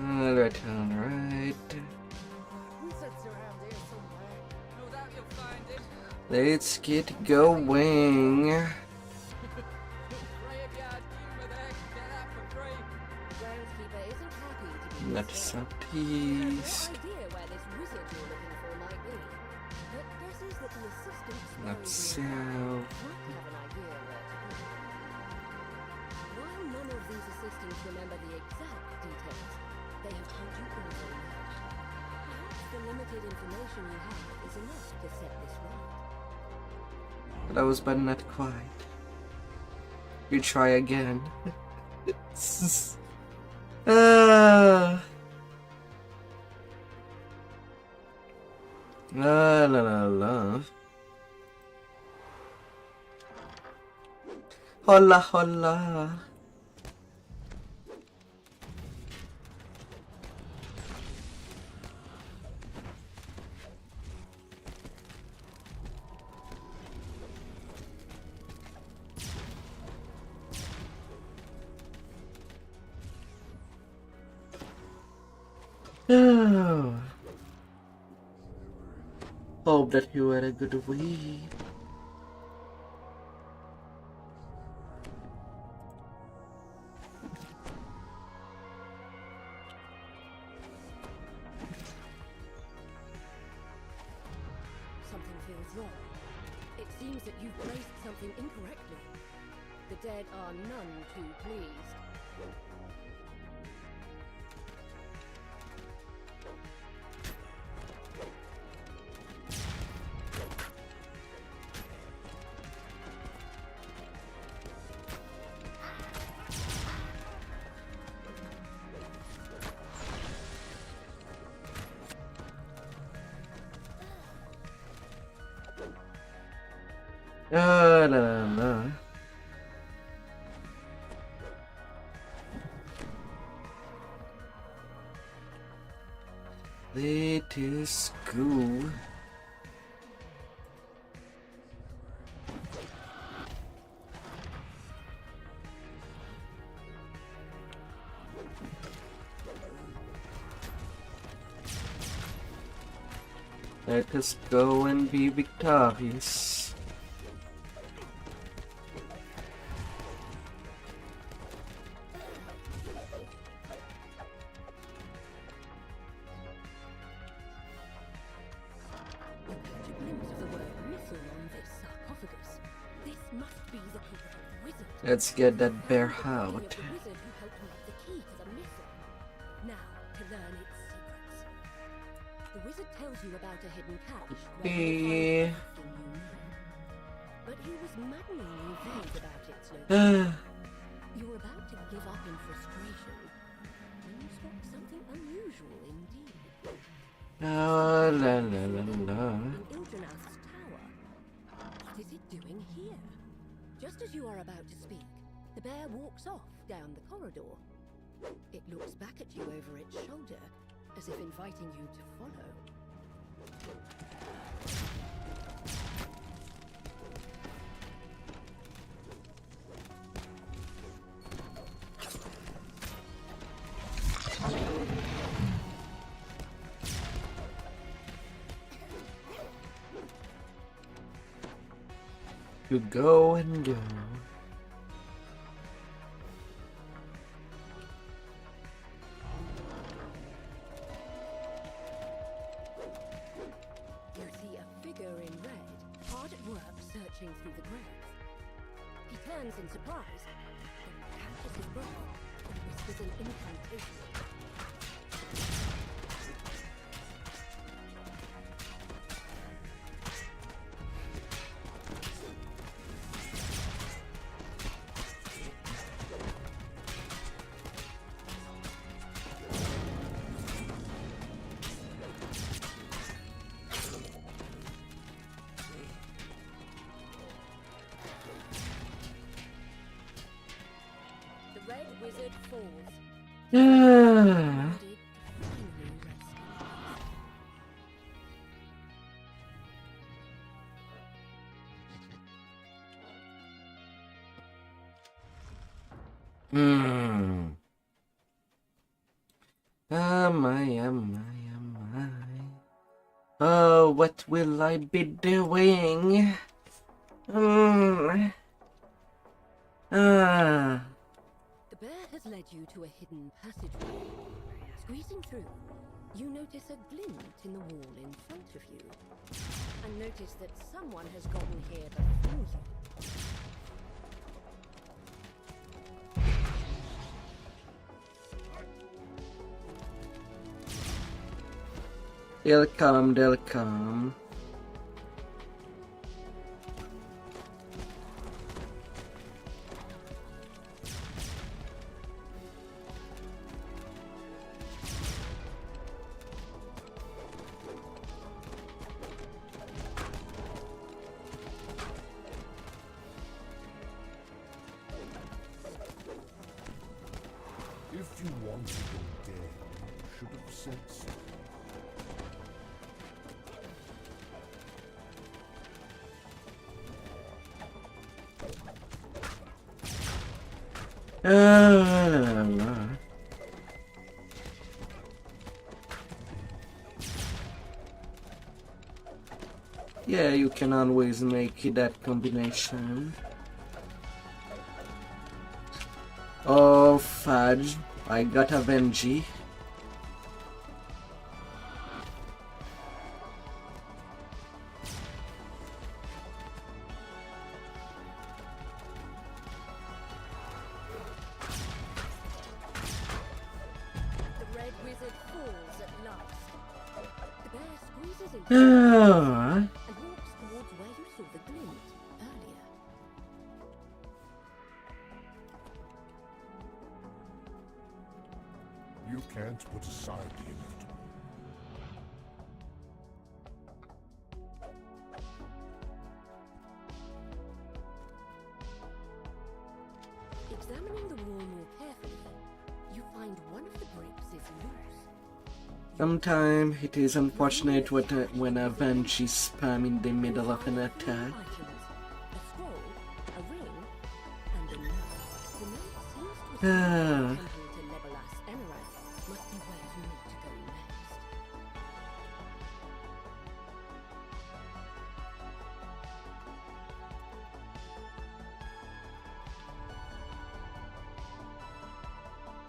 Right on, right. Let's get going. Not southeast. Not south. While none of these assistants remember the exact details, they have told you all they know. Perhaps the limited information you have is enough to set this right. Close, but not quite. You try again. La la la la. Hola, hola. Oh. Hope that you had a good week. Something feels wrong. It seems that you've placed something incorrectly. The dead are none too pleased. La la la. Let us go. Let us go and be victorious. Let's get that bear out. The wizard tells you about a hidden cache. Yeah. But he was maddeningly vague about its location. You're about to give up in frustration when you spot something unusual indeed. La la la la la. In Ildranath's tower. What is it doing here? Just as you are about to speak, the bear walks off down the corridor. It looks back at you over its shoulder, as if inviting you to follow. To go and go. You see a figure in red, hard at work searching through the graves. He turns in surprise, then catches his breath and whispers an incantation. Red wizard falls. what will I be doing? Ah. The bear has led you to a hidden passageway. Squeezing through, you notice a glint in the wall in front of you. And notice that someone has gotten here before you. They'll come, they'll come. If you wanted them dead, you should have said so. Yeah, you can always make that combination. Oh, fudge. I got a Venji. The red wizard falls at last. The bear squeezes into Ah. and walks towards where you saw the glint earlier. You can't put aside the inevitable. Examining the wall more carefully, you find one of the bricks is loose. Sometimes it is unfortunate when a Venji spam in the middle of an attack. Items, a scroll, a ring, and a note. The note seems to have Ah. temple to Legolas Emirath. Must be where you need to go next.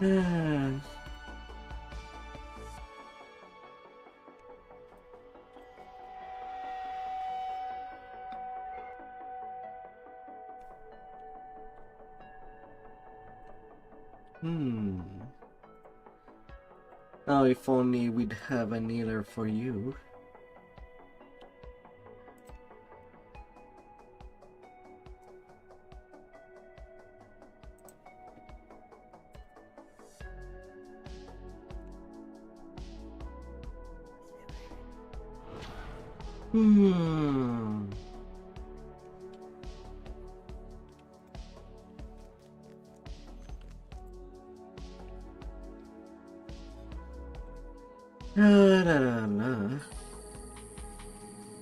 Ah. Now if only we'd have a healer for you.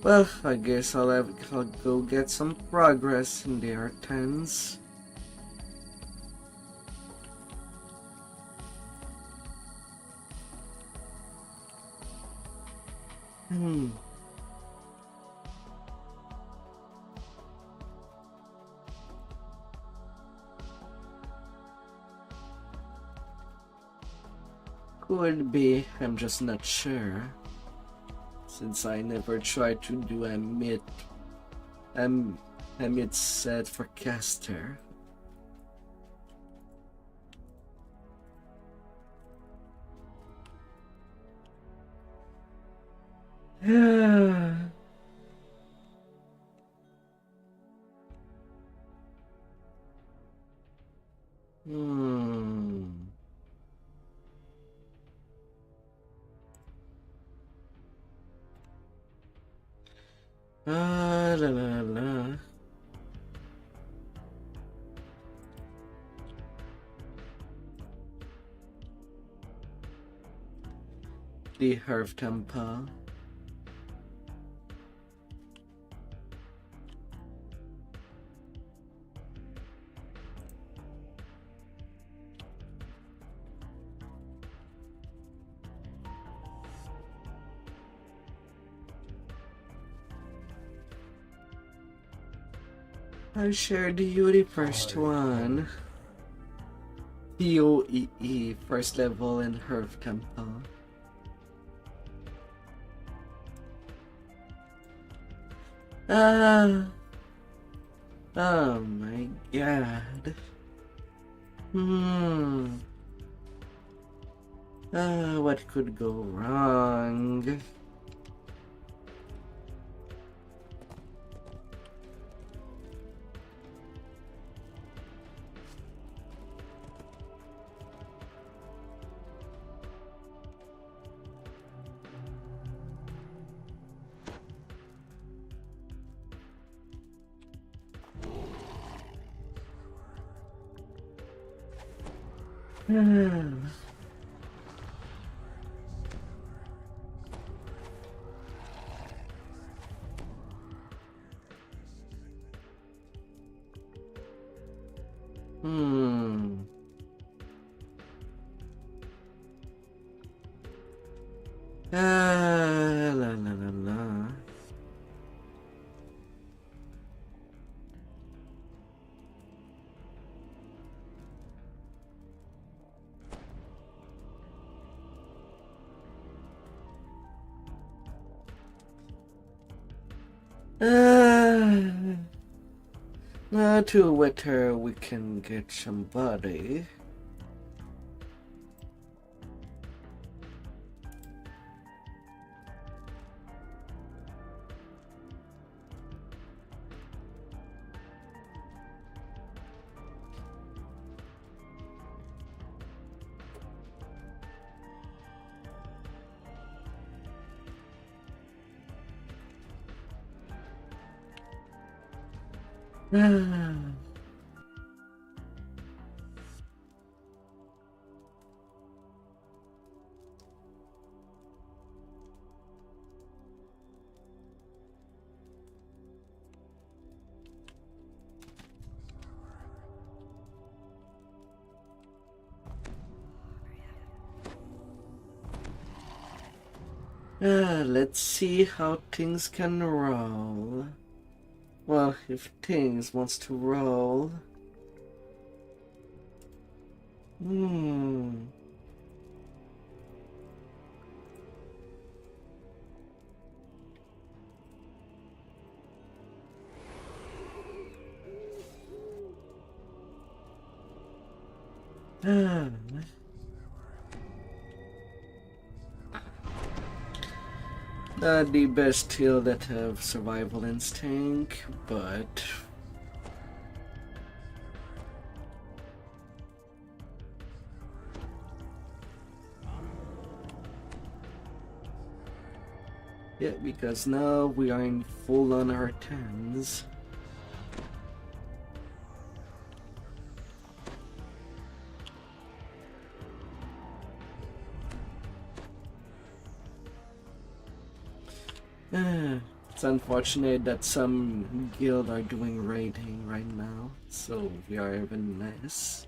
Well, I guess I'll go get some progress in the R10s. Could be, I'm just not sure. Since I never tried to do a mid set for caster. La la la. The Herb Temple. I shared the first one. ToEE, first level in Herb Temple. Oh my god. What could go wrong? La la la la. Now to whether we can get somebody. Let's see how things can roll. Well, if things wants to roll. Not the best skill that have survival instinct, but yeah, because now we are in full on R10s. It's unfortunate that some guild are doing raiding right now, so we are even less.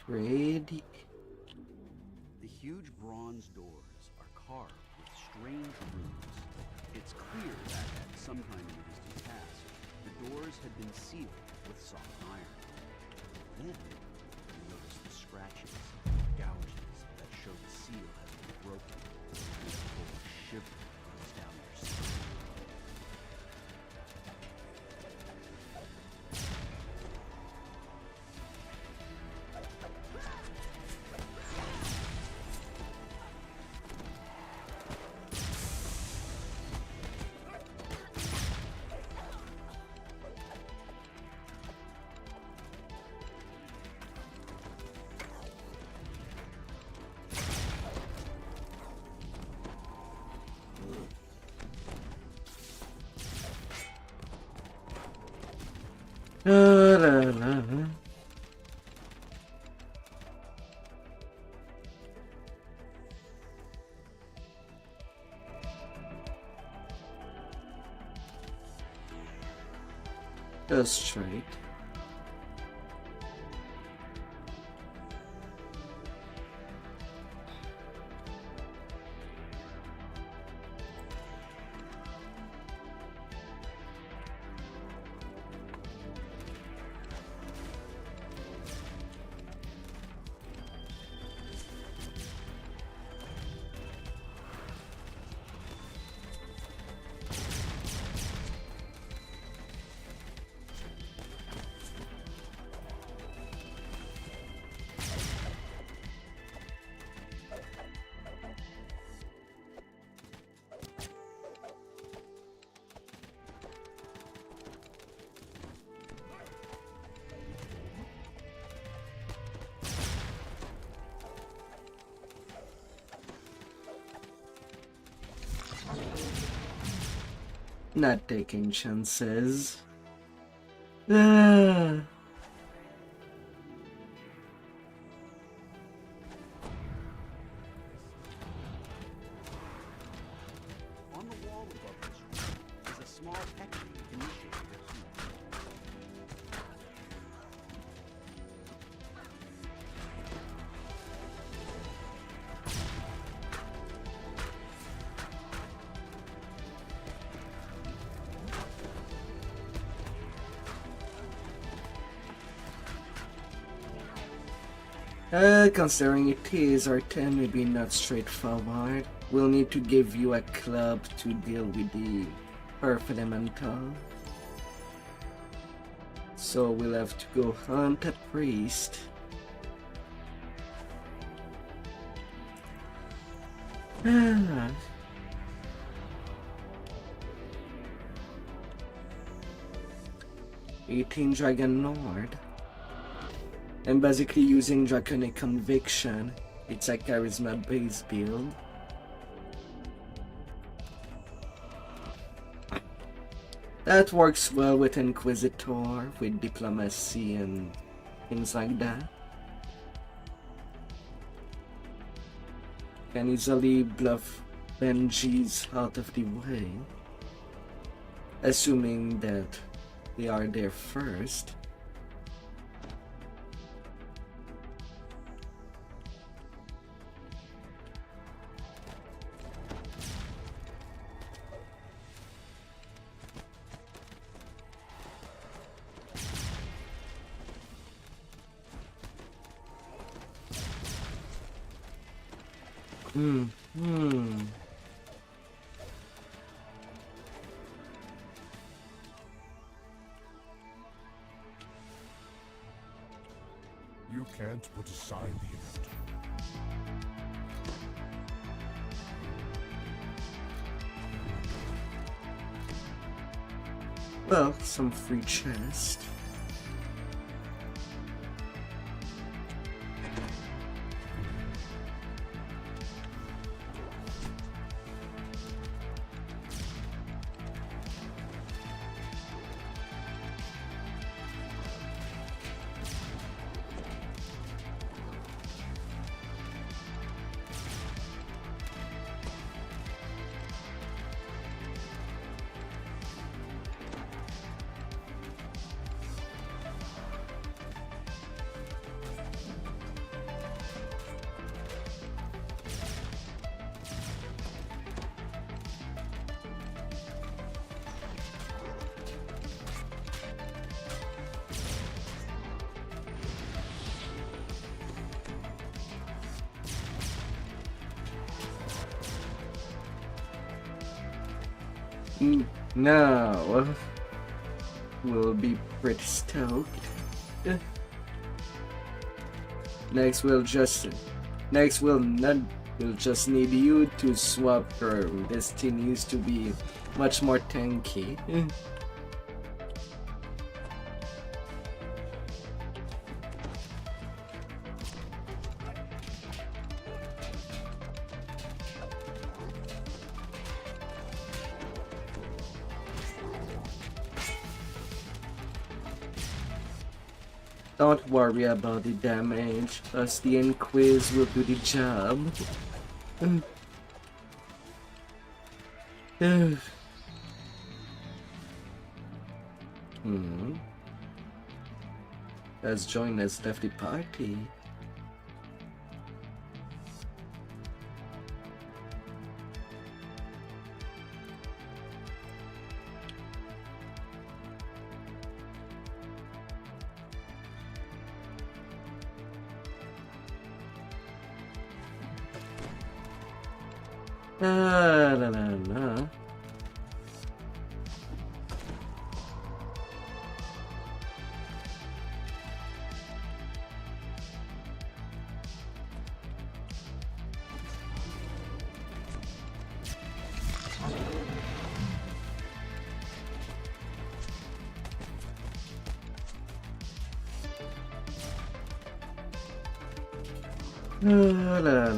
Raid. The huge bronze doors are carved with strange runes. It's clear that at some time in the distant past, the doors had been sealed with soft iron. Then, you notice the scratches, gouges that show the seal has been broken. And a cold shiver runs down your spine. Go straight. Not taking chances. Ah. On the wall above this room is a small etching initiating a key. Considering it is R10, maybe not straightforward. We'll need to give you a club to deal with the Earth Elemental. So we'll have to go hunt a priest. Ah. 18 Dragon Lord. I'm basically using Draconic Conviction. It's a charisma based build. That works well with Inquisitor, with diplomacy and things like that. Can easily bluff Benjis out of the way, assuming that they are there first. You can't put aside the inevitable. Well, some free chest. Now, we'll be pretty stoked. Next we'll just need you to swap your destinies to be much more tanky. Don't worry about the damage, as the Inquis will do the job. Has joined us left the party. La la la. La la la.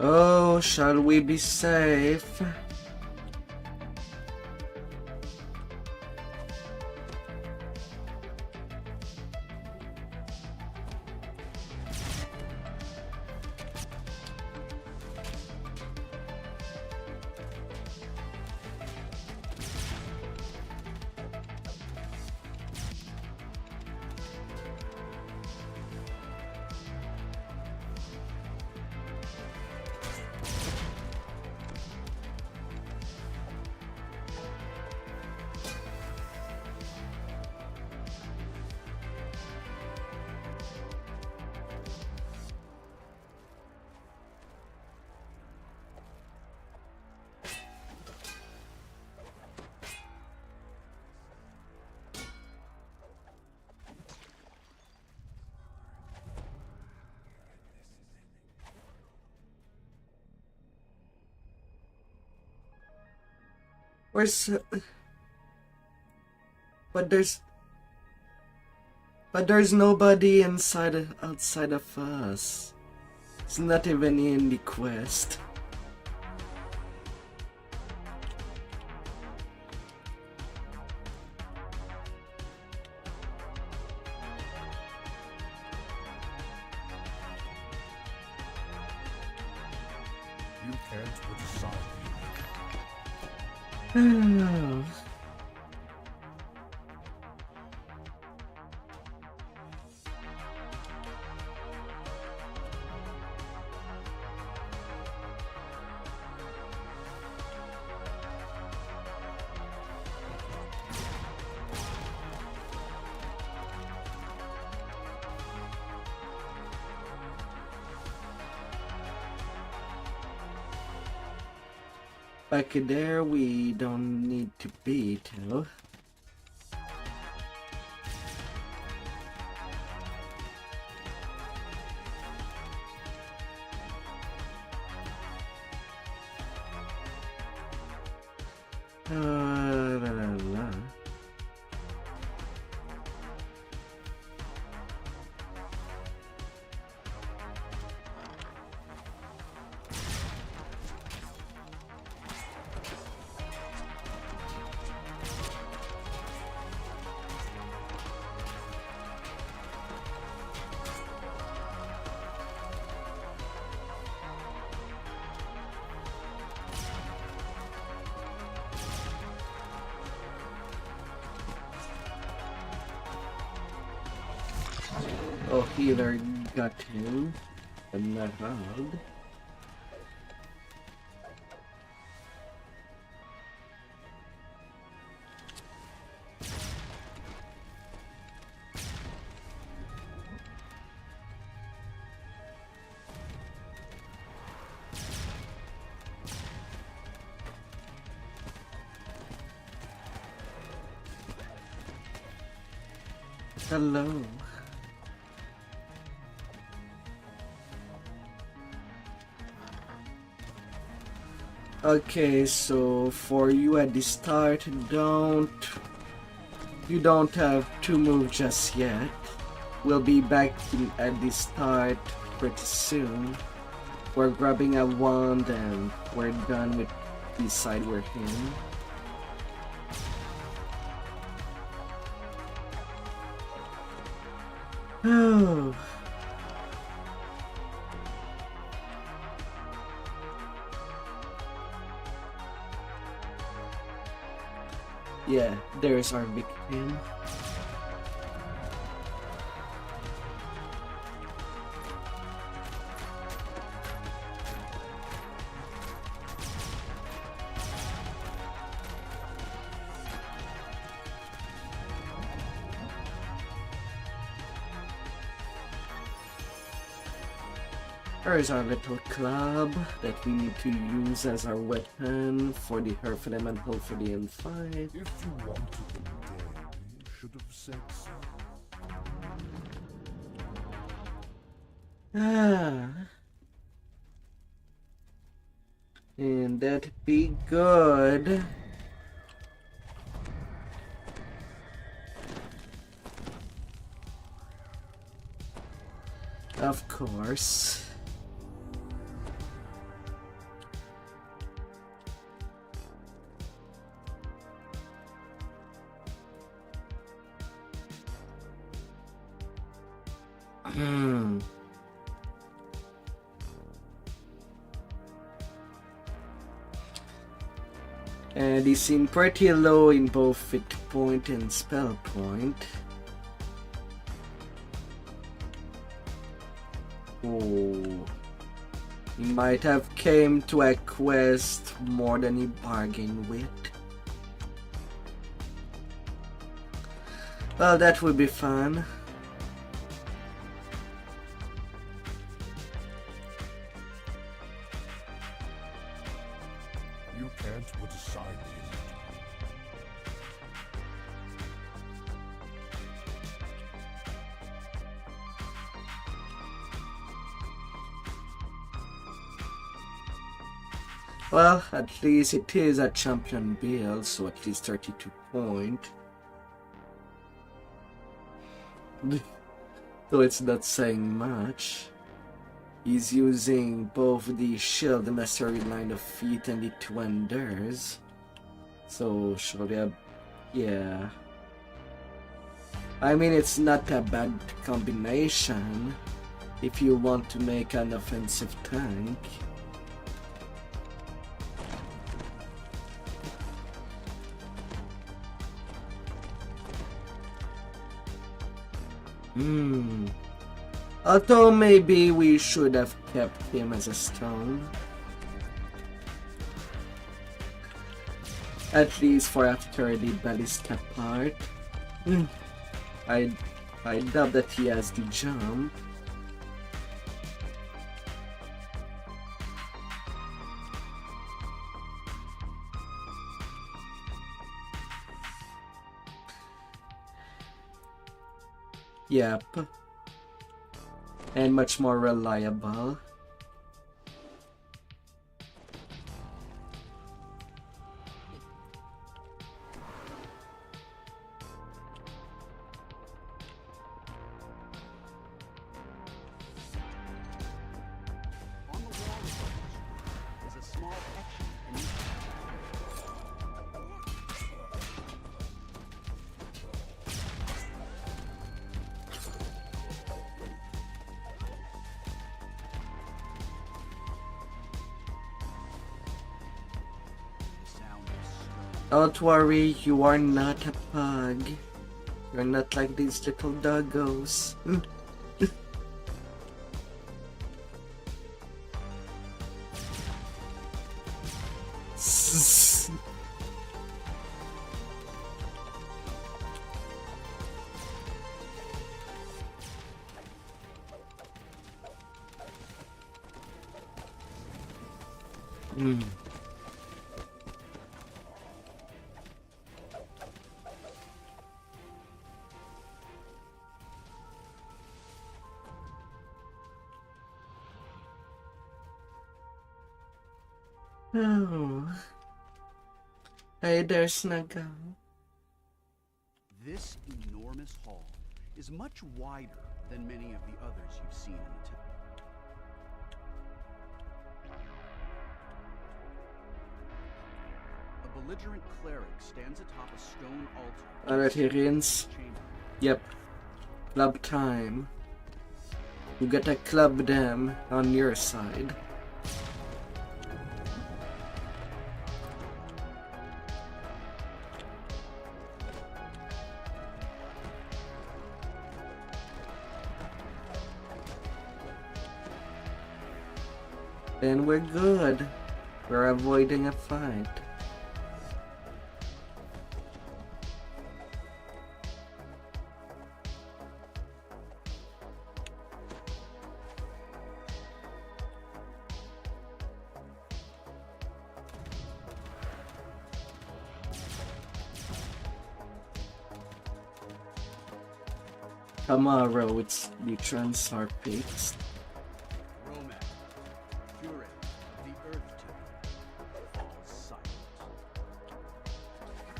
Oh, shall we be safe? Where's... But there's nobody outside of us. It's not even in the quest. You can't put aside Oh. Back there, we don't need to be, though. La, la, la. Oh, healer got him, but not hard. Hello. Okay, so for you at the start, you don't have to move just yet. We'll be back at the start pretty soon. We're grabbing a wand and we're done with the side we're in. Oh. Yeah, there's our victim. There's our little club that we need to use as our weapon for the Herfinem and hopefully in fight. If you wanted them dead, you should have said so. Ah. And that'd be good. Of course. Hmm. And they seem pretty low in both hit point and spell point. Oh, he might have came to a quest more than he bargained with. Well, that would be fun. You can't put aside the inevitable. Well, at least it is a champion build, so at least 32 point. Though it's not saying much. He's using both the shield, the mastery line of feet, and the two wonders. So surely, yeah. I mean, it's not a bad combination if you want to make an offensive tank. Although maybe we should have kept him as a stone. At least for after the ballista part. I doubt that he has the jump. Yep. And much more reliable. On the wall is a small action Don't worry, you are not a pug. You're not like these little doggos. Oh. Hey there, Snuggle. This enormous hall is much wider than many of the others you've seen in the town. A belligerent cleric stands atop a stone altar. Alright, Hirians. Yep. Club time. You gotta club them on your side. Then we're good. We're avoiding a fight. Tomorrow it's the Transar Peaks.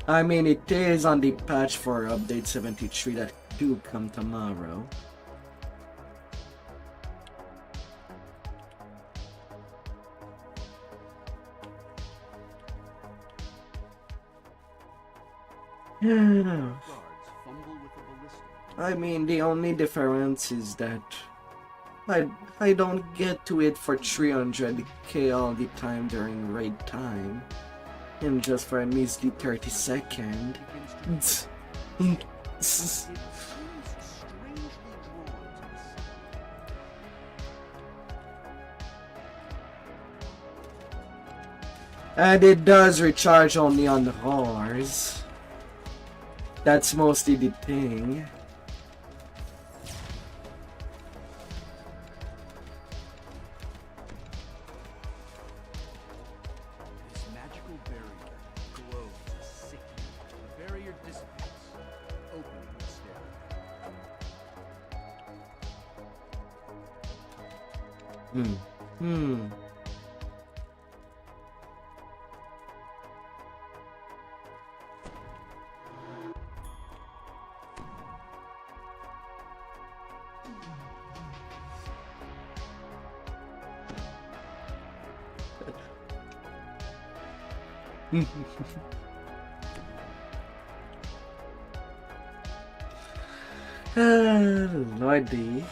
I mean, it is on the patch for update 73 that do come tomorrow. I mean, the only difference is that I don't get to it for 300k all the time during raid time, and just for a measly 30 second. Begins to it seems strangely drawn to the sun. And it does recharge only on horrors. That's mostly the thing. This magical barrier glows a sickly. The barrier dissipates, opening the stairway. Lordy.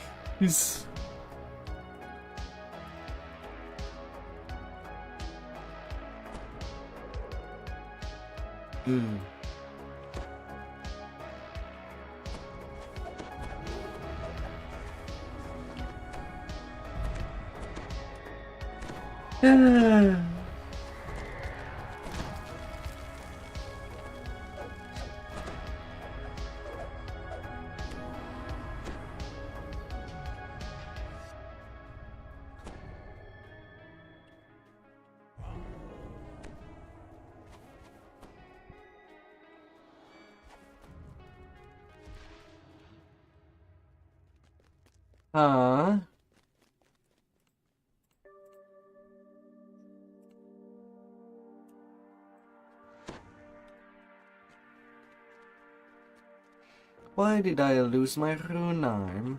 Huh? Why did I lose my rune arm?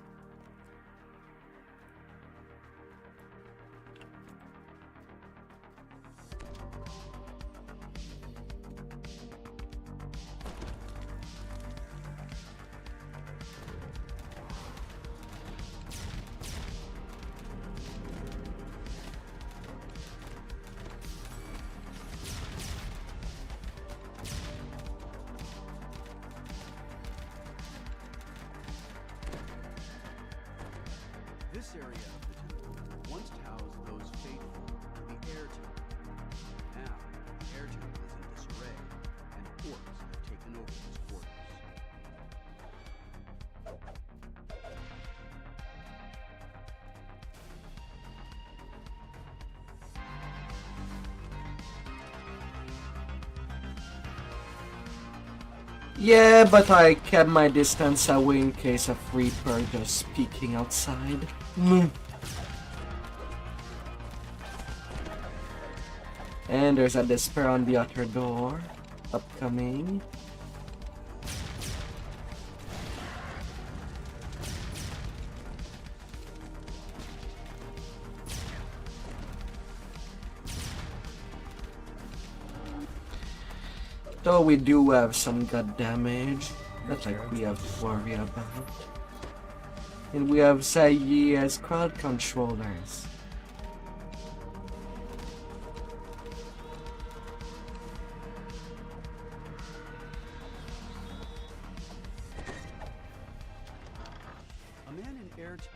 This area of the temple once housed those faithful to the air temple. Now, the air temple is in disarray, and orcs have taken over its quarters. Yeah, but I kept my distance away in case of Reaper just peeking outside. And there's a despair on the other door. Upcoming. Though we do have some gut damage, that's like we have to worry about. And we have Sayi as crowd controllers. A man in air temple.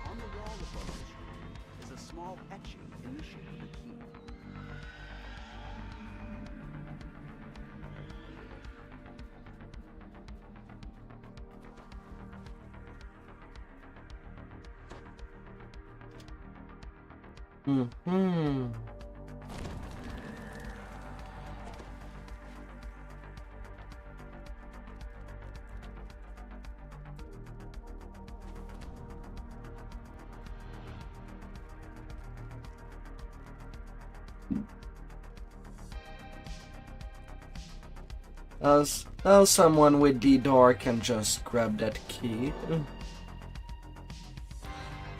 On the wall above the screen is a small etching in the shape of a key. Now someone with the door can just grab that key.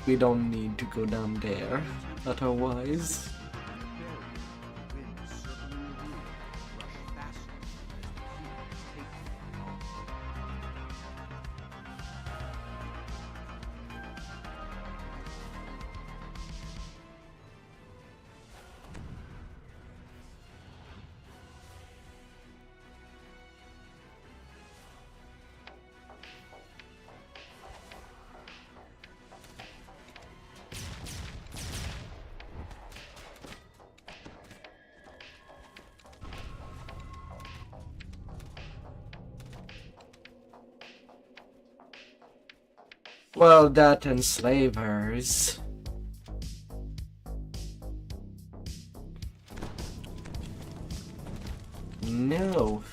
We don't need to go down there, otherwise. Wind circling the room, rush faster. Take Well, that enslavers. No.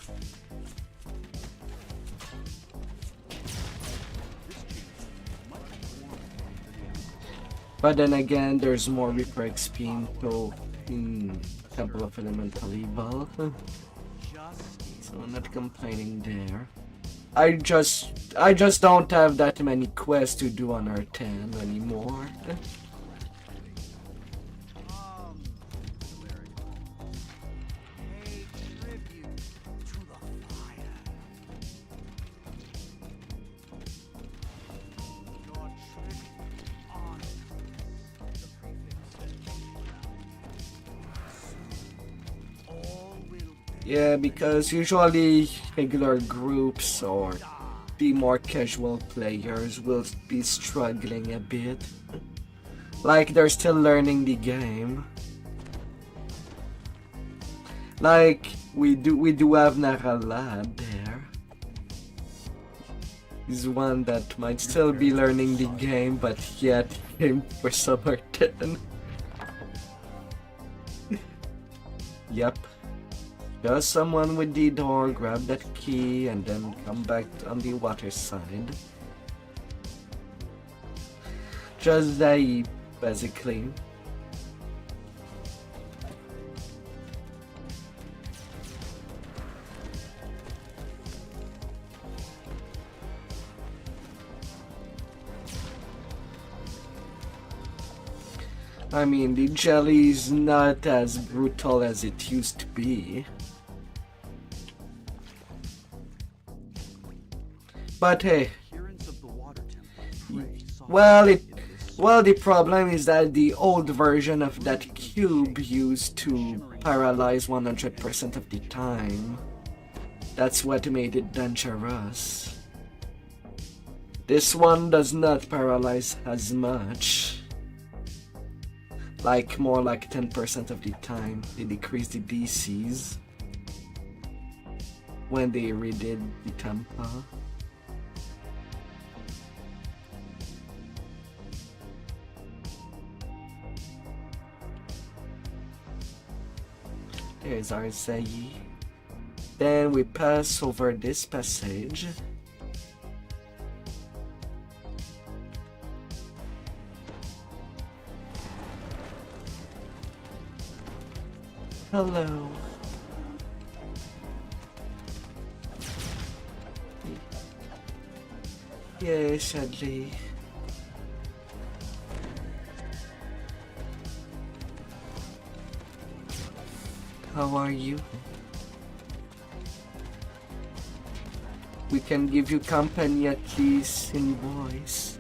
But then again, there's more Reaper XP in Temple of Elemental Evil. So I'm not complaining there. I just don't have that many quests to do on R10 anymore. pay tribute to the fire. Your tribute honors the prefix. All will be. Yeah, because usually regular groups or the more casual players will be struggling a bit. Like they're still learning the game. Like we do have Naralad there. He's one that might still be learning the game, but yet came for Summer 10. Yep. Just someone with the door, grab that key, and then come back on the water side. Just that, basically. I mean, the jelly's not as brutal as it used to be. But hey, Appearance of the water temple. well, the problem is that the old version of that cube used to paralyze 100% of the time. That's what made it dangerous. This one does not paralyze as much. Like more like 10% of the time. They decreased the DCs when they redid the temple. There's our Zayi. Then we pass over this passage. Hello. Yeah, sadly. How are you? We can give you company at least in voice.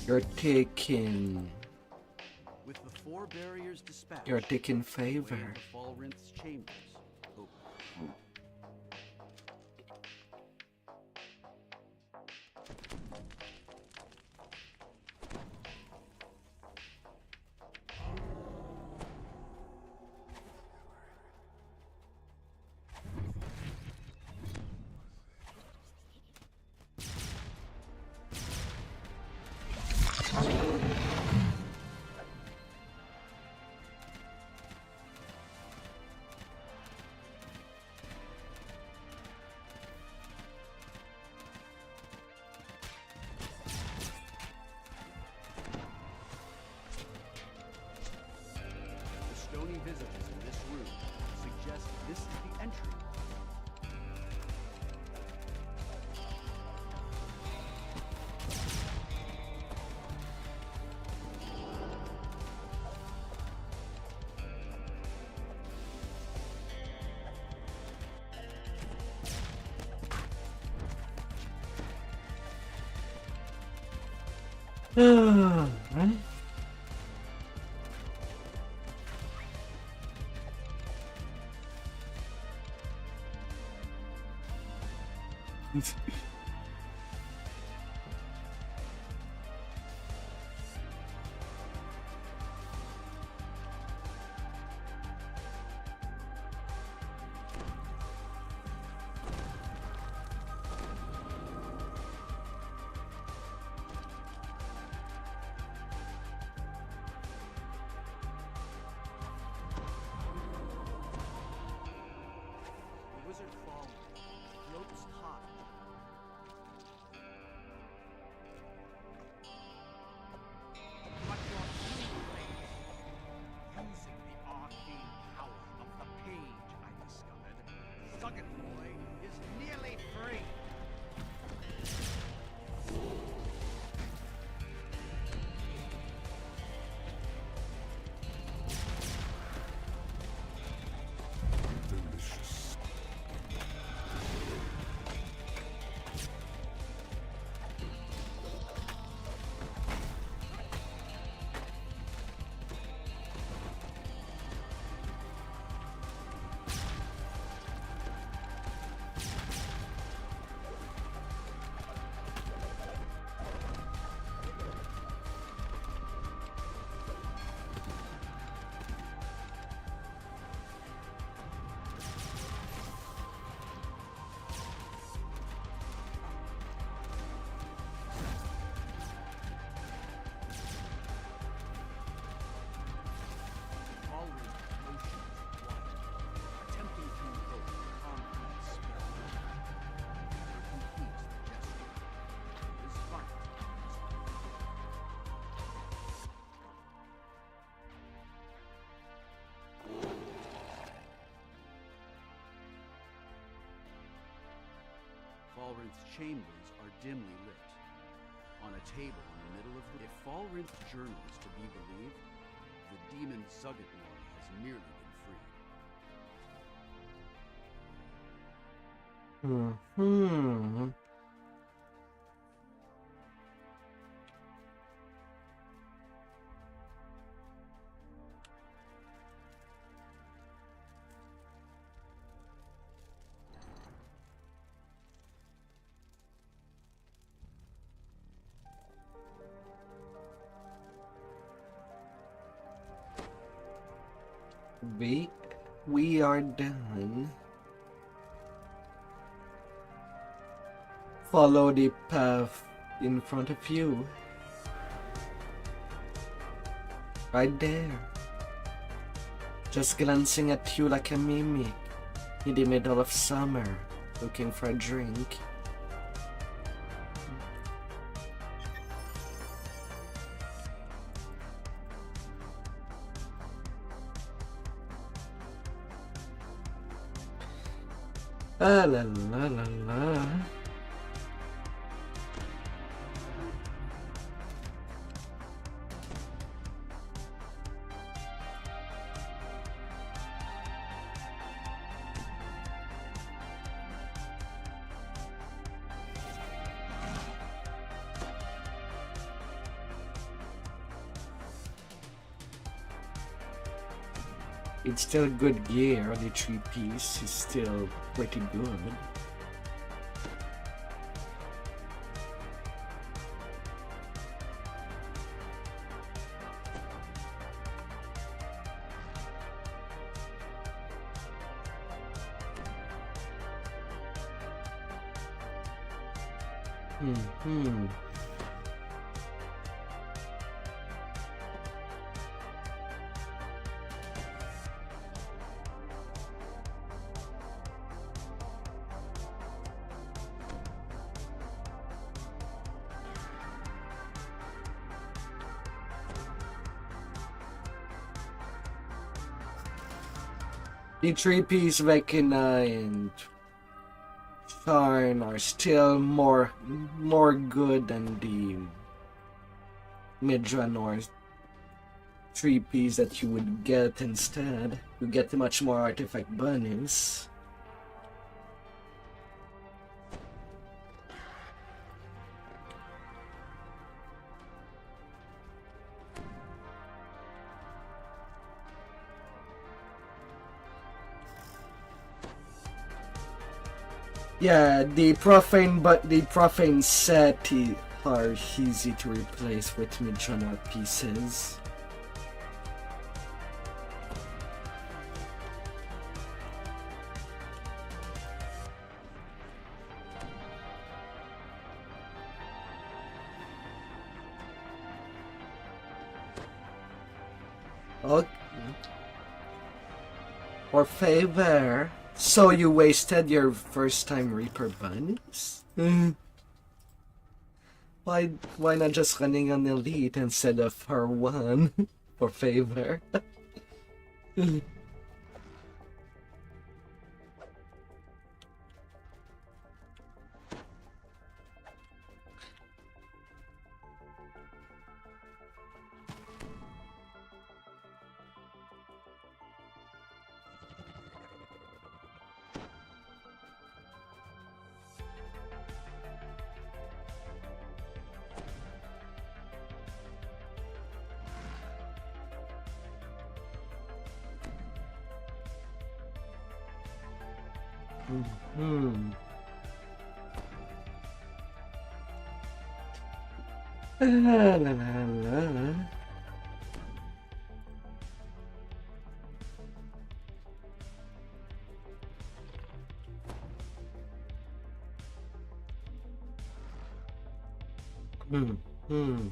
You're taking. With the 4 barriers dispatched, You're taking way favor. into Falrinth's chambers. Open. Right? The wizard fallen. Ropes hot. What your true blades? Using the arcane power of the page, I discovered, Suggit Boy is nearly free. Delicious. Attempting to invoke the combat spell. Completes the gesture. His fight is Falrinth's chambers are dimly lit. On a table in the middle of the... If Falrinth's journal is to be believed, the demon Suggit Boy has merely been freed. Hmm. We are done. Follow the path in front of you. Right there. Just glancing at you like a mimic in the middle of summer, looking for a drink. Ah la la la la. It's still good gear, the 3-piece is still pretty good. Hmm. The 3-piece Vecina and Sharn are still more good than the Midranor 3-piece that you would get instead. You get much more artifact bunnies. Yeah, the profane set are easy to replace with mid-genre pieces. Okay. Or favor. So you wasted your first time Reaper bunnies? Why not just running an elite instead of her one for favor? Hmm. La, la, la. Hmm. Hmm.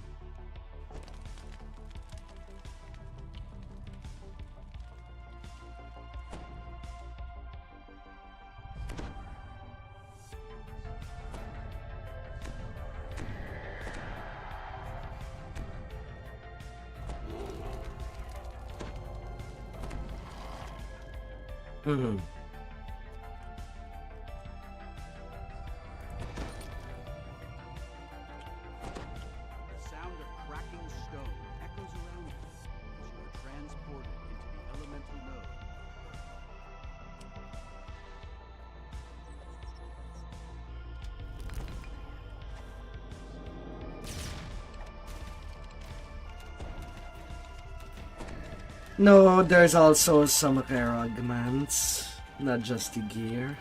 The sound of cracking stone echoes around you as you are transported into the elemental node. No, there's also some rare augments, not just the gear.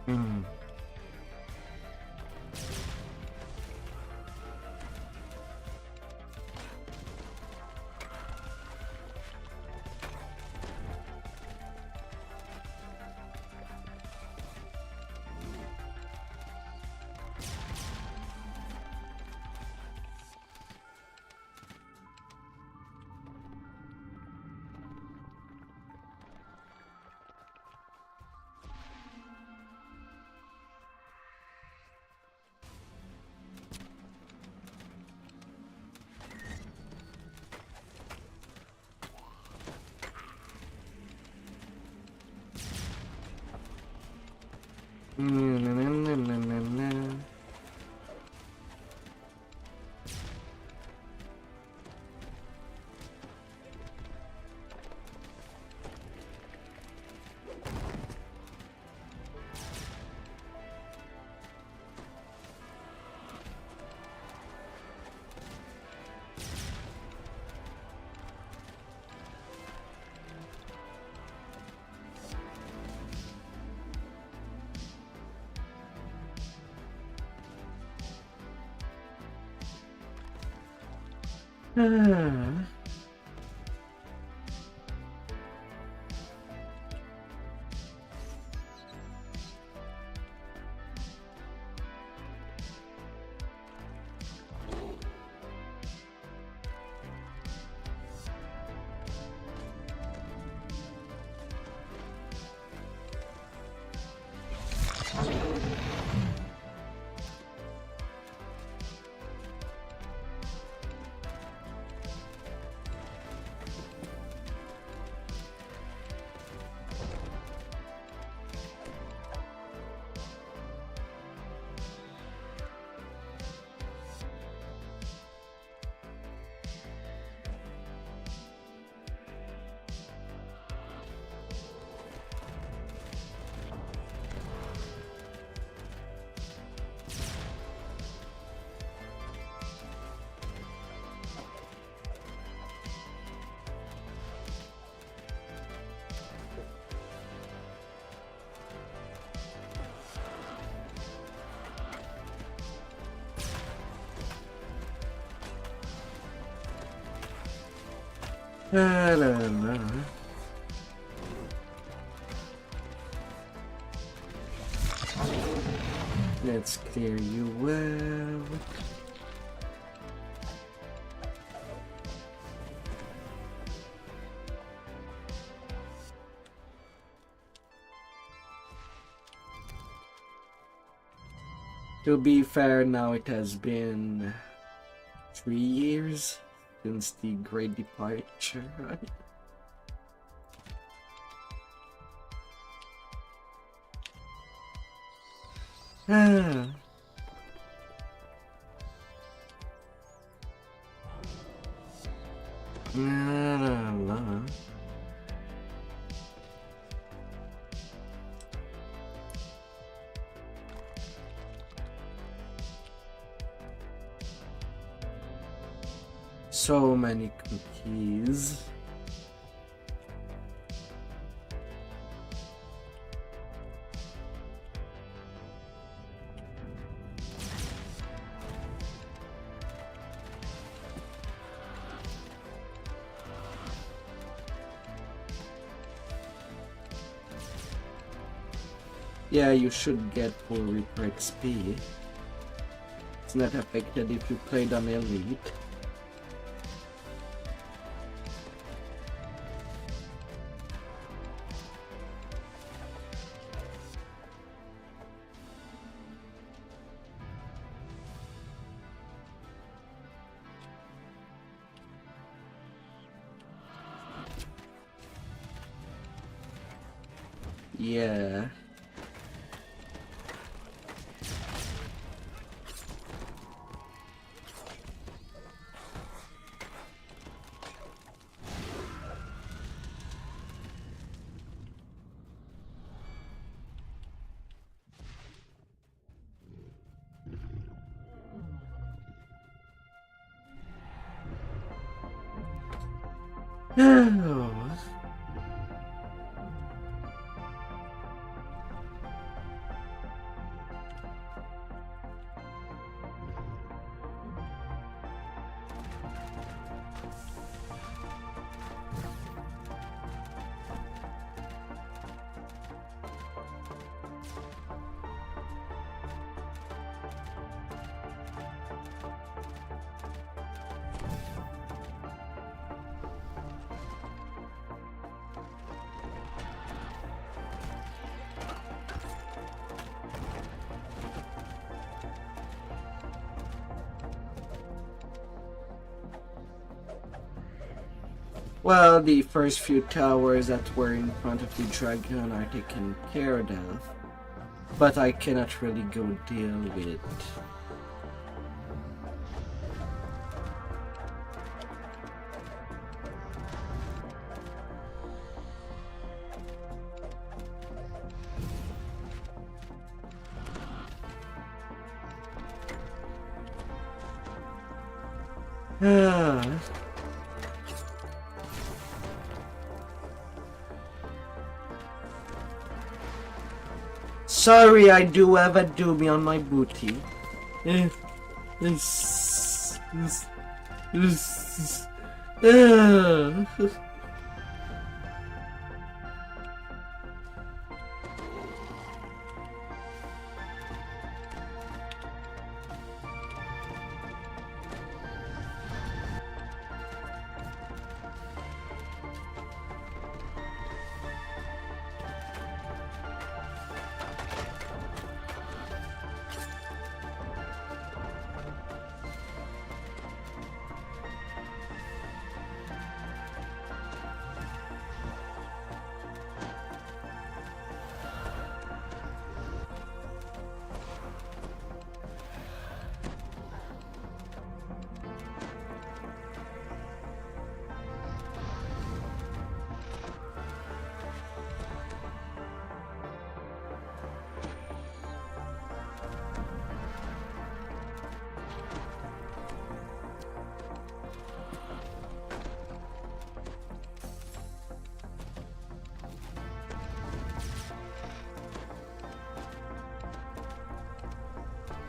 Hmm. Na. Ah. La, la, la. Let's clear you well. To be fair, now it has been 3 years since the Great Departure, right? Ah. La, la, la. So many cookies. Yeah, you should get full Reaper XP. It's not affected if you played on Elite. Yeah. Oh. Well, the first few towers that were in front of the dragon are taken care of, but I cannot really go deal with. Sorry, I do have a doobie on my booty.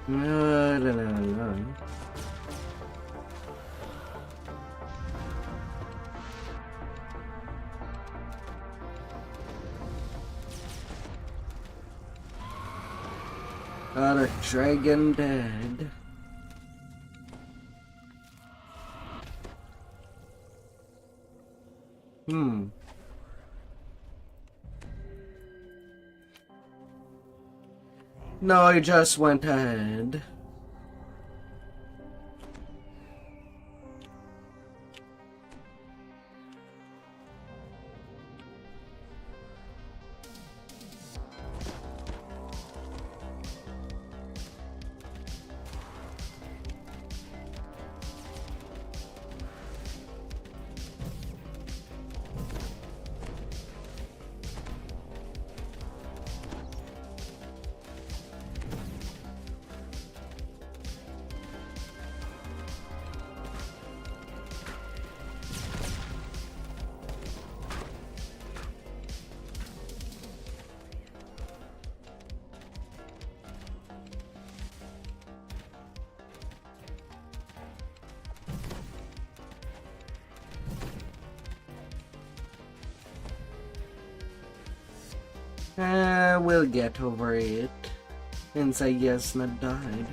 La, la, la, la. Another dragon dead. No, I just went ahead. We'll get over it. Since I guess not died.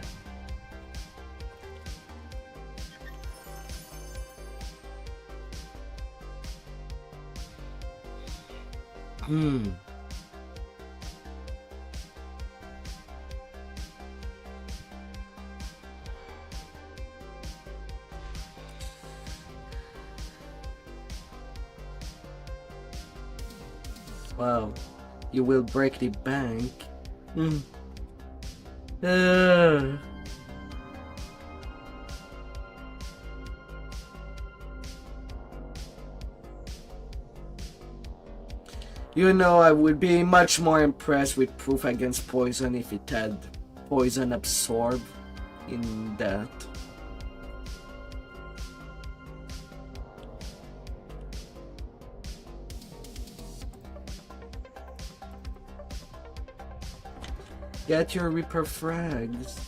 Wow. You will break the bank. You know, I would be much more impressed with proof against poison if it had poison absorb in that. Get your Reaper frags.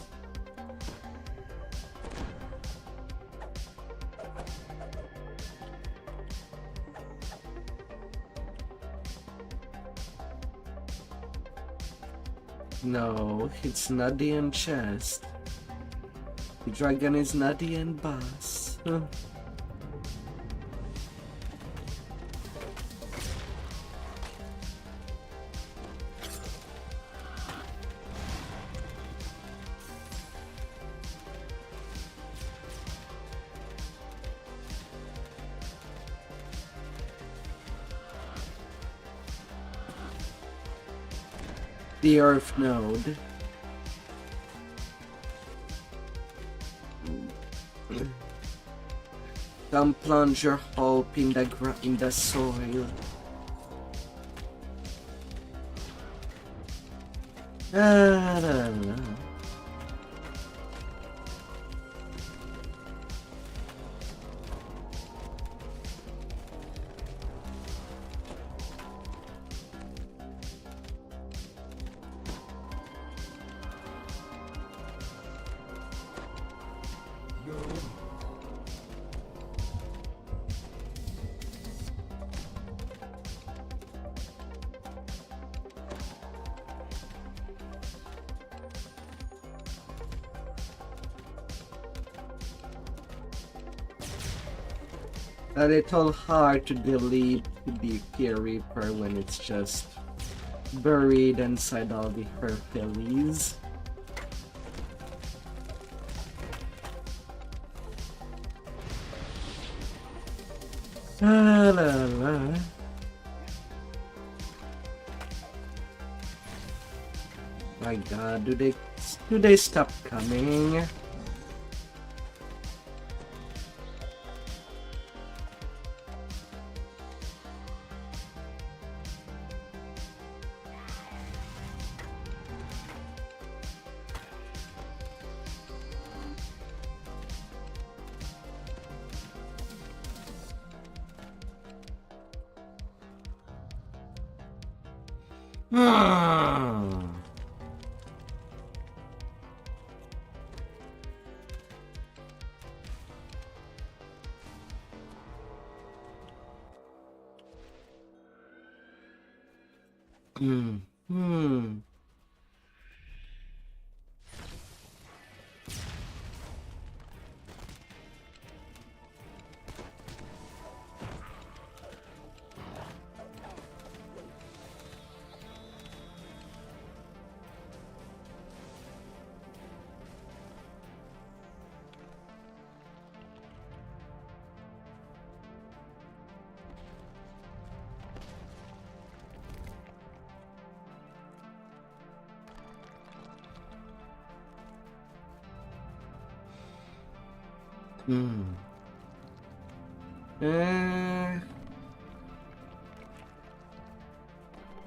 No, it's not the end chest. The dragon is not the end boss. The Earth Node. Come plunge your hope in the soil. La, la, la. A little hard to delete the Peer Reaper when it's just buried inside all the Hercules. La la la. My God, do they stop coming?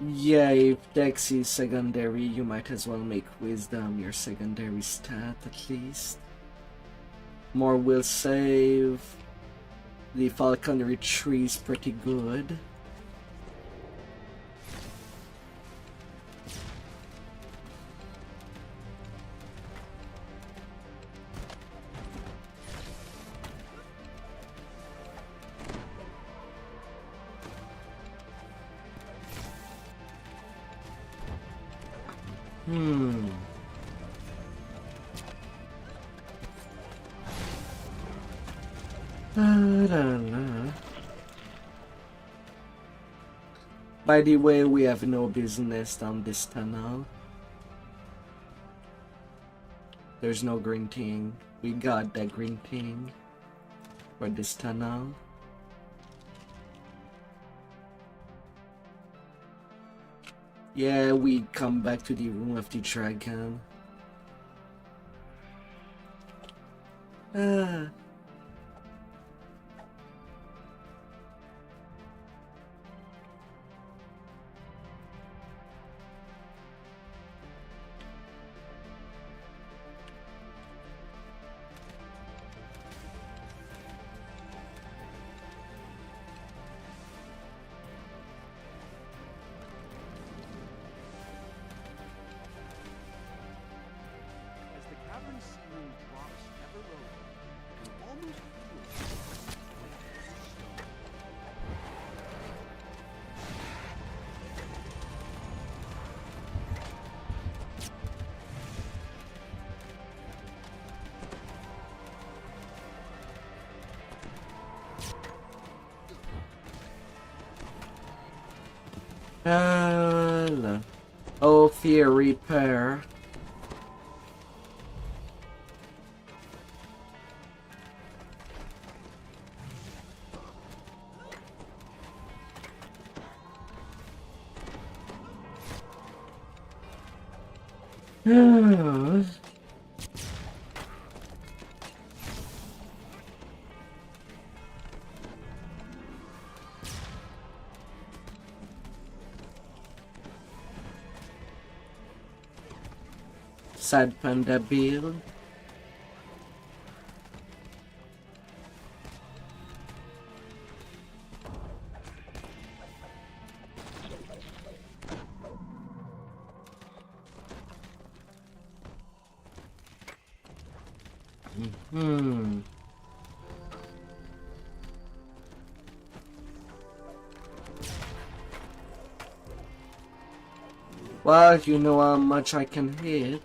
Yeah, if Dex is secondary, you might as well make Wisdom your secondary stat at least. More will save. The falconry tree is pretty good. By the way, we have no business down this tunnel. There's no green thing. We got that green thing for this tunnel. Yeah, we come back to the room of the dragon. As the cavern ceiling drops ever lower, you can almost feel Oh, fear repair. Sad panda build. Well, you know how much I can hit.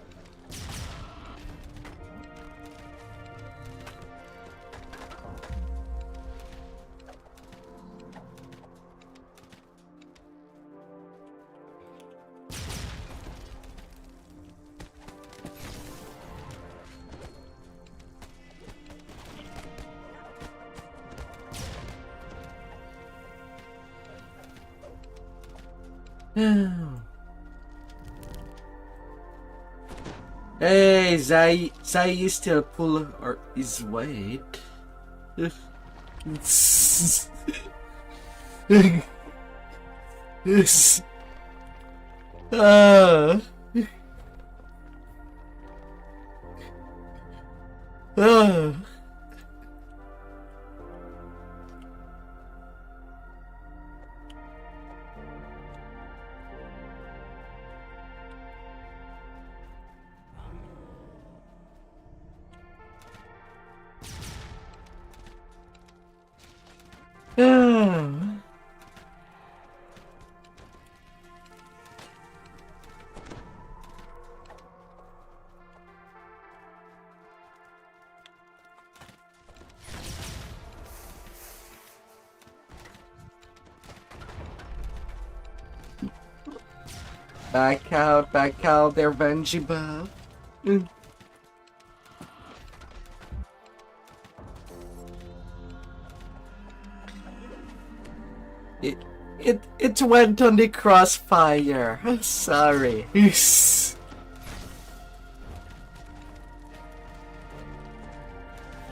Hey, Zai is still pull or his weight. Back out, they're Benji buff. It went on the crossfire. I'm sorry.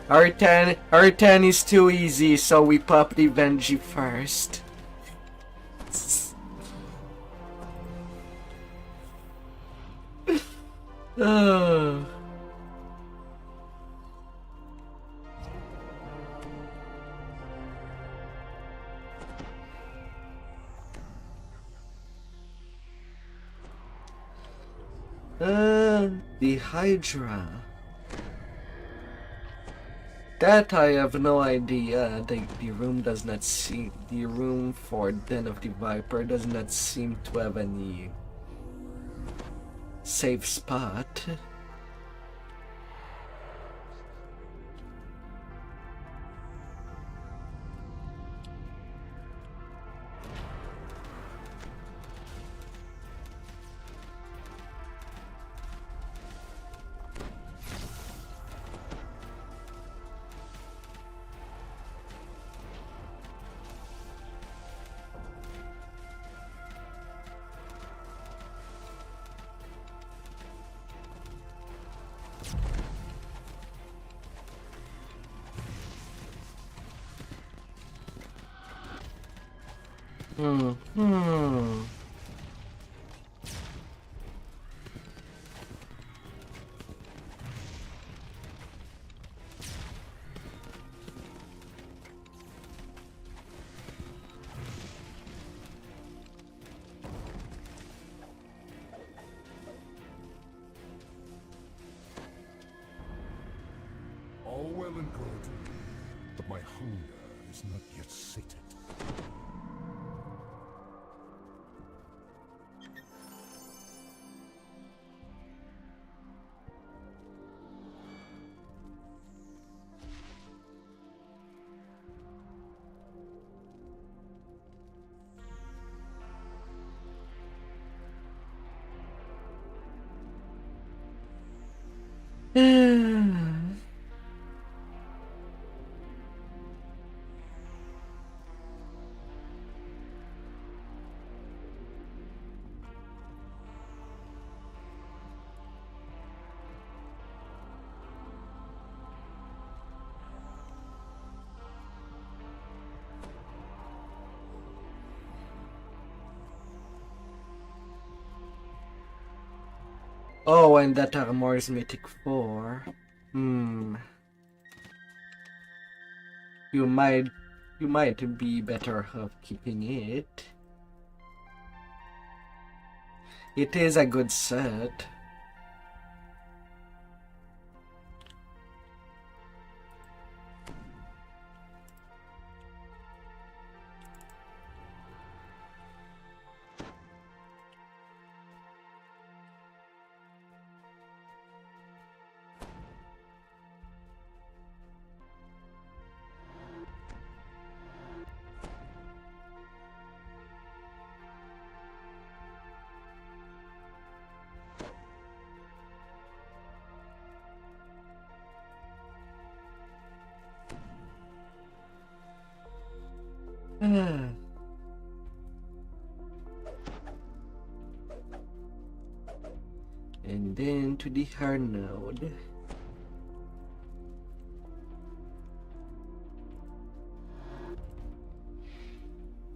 R10 is too easy, so we pop the Venji first. The Hydra. That I have no idea. The room does not seem. The room for Den of the Viper does not seem to have any safe spot. All well and good, but my hunger is not yet sated. Oh, and that armor is Mythic 4. You might be better off keeping it. It is a good set. And then to the hard node.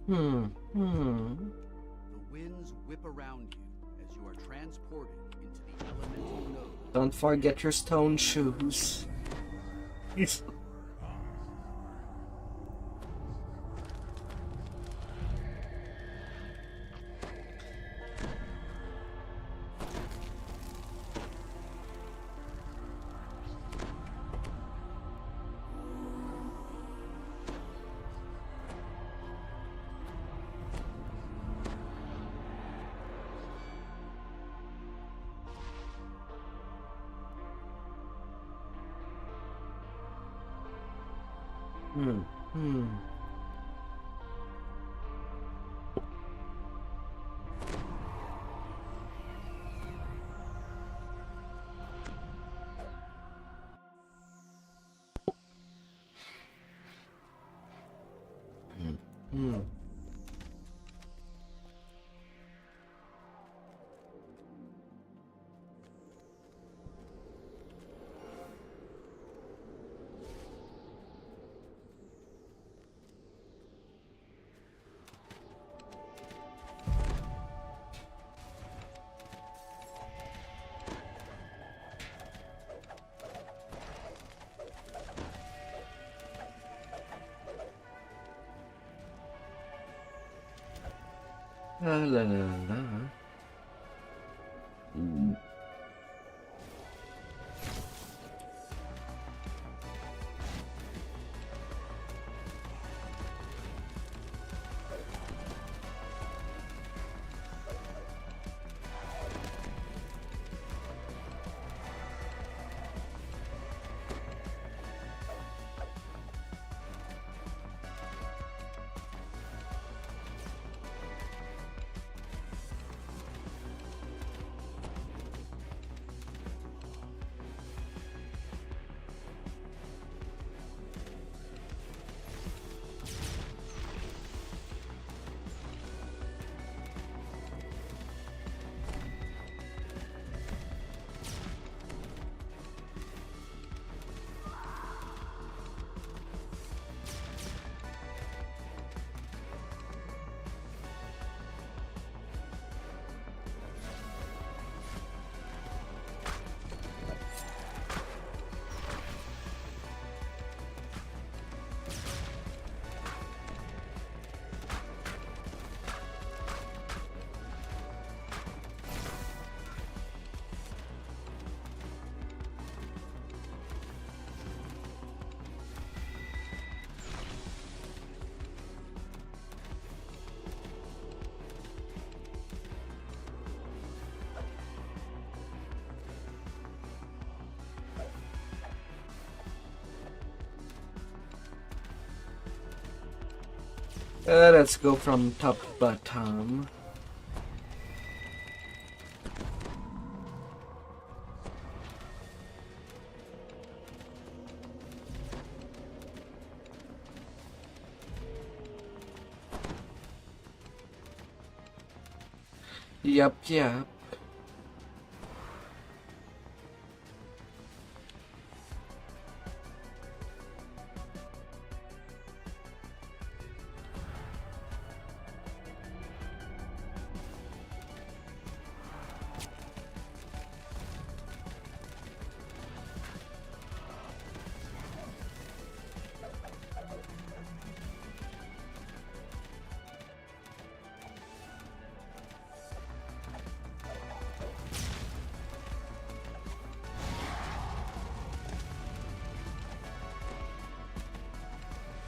The winds whip around you as you are transported into the elemental node. Don't forget your stone shoes. La la la la. Let's go from top to bottom. Yup, yup.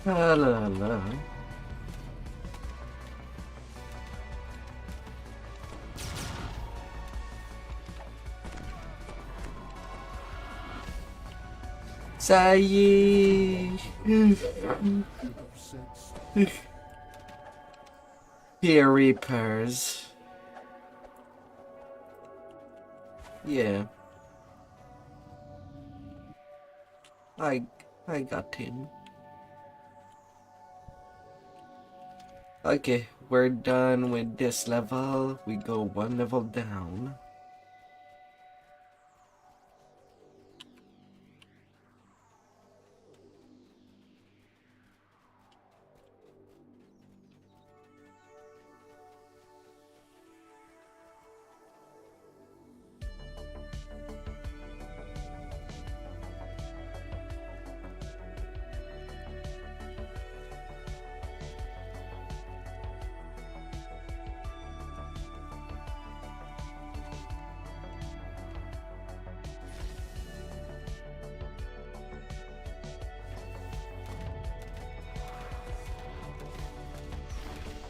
La la la. Sayy. Here, Reapers. Yeah. I got him. Okay, we're done with this level. We go one level down.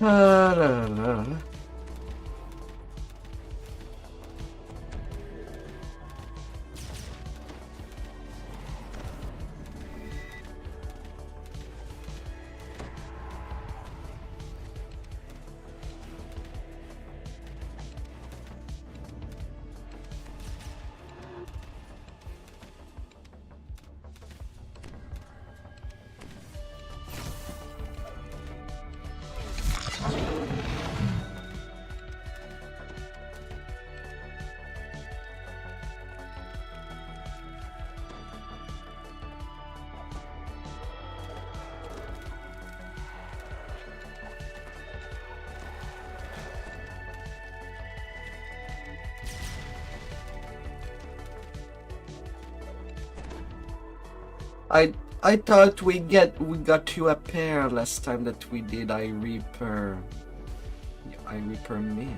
La la la. I thought we got to a pair last time that we did I Reaper. highly permit.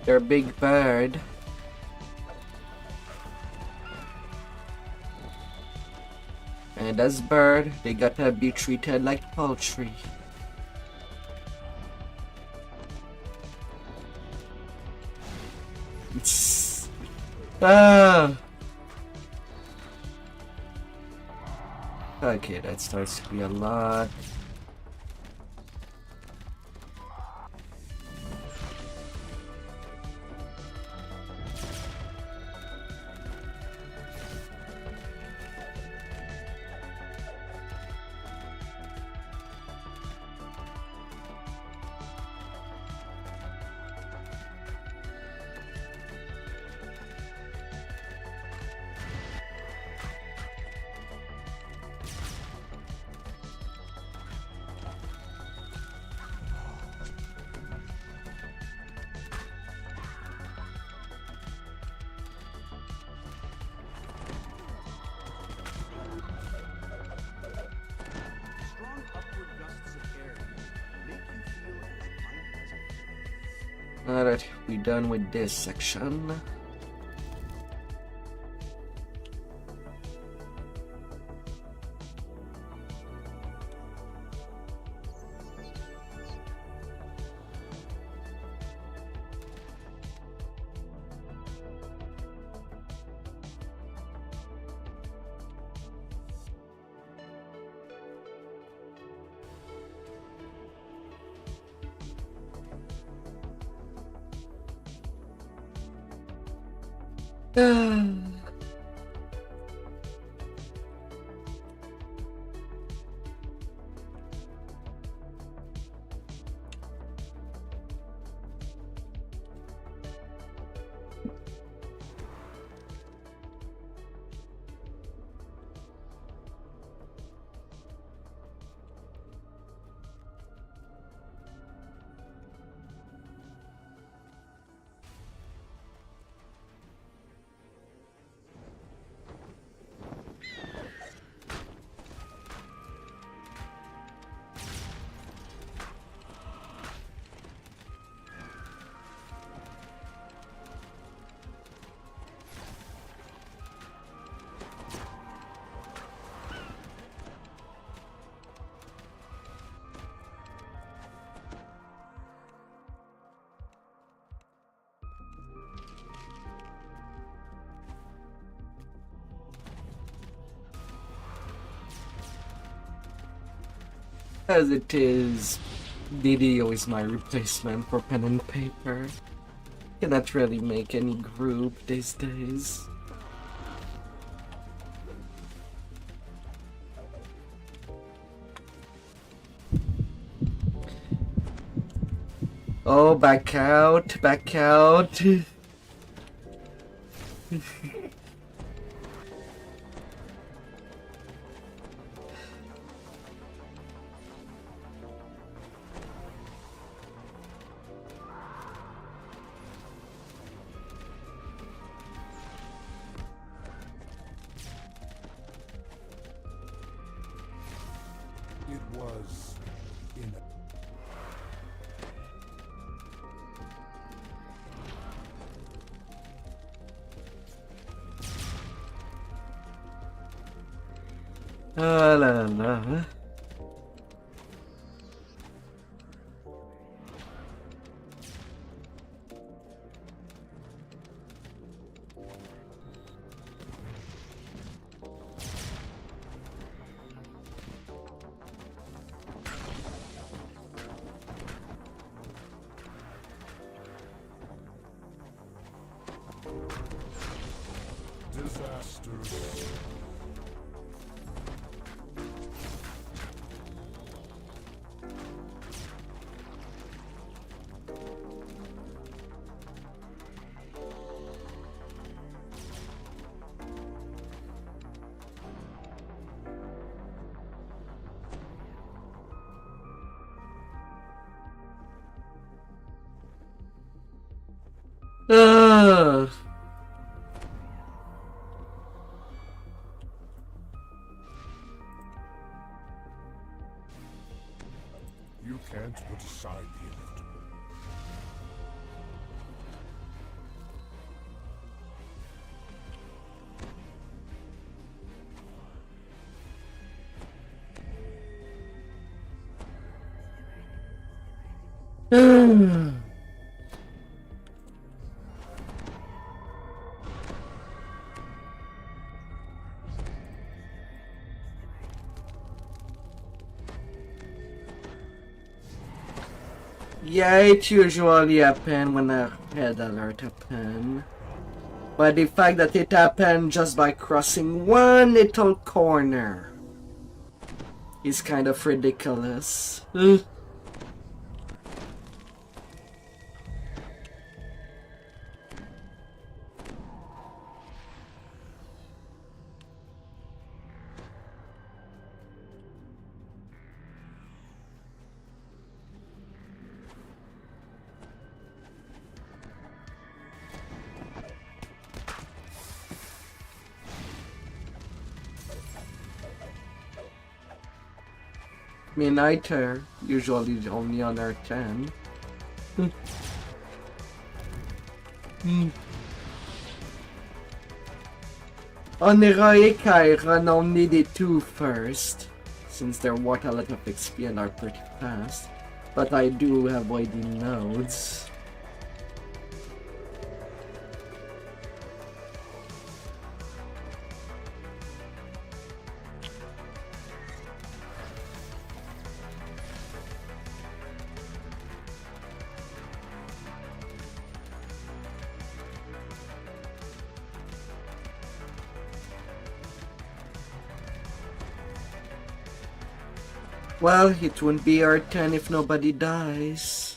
They're big bird. And as bird, they gotta be treated like poultry. Ah. Okay, that starts to be a lot. Strong upward gusts of air make you feel as light as a feather. Alright, we done with this section. As it is, DDO is my replacement for pen and paper. Cannot really make any group these days. Oh, back out, back out. It was in La la. disasters. You can't put aside the inevitable. Yeah, it usually happens when a red alert happens. But the fact that it happened just by crossing one little corner is kind of ridiculous. Midnighter, usually only on R10. On Heroic, I run only the 2 first, since they're worth a lot of XP and are pretty fast. But I do avoid the nodes. Well, it wouldn't be R10 if nobody dies.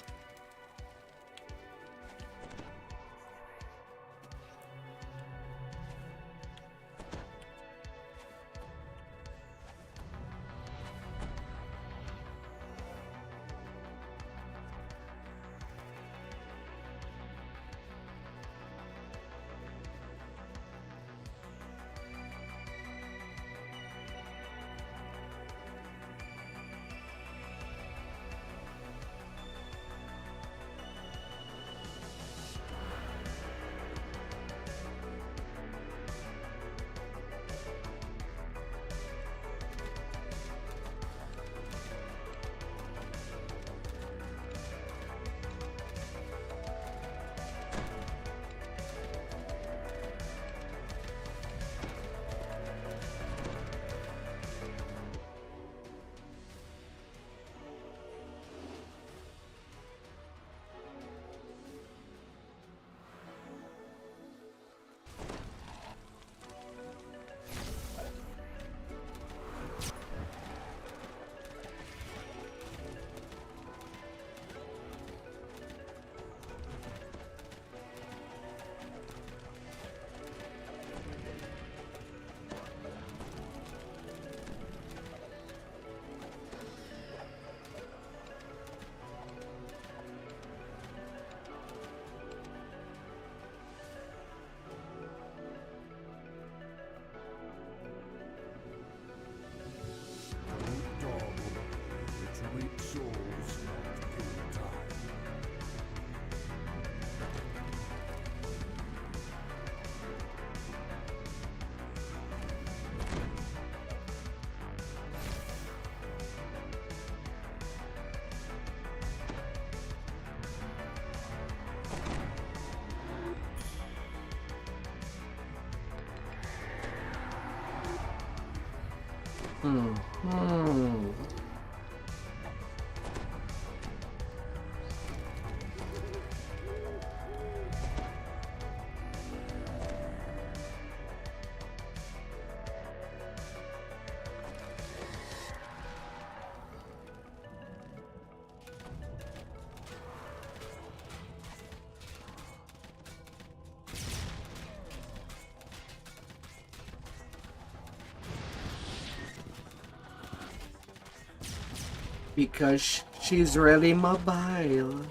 Because she's really mobile.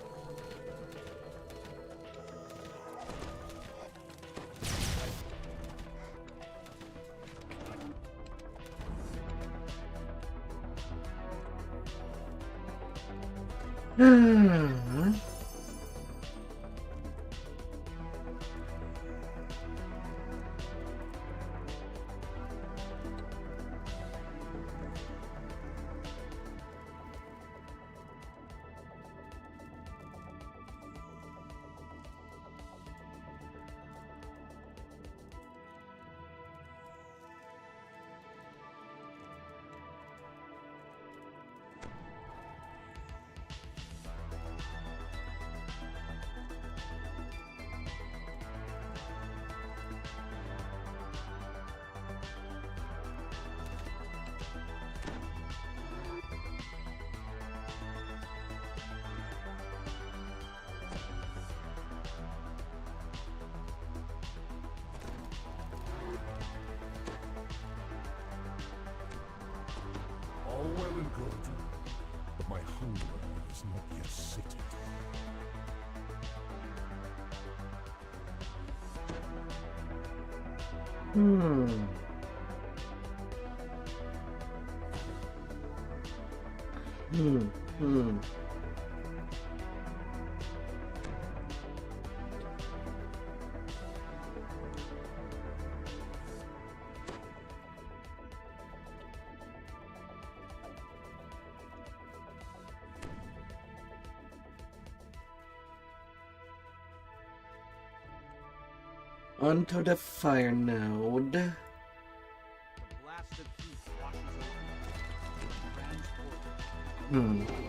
All well and good, but my hunger is not yet sated. Hmm. Hmm. Onto the fire node. The blasted heat washes over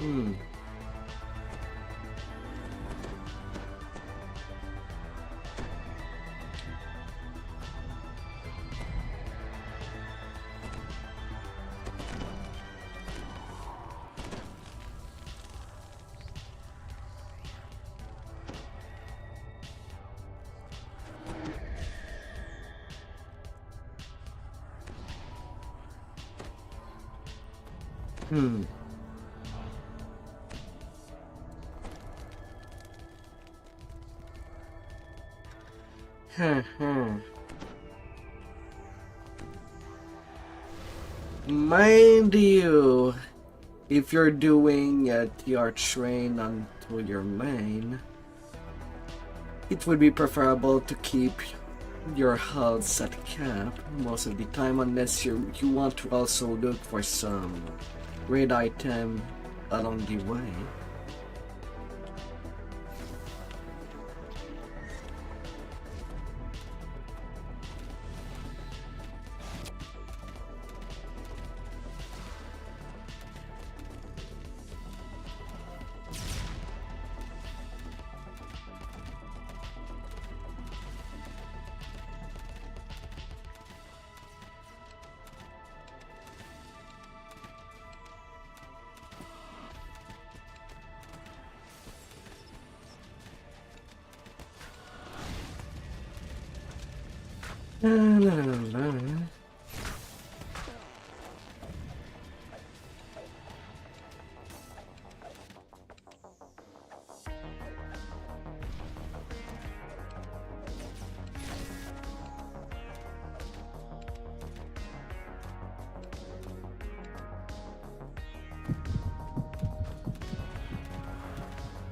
you. Transport. Mind you, if you're doing TR train onto your main, it would be preferable to keep your health at cap most of the time, unless you want to also look for some raid item along the way.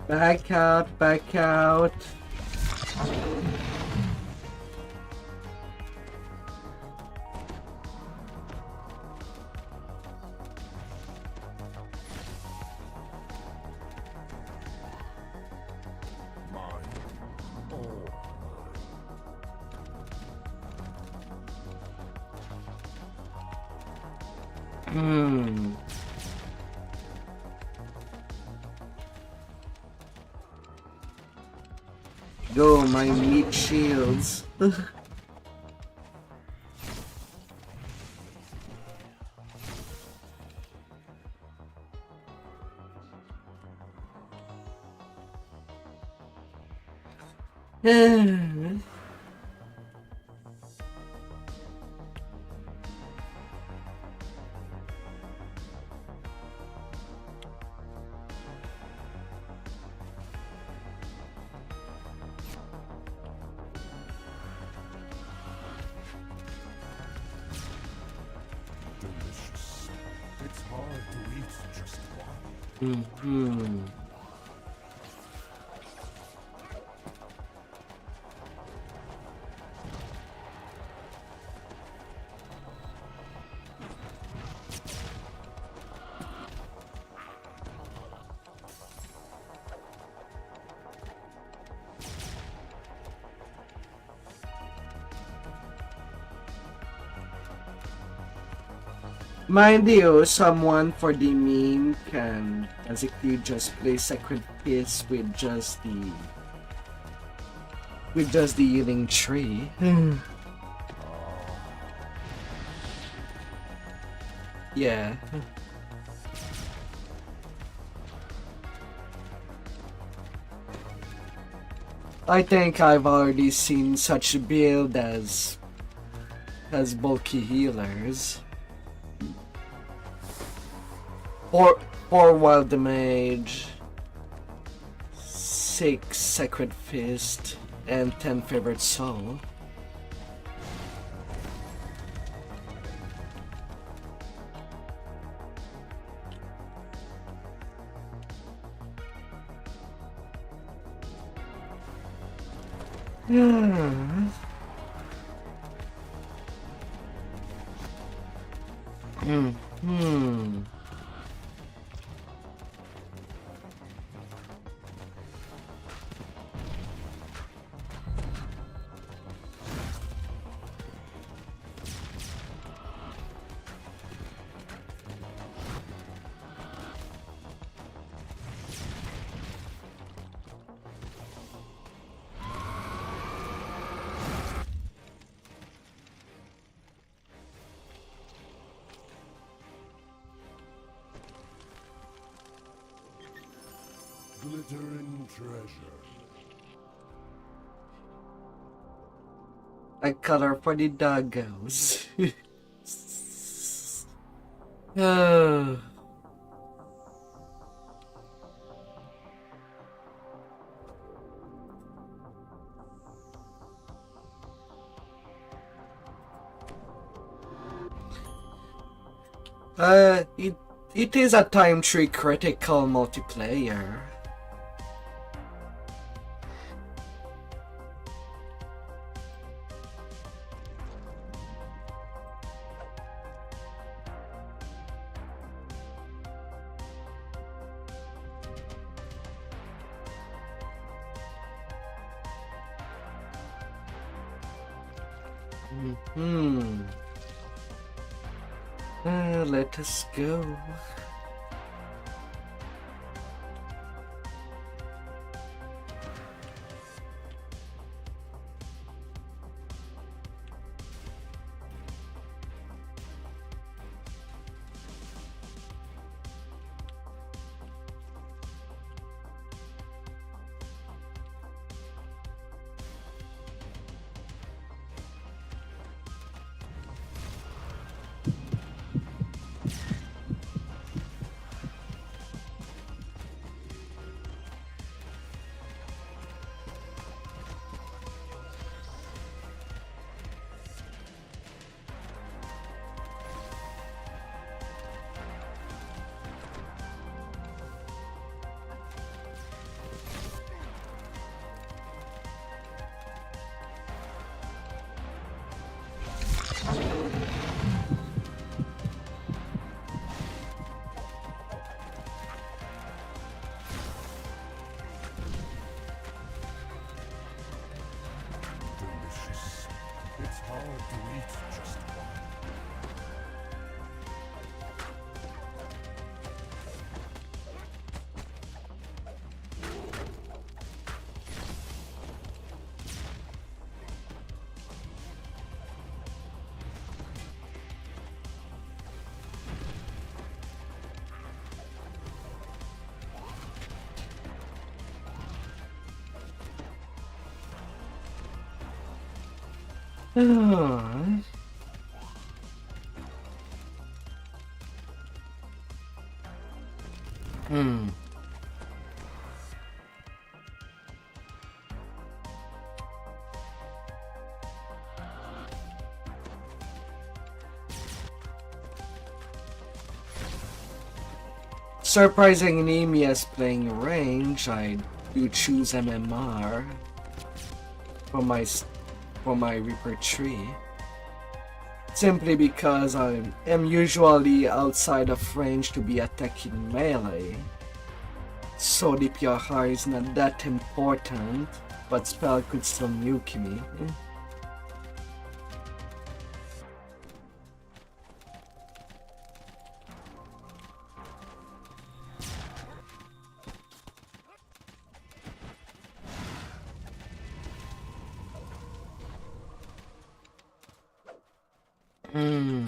Back out, back out. Go, my meat shields. Delicious. It's hard to eat just one. Mind you, someone for the meme can basically just play Sacred Fist with just the healing tree. Yeah. I think I've already seen such a build as bulky healers. Four wild damage, 6 Sacred Fist, and 10 Favored Soul. Hmm. Glittering treasure. A color for the doggos. Oh. It is a time tree critical multiplayer. Let us go. Delicious. It's hard to eat just one. Surprising Nemia's playing range, I do choose MMR for my Reaper tree. Simply because I am usually outside of range to be attacking melee. So DPR is not that important, but spell could still nuke me. Hmm.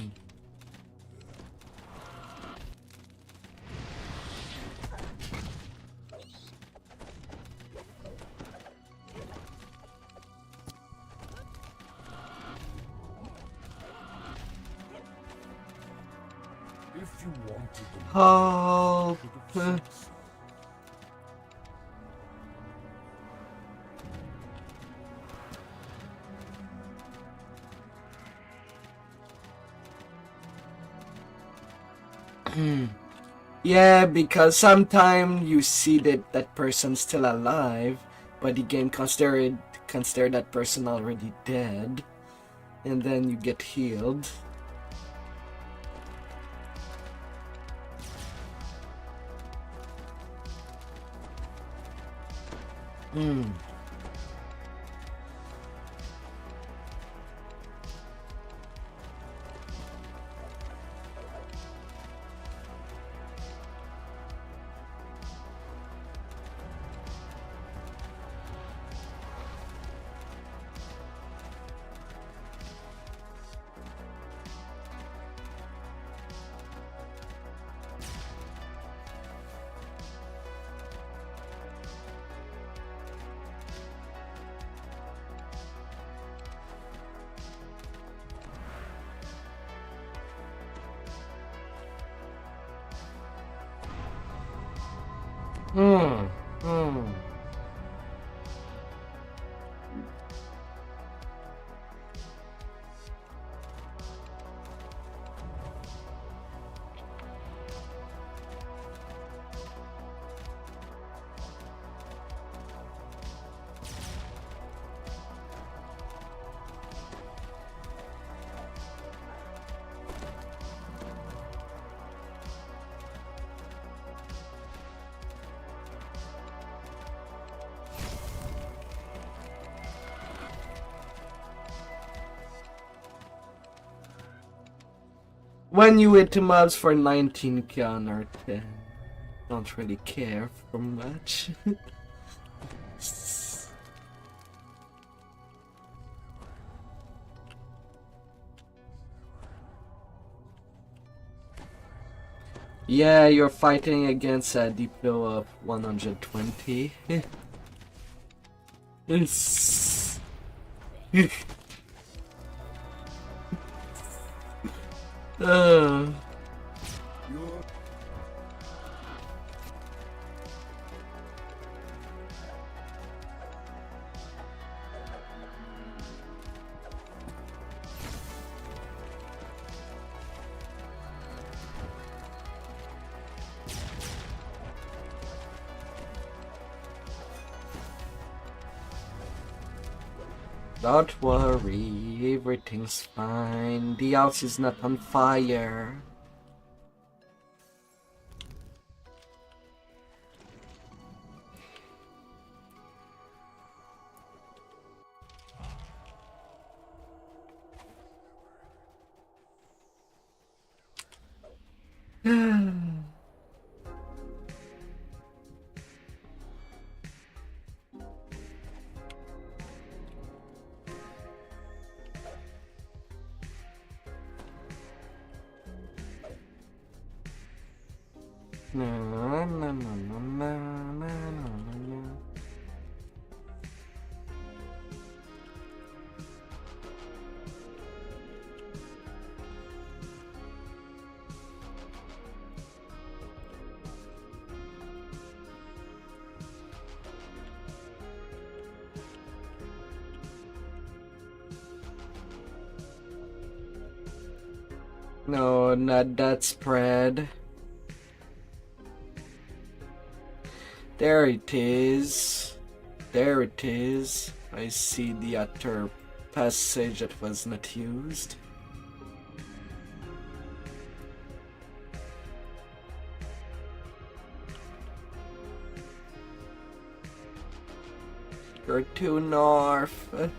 If you wanted them, Oh. you should have said so. Yeah, because sometimes you see that that person's still alive, but the game consider that person already dead, and then you get healed. Hmm. Hmm. Hmm. When you hit the mobs for 19k on R10, don't really care for much. Yeah, you're fighting against a depot of 120. It's... You're Don't worry, everything's fine. The house is not on fire. Na, na, na, na, na, na, na, na. No, not that spread. There it is. There it is. I see the other passage that was not used. You're too north.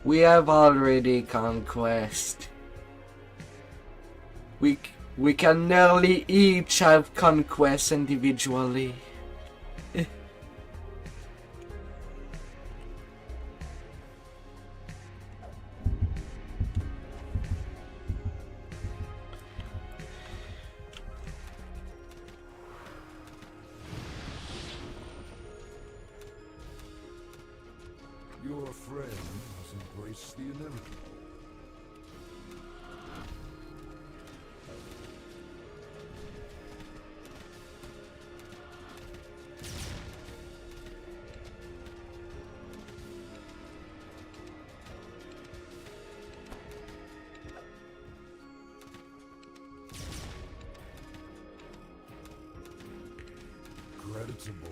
We have already conquest. We can nearly each have conquests individually. Your friend has embraced the inevitable. Creditable.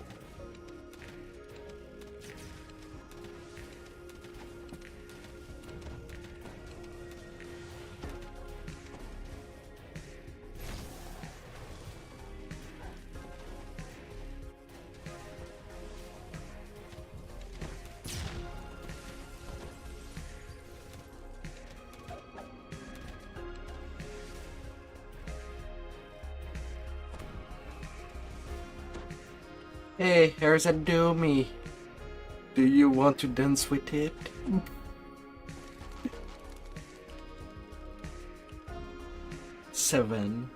Hey, here's a doomy. Do you want to dance with it? Seven.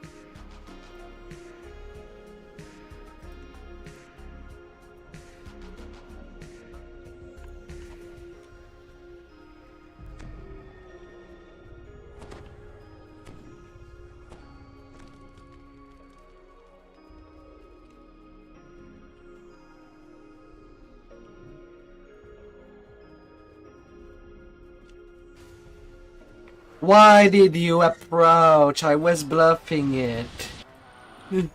Why did you approach? I was bluffing it. You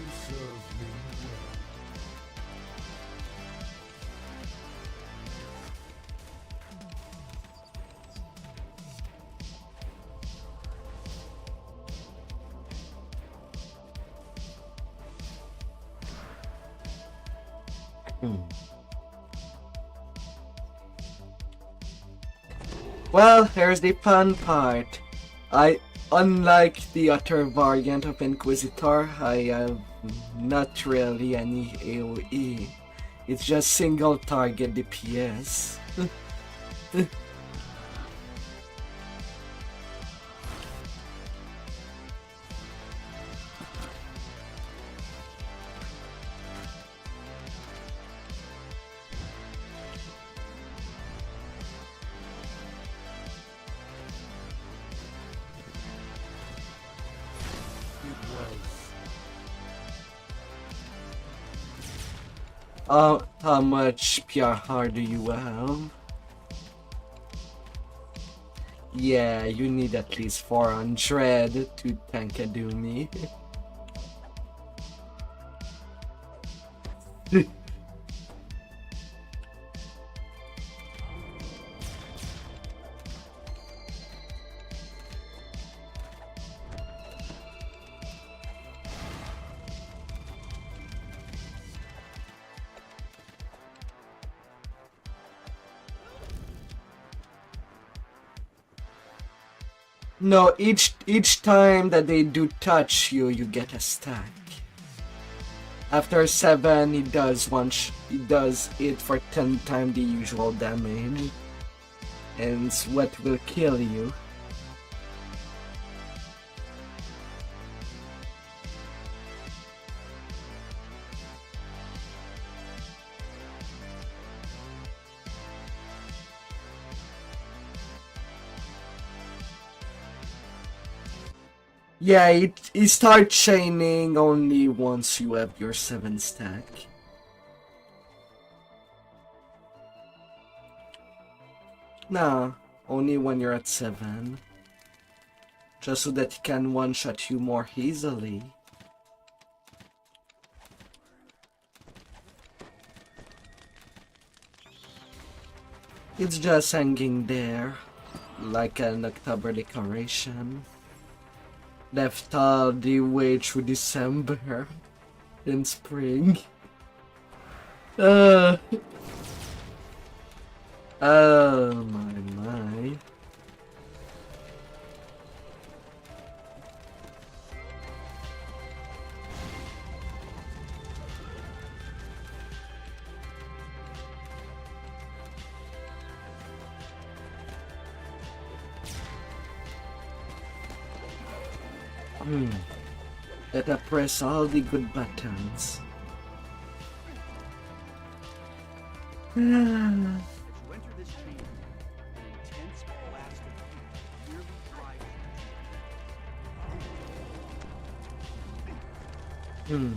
serve me well. Well, here's the fun part. Unlike the other variant of Inquisitor, I have not really any AoE. It's just single target DPS. How much PRR do you have? Yeah, you need at least 400 to tank a Doomy. No, each time that they do touch you, you get a stack. After 7, it does it for 10 times the usual damage, and it's what will kill you. Yeah, it starts chaining only once you have your 7 stack. Nah, only when you're at 7. just so that he can one-shot you more easily. It's just hanging there, like an October decoration, left all the way through December and spring. Oh my. Better press all the good buttons. As you enter this chamber, an intense blast of heat nearly drives you.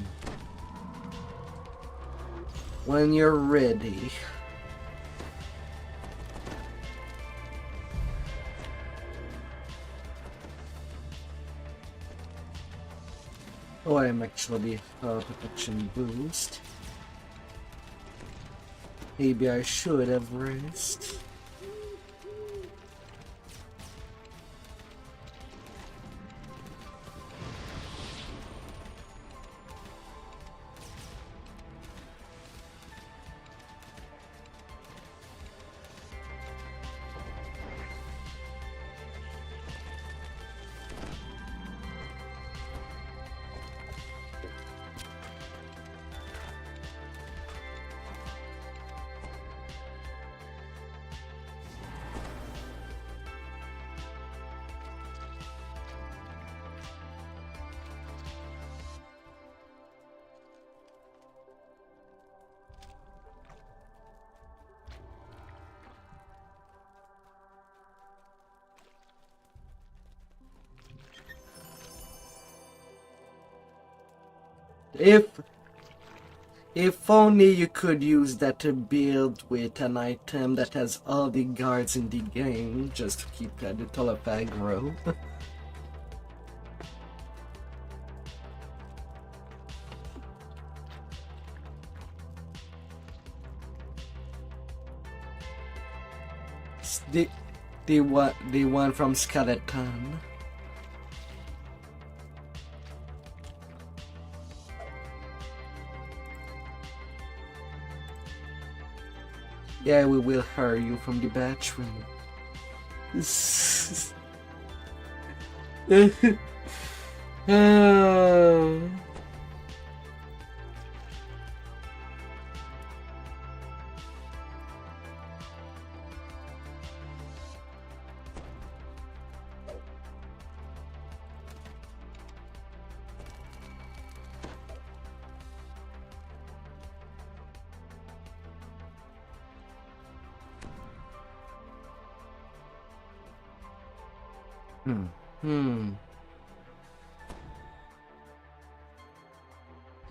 When you're ready. Oh, I'm actually protection boost. Maybe I should have rest. If only you could use that to build with an item that has all the guards in the game, just to keep a little of aggro. It's the one from Skeleton. Yeah, we will hire you from the bathroom. Oh.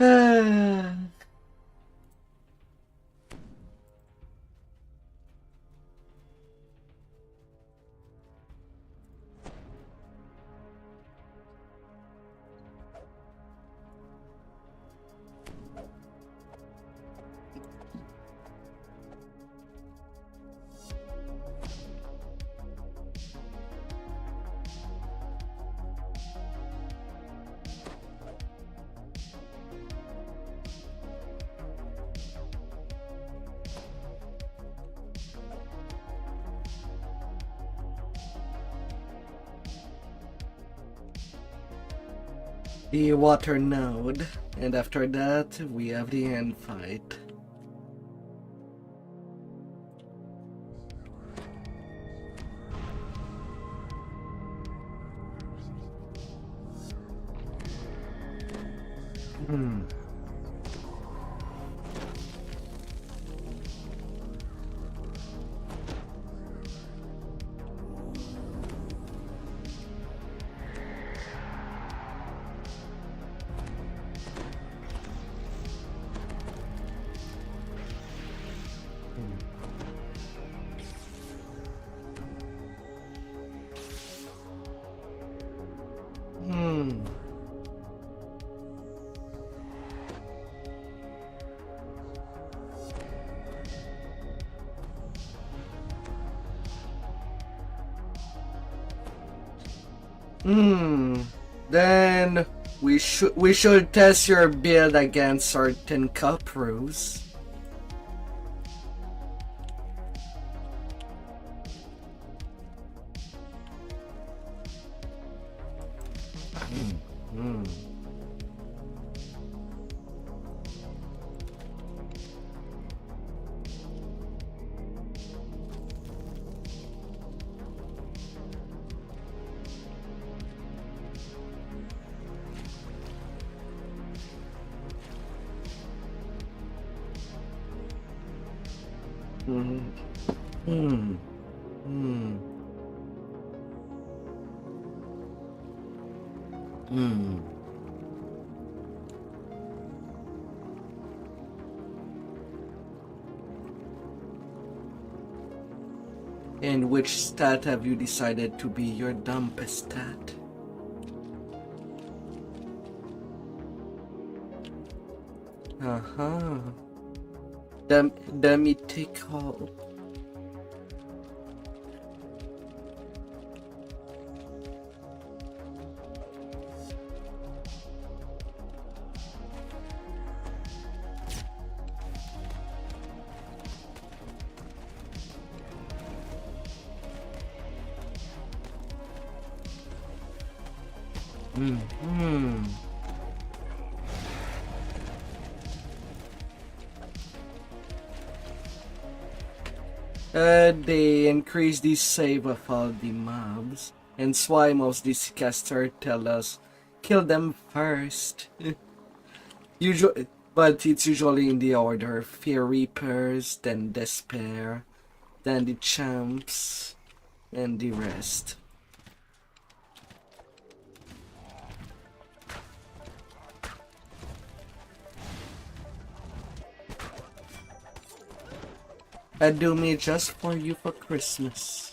Ah. The water node, and after that we have the end fight. Then we should test your build against R10 Cup Rose. And which stat have you decided to be your dumbest stat? The mythical. They increase the save of all the mobs, and why most these casters tell us kill them first. But it's usually in the order: Fear Reapers, then Despair, then the Champs, and the rest. I do me just for you for Christmas.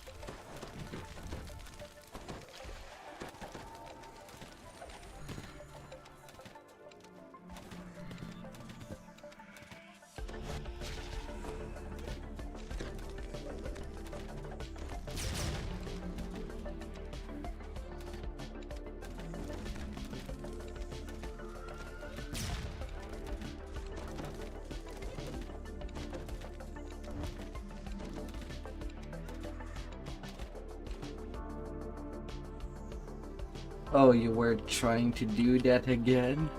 Oh, you were trying to do that again?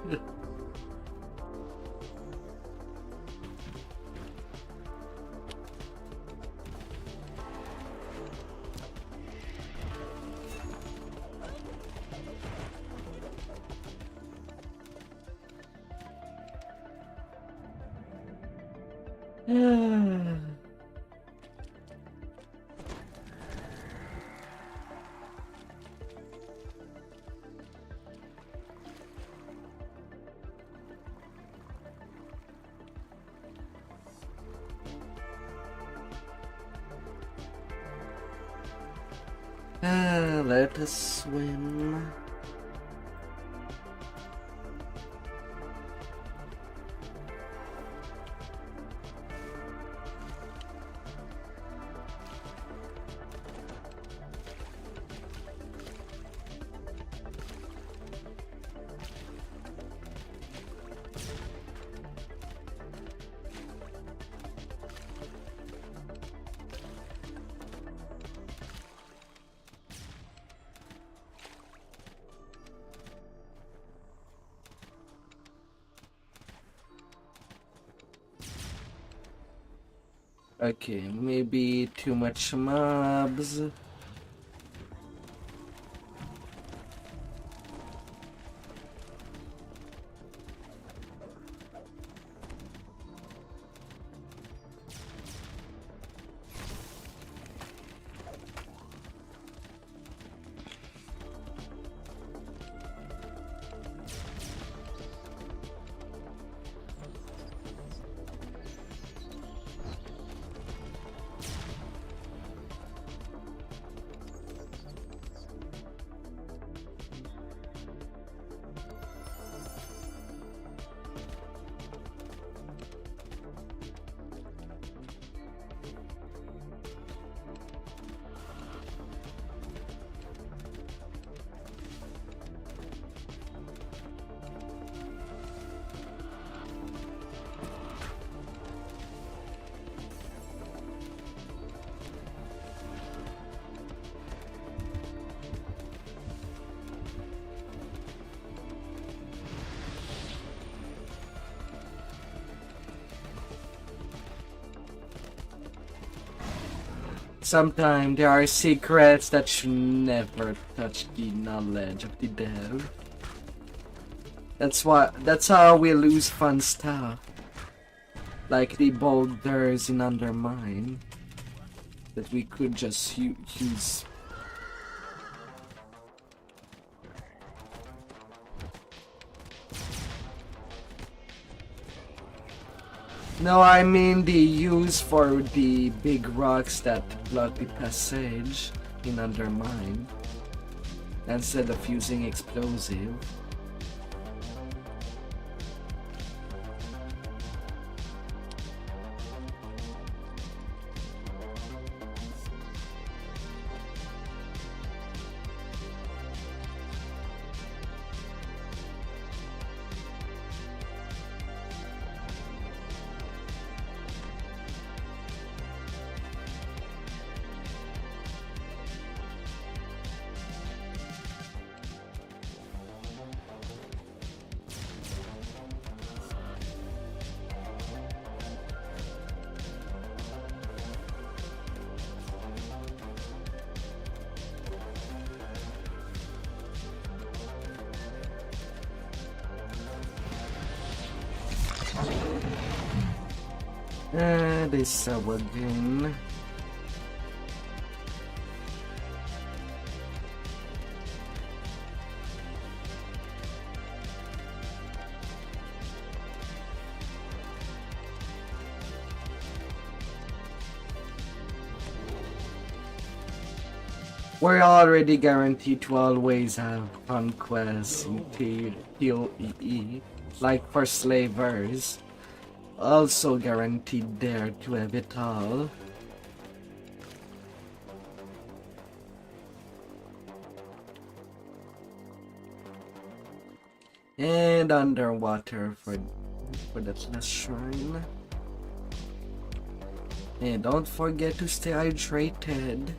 Let us swim. Okay, maybe too much mobs. Sometimes there are secrets that should never touch the knowledge of the dev. That's how we lose fun stuff. Like the boulders in Undermine that we could just use. No, I mean the use for the big rocks that block the passage in Undermine instead of using explosive. This again. We're already guaranteed to always have conquests in ToEE, like for Slavers. Also guaranteed there to have it all. And underwater for that last shrine. And don't forget to stay hydrated.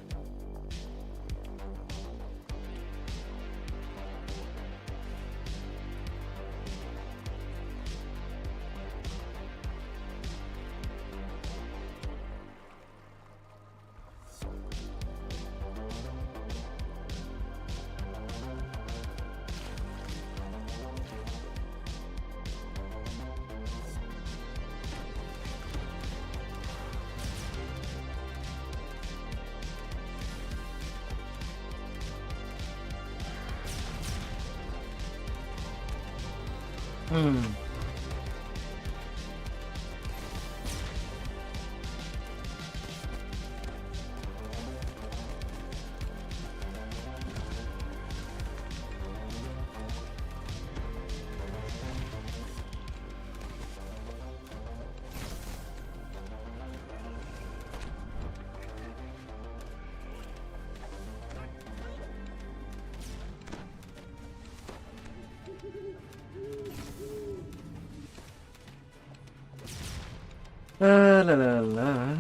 La la la.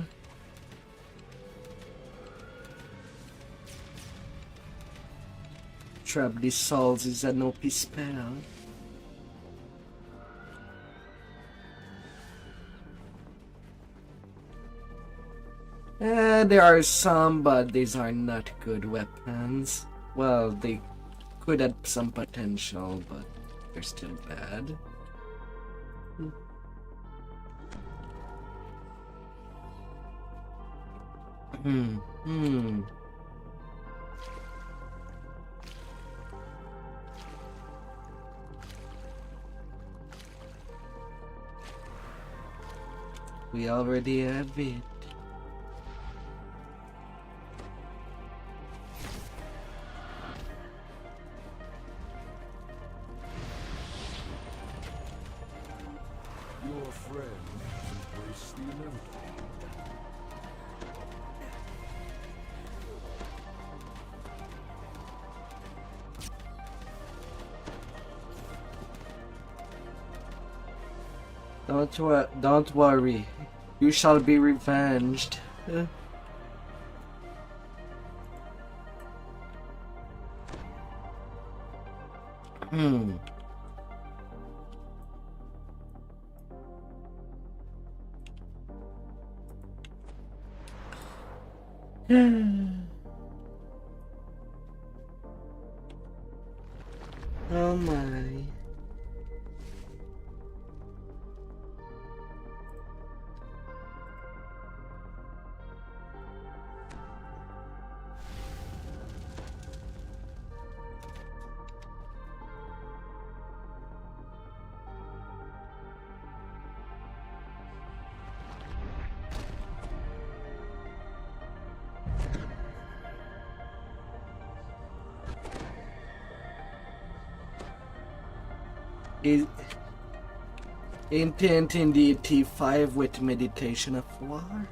Trap these souls is an OP spell. There are some, but these are not good weapons. Well, they could have some potential, but they're still bad. We already have it. Your friend embraced the inevitable. Don't worry. You shall be revenged. Oh my. Is intent in the T5 with meditation of war?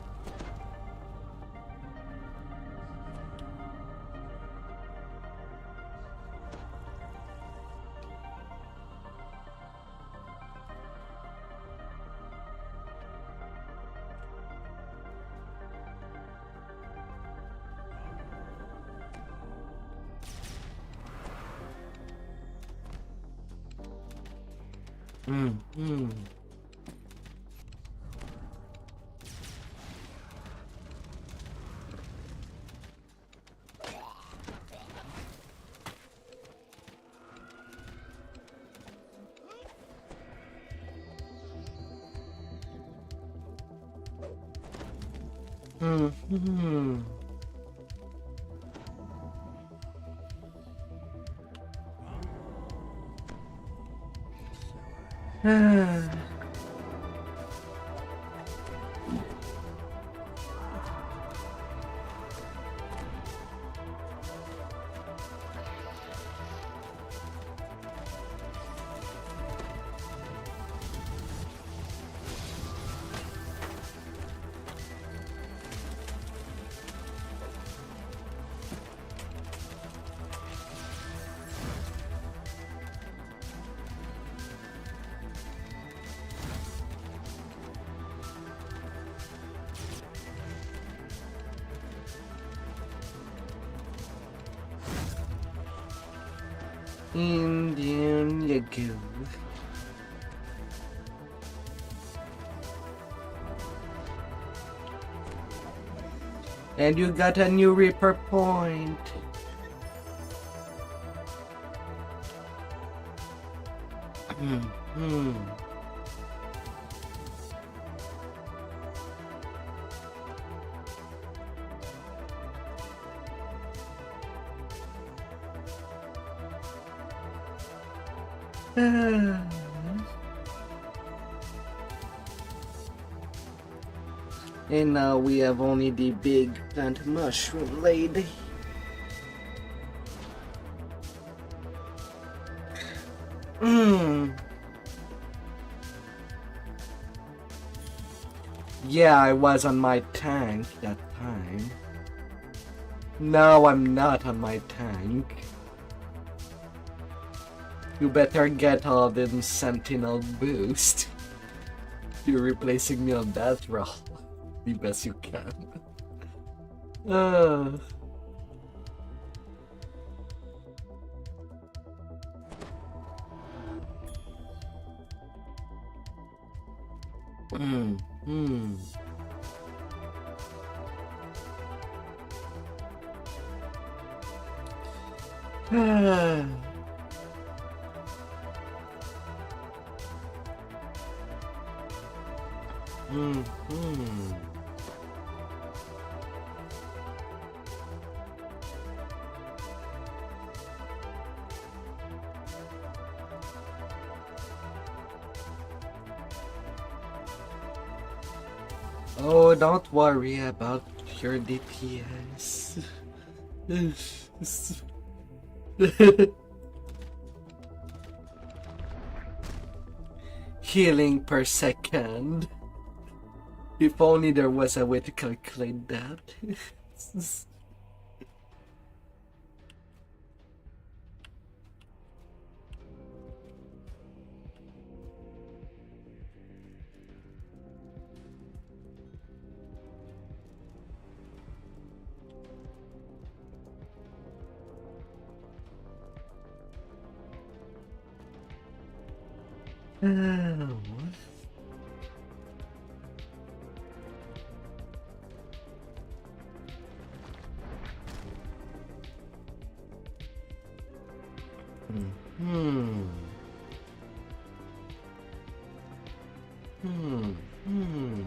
Hmm. Hmm. Indian you go. And you got a new Reaper point. And now we have only the big plant mushroom lady. Yeah, I was on my tank that time. Now I'm not on my tank. You better get all them sentinel boost. You're replacing me on that roll. The best you can. Oh, don't worry about your DPS. Healing per second. If only there was a way to calculate that. Hmm. Hmm. Hmm.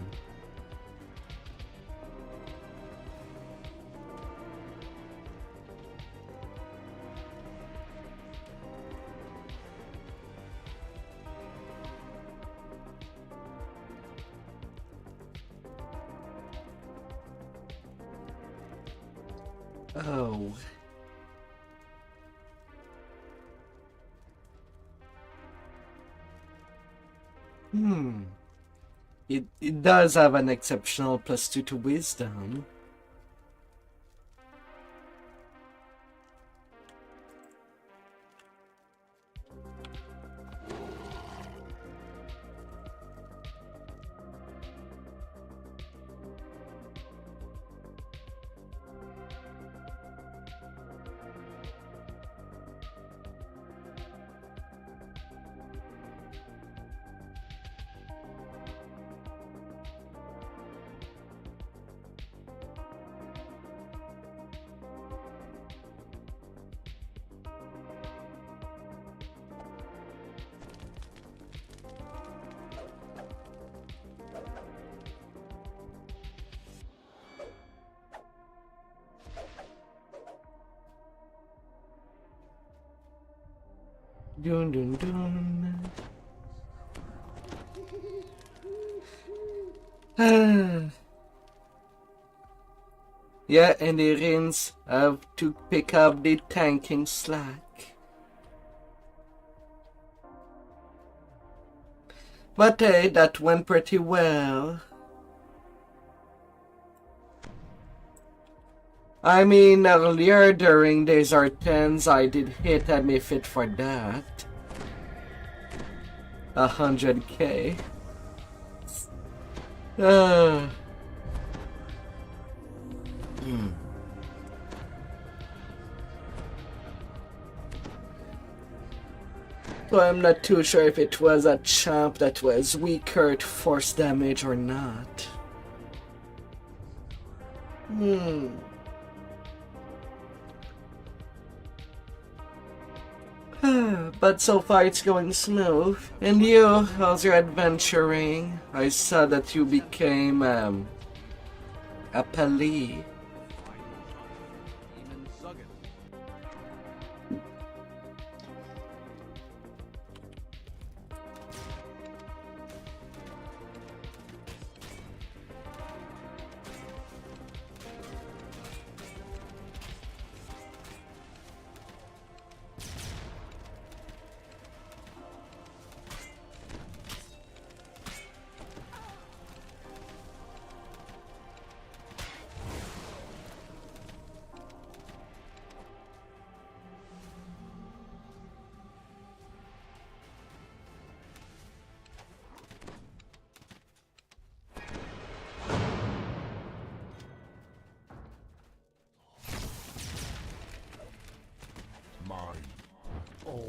Oh. Hmm. It does have an exceptional +2 to wisdom. Dun dun dun. Yeah, and the Rins have to pick up the tanking slack. But hey, that went pretty well. I mean, earlier during these R10s, I did hit a fit for that. 100k. So I'm not too sure if it was a champ that was weaker to force damage or not. But so far it's going smooth. And you, how's your adventuring? I saw that you became a pali. Mine. Oh.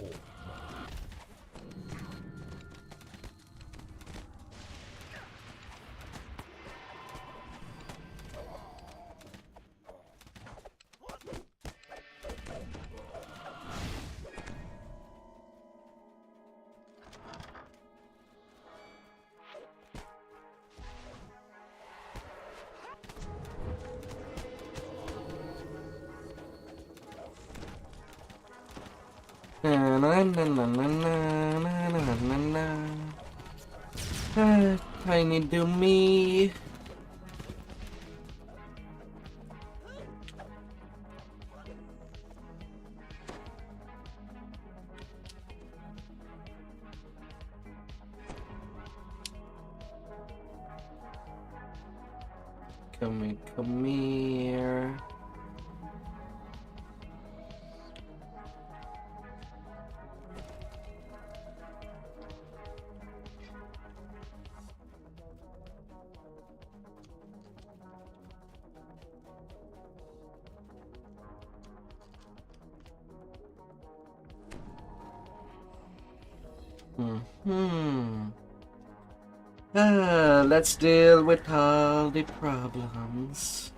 Tiny do me. Come here. Let's deal with all the problems.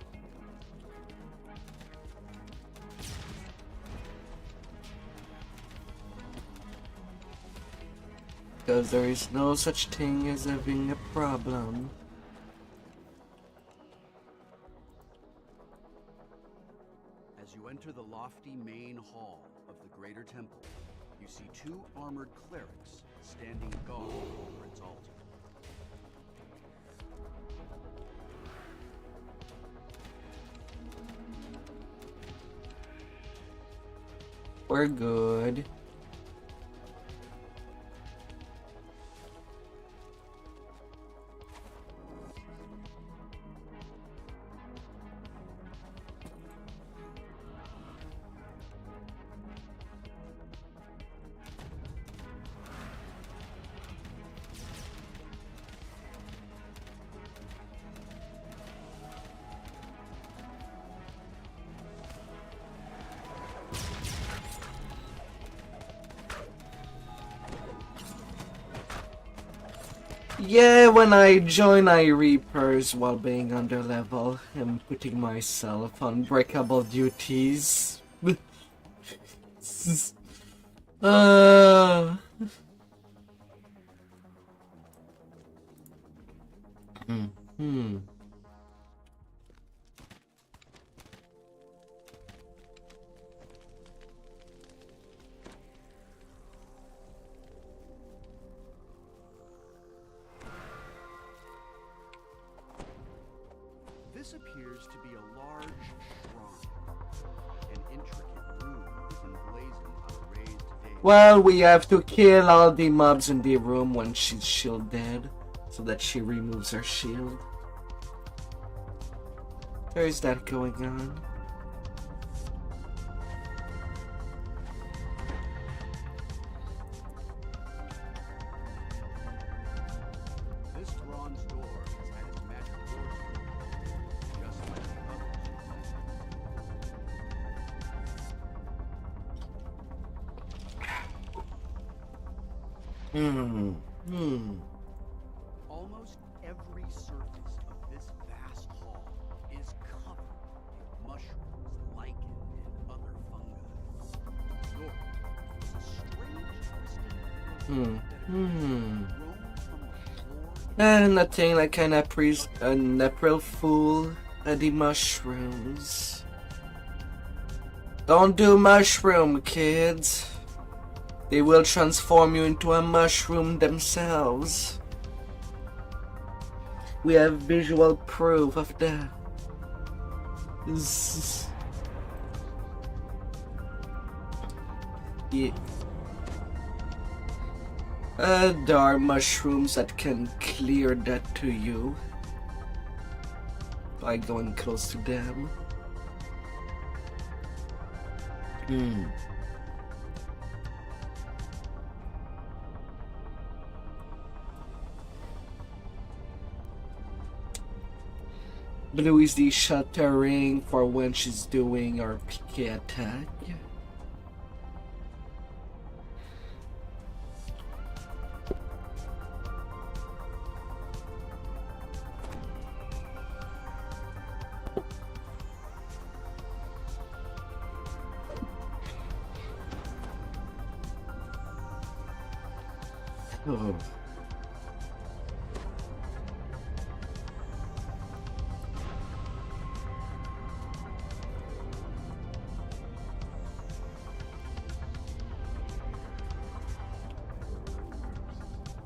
Because there is no such thing as having a problem. As you enter the lofty main hall of the Greater Temple, you see two armored clerics standing guard over its altar. We're good. Yeah, when I join Reapers while being under level, I'm putting myself on breakable duties. uh. Hmm. This appears to be a large shrine. An intricate room is emblazoned on a raised dais. Well, we have to kill all the mobs in the room when she's shield dead, so that she removes her shield. There is that going on. This bronze door has had its magic doors, just like the others. Almost every surface of this vast hall is covered in mushrooms, lichen, and other fungi. Nor is a strange twisted that appears to have grown from the floor. Nothing like an April Fool at the mushrooms. Don't do mushroom, kids. They will transform you into a mushroom themselves. We have visual proof of that. Yeah. There are mushrooms that can clear that to you by going close to them. Blue is the shattering for when she's doing her PK attack. Oh.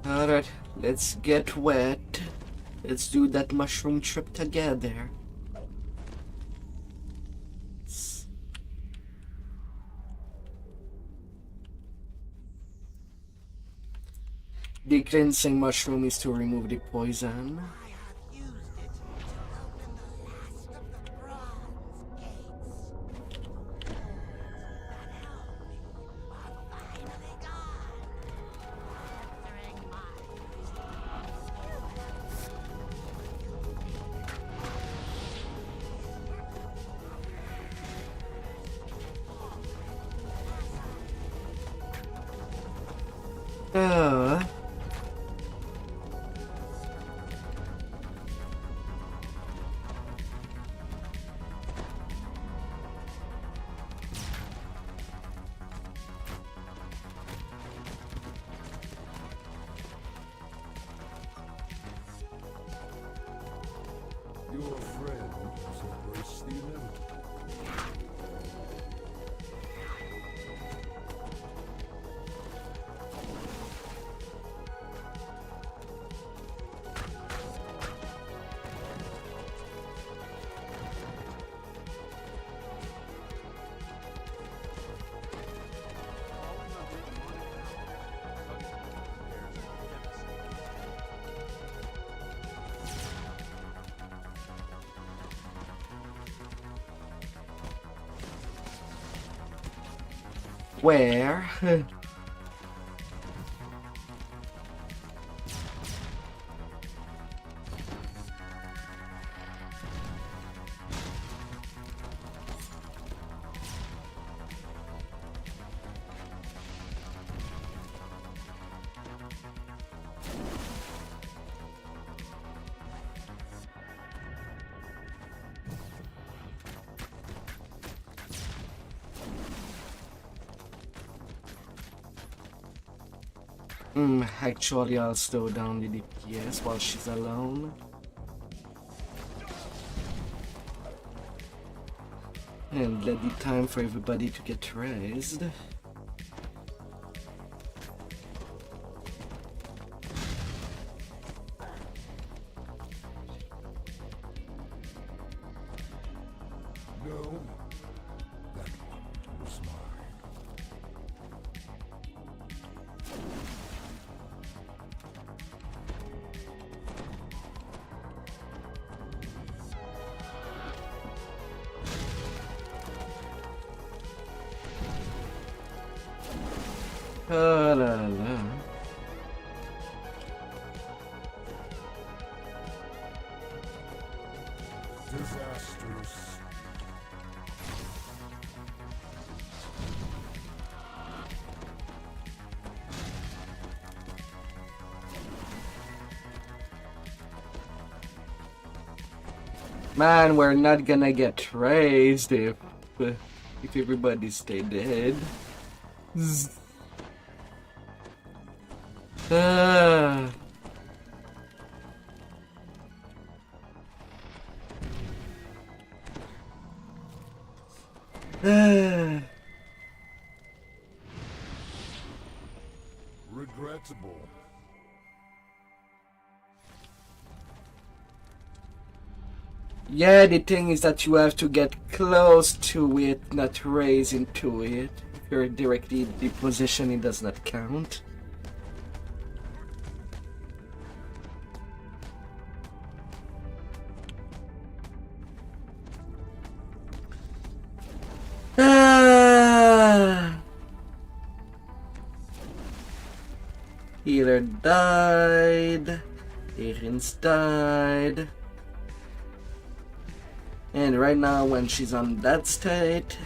Alright, let's get wet. Let's do that mushroom trip together. The cleansing mushroom is to remove the poison. I have used it to open the last of the bronze gates. That helped me are finally gone. Entering my must embrace the inevitable. Where? Actually, I'll slow down the DPS while she's alone. And let the time for everybody to get raised. No, that one was mine. La la la. Disastrous. Man, we're not gonna get raised if everybody stay dead. Zzz. Ah. Ah. Regrettable. Yeah, the thing is that you have to get close to it, not raise into it. If you're directly in the position, it does not count. Ah. Healer died. Agents died. And right now, when she's on that state,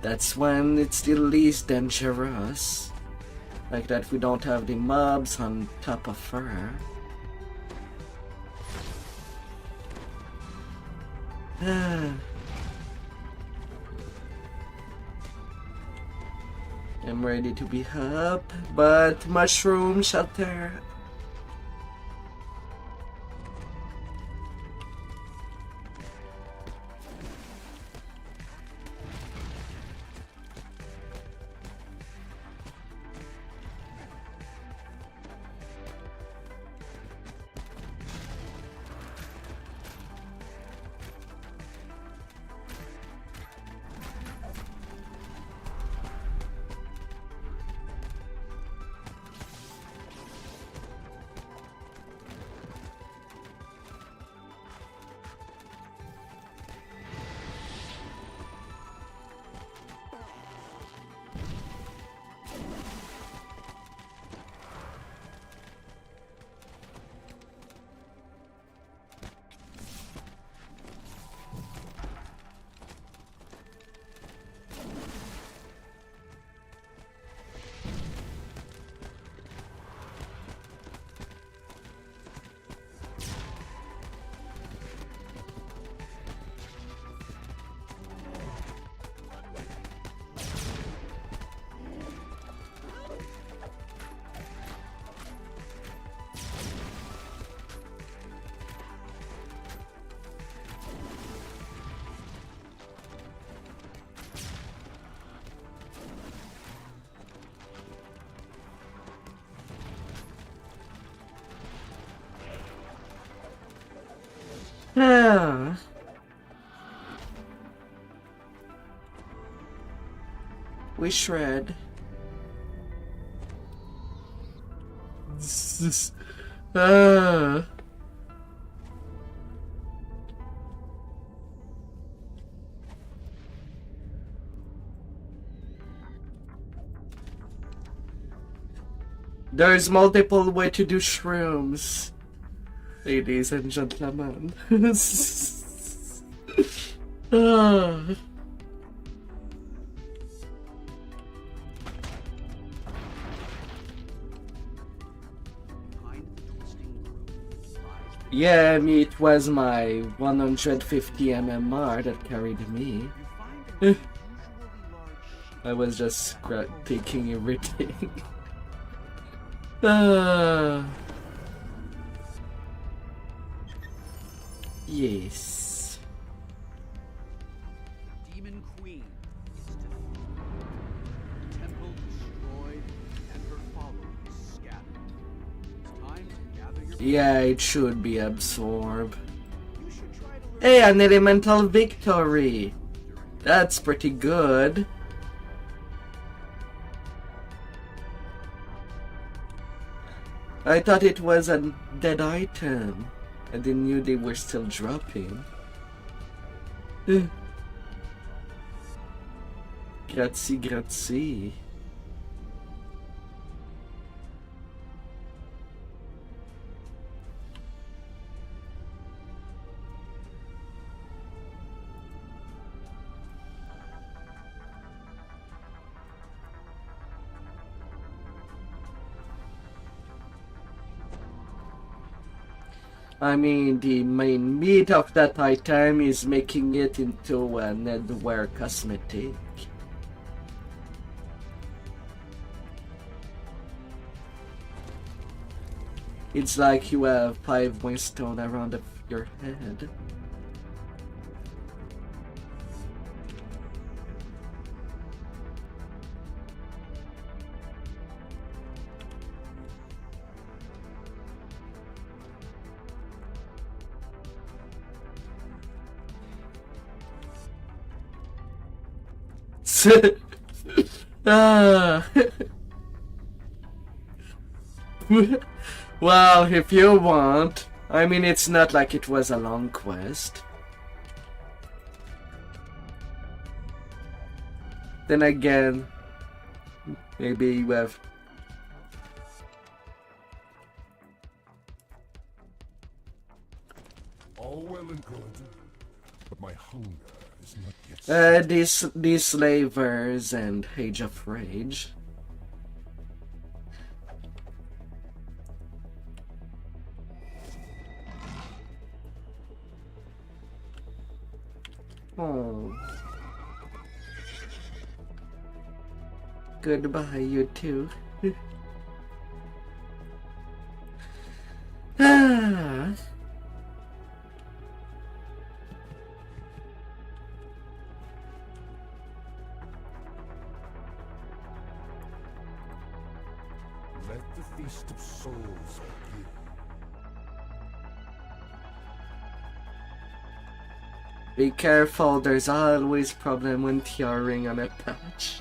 that's when it's the least dangerous. Like that we don't have the mobs on top of her. I'm ready to be up, but mushroom shelter. Ah. We shred. Ah. There's multiple way to do shrooms, ladies and gentlemen. Ah. Behind the twisting group lies the Yeah, I mean, it was my 150 mmR that carried me. you find an unusually large I was just taking everything. Ah. Yes. Demon Queen is defeated. The temple destroyed and her followers scattered. It's time to gather your Yeah, it should be absorbed. You should try to learn Hey, an elemental victory! That's pretty good. I thought it was a dead item. I didn't knew they were still dropping. Grazie, grazie. I mean, the main meat of that item is making it into a Nedware cosmetic. It's like you have 5 stone around your head. Ah. Well, if you want. I mean, it's not like it was a long quest. Then again, maybe you have... All well and good, but my hunger is not yet these slavers and Age of Rage. Oh. Goodbye, you two. Ah. Let the feast of souls begin. Be careful, there's always problem when tearing on a patch.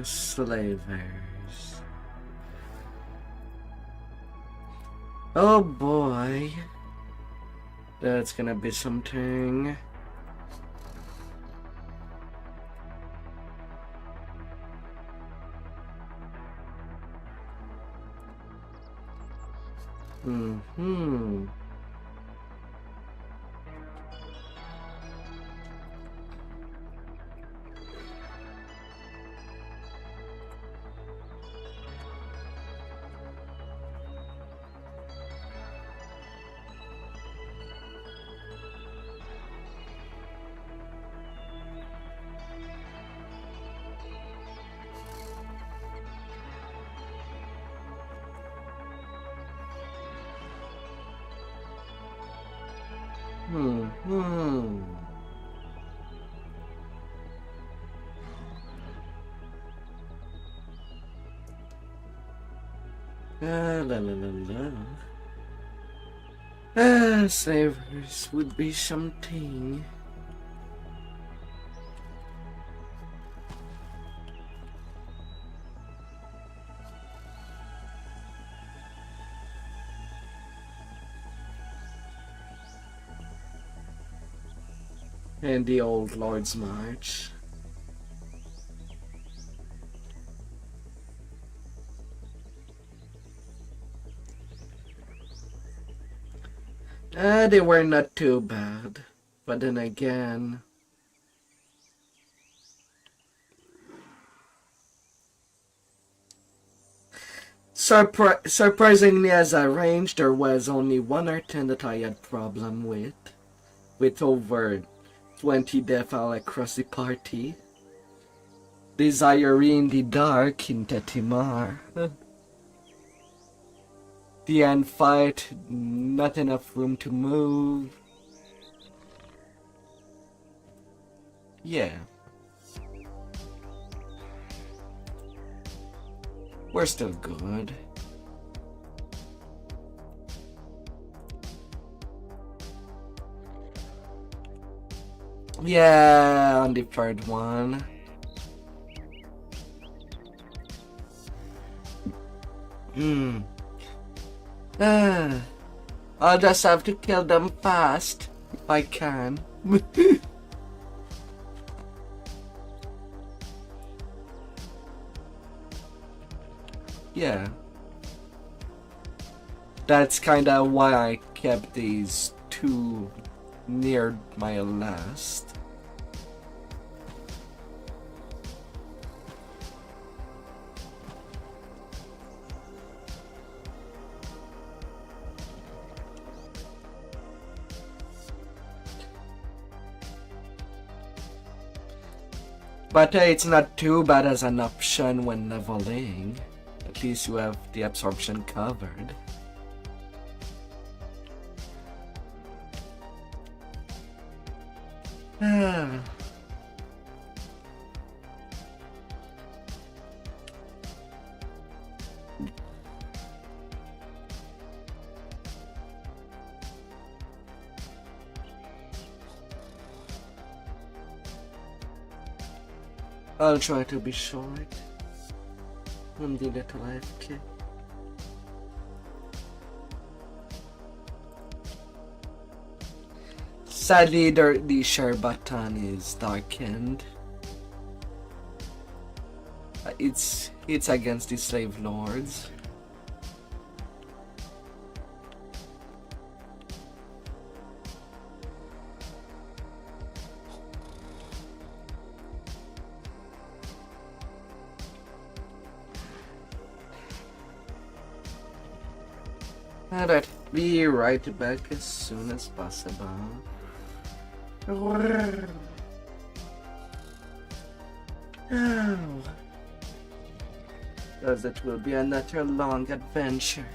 Slavers. Oh boy. That's gonna be something. Mm-hmm. Hmm. La la la la. Slavers would be something. And the old Lord's March. They were not too bad. But then again, surprisingly, as a range, there was only one R10 that I had problem with over 20 deaths all across the party. Desire in the dark in Tetimar. The end fight, not enough room to move. Yeah. We're still good. Yeah, on the third one. I'll just have to kill them fast if I can. Yeah. That's kinda why I kept these two near my last. But it's not too bad as an option when leveling. At least you have the absorption covered. I'll try to be short. I'm the little AFK. Sadly, the share button is darkened. It's against the Slavelords. Alright, be right back as soon as possible. Because it will be another long adventure.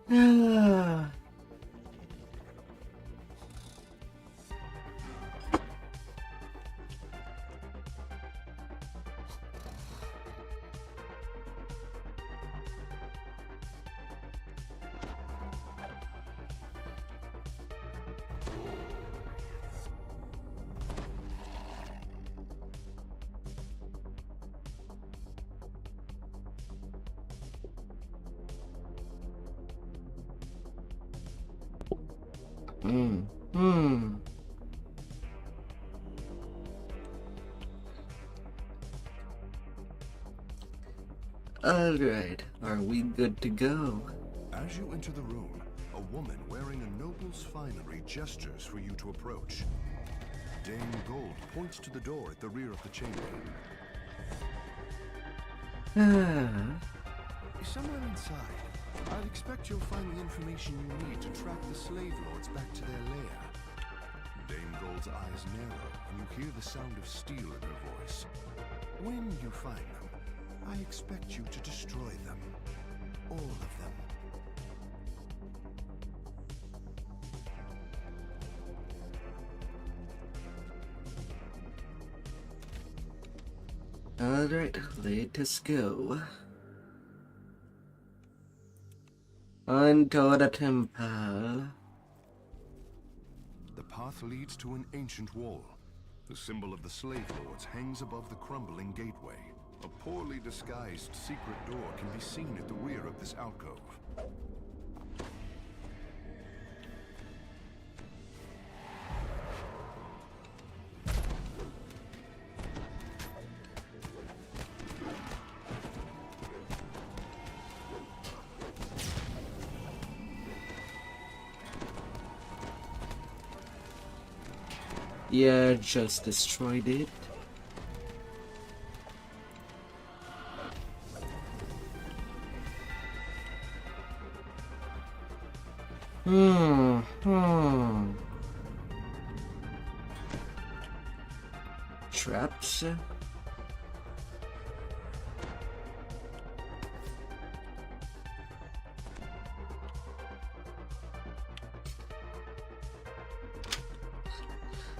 Ah. Alright, are we good to go? As you enter the room, a woman wearing a noble's finery gestures for you to approach. Dame Gold points to the door at the rear of the chamber. Somewhere inside, I'd expect you'll find the information you need to track the Slavelords back to their lair. Dame Gold's eyes narrow, and you hear the sound of steel in her voice. When you find them, I expect you to destroy them. All of them. Alright, let us go. Onto the temple. The path leads to an ancient wall. The symbol of the Slavelords hangs above the crumbling gateway. A poorly disguised secret door can be seen at the rear of this alcove. Yeah, just destroyed it. Traps.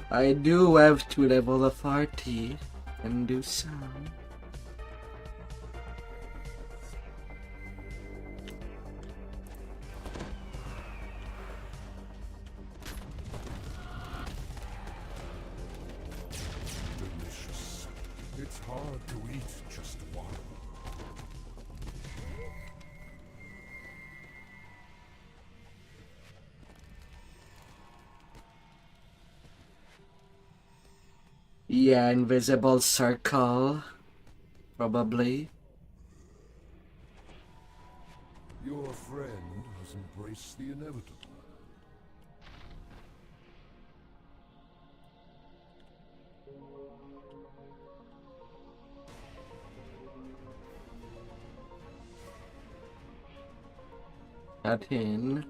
I do have to level up RT and do some. Delicious. It's hard to eat just one. Yeah, invisible circle. Probably. Your friend has embraced the inevitable. Not in.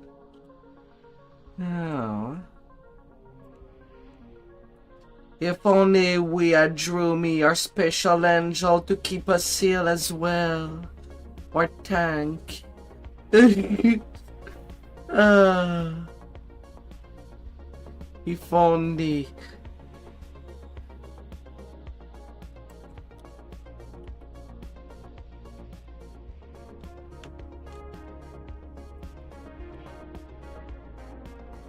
No. If only we had drew me our special angel to keep us seal as well. Or tank. If only.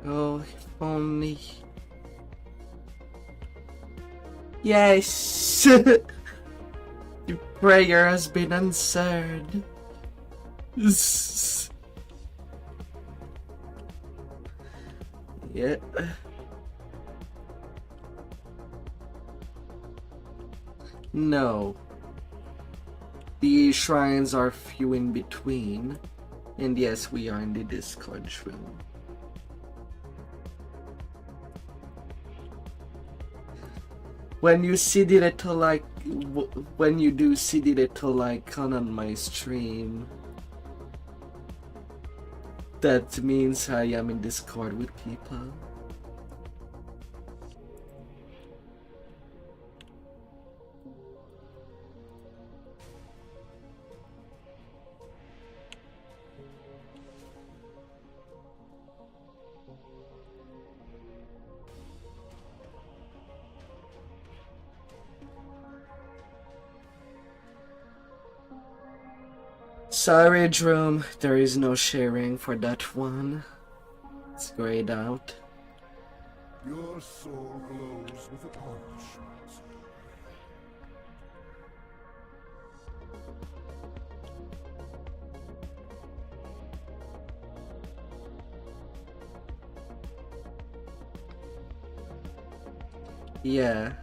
Oh, if only. Yes! Your prayer has been answered. Yeah. No. The shrines are few in between. And yes, we are in the Scourge room. When you see the little like, when you do see the little icon on my stream, That means I am in Discord with people. Sorry, Drum, there is no sharing for that one. It's grayed out. Your soul glows with accomplishment. Yeah.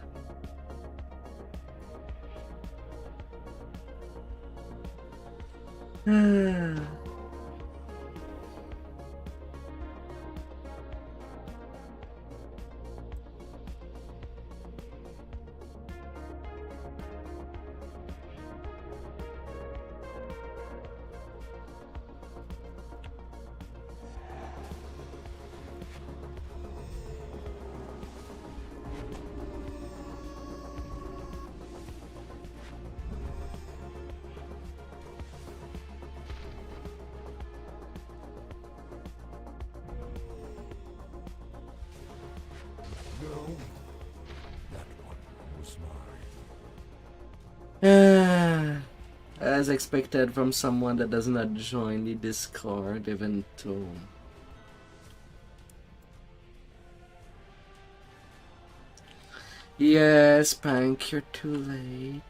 No, that one was mine. As expected from someone that does not join the Discord, even though. Yes, Pank, you're too late.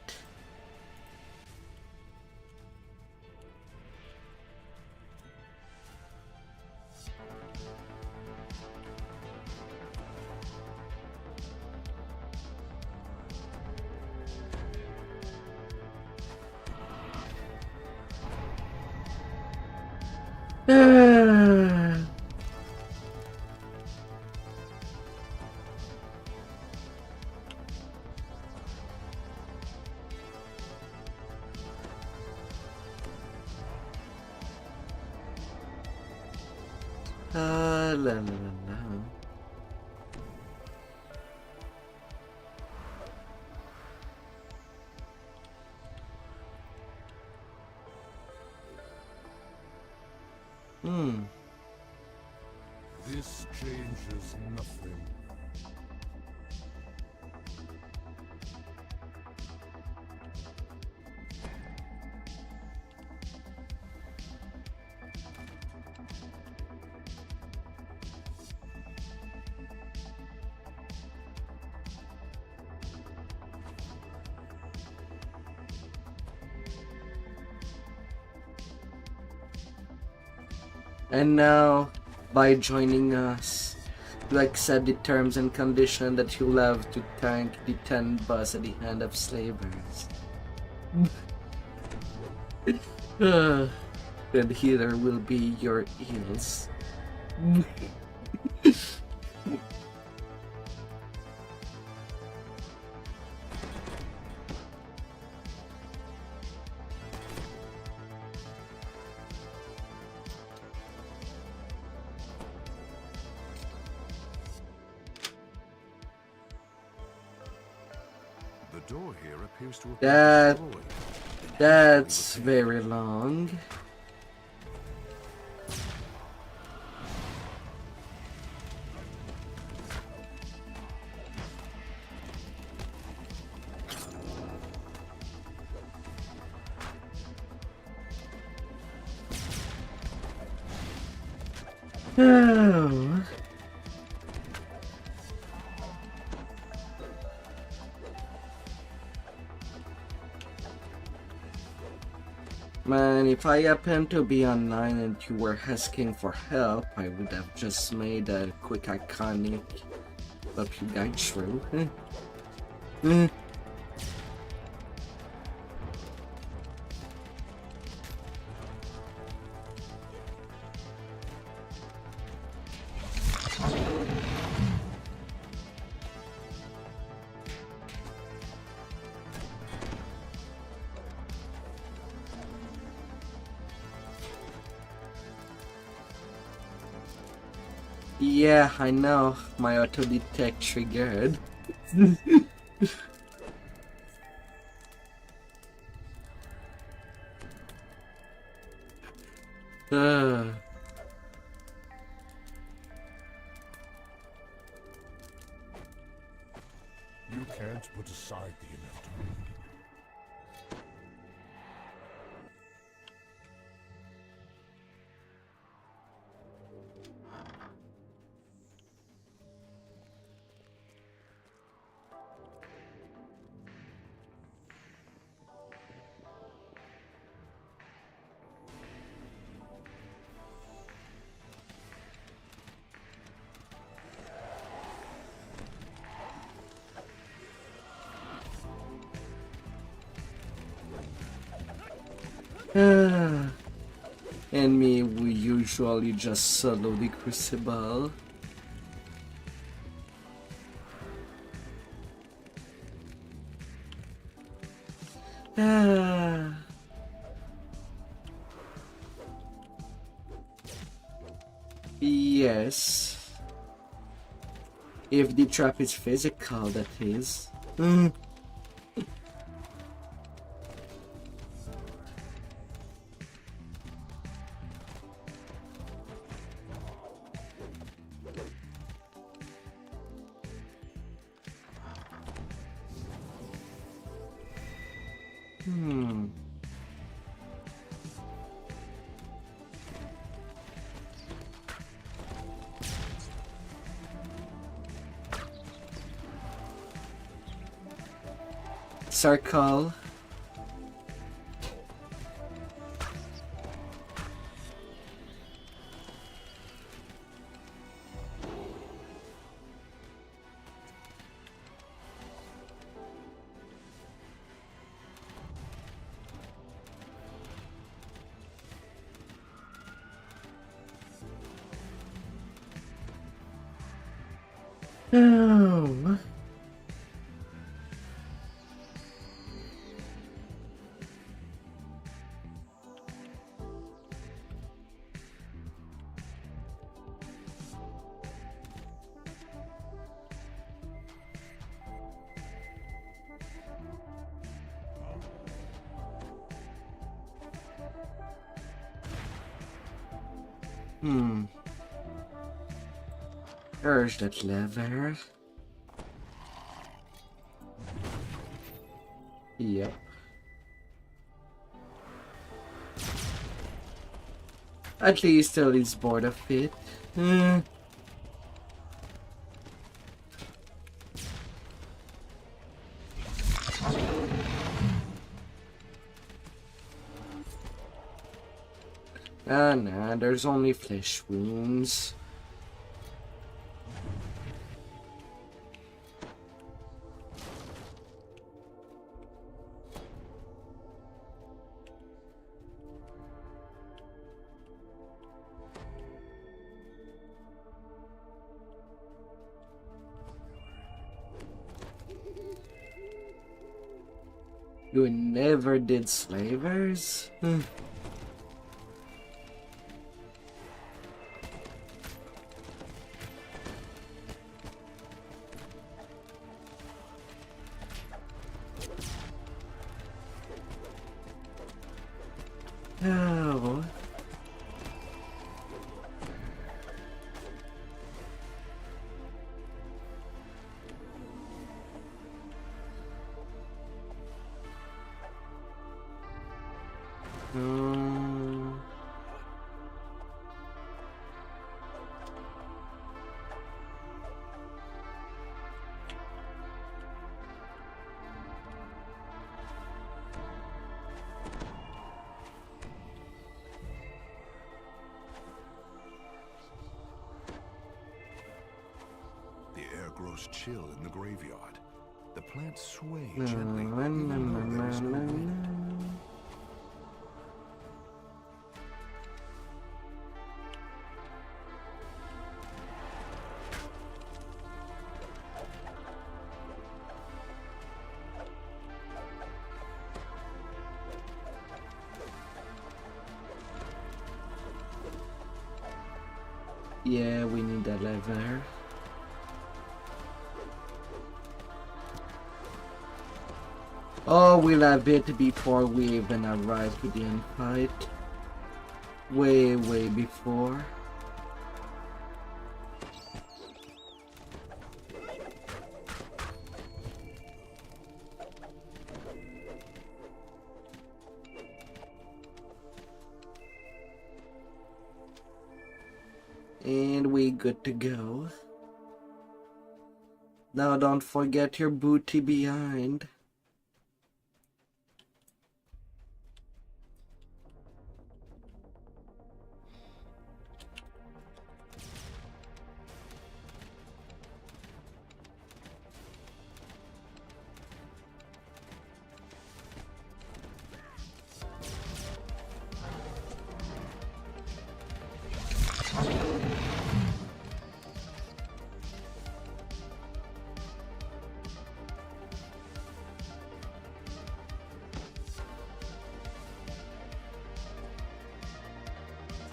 La la la la. This changes nothing. And now, by joining us, you accept the terms and condition that you'll have to tank the 10 bus at the hand of slavers. And here will be your eels. The door here appears to have That- been destroyed. That's very long. Oh. Man, if I happened to be online and you were asking for help, I would have just made a quick iconic help you guide through. Yeah, I know. My auto detect triggered. uh, You can't put aside the inevitable. and me, we usually just solo the crucible. Yes. If the trap is physical, that is. Circle. Oh. Urge that lever. Yep. At least still is bored of it. Nah, there's only flesh wounds. You never did slavers? Oh. The air grows chill in the graveyard. The plants sway gently, even though there is no wind. Yeah, we need a lever. Oh, we'll have it before we even arrive to the end fight. Way before. And we good to go. Now don't forget your booty behind.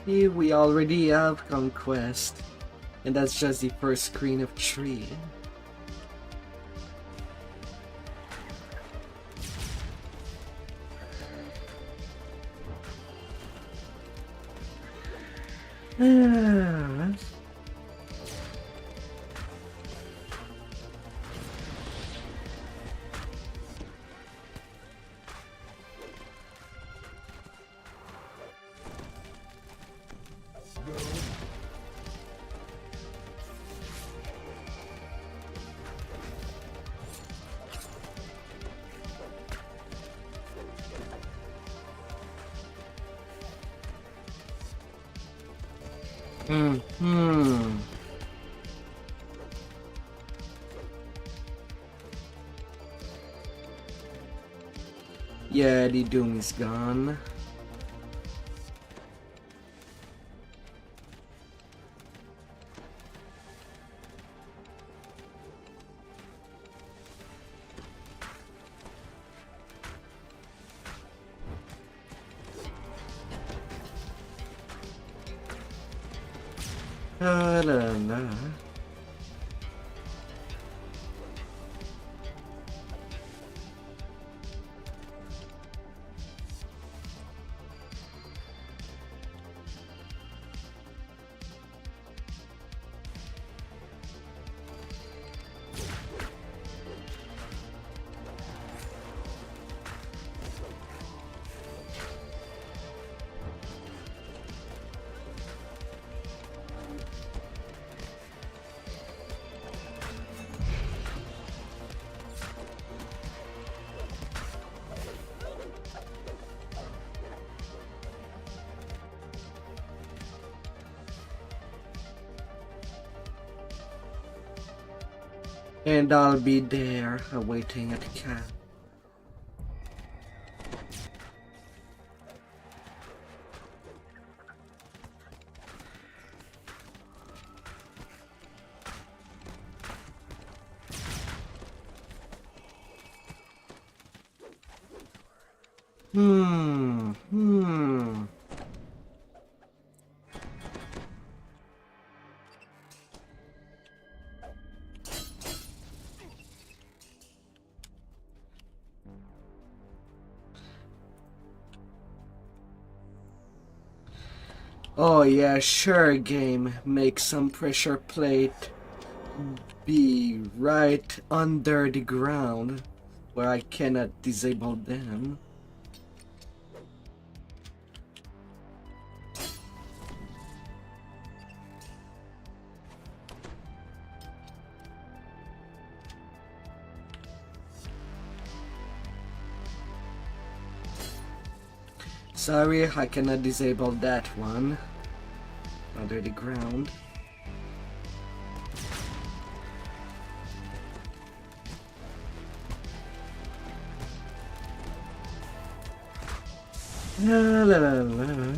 See, we already have conquest, and that's just the first screen of 3. Yeah, the doom is gone. La la la. And I'll be there, awaiting at the camp. Oh yeah, sure game. Make some pressure plate be right under the ground where I cannot disable them. Sorry, I cannot disable that one. Under the ground. La la la la.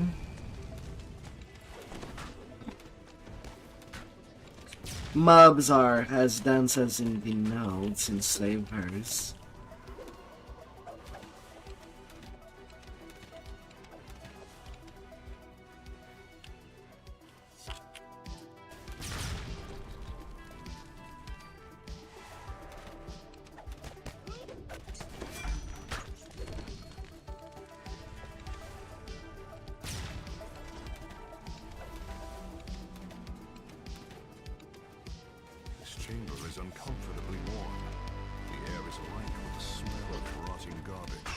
Mobs are as dense as in the nodes in Slavelords. chamber is uncomfortably warm. The air is rank with the smell of rotting garbage.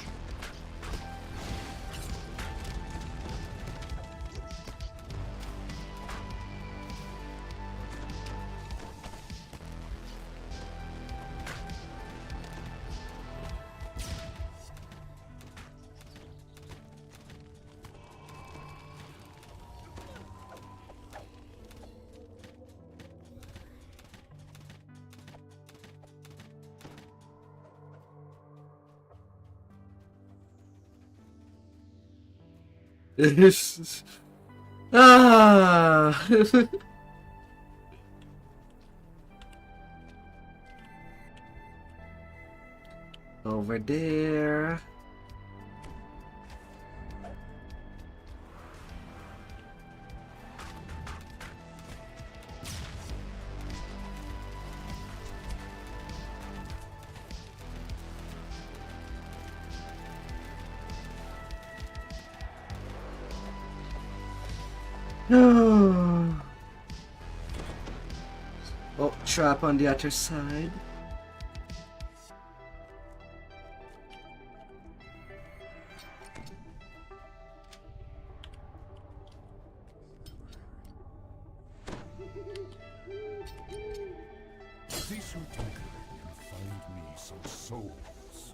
Ah. Over there. Oh, trap on the other side. This Vtuber can find me some souls.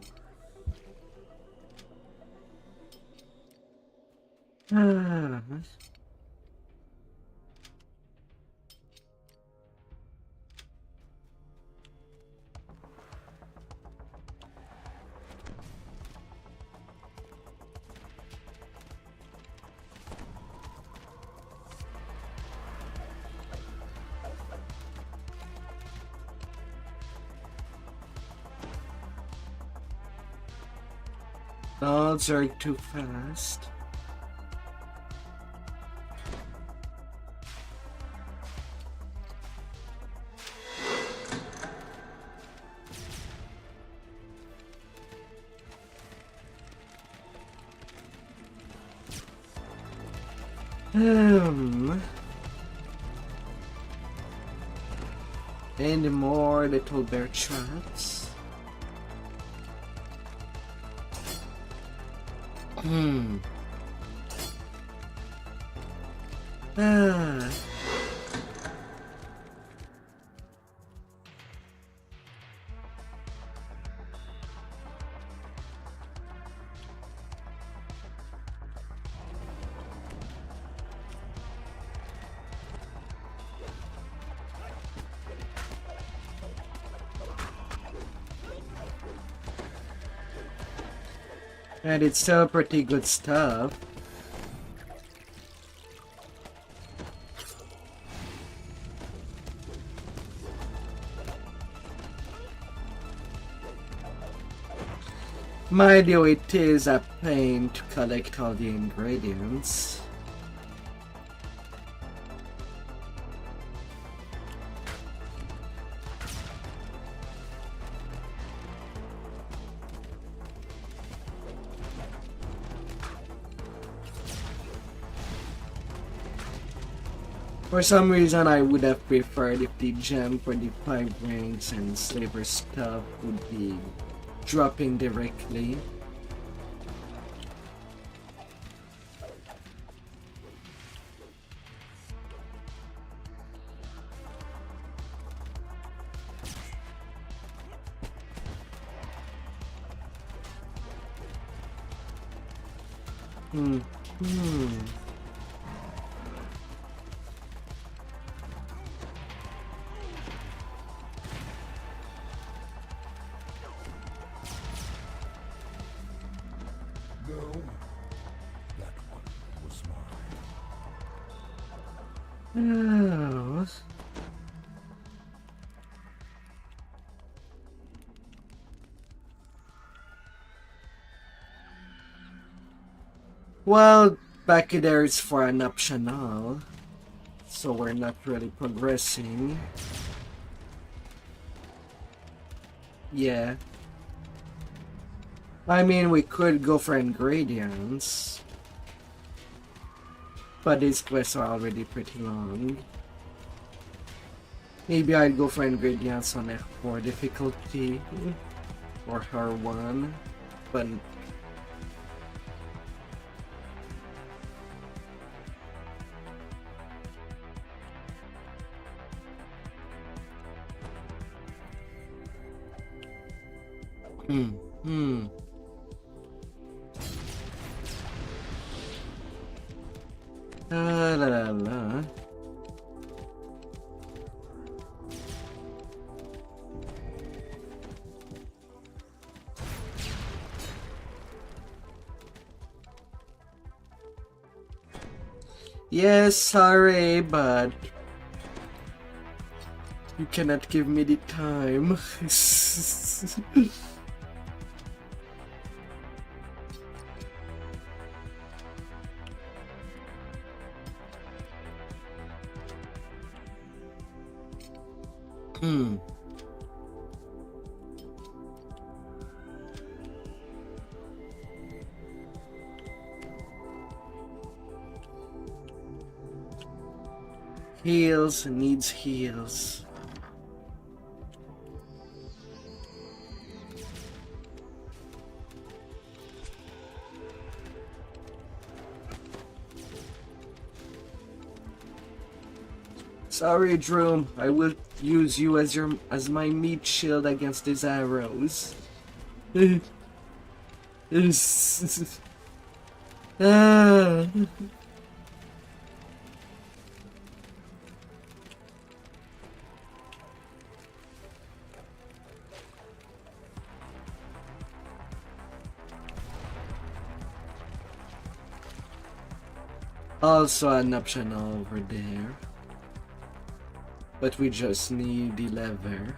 Ah. Oh, sorry, too fast. Any more little bear traps? Ah. And it's still pretty good stuff. Mind you, it is a pain to collect all the ingredients. For some reason, I would have preferred if the gem for the 5 rings and slaver stuff would be dropping directly. No, that one was mine. Oh. Well, back there is for an optional, so we're not really progressing. Yeah. I mean, we could go for ingredients, but these quests are already pretty long. Maybe I'd go for ingredients on F4 difficulty or R1, but la la la. Yes, sorry, but you cannot give me the time. Heals needs heals. Sorry, Droom. I will use you as my meat shield against these arrows. Ah. Also an option over there. But we just need the lever.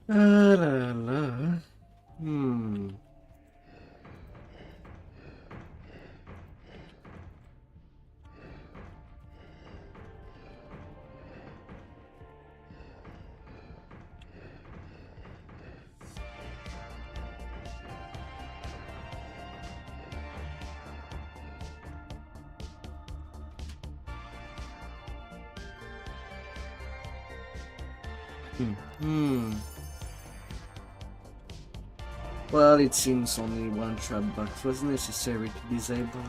La la. Well, it seems only one trap box was necessary to disable.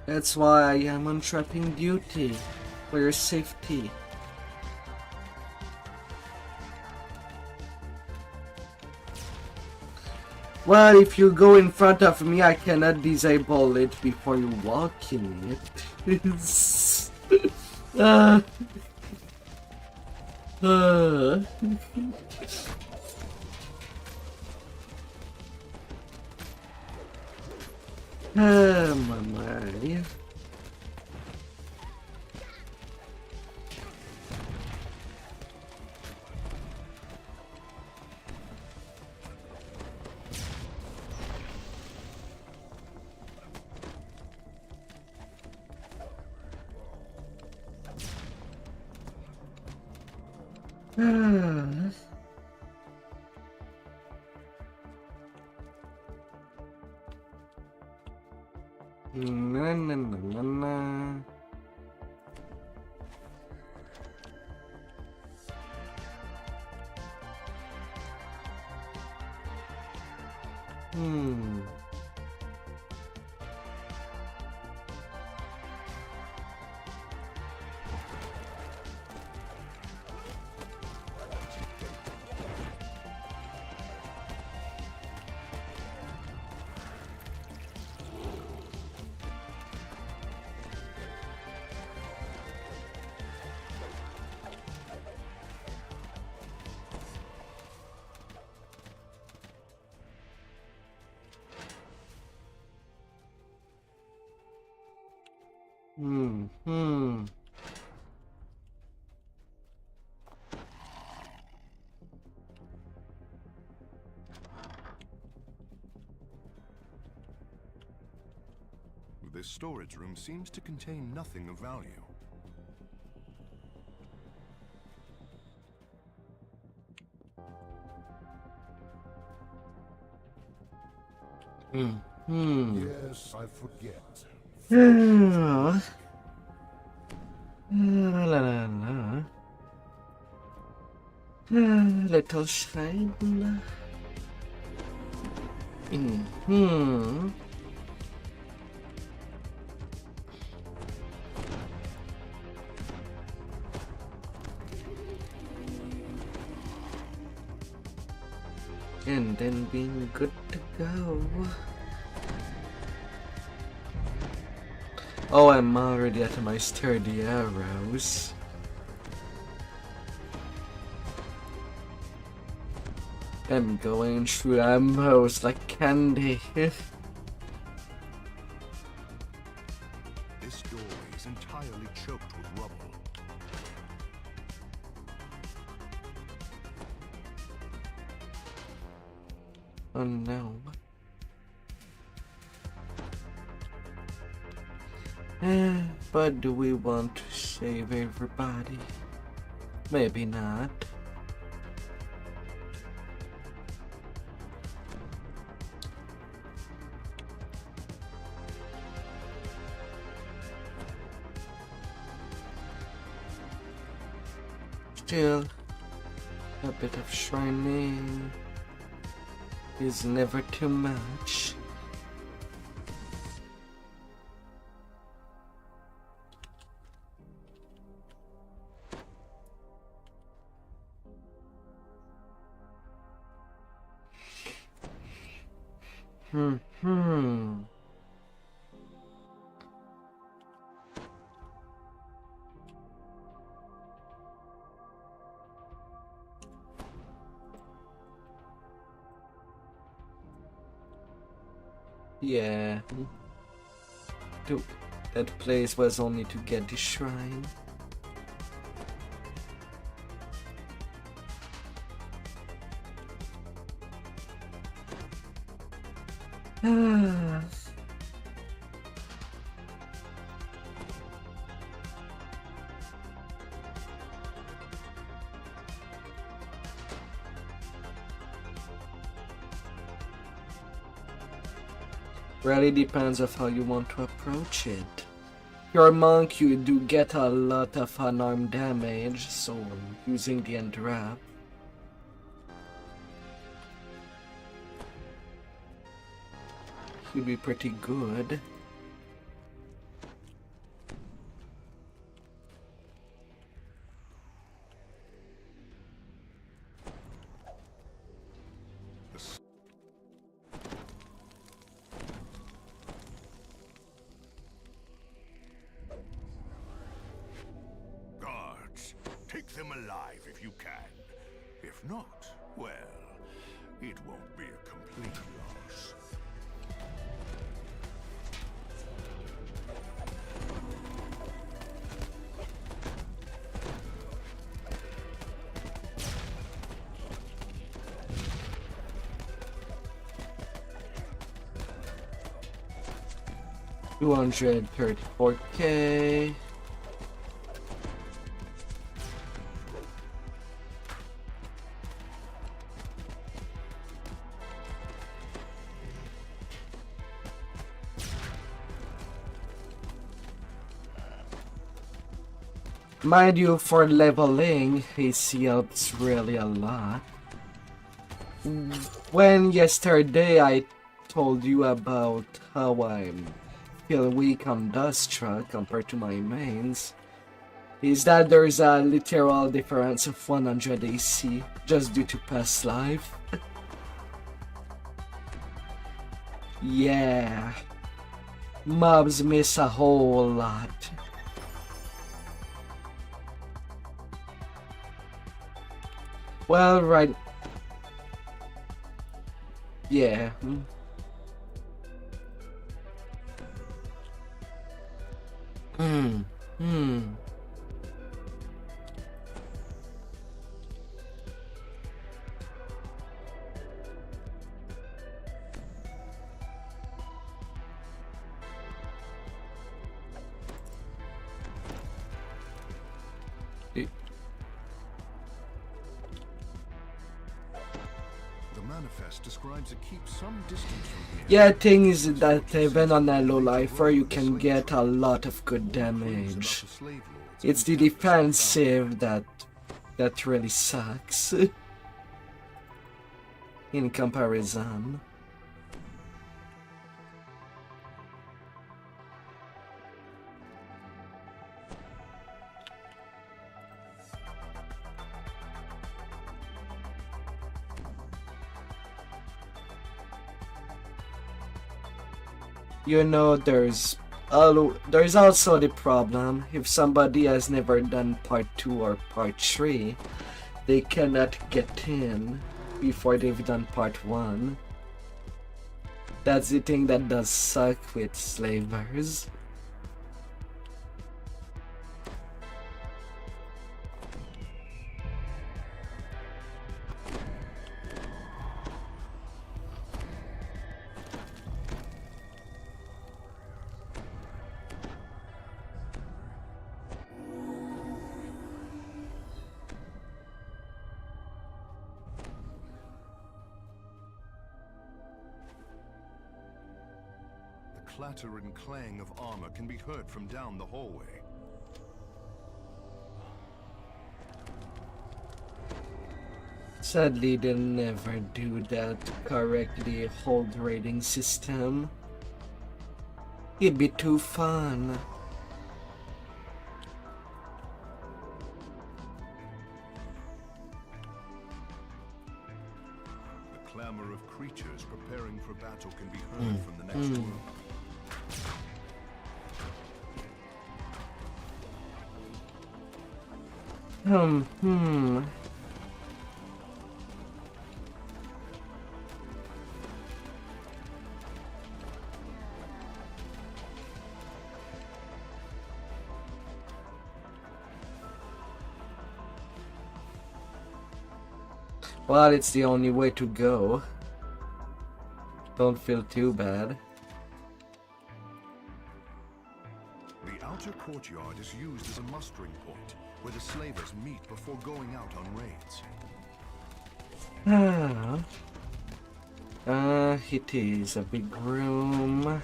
That's why I am on trapping duty, for your safety. Well, if you go in front of me, I cannot disable it before you walk in it. My. Na, na, na, na, na. This storage room seems to contain nothing of value. Yes, I forget. Little shine. And then being good to go. Oh, I'm already at my sturdy arrows. I'm going through ammos like candy. This doorway is entirely choked with rubble. Oh no. But do we want to save everybody? Maybe not. Still, a bit of shrining is never too much. Yeah. Dude, that place was only to get the shrine. Ah. Really depends of how you want to approach it. You're a monk, you do get a lot of unarmed damage, so using the endrap would be pretty good. Take them alive if you can. If not, well, it won't be a complete loss. $234K. Mind you, for leveling, AC helps really a lot. When yesterday I told you about how I feel weak on Dustra compared to my mains is that there's a literal difference of 100 AC just due to past life. Yeah, mobs miss a whole lot. Well, right. Yeah. Hmm. The manifest describes it keeps some distance from here. Yeah, thing is that even on a low lifer you can get a lot of good damage. It's the defensive that really sucks in comparison. You know, there's also the problem if somebody has never done part 2 or part 3, they cannot get in before they've done part 1. That's the thing that does suck with slavers. The clatter and clang of armor can be heard from down the hallway. Sadly, they'll never do that correctly hold rating system. It'd be too fun. The clamor of creatures preparing for battle can be heard from the next room. Well, it's the only way to go. Don't feel too bad. The outer courtyard is used as a mustering point, where the slavers meet before going out on raids. It is a big room.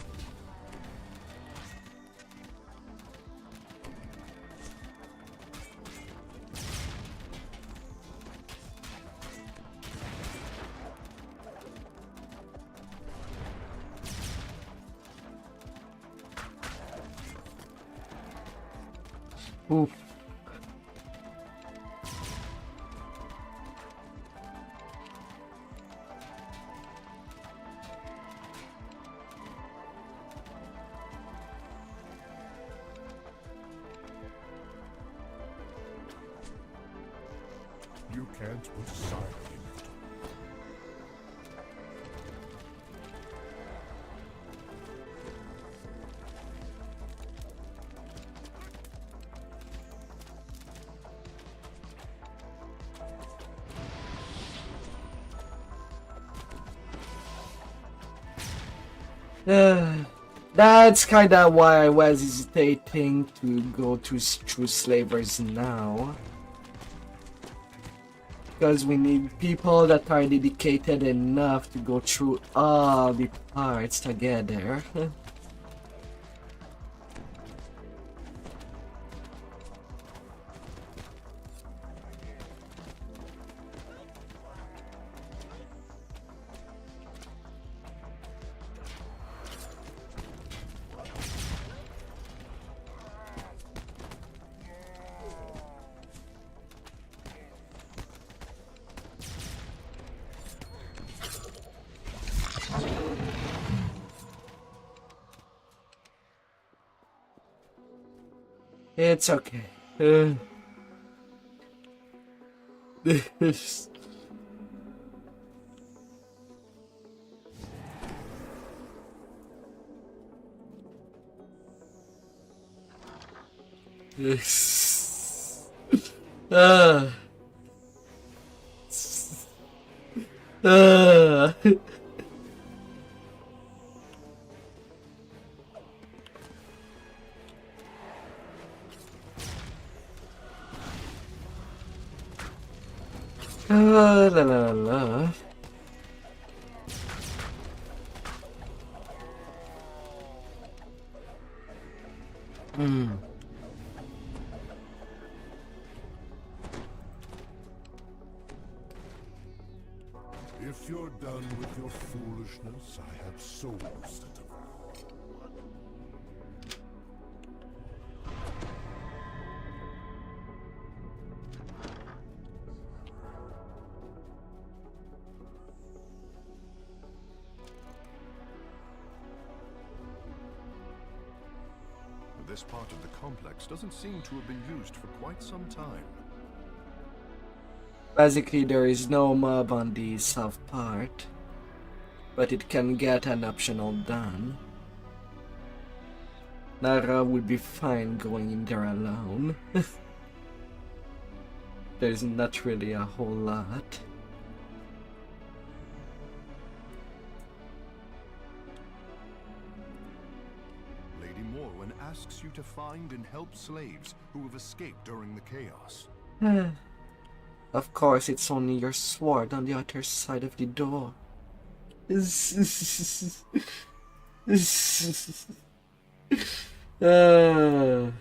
Oof. You can't put aside in it. That's kinda why I was hesitating to go through slavers now. Because we need people that are dedicated enough to go through all the parts together. It's okay. Ah. Ah. La la la la. Hmm. If you're done with your foolishness, I have souls to devour. This part of the complex doesn't seem to have been used for quite some time. Basically, there is no mob on the south part, but it can get an optional done. Nara would be fine going in there alone. There's not really a whole lot. Lady Morwen asks you to find and help slaves who have escaped during the chaos. Of course, it's only your sword on the other side of the door. Ah.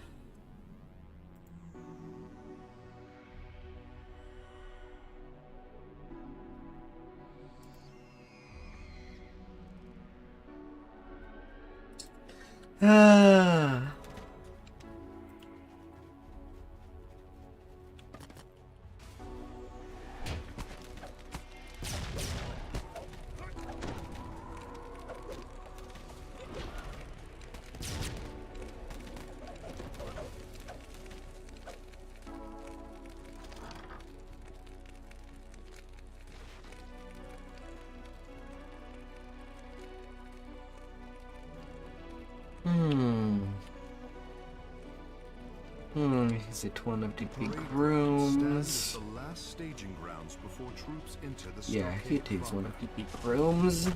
Is it one of the big rooms? The last staging grounds before troops enter the Yeah, stockade it is one of front. the big rooms.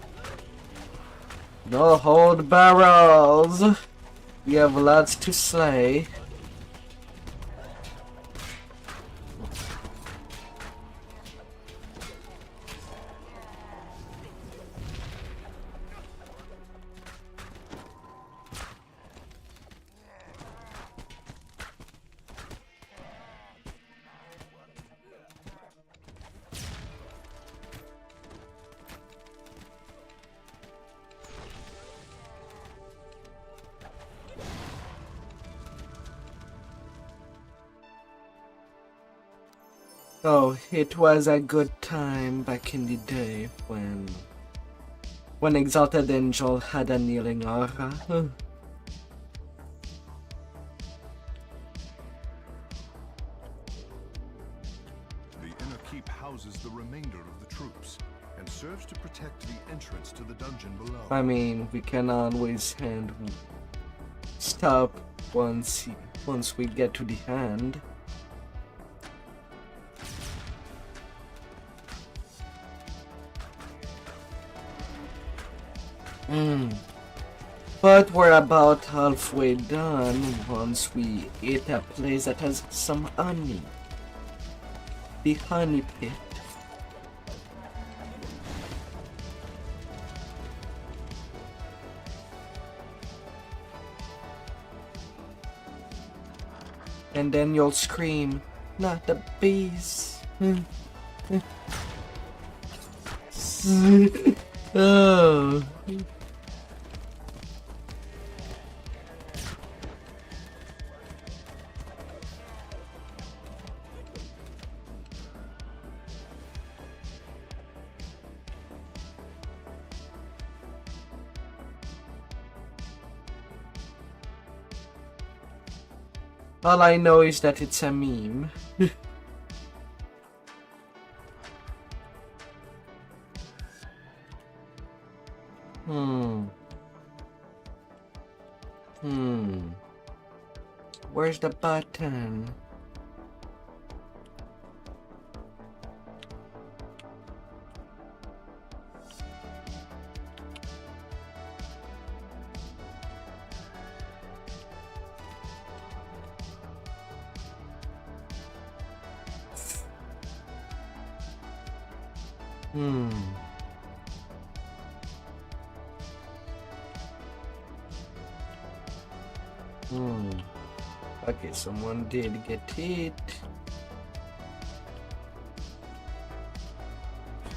No hold barrels. We have lots to slay. Oh, it was a good time back in the day when Exalted Angel had a kneeling aura. The inner keep houses the remainder of the troops and serves to protect the entrance to the dungeon below. I mean, we can always stop once we get to the hand. But we're about halfway done once we hit a place that has some honey. The honey pit. And then you'll scream, not the bees. Oh. All I know is that it's a meme. Where's the button? Okay, someone did get it.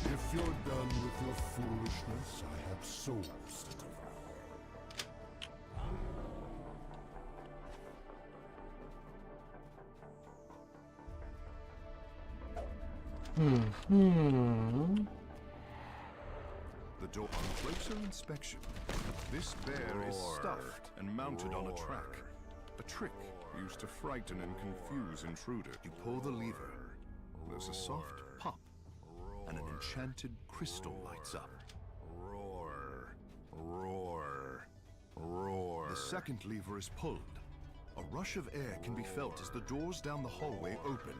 If you're done with your foolishness, I have souls to devour. The door on closer inspection. This bear is stuffed and mounted on a track. A trick used to frighten and confuse intruders. You pull the lever. There's a soft pop, and an enchanted crystal lights up. Roar, roar, roar. The second lever is pulled. A rush of air can be felt as the doors down the hallway open.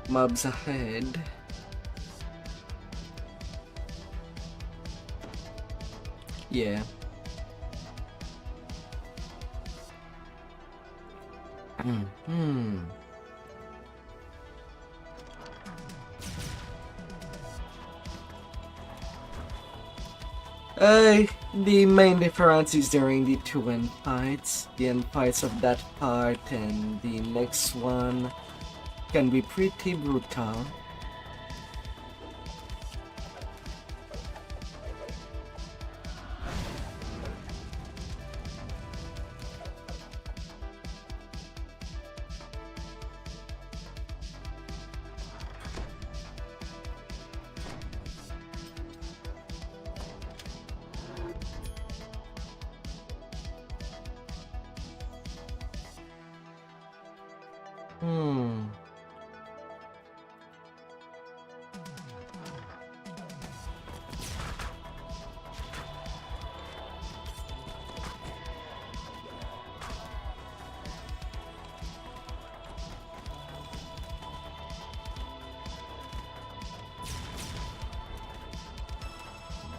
Mobs ahead. Yeah. The main difference is during the two end fights. The end fights of that part and the next one can be pretty brutal.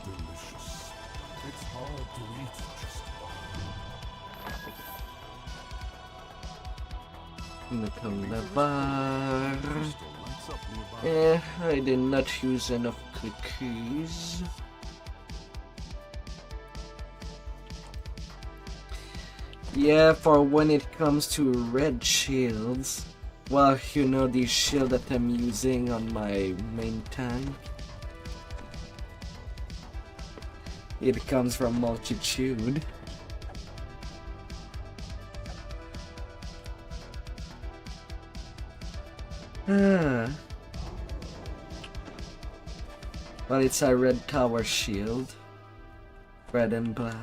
Delicious. It's hard to eat just Look on the bar. crystal lights up nearby. I did not use enough cookies. Yeah, for when it comes to red shields, well, you know the shield that I'm using on my main tank. It comes from Multitude. Well, it's a red tower shield. Red and black.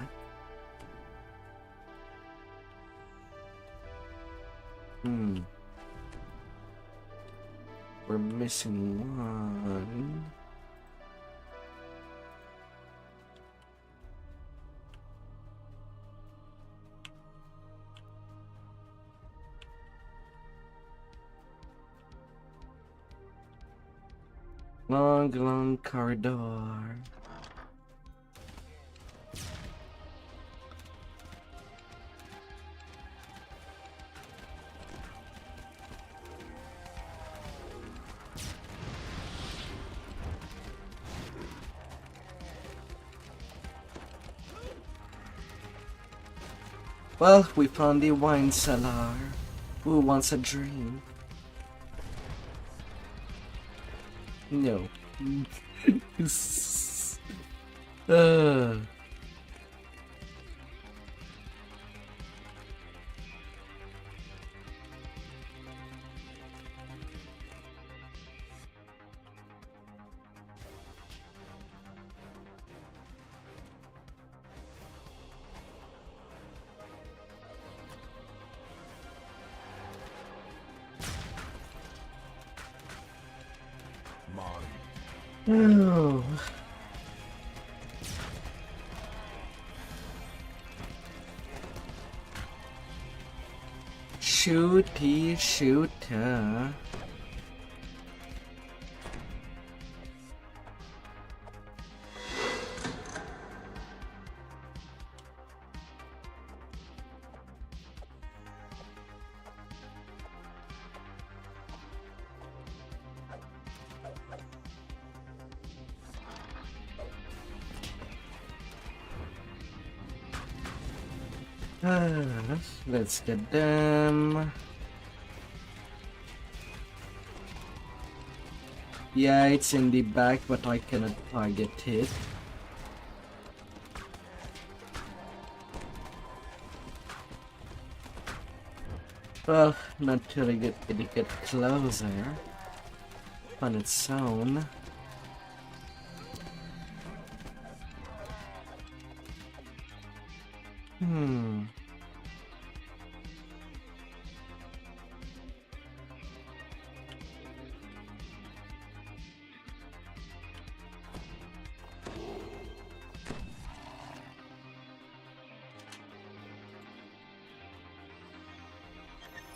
We're missing one. Long corridor. Well, we found the wine cellar. Who wants a drink? No. uh. Oh. Shooty shooter. Let's get them. Yeah, it's in the back, but I cannot target it. Well, not till it get closer on its own.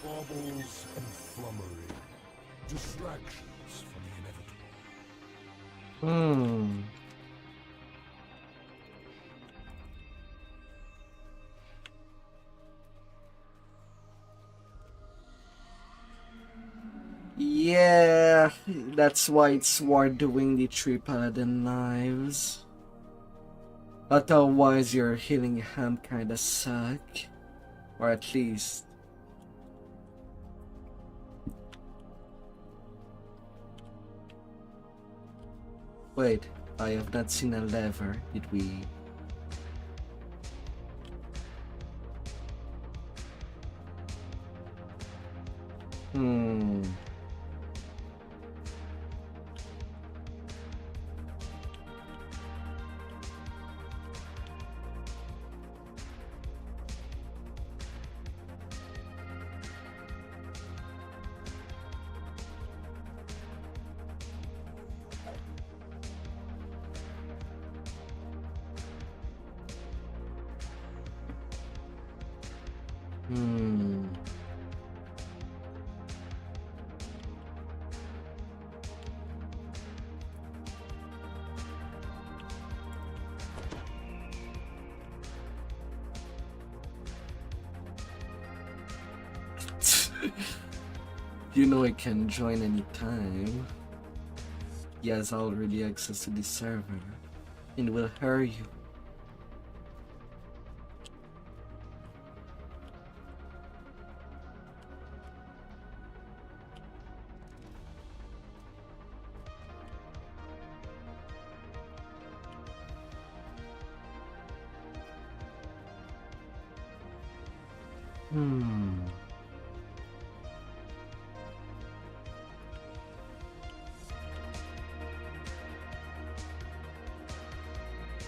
Baubles and flummery. Distractions from the inevitable. Yeah, that's why it's worth doing the 3 paladin knives. Otherwise your healing hand kinda suck. Or at least. Wait, I have not seen a lever, did we? You know I can join anytime. He has already access to the server and will hear you.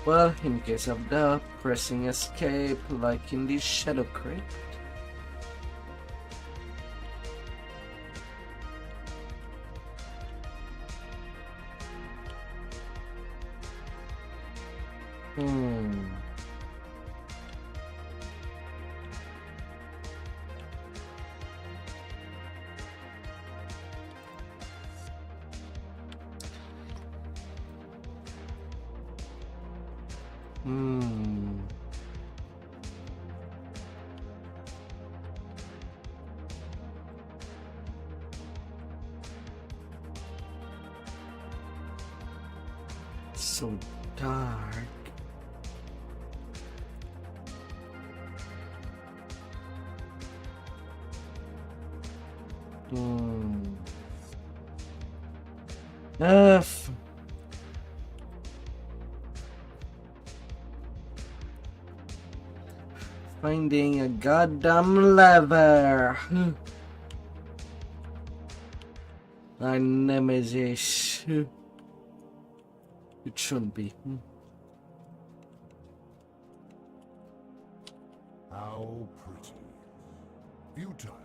Well, in case of doubt, pressing escape like in the Shadow Crypt. So dark. Uh, Finding a goddamn lever. Our nemesis. It shouldn't be. How pretty. Futile,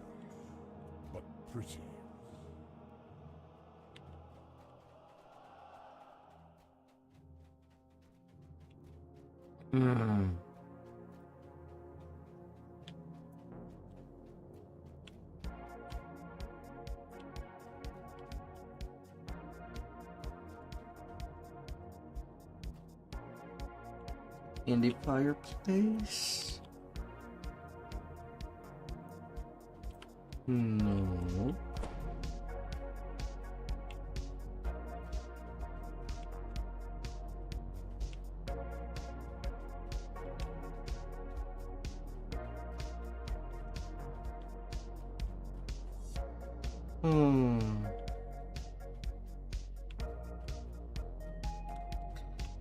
but pretty. In the fireplace? No.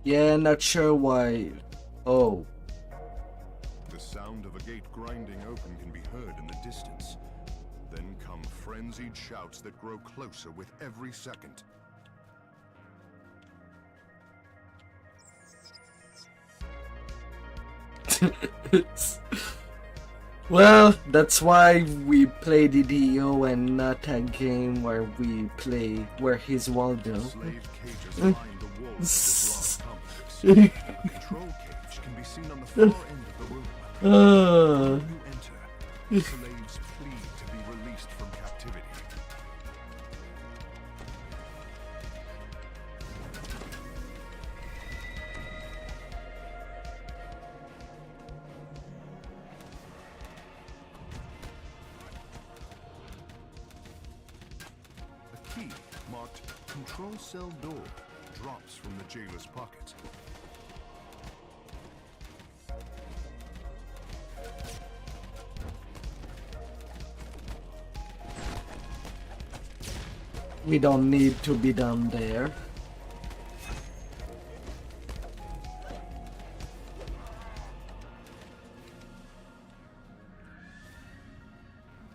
Yeah, not sure why. Oh. The sound of a gate grinding open can be heard in the distance. Then come frenzied shouts that grow closer with every second. Well, that's why we play DDO and not a game where we play where he's Waldo. Slave cages line the walls of the glass complex. A control cage can be seen on the far end of the room. When you enter, slaves plead to be released from captivity. A key marked Control Cell Door drops from the jailer's pocket. We don't need to be down there.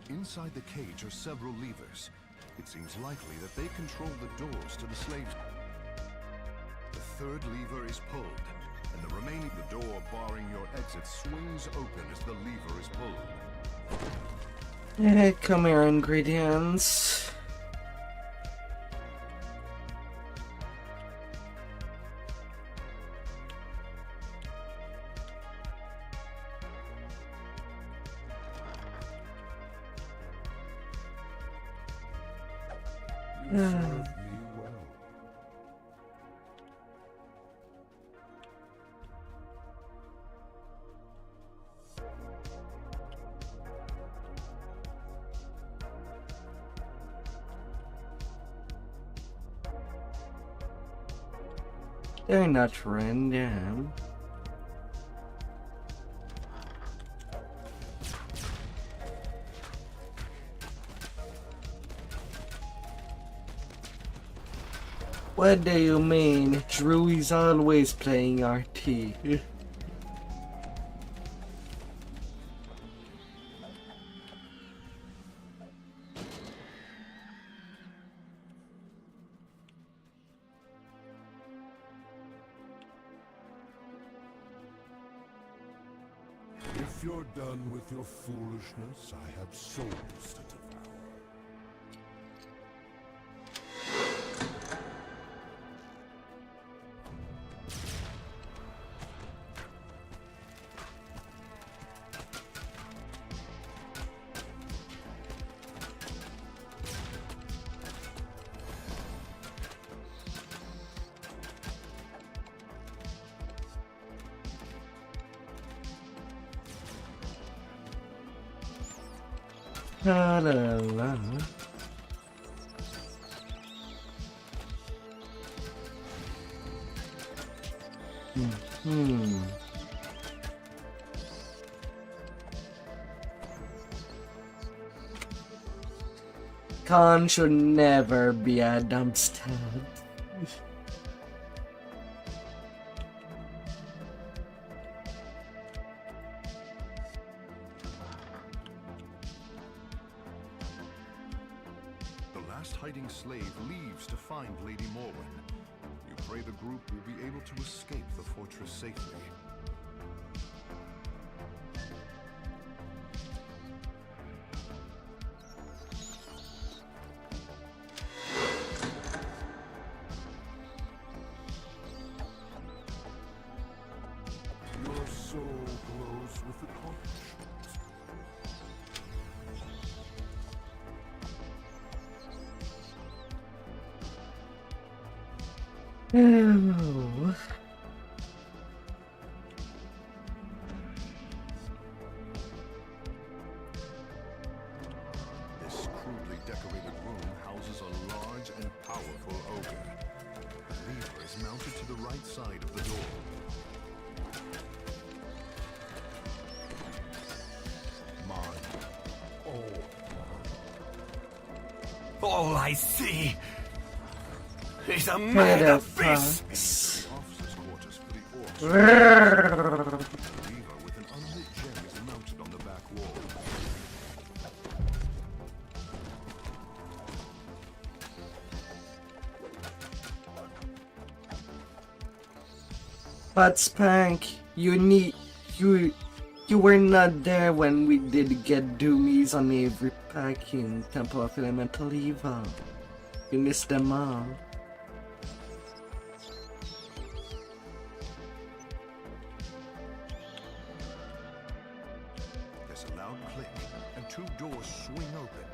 Inside the cage are several levers. It seems likely that they control the doors to the slaves. The third lever is pulled, and the remaining door barring your exit swings open as the lever is pulled. Come here, ingredients. Serve me well. They're not random. What do you mean? Drew is always playing RT. If you're done with your foolishness, I have souls to devour. La la la. Khan should never be a dumpster. last hiding slave leaves to find Lady Morwen. You pray the group will be able to escape the fortress safely. Your soul glows with accomplishment. Oh. This crudely decorated room houses a large and powerful ogre. The lever is mounted to the right side of the door. All I see is a Head mad of abyss. fox. The officers' quarters for the orcs. The lever with an unlit gem is mounted on the back wall. But Spank, you were not there when we did get doomies on every pack in Temple of Elemental Evil. You missed them all. There's a loud click, and two doors swing open.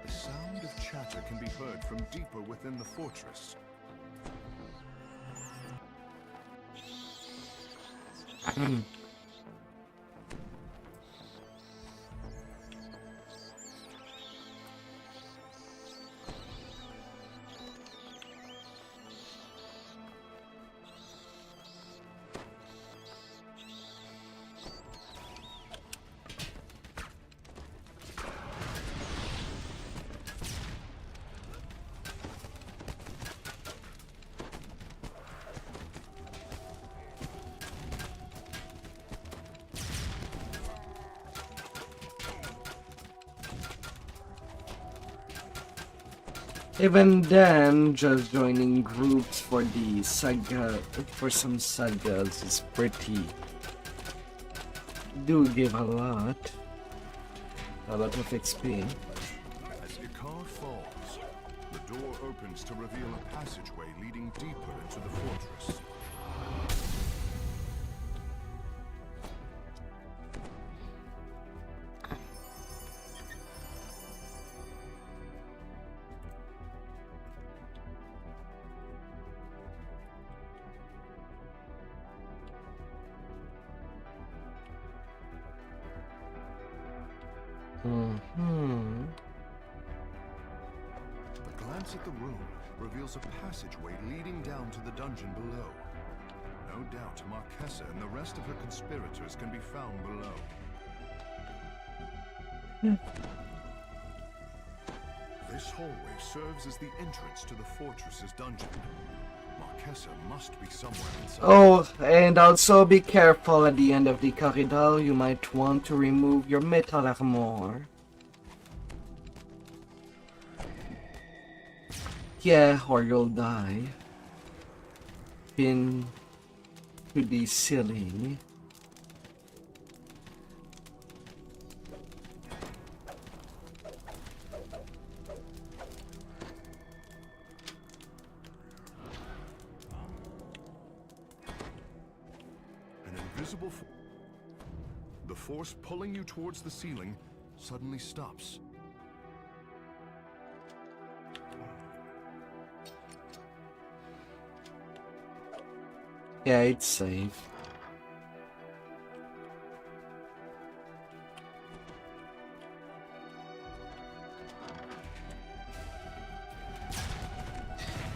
The sound of chatter can be heard from deeper within the fortress. Even then, just joining groups for the saga, for some sagas is pretty. Do give a lot of XP. As Ikar falls, the door opens to reveal a passageway leading deeper into the fortress. A glance at the room reveals a passageway leading down to the dungeon below. No doubt Marquesa and the rest of her conspirators can be found below. This hallway serves as the entrance to the fortress's dungeon. Marquesa must be somewhere inside. Oh, and also be careful at the end of the corridor. You might want to remove your metal armor. Yeah, or you'll die. Pin to the ceiling. An invisible the force pulling you towards the ceiling suddenly stops. Yeah, it's safe.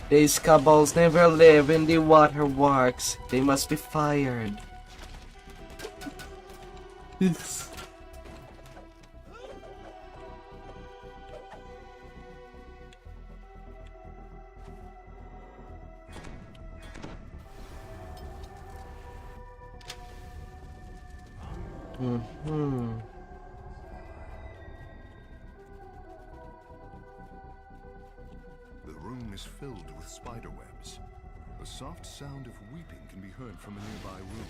These kobolds never live in the waterworks. They must be fired. is filled with spiderwebs. The soft sound of weeping can be heard from a nearby room.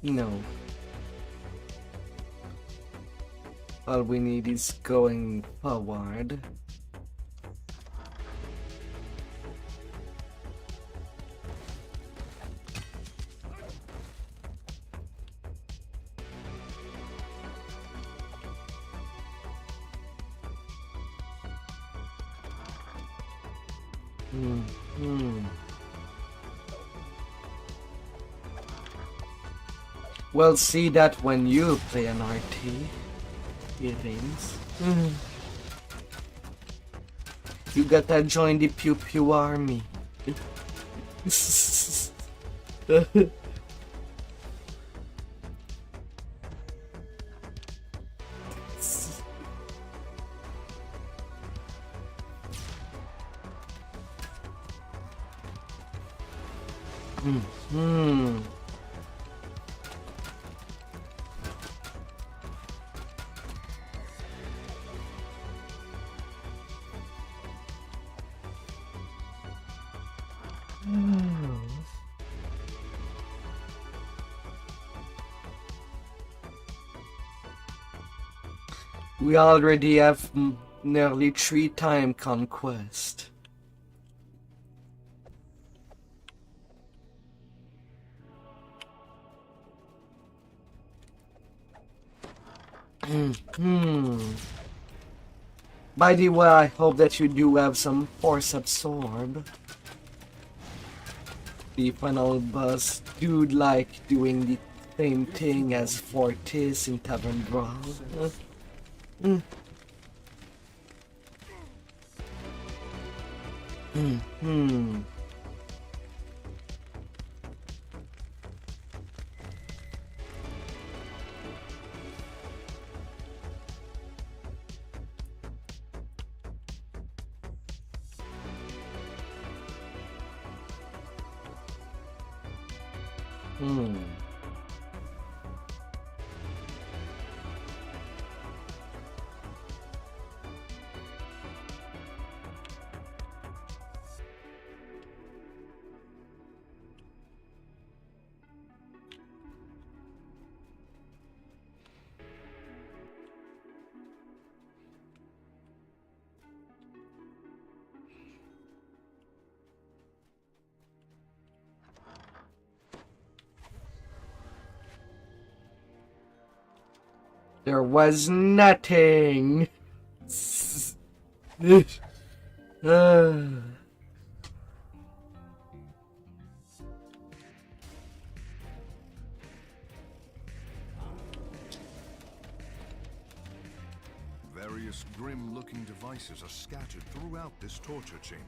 No. All we need is going forward. We'll see that when you play an RT. Earrings. You gotta join the Pew Pew army. We already have nearly 3-time conquest. By the way, I hope that you do have some force absorb. The final boss do like doing the same thing as Fortis in Tavern Brawl. There was nothing. Various grim-looking devices are scattered throughout this torture chamber.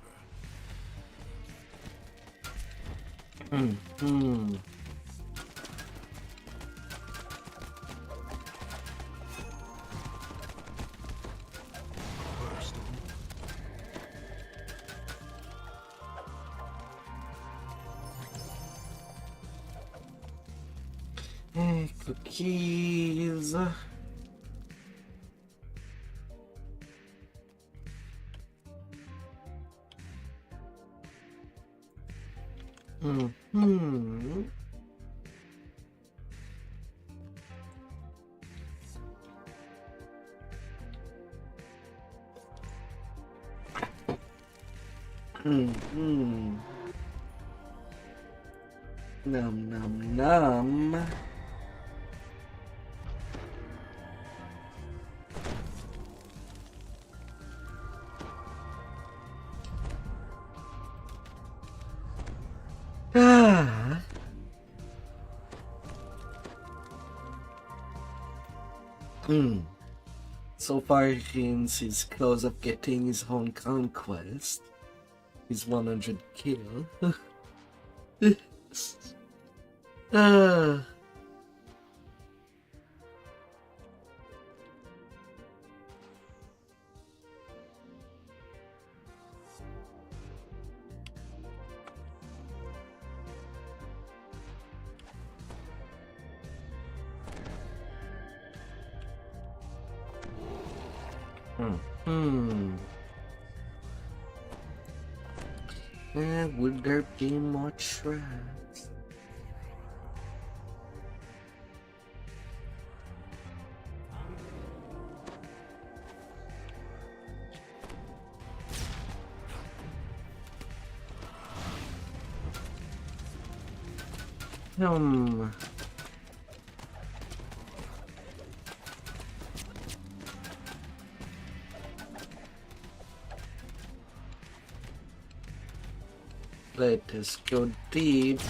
Cookies. Num num num. So far, Hinz is close of getting his own conquest. His 100 kill. Uh, hmm. Would there be much rats? Let us go deep.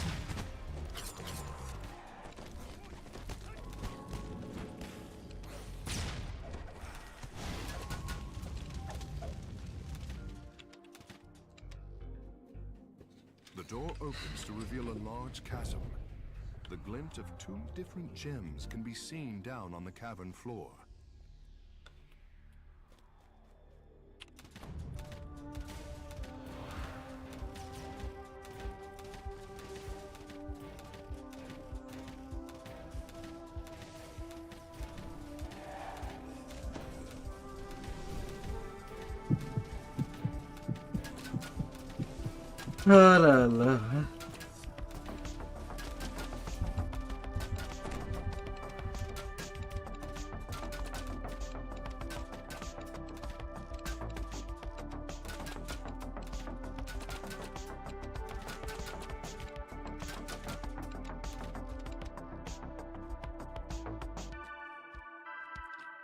The door opens to reveal a large chasm. The glint of two different gems can be seen down on the cavern floor. La la la.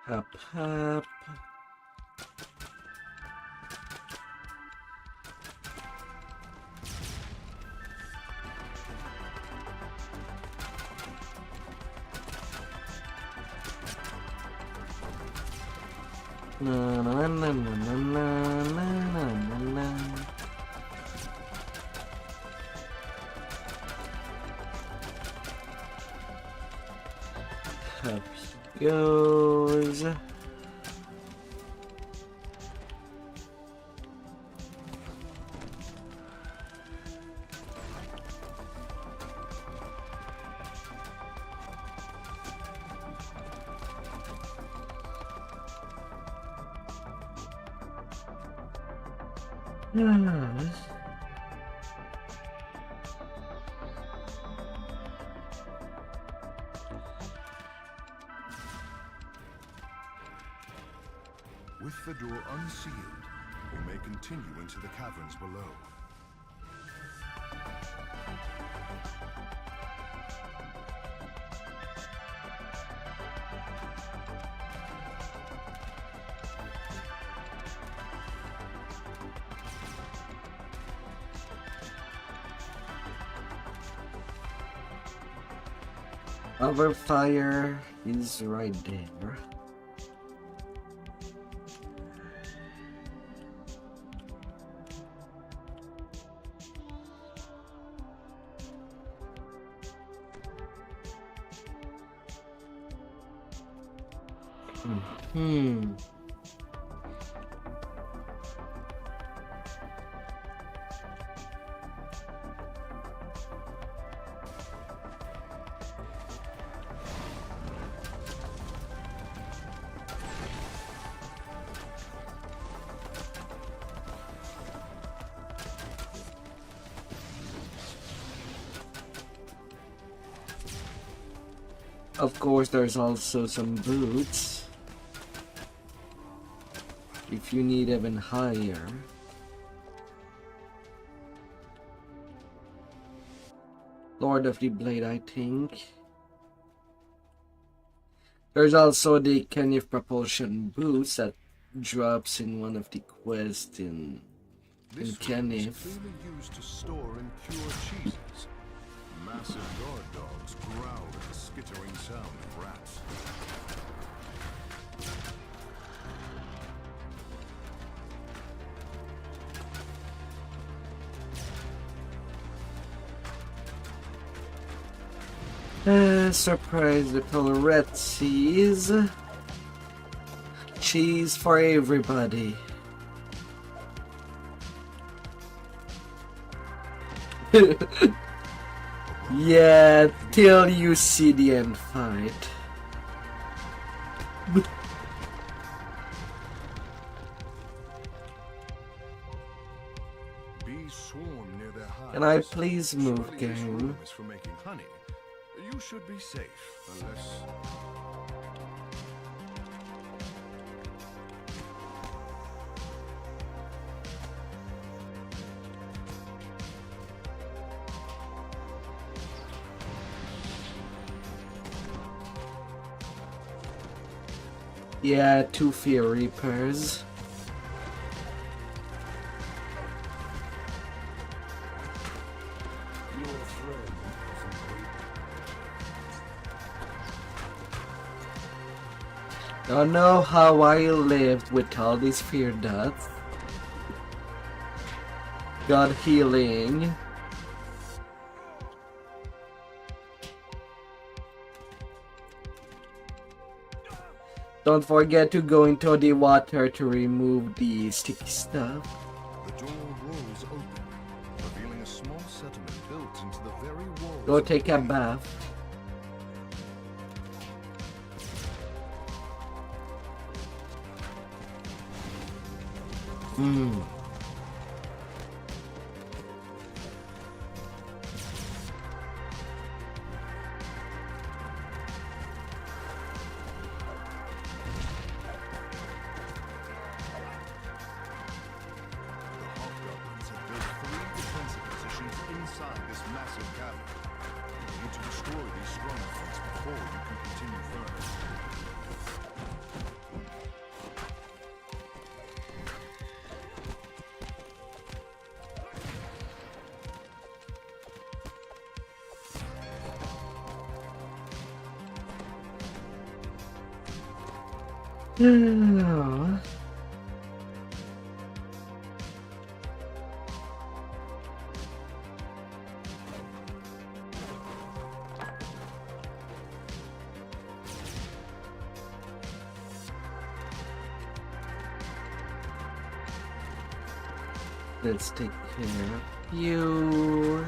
Hop, hop. Na na na na na na na na na. Up he goes. Yes. With the door unsealed, we may continue into the caverns below. Our fire is right there. Hmm. Of course, there's also some boots. If you need even higher. Lord of the Blade, I think. There's also the Kenneth Propulsion boots that drops in one of the quests in This room is Kenneth. clearly used to store and cure cheeses. Massive guard dogs growl at the skittering sound of rats. Surprise little Retsies. Cheese for everybody. Yeah, till you see the end fight. Bees swarm near their hives. Can I please move, Surely this game? room is for making honey. You should be safe, unless... Yeah, 2 Fear Reapers. Don't know how I lived with all these fear dots. God healing. Don't forget to go into the water to remove the sticky stuff. The door rolls open, revealing a small settlement built into the very walls. Go of take the a cave. bath. Hmm. The hobgoblins have built 3 defensive positions inside this massive cavern. You need to destroy these strongholds before you can continue further. Oh. Let's take care of you.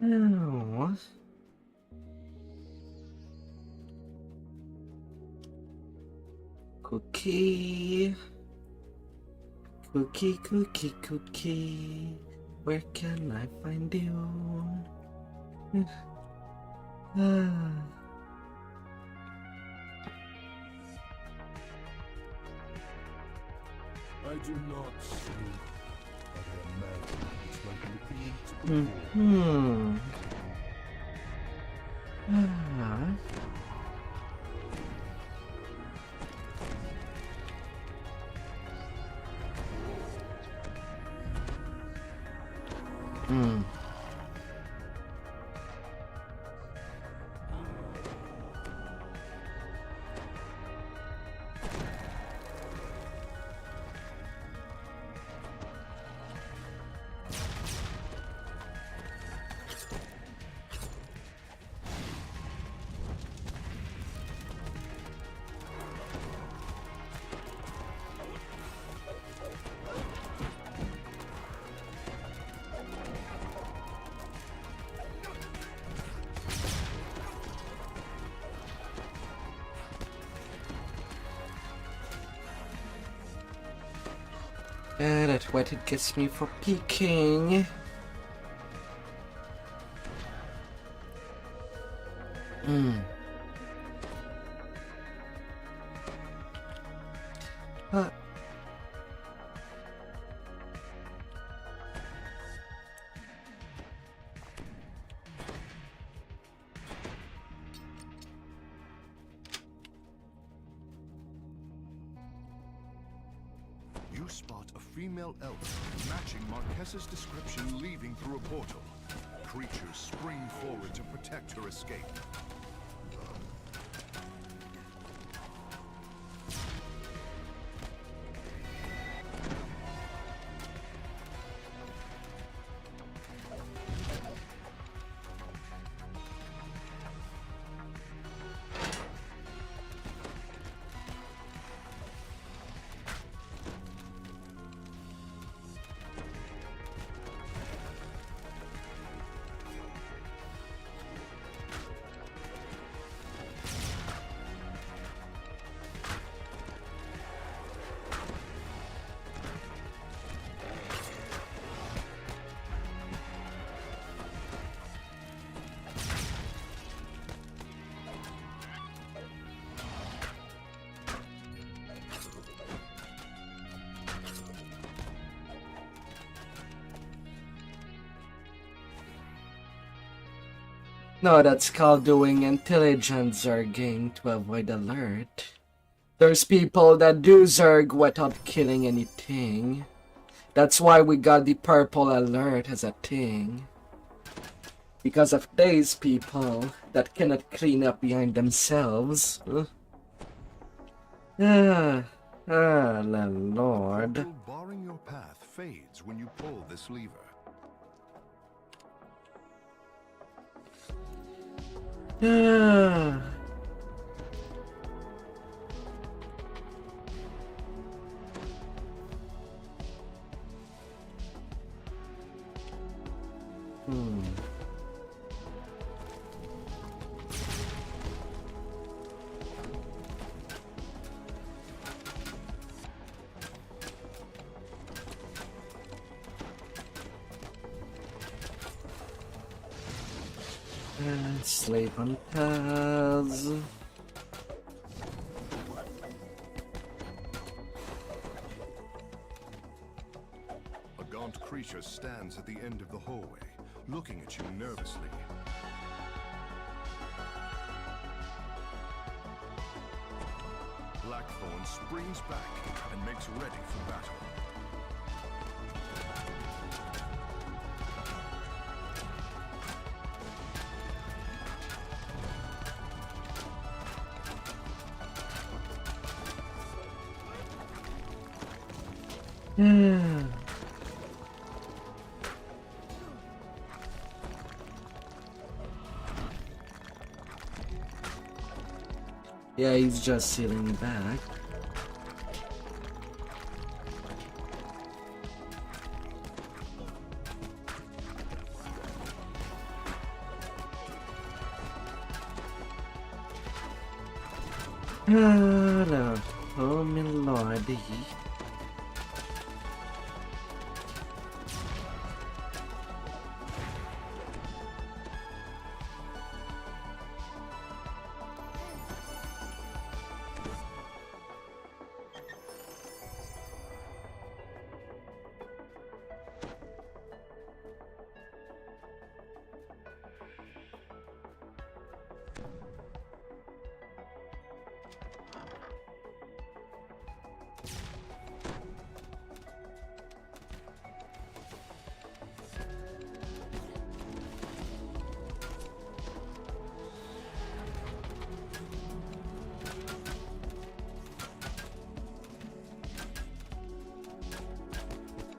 Oh. Cookie. Cookie, cookie, cookie. Where can I find you? Ah. I do not sleep, but I imagine it's like looking into the Hmm. Ah. Hmm. That's what it gets me for peeking. Hmm. You spot a female elf matching Marquessa's description leaving through a portal. Creatures spring forward to protect her escape. No, that's called doing intelligence zerging to avoid alert. There's people that do zerg without killing anything. That's why we got the purple alert as a thing. Because of these people that cannot clean up behind themselves. La Lord. The barring your path fades when you pull this lever. Slave hunters. A gaunt creature stands at the end of the hallway, looking at you nervously. Blackthorn springs back and makes ready for battle. Yeah, he's just sitting back. Hello, oh my lordy.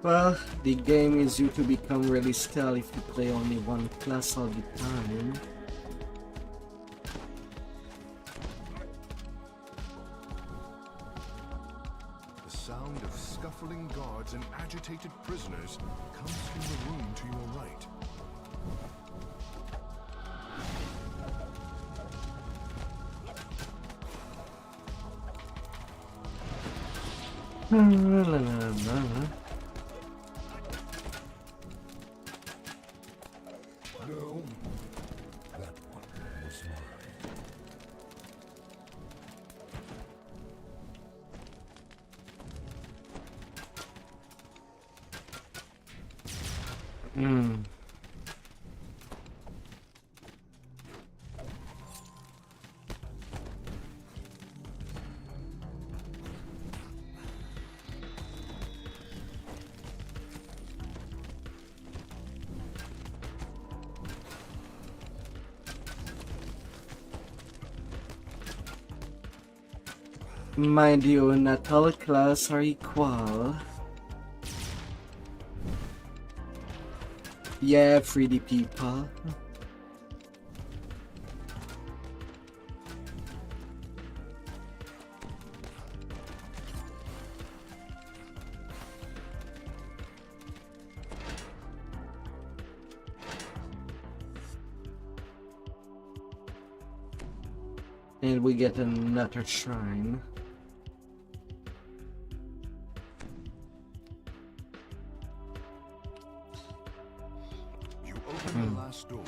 Well, the game is due to become really stale if you play only one class all the time. The sound of scuffling guards and agitated prisoners comes from the room to your right. No, that one was mine. Mind you, not all class are equal. Yeah, 3D people. And we get another shrine. You open the last door.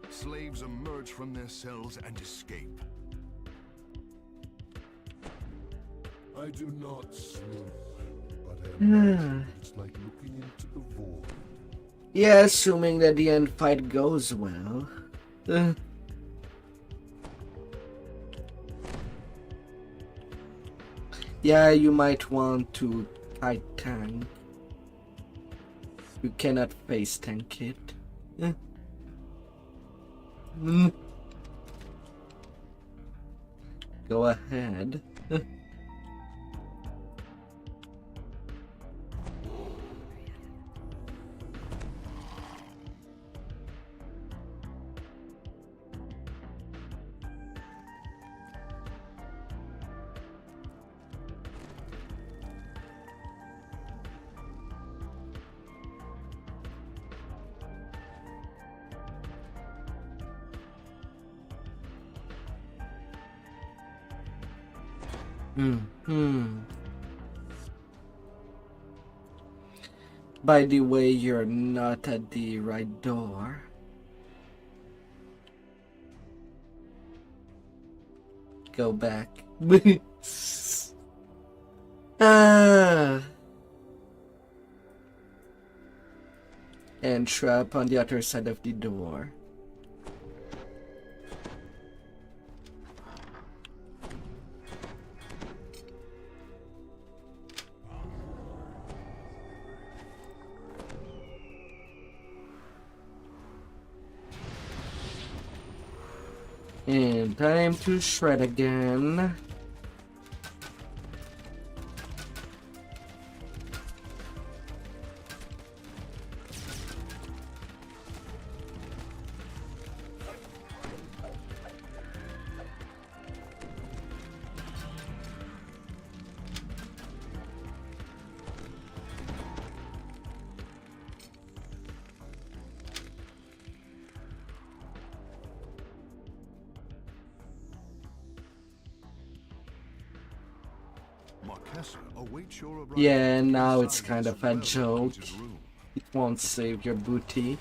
Slaves emerge from their cells and escape. I do not sleep, but I imagine it's like looking into the void. Yeah, assuming that the end fight goes well. Yeah, you might want to fight tank. You cannot face tank it. Go ahead. By the way, you're not at the right door. Go back. And trap on the other side of the door. And time to shred again. Marquesa awaits your arrival. Yeah, now it's Silence kind of a well joke. into the room. It won't save your booty.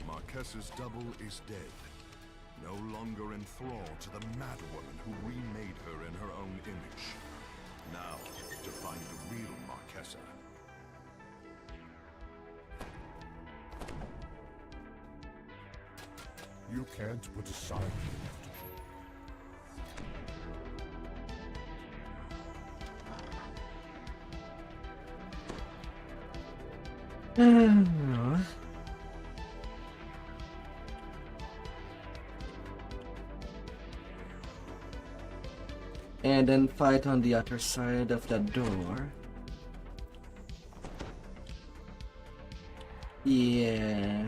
Marquesa's double is dead. No longer in thrall to the mad woman who remade her in her own image. Now, to find the real Marquesa. You can't put aside the And then fight on the other side of the door. Yeah.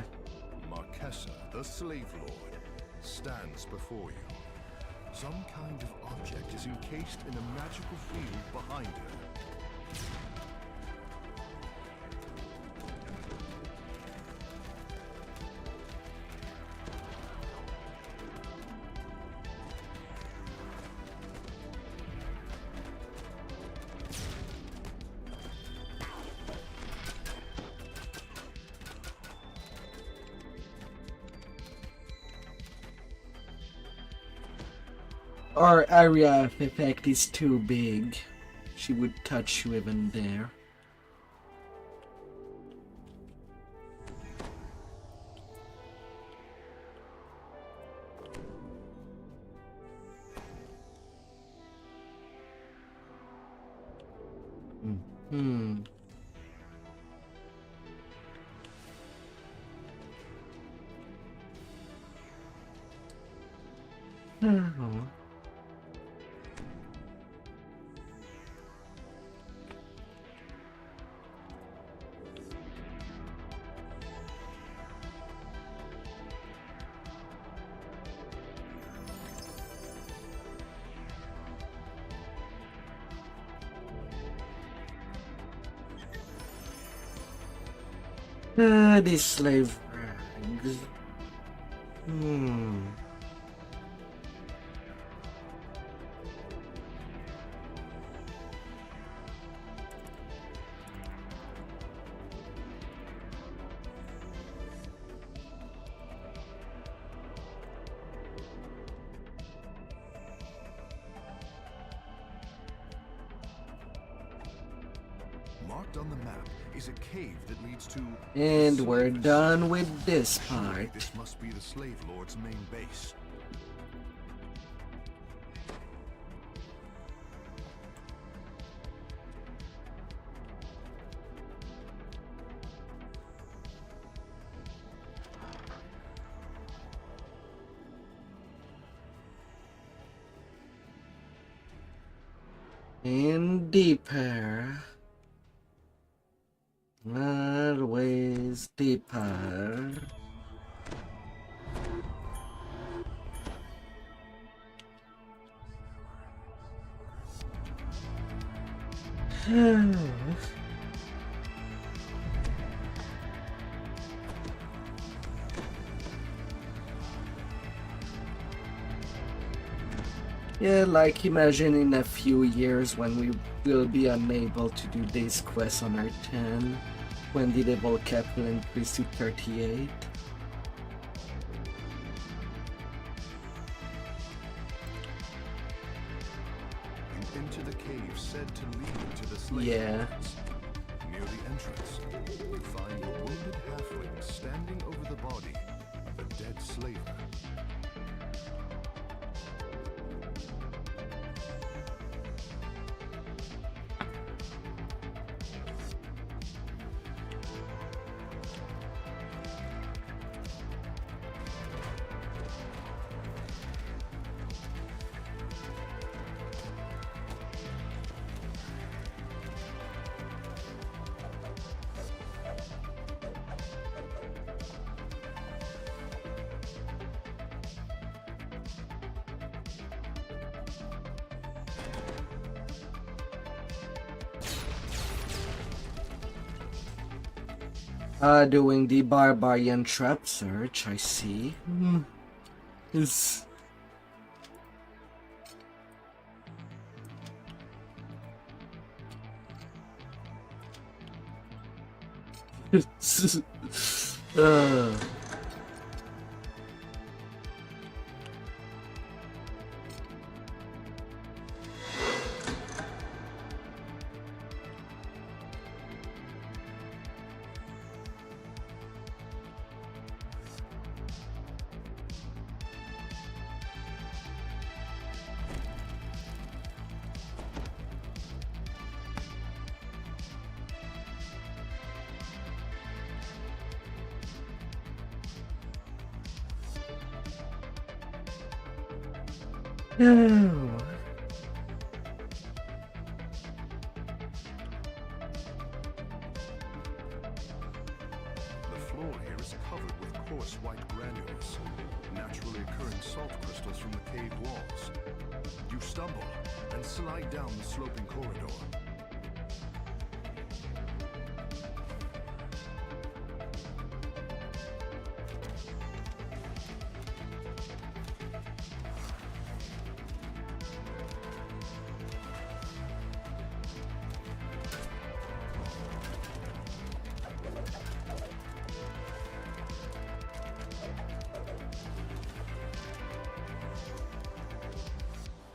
Marquesa, the Slave Lord, stands before you. Some kind of object is encased in a magical field behind her. Our area of effect is too big. She would touch you even there. These slave rags. Marked on the map is a cave that leads to... And we're Slavers. done with this Surely part. this must be the Slavelords' main base. And deeper. Always deeper. Yeah, like imagine in a few years when we will be unable to do this quest on R10, when the level cap will increase to 38. You enter the cave said to lead to the Slavelords. Yeah. Near the entrance, you find a wounded halfling standing over the body of a dead slaver. Doing the barbarian trap search, I see. Is Oh. The floor here is covered with coarse white granules, naturally occurring salt crystals from the cave walls. You stumble and slide down the sloping corridor.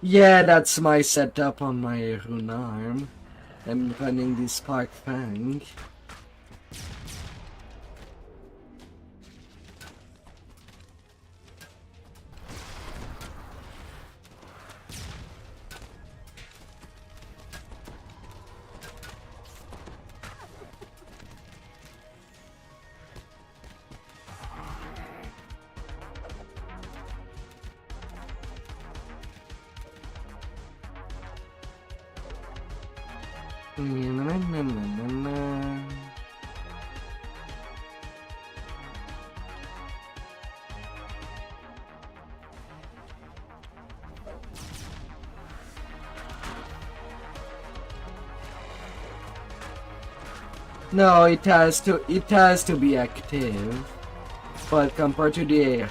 Yeah, that's my setup on my rune arm. I'm running the Spark Fang. No, it has to be active. But compared to the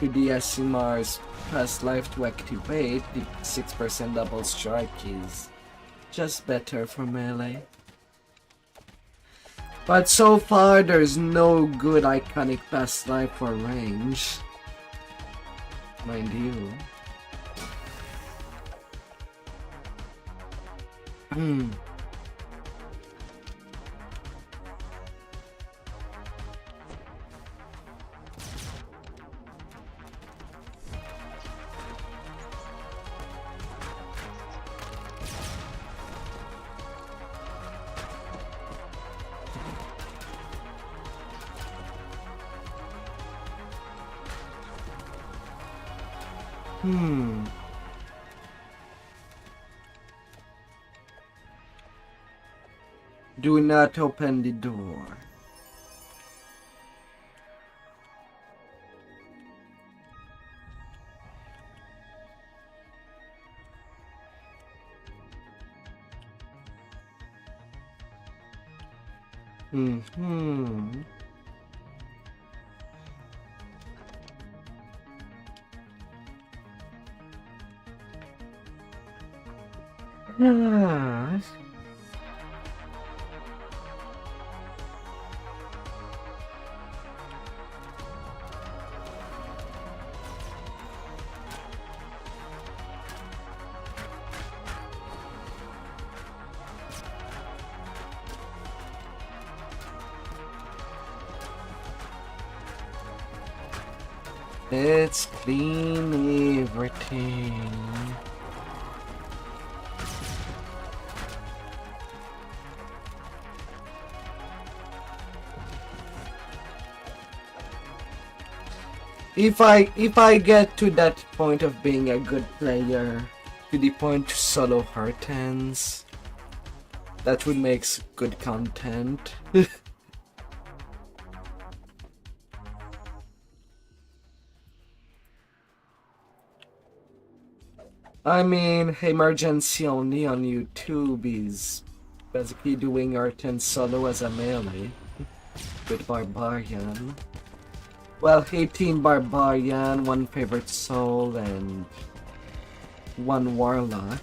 SMR's past life to activate, the 6% double strike is just better for melee. But so far there's no good iconic past life for range. Mind you. Do not open the door. Ah. Let's clean everything. If I get to that point of being a good player, to the point to solo R10s, that would make good content. I mean, emergency only on YouTube is basically doing R10 solo as a melee with Barbarian. Well, 18 Barbarian, 1 favorite soul, and 1 Warlock.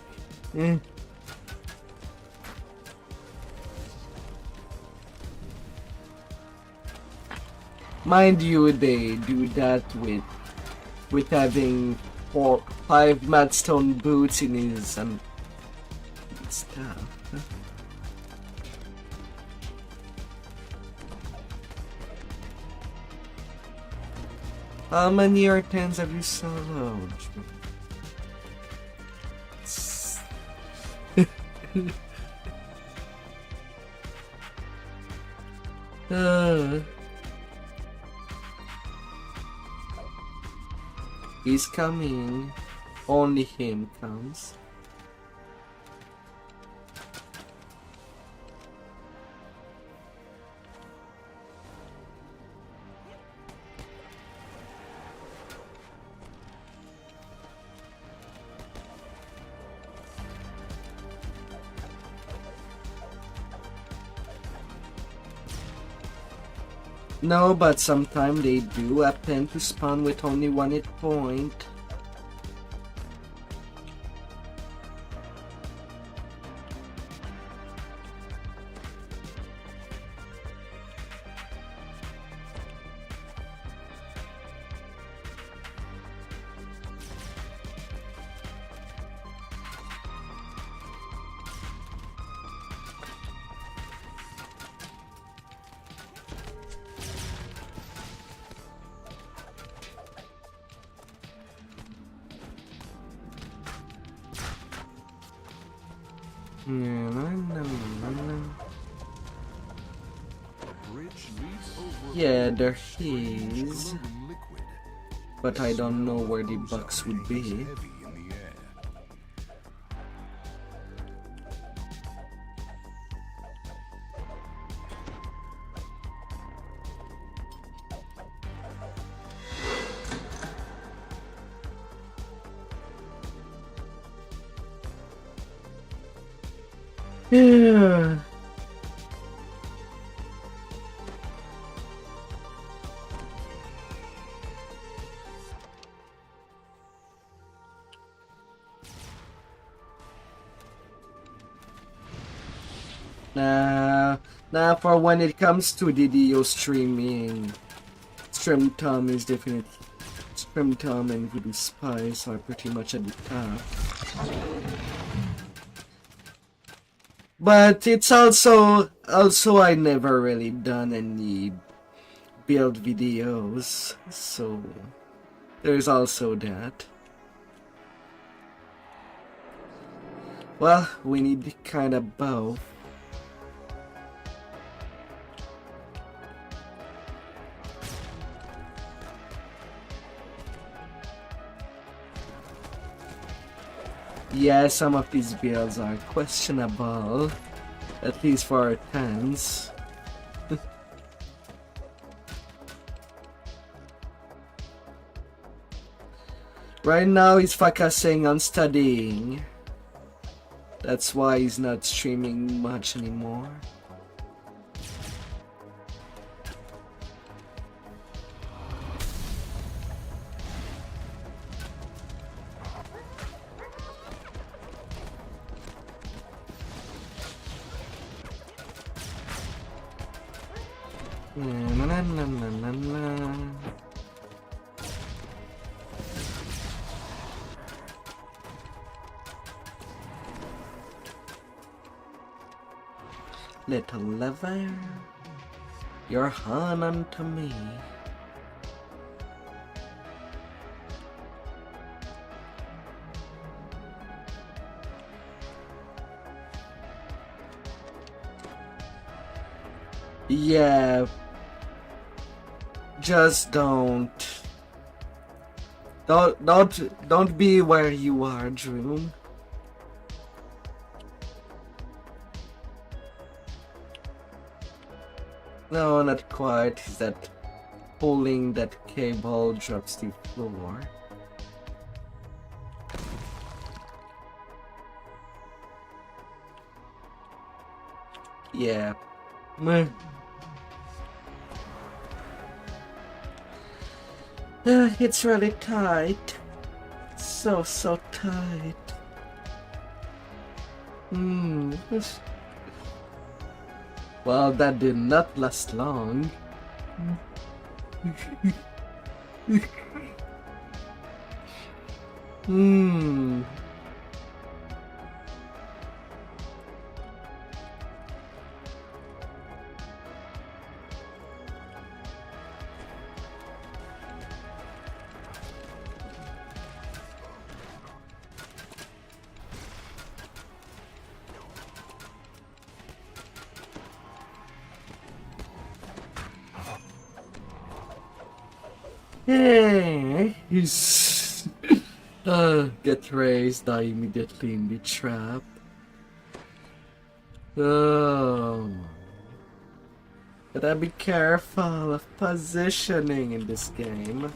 Mind you, they do that with having 5 Madstone boots in his stuff. How many R10s have you soloed? He's coming. Only him comes. No, but sometimes they do happen to spawn with only 1 hit point. Yeah, there is, but I don't know where the box would be. Yeah. Nah, for when it comes to DDO streaming, Stream Tom is definitely Stream Tom and Voodoo Spice are pretty much at the top. But it's also I never really done any build videos, so there's also that. Well, we need kind of both. Yeah, some of these builds are questionable, at least for R10s. Right now he's focusing on studying. That's why he's not streaming much anymore. Little lover, you're Han unto me. Yeah, just don't be where you are, Drew. No, not quite. Is that pulling that cable drops the floor? Yeah. Meh. It's really tight. So tight. Well, that did not last long. Hey, he's get raised, die immediately in the trap. Oh, gotta be careful of positioning in this game.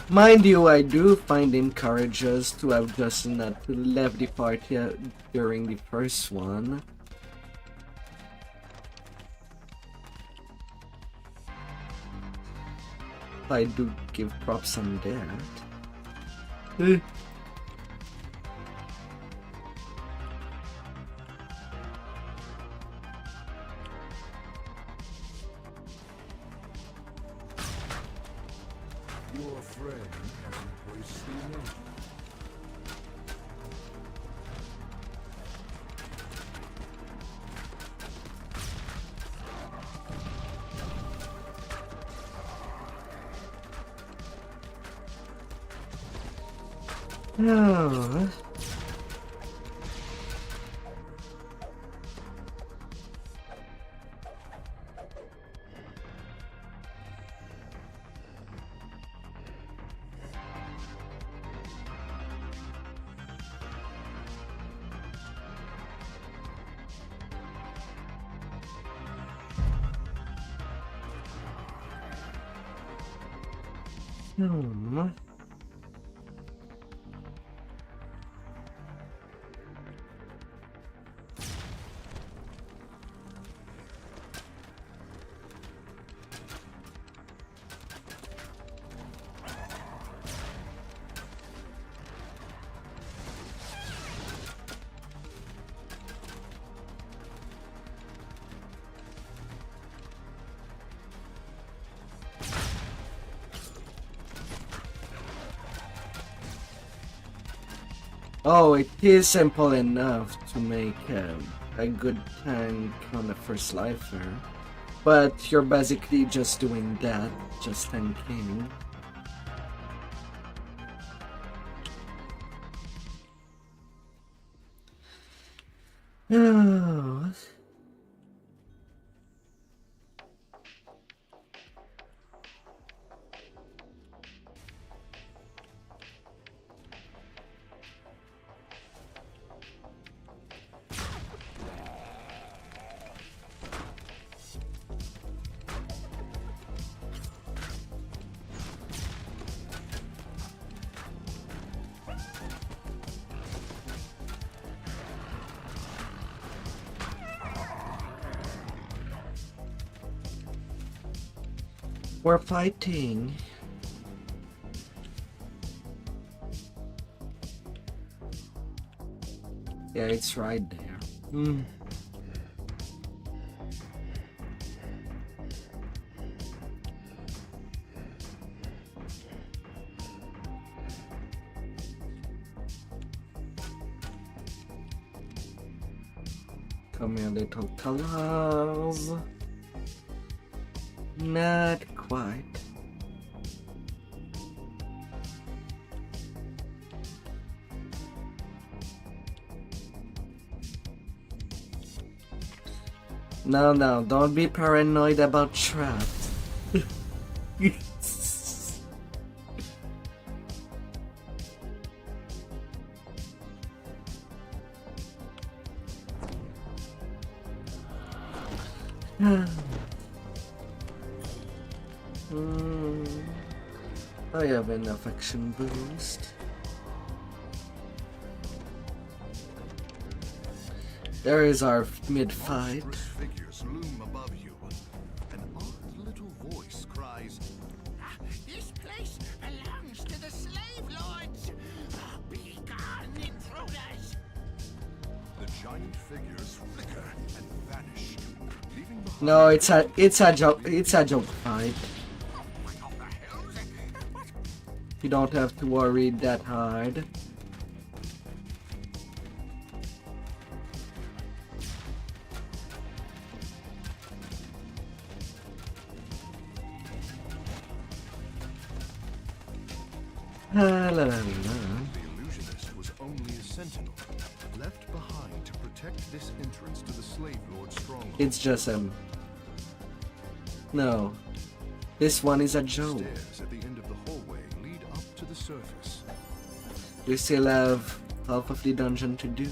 Mind you, I do find encourages to have just not left the party during the first one. I do give props on that. Your friend has embraced the light. Oh. Hmm. Oh, it is simple enough to make a good tank on the first lifer. But you're basically just doing that, just tanking. Oh. We're fighting. Yeah, it's right there. Come here, little colors. Not quite. No, don't be paranoid about traps. I have enough action boost. There is our mid-fight. Monstrous figures loom above you. An odd little voice cries, This place belongs to the Slavelords. Be gone, intruders. the giant figures flicker and vanish, leaving behind No, it's a joke fight. You don't have to worry that hard. La la la. The illusionist was only a sentinel, left behind to protect this entrance to the Slavelord stronghold. It's just no. This one is a joke. Stairs at the end of the hallway lead up to the surface. We still have half of the dungeon to do.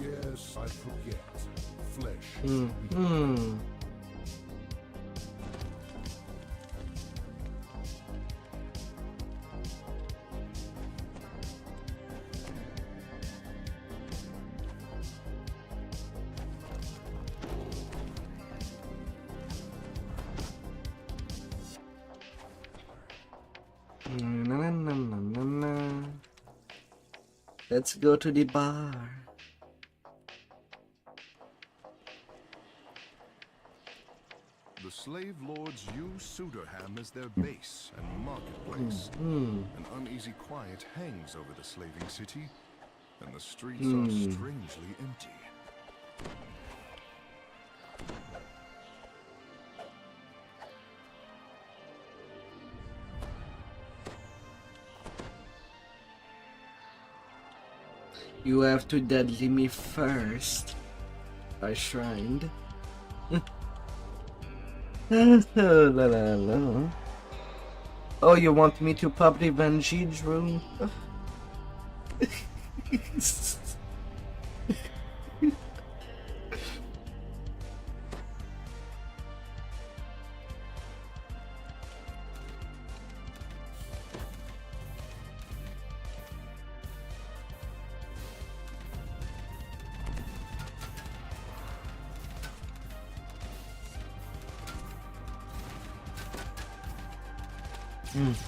Yes, I forget. Flesh. Let's go to the bar. The Slavelords use Suderham as their base and marketplace. An uneasy quiet hangs over the slaving city, and the streets are strangely empty. You have to deadly me first. I shrined. La, la, la. Oh, you want me to pop the Vanjige room?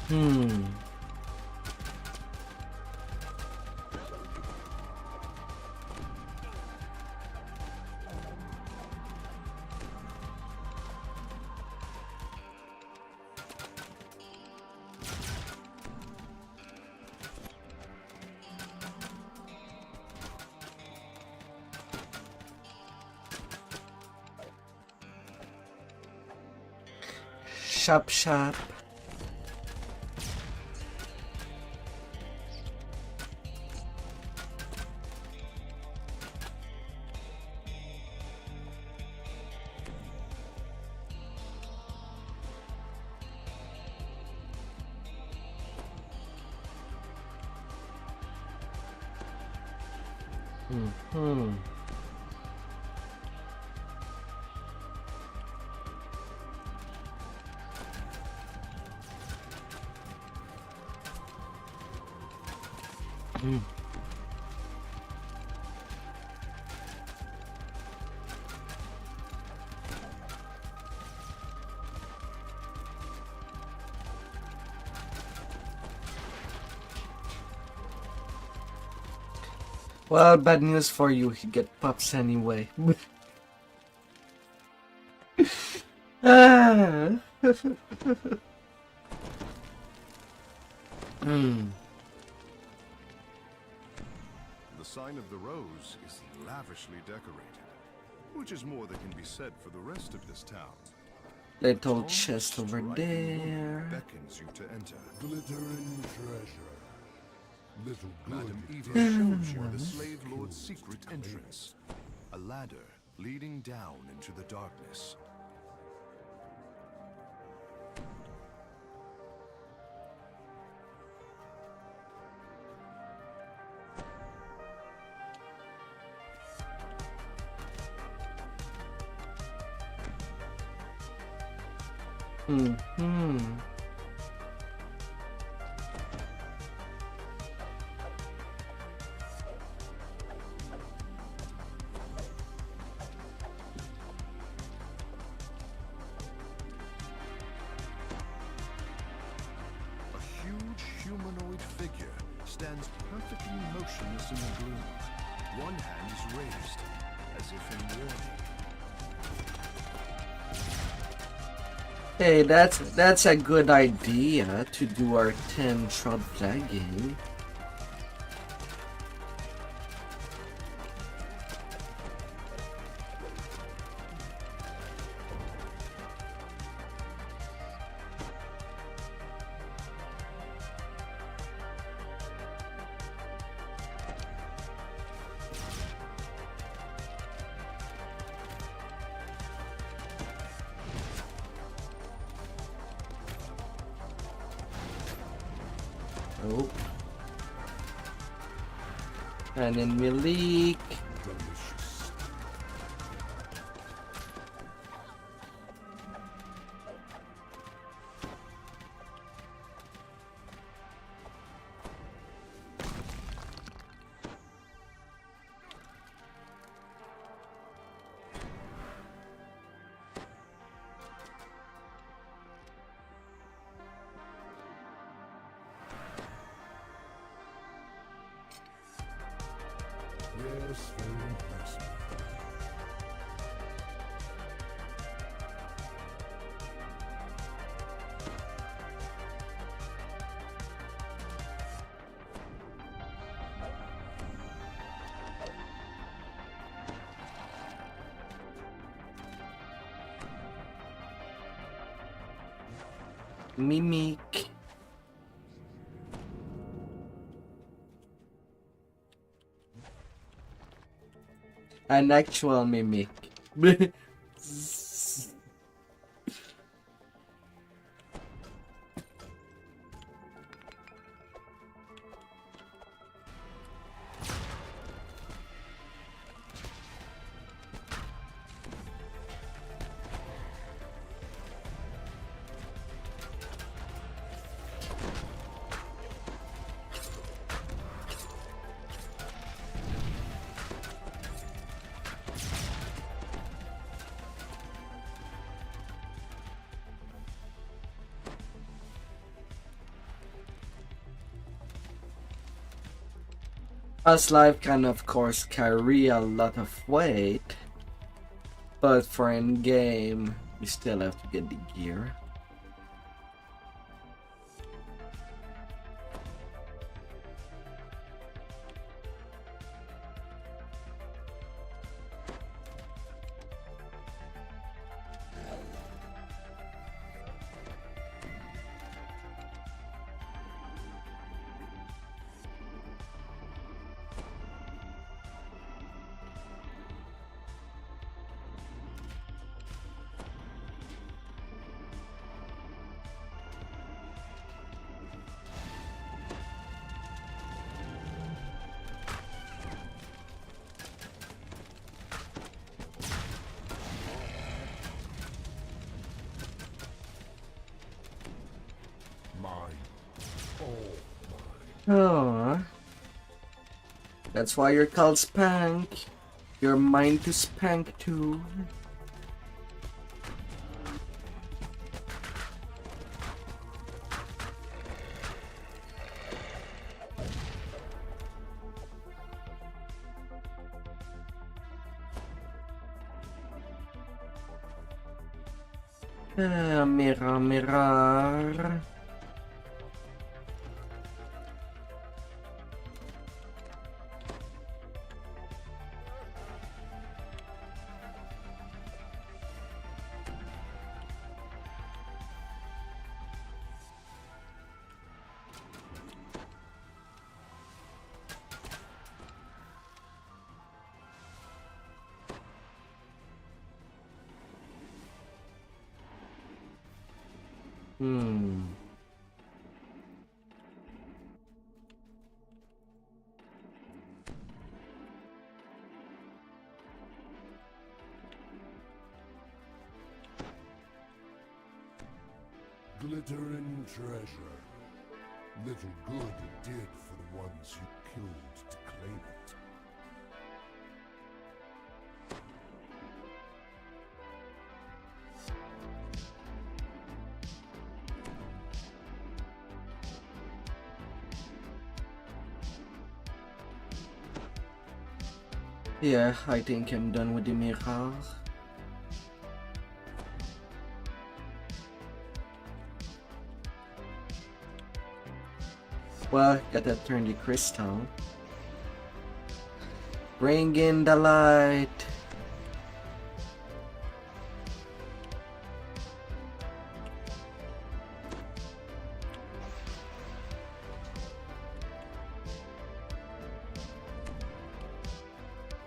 Hmm. Shop, shop. Hmm. Well, bad news for you. You get pups anyway. Ah. The sign of the rose is lavishly decorated, which is more than can be said for the rest of this town. Little Tall, chest over striking woman there. beckons you to enter. Glittering treasure. Little Madam good. Eva shows you the slave lord's secret entrance, a ladder leading down into the darkness. A huge humanoid figure stands perfectly motionless in the gloom. One hand is raised, as if in warning. Hey, that's a good idea to do R10 shroud flagging. Oh. And then we leak. Delicious. Yes, very impressive. Mimic. An actual mimic. Us life can of course carry a lot of weight, but for in game you still have to get the gear. Oh, that's why you're called Spank. You're mine to spank too. Mirror. Glittering treasure. Little good it did for the ones you killed to claim it. Yeah, I think I'm done with the mirror. Well, gotta turn the crystal. Bring in the light.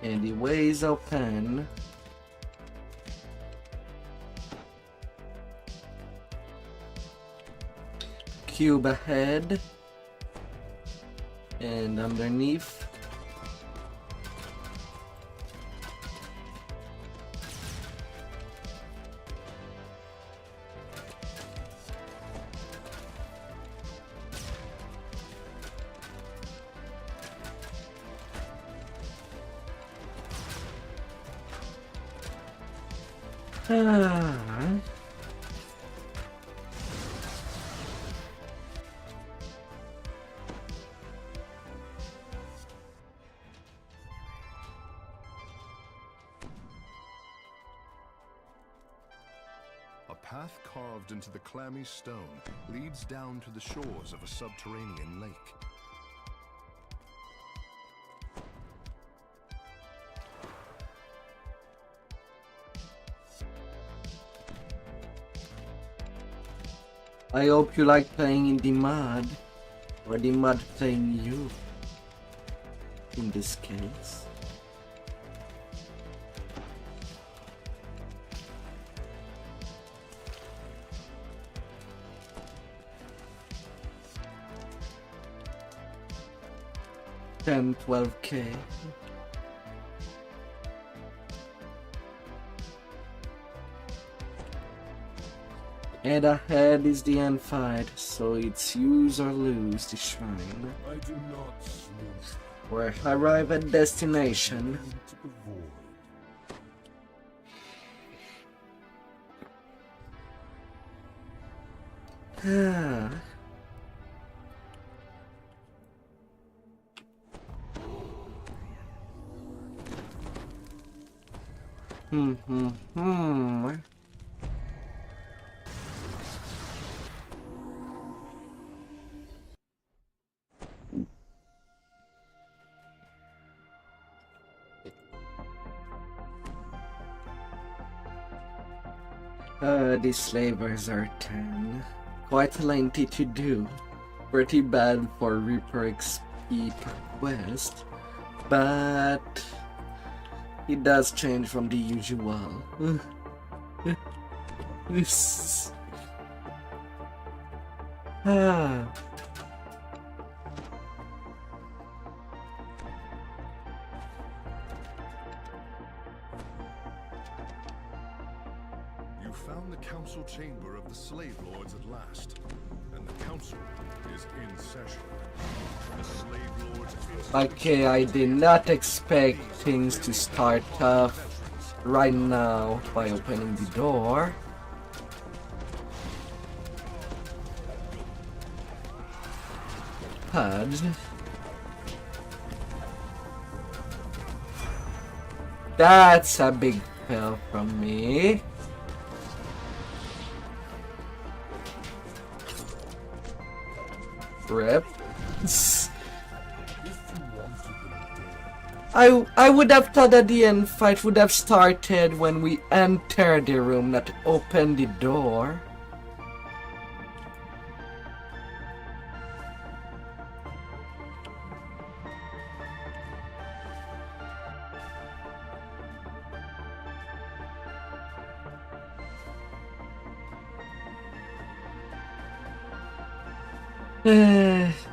And the way is open. Cube ahead. And underneath. A path carved into the clammy stone leads down to the shores of a subterranean lake. I hope you like playing in the mud, or the mud playing you, in this case. $12K. And ahead is the end fight, so it's use or lose the shrine. I do not sleep. Where I arrive at destination. Into the void. Hmm, hmm, hmm. These slavers are 10. Quite lengthy to do. Pretty bad for Reaper XP per quest. But it does change from the usual. Ah. You found the council chamber of the Slavelords at last, and the council is in session. The Slavelords Okay, I did not expect things to start off right now by opening the door. Pudge. That's a big fail from me. Rip. I would have thought that the end fight would have started when we enter the room, not open the door.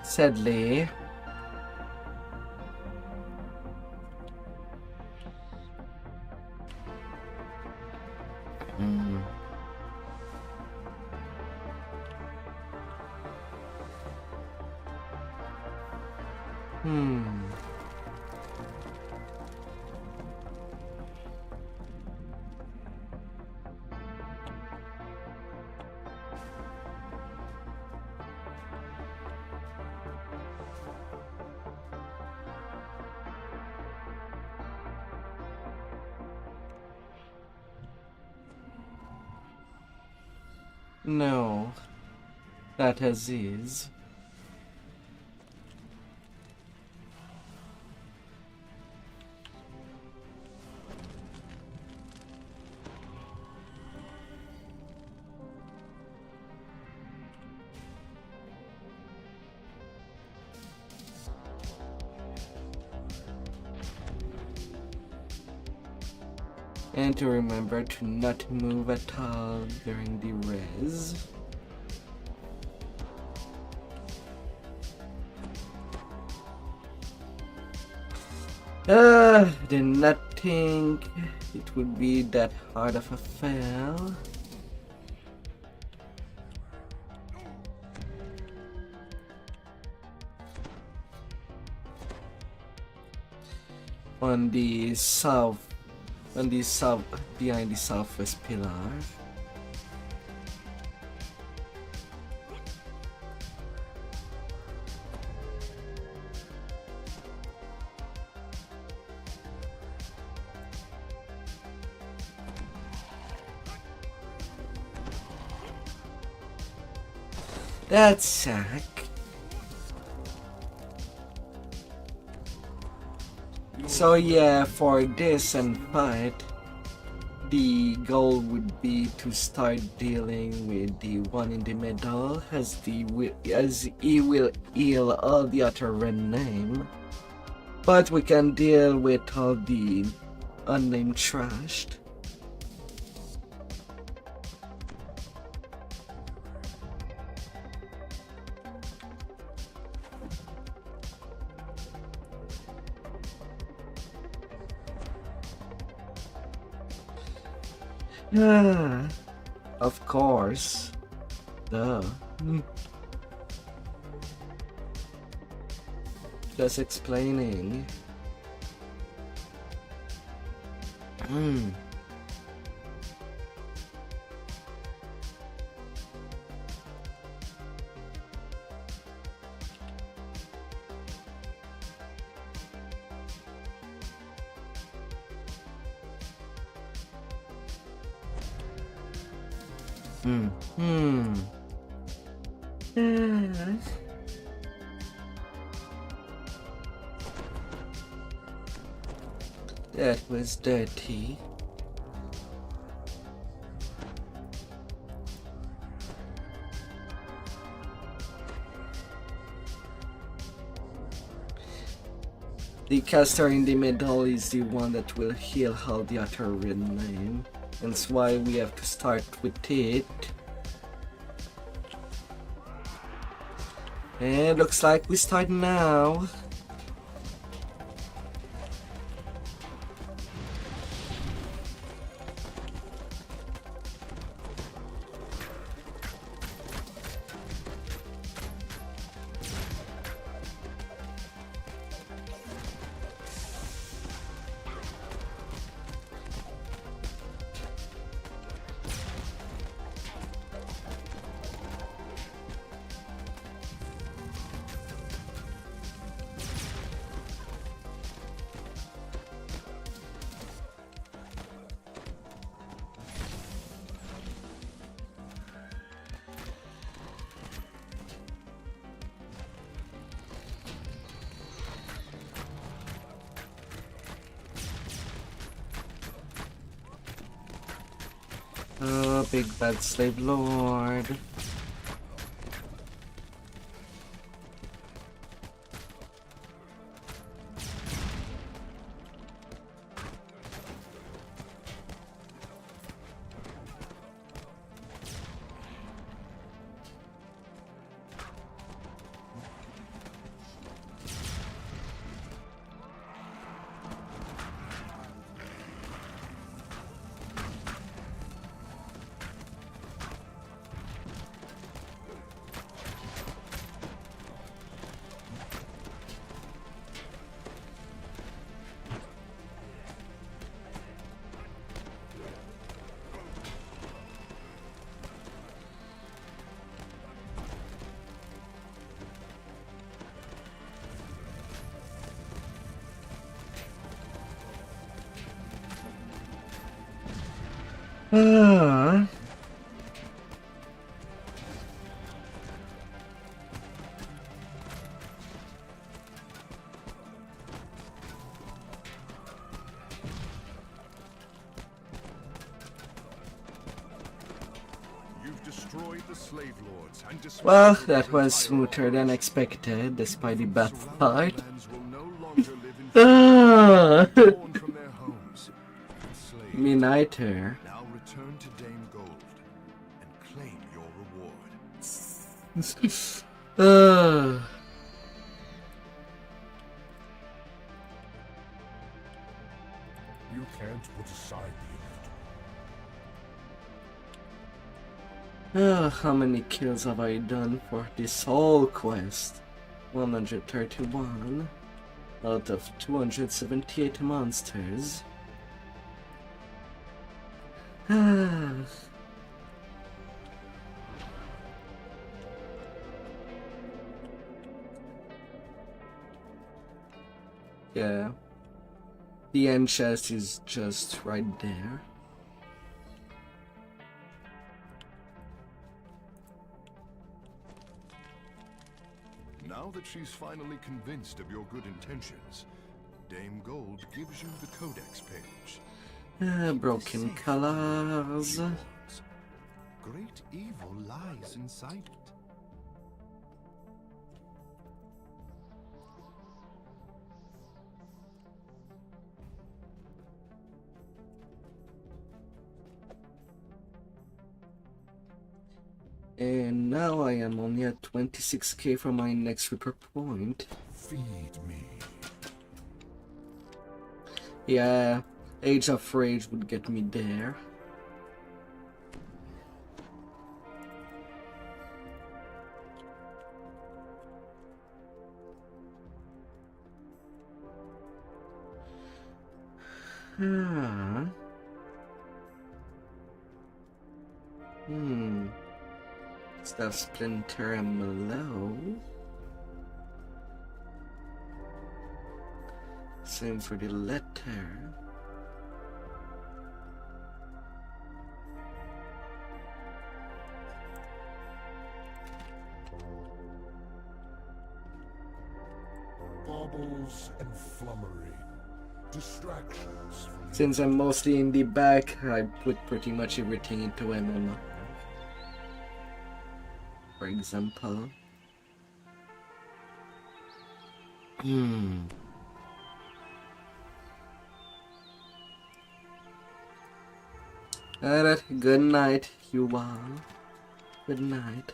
Sadly. No, that as is. And to remember to not move at all during the res. Did not think it would be that hard of a fail. On the south, behind the southwest pillar. That's sack. So yeah, for this and fight, the goal would be to start dealing with the one in the middle, as he will heal all the other red name. But we can deal with all the unnamed trashed. Of course. Duh. Just explaining. That was dirty. The caster in the middle is the one that will heal all the other remain. That's why we have to start with it. And looks like we start now. Oh, big bad slave lord. Ah. You've destroyed the slave lords and dismantled Well, their that was entire smoother than armies. expected, despite the bad Surrounding fight. lands will no longer live in fear. Ah. Torn from their homes, enslaved. Me neither. Now return to Dame Gold and claim your reward. Ah. You can't put aside the Ah, how many kills have I done for this whole quest? 131 out of 278 monsters. Ah. Yeah. The end chest is just right there. Now that she's finally convinced of your good intentions, Dame Gold gives you the codex page. Broken Safe colors. from the great evil lies inside it. And now I am only at 26k for my next repair point. Feed me. Yeah, Age of Rage would get me there. Ah. Stuff Splinter and Below. Same for the letter. baubles and flummery. Distractions from the Since I'm mostly in the back, I put pretty much everything into MMO. For example. Alright, good night, you all. Good night.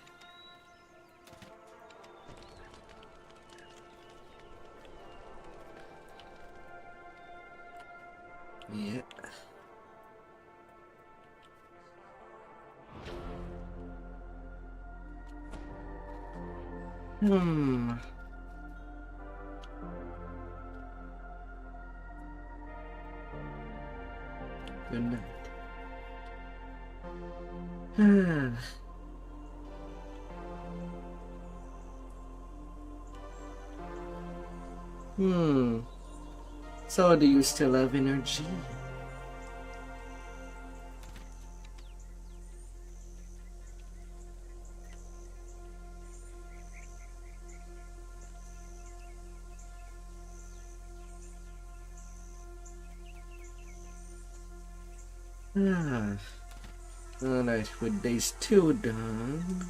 Yeah. Good night. So do you still have energy? Alright, with days 2 done.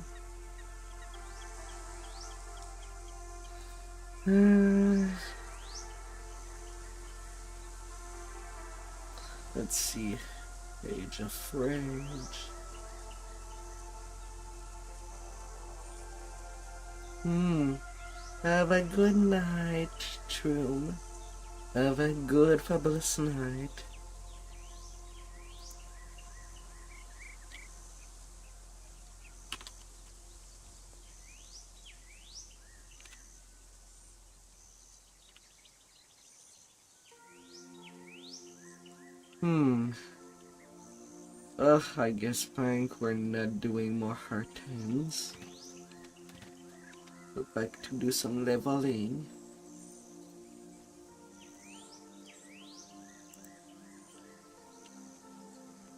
Let's see. Age of Rage. Have a good night, Troom. Have a good fabulous night. I guess Pank, we're not doing more R10s. Go back to do some leveling.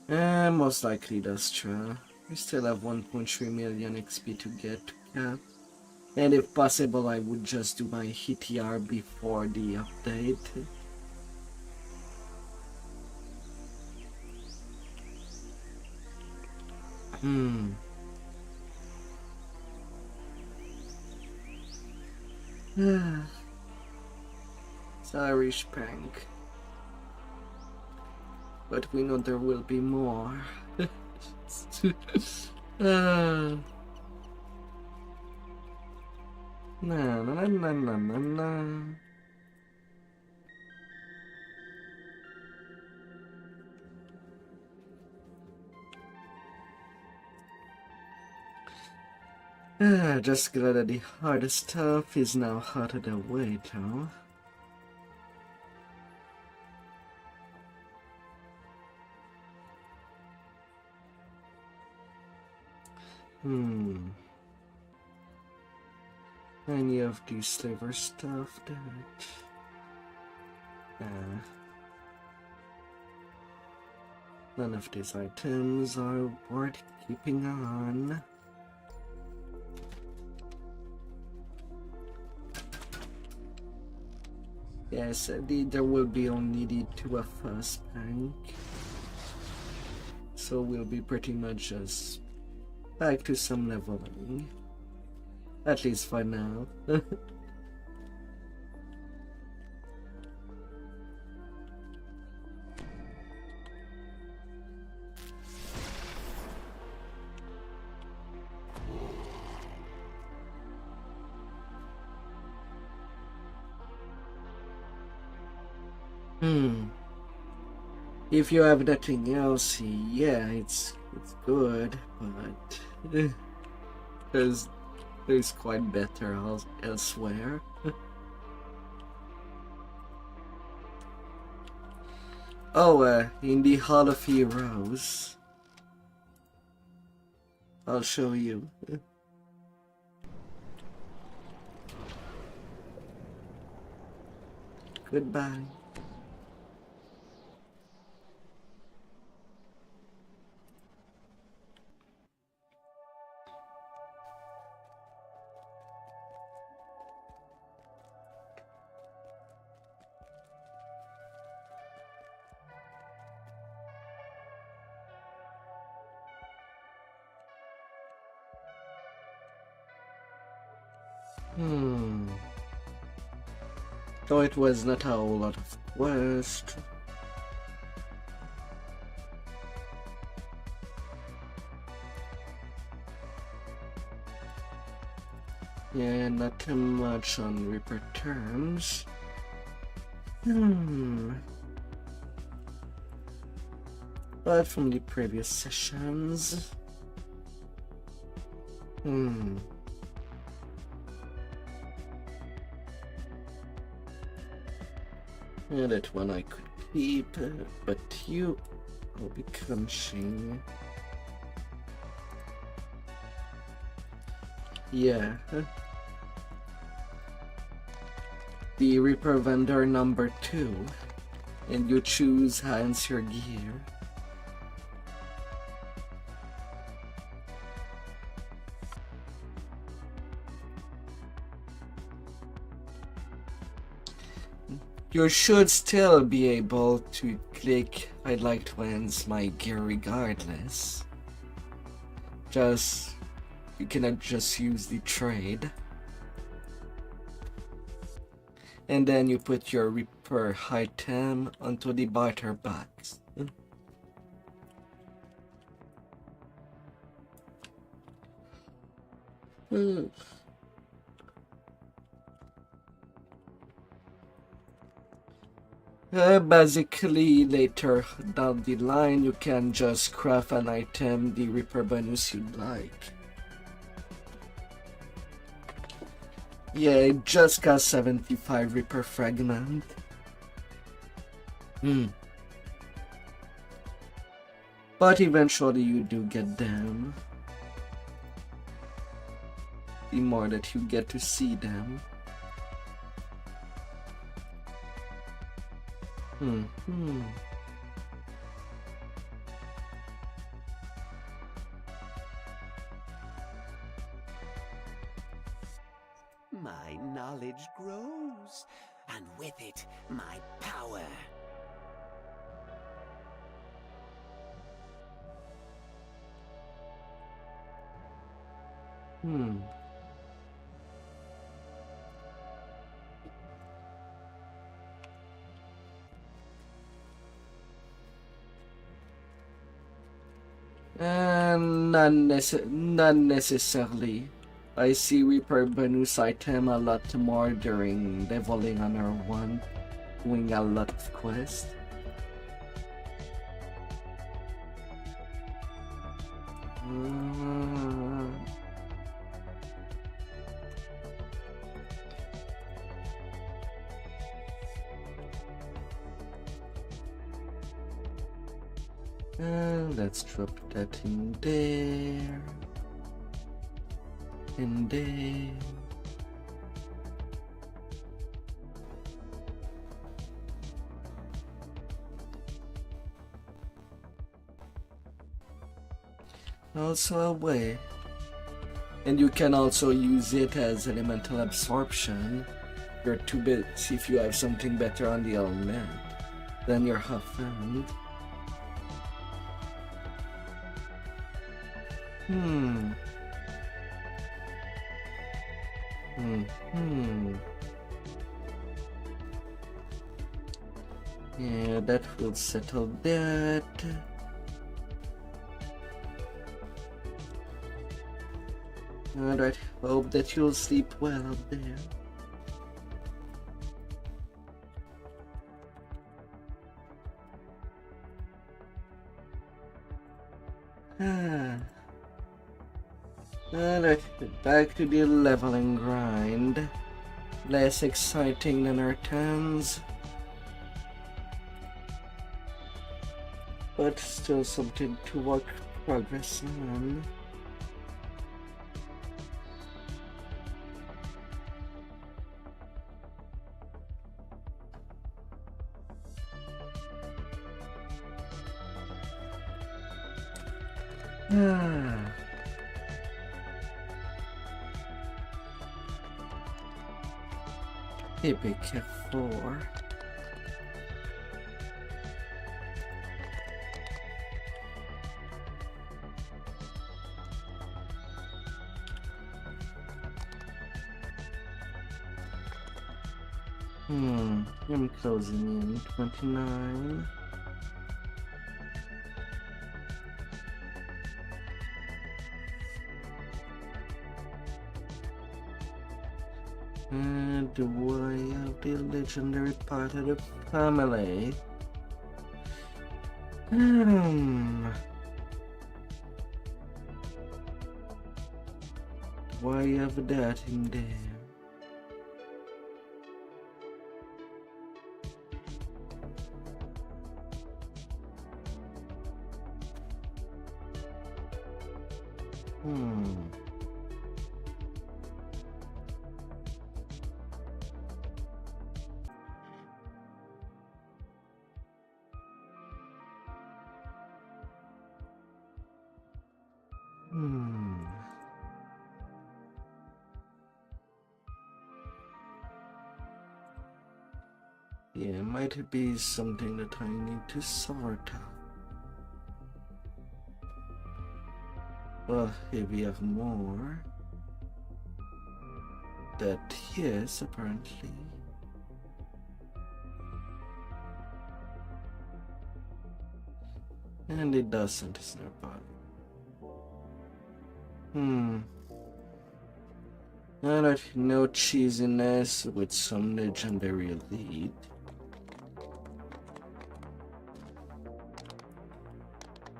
Most likely that's true. We still have 1.3 million XP to get to cap. And if possible, I would just do my HTR before the update. Sorry, Spank. But we know there will be more. Na na na na na na na. Just glad that the hardest stuff is now out of the way, though. Any of these slaver stuff that... none of these items are worth keeping on. Yes, there will be only the 2 of us, Pank. So we'll be pretty much just back to some leveling. At least for now. If you have nothing else, yeah, it's good, but there's quite better elsewhere. Oh, in the Hall of Heroes, I'll show you. Goodbye. Though it was not a whole lot of quest. Yeah, not too much on Reaper terms. But from the previous sessions. Yeah, that one I could keep, but you will be crunching. Yeah. The Reaper vendor number 2, and you choose hands your gear. You should still be able to click I'd like to enhance my gear regardless. You cannot just use the trade. And then you put your Reaper item onto the barter box. Basically, later down the line, you can just craft an item, the Reaper bonus you'd like. Yeah, it just got 75 Reaper fragment. But eventually you do get them. The more that you get to see them. My knowledge grows, and with it, my power. Not necessarily. I see Reaper bonus item a lot more during leveling on R1, doing a lot of quests. Let's drop that in there. In there. Also a way. And you can also use it as elemental absorption. You're too busy if you have something better on the element than your half-hand. Yeah, that will settle that. Alright, hope that you'll sleep well out there. Alright, back to the leveling grind. Less exciting than R10s, but still something to work progress on. Epic F4. I'm closing in 29. And do I have the legendary part of the family? Do I have that in there? Yeah, it might be something that I need to sort out. Well, here we have more. That yes, apparently. And it doesn't, is nearby. And I no cheesiness with some legendary elite.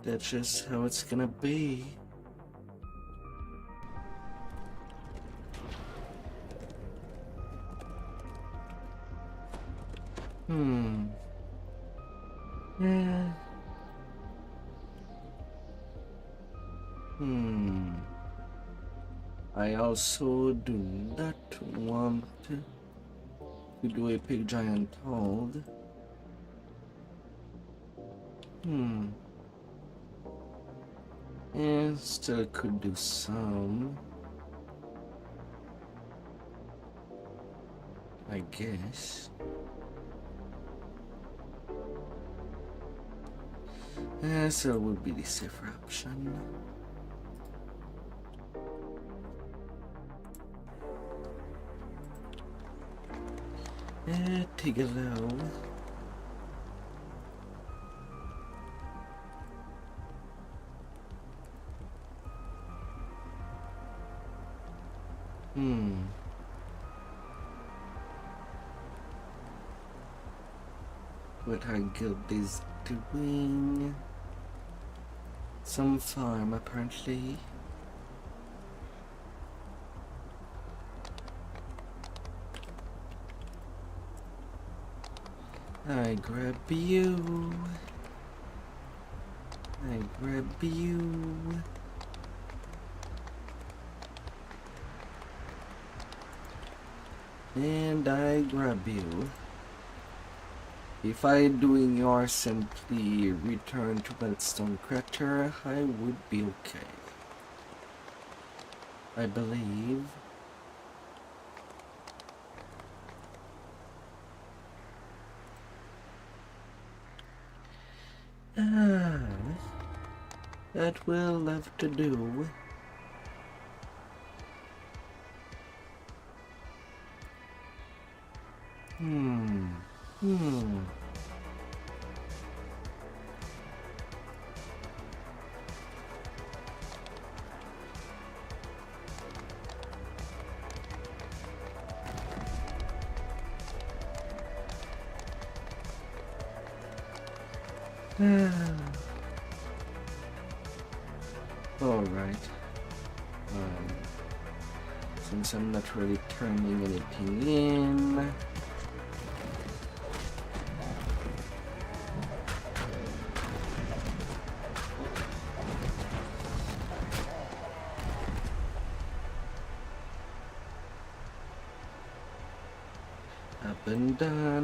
That's just how it's gonna be. Yeah. I also do not want to do a big giant hold. And still could do some, I guess. So it would be the safer option. Take it low. What our guild is doing? Some farm, apparently. I grab you. I grab you. And I grab you. If I doing your simply return to Whetstone Crater, I would be okay. I believe. That will have to do. Alright. Since I'm not really turning anything in.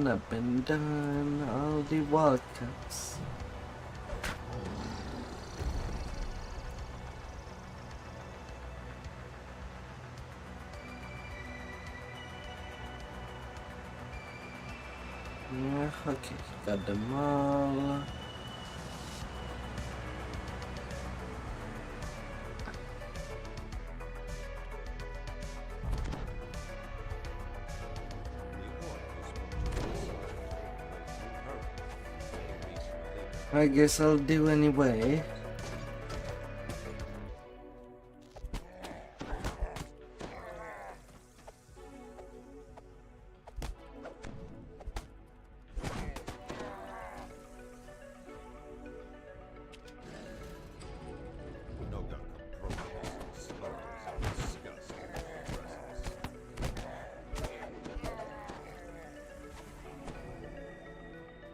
Up and done, all the wildcats. Yeah, okay, got them all. I guess I'll do anyway.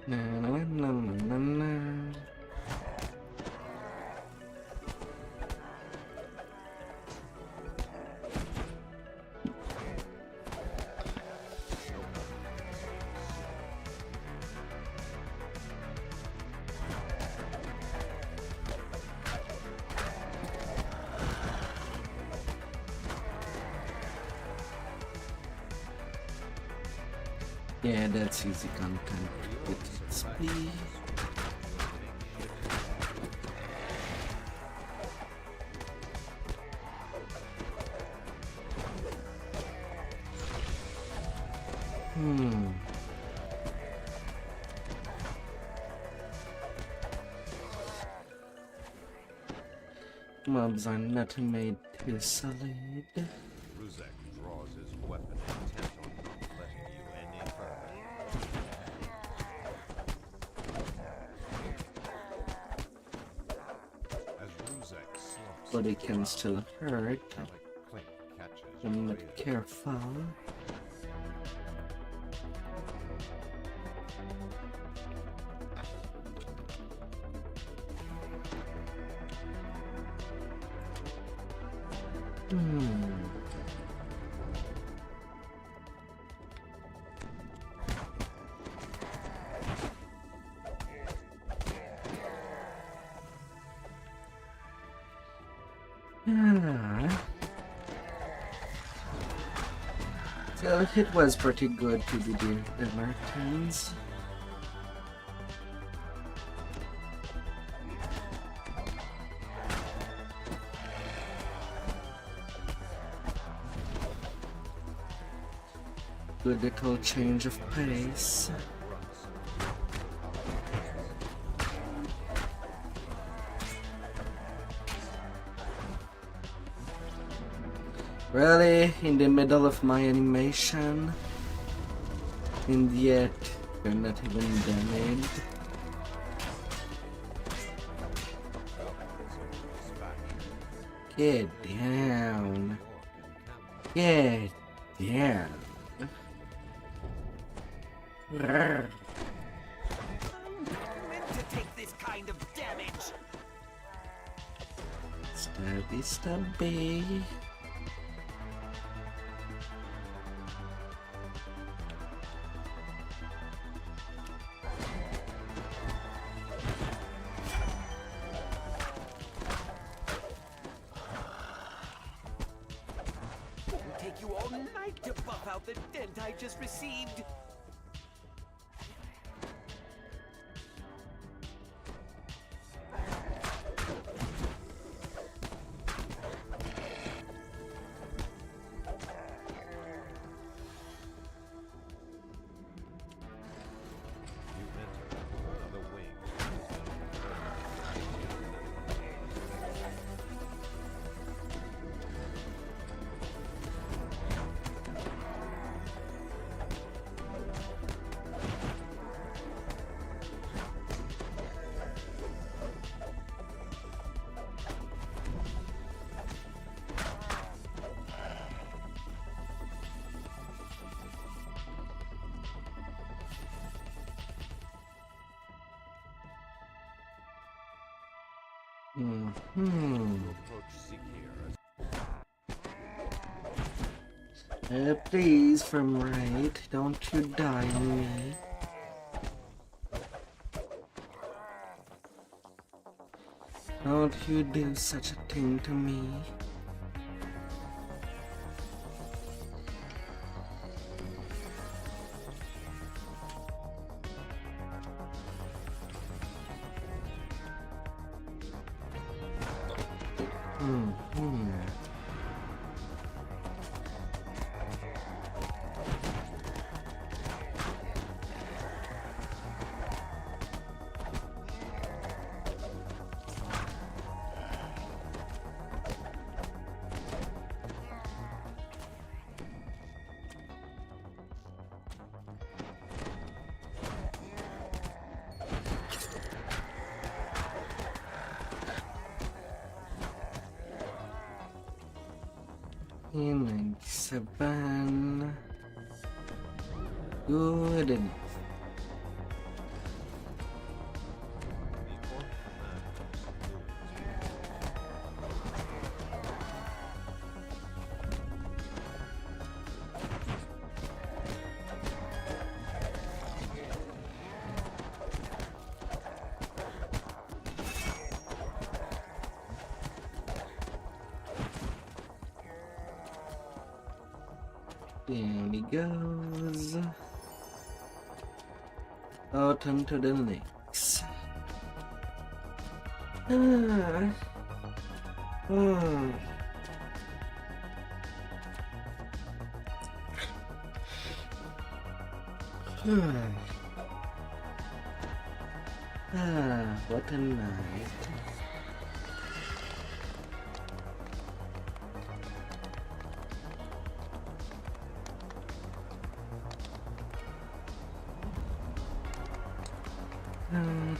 Na, na, na, na, na, na. Yeah, that's easy content. Get XP. Mobs are not made too solid. Ruzek draws his weapon, intent on not letting you any further. As Ruzek slumps, But it can still hurt. metallic clink catches I'm your not ear. careful. So it was pretty good to do the R10s. Good little change of pace. Really? In the middle of my animation? And yet, you're not even damaged. Get down. Get down. Rrr. Meant to take this kind of damage. Stabby, stabby. It'll take you all night to buff out the dent I just received. You enter another wing. Approach Sikir. Please, from right, don't you die on me. Don't you do such a thing to me. 97. Good enough. Down he goes. Out onto the next. What a night.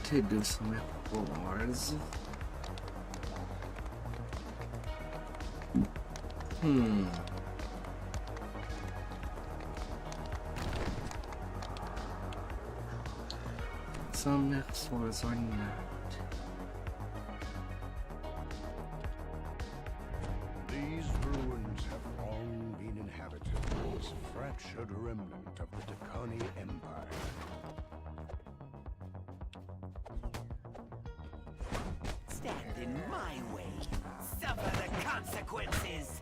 To do some wars. Some F4s or not. These ruins have long been inhabited by this fractured remnant of the Dakani Empire. Stand in my way. Suffer the consequences.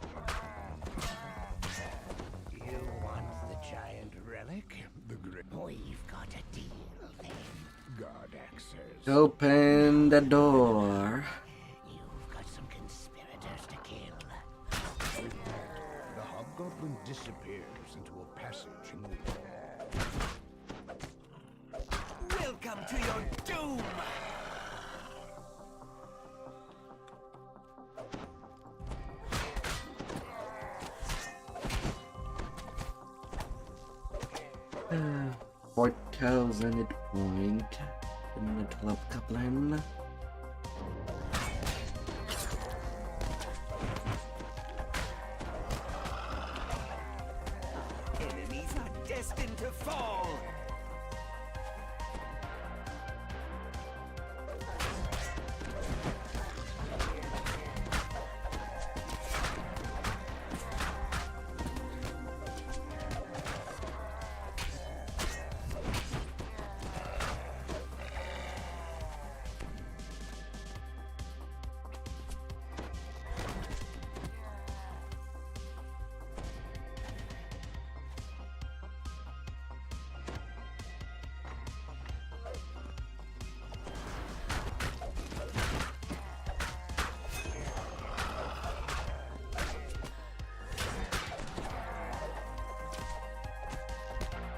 You want the giant relic? The great We've got a deal then. God access. Open the door. You've got some conspirators to kill. With that, the hobgoblin disappears into a passage in the wall. Welcome to your doom! Uh, 4,000 hit point. The middle of Kaplan. Enemies are destined to fall!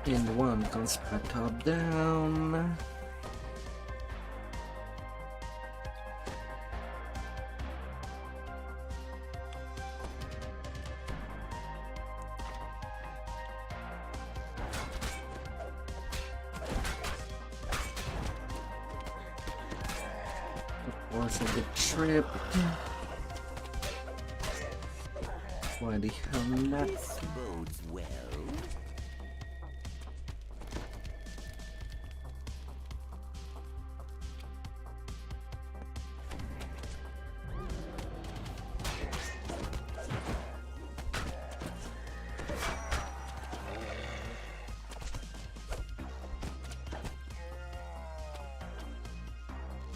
And one comes back top down. Was a good trip. Why the hell not? This bodes well.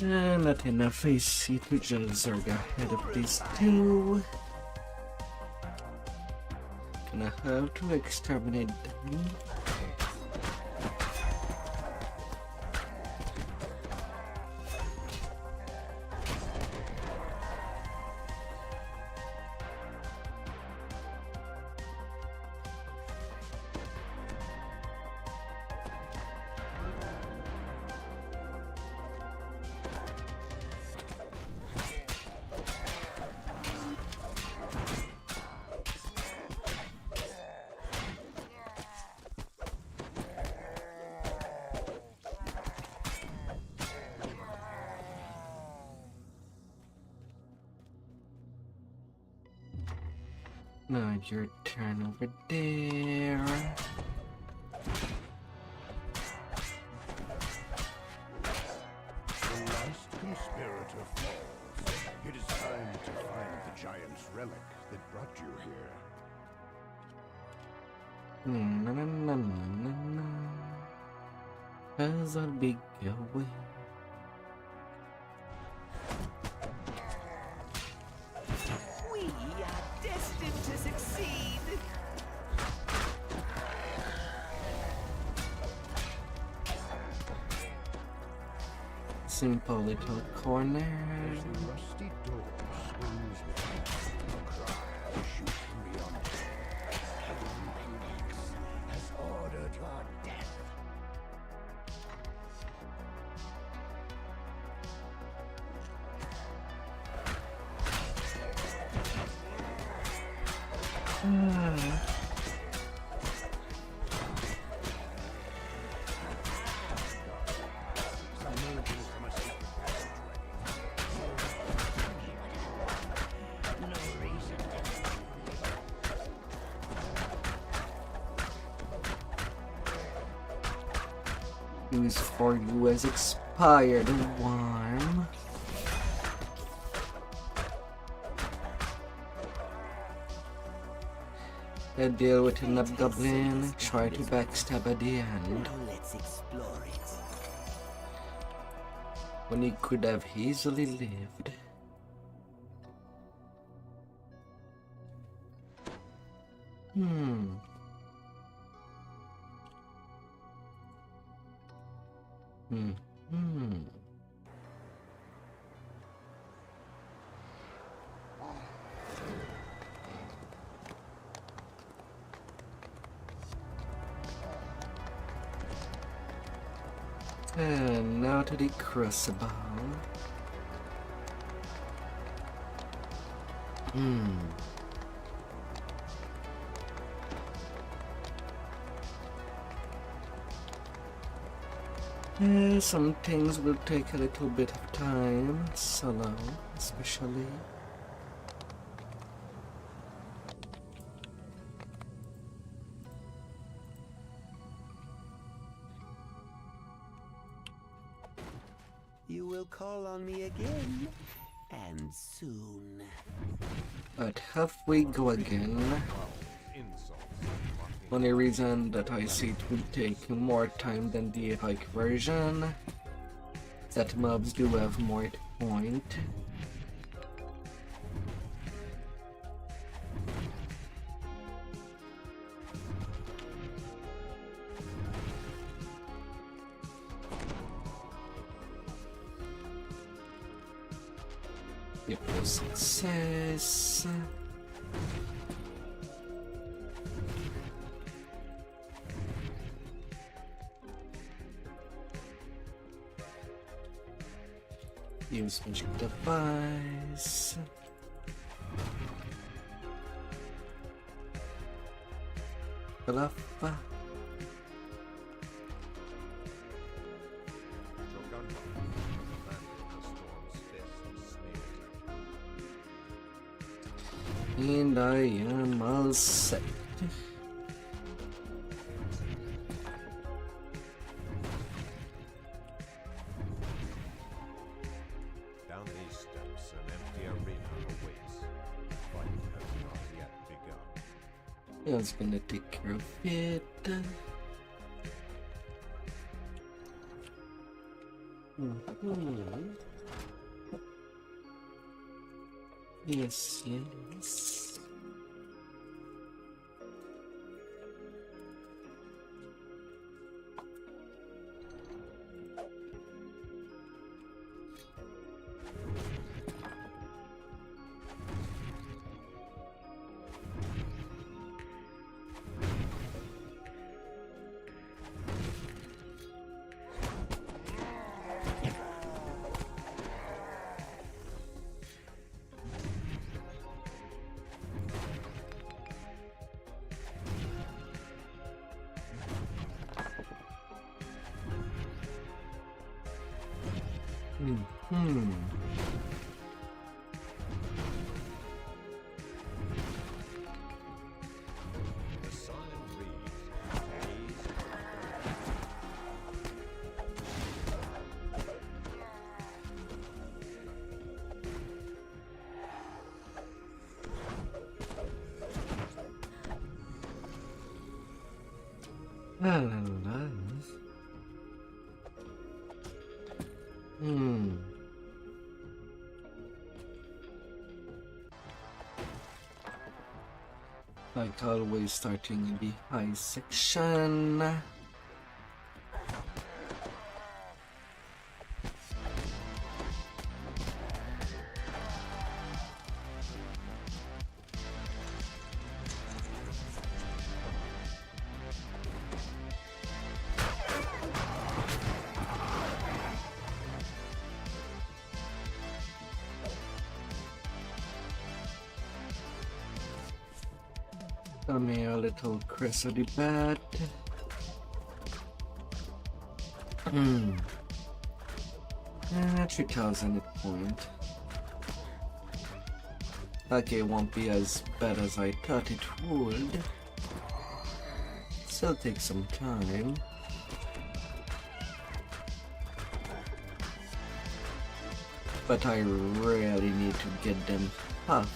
Not enough AC to just Zerg ahead of these two. Gonna have to exterminate them. Now your turn over there. The last conspirator falls. It is time to find the giant's relic that brought you here. Na na na na na na. As a big away. We are destined to succeed. Simple little corner. As the rusty door swings within, a cry shoots from beyond it. Heaven Phoenix has ordered your death. Emerging from a secret passageway. No reason. Use for you as expired one. A deal with an goblin, try to backstab at the end. Now let's explore it. When he could have easily lived. Hmm. And now to the crucible. Some things will take a little bit of time, solo especially. You will call on me again, and soon. But have we go again? Insults. Only reason that I see it will take more time than the epic version is that mobs do have more hit point. Triple success. Use magic device. Alpha. Your gunpowder. Landed the storm's fist sneered. And I am all set. Down these steps, an empty arena awaits. The fight has not yet begun. I was gonna take care of it. Yes, yes. Like always, starting in the high section. Tell me a little Chris of the bat. 3000 hit point. Okay, it won't be as bad as I thought it would. Still take some time. But I really need to get them up.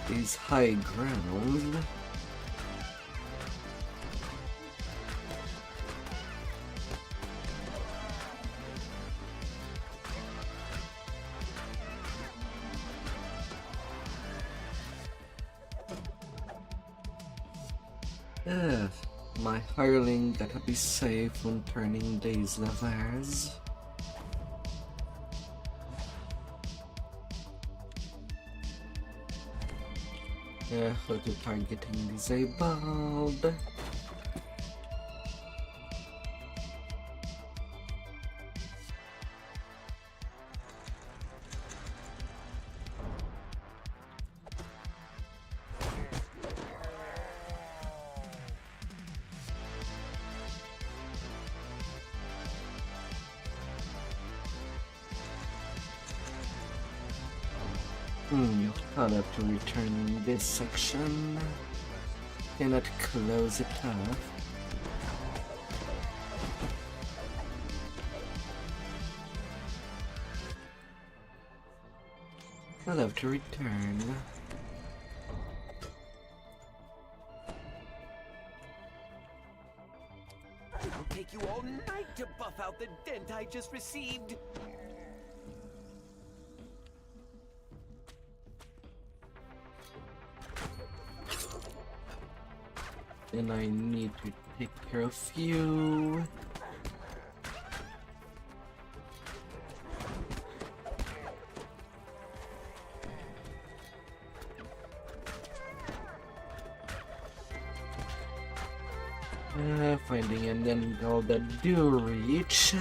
These high ground. My hireling gotta be safe when turning these levers. Auto targeting disabled. I'll have to return this section. Cannot close it off. I'll have to return. It'll take you all night to buff out the dent I just received. And I need to take care of you. Finding an angle that do reach.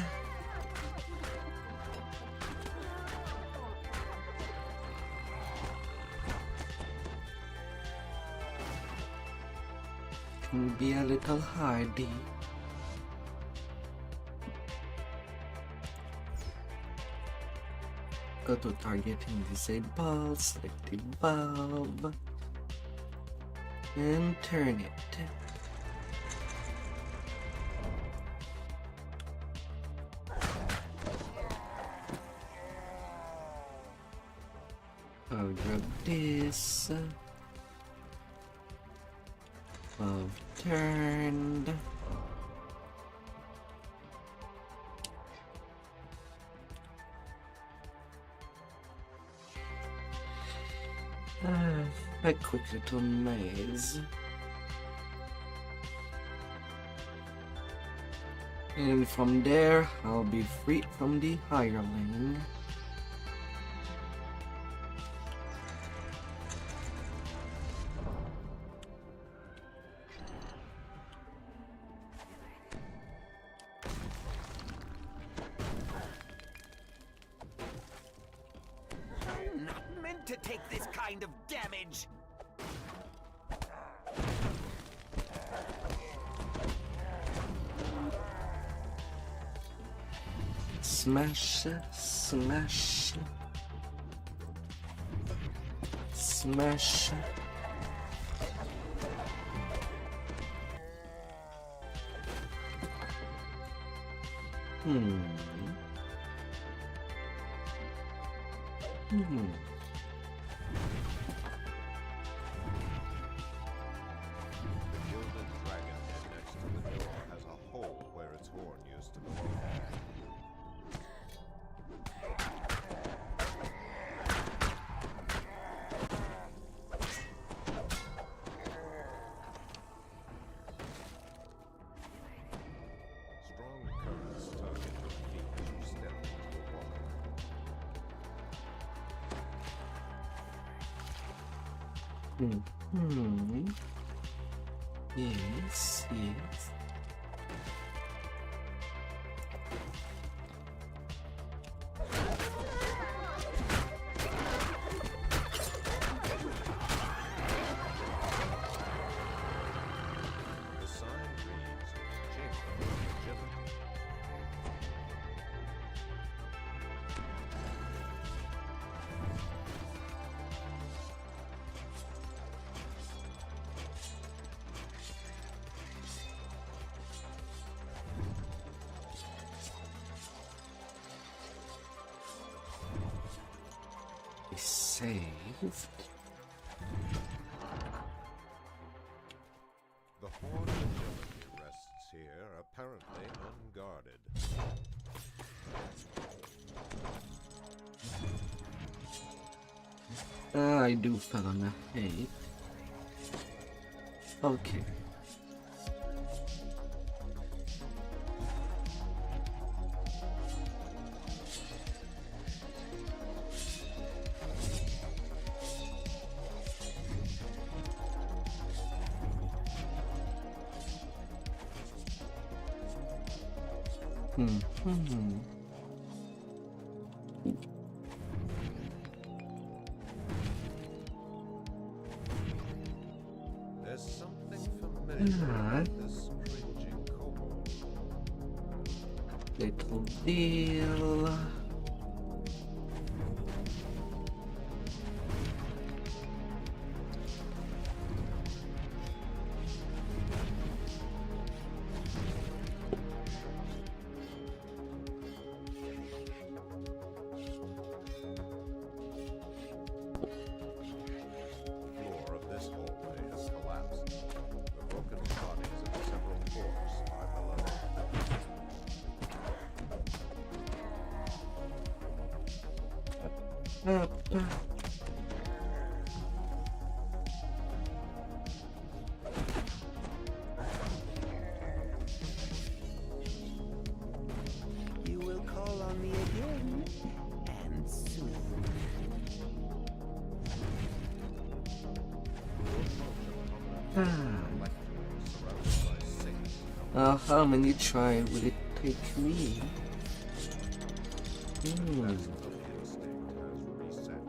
Can be a little hardy. Go to targeting disable, select the bulb, and turn it. I'll grab this. Bulb turned. A quick little maze. And from there, I'll be free from the hireling. I'm not meant to take this kind of damage. Smash, smash, smash. Kill the dragon head next Hmm. Yes, yes. The sign reads Chamber of Agility. Saved. The Horn of Agility rests here, apparently unguarded. I do fell on a hate. Okay. There's something familiar about this cringing kobold. Little deal. The floor of this hallway has collapsed. The broken bodies of several corpses are below. You will call on me again, and soon. How many try will it take me? Instinct has reset.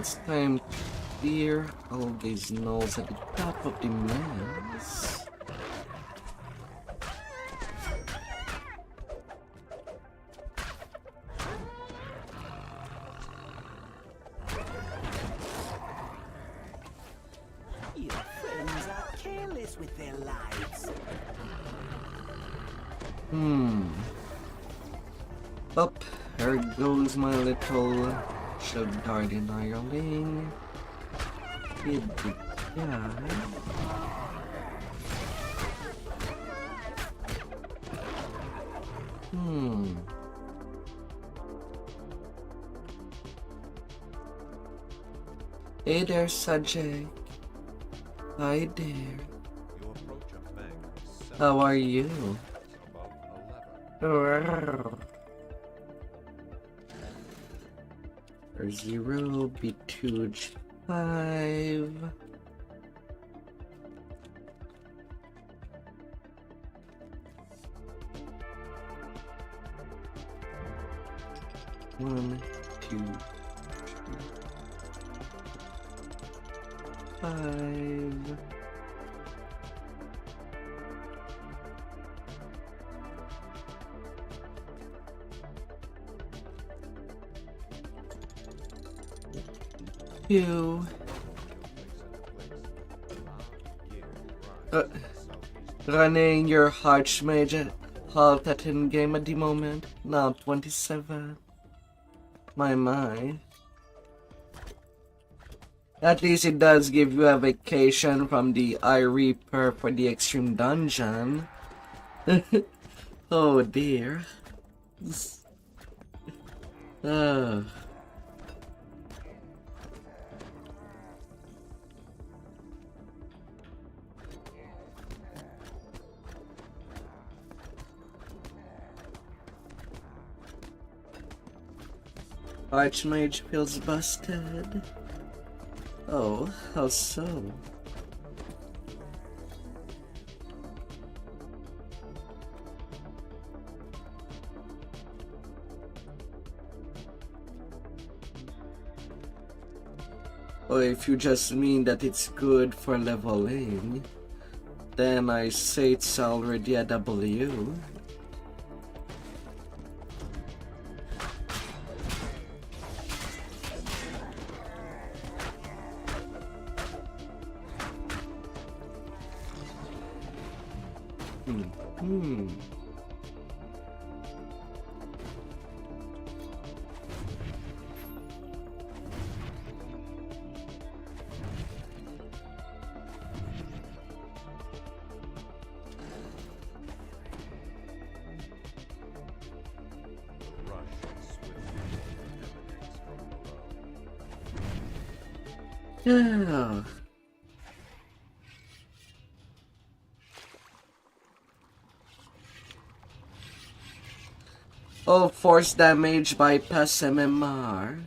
It's time to clear all these nulls at the top of the mass. Your friends are careless with their lives. Up, there goes my little Showdardy hireling. Did the guy. Hey there, Sajay. Hi there. You approach a bank with How are 7 you? above 11. R0, B2, 5. One, two, three, 5. Pew. Running your Archmage halt at in-game at the moment. Now 27. My. At least it does give you a vacation from the Eye Reaper for the Extreme Dungeon. Oh dear. Archmage feels busted. Oh, how so? Or if you just mean that it's good for leveling, then I say it's already a W. Yeah. Oh, force damage bypass MMR.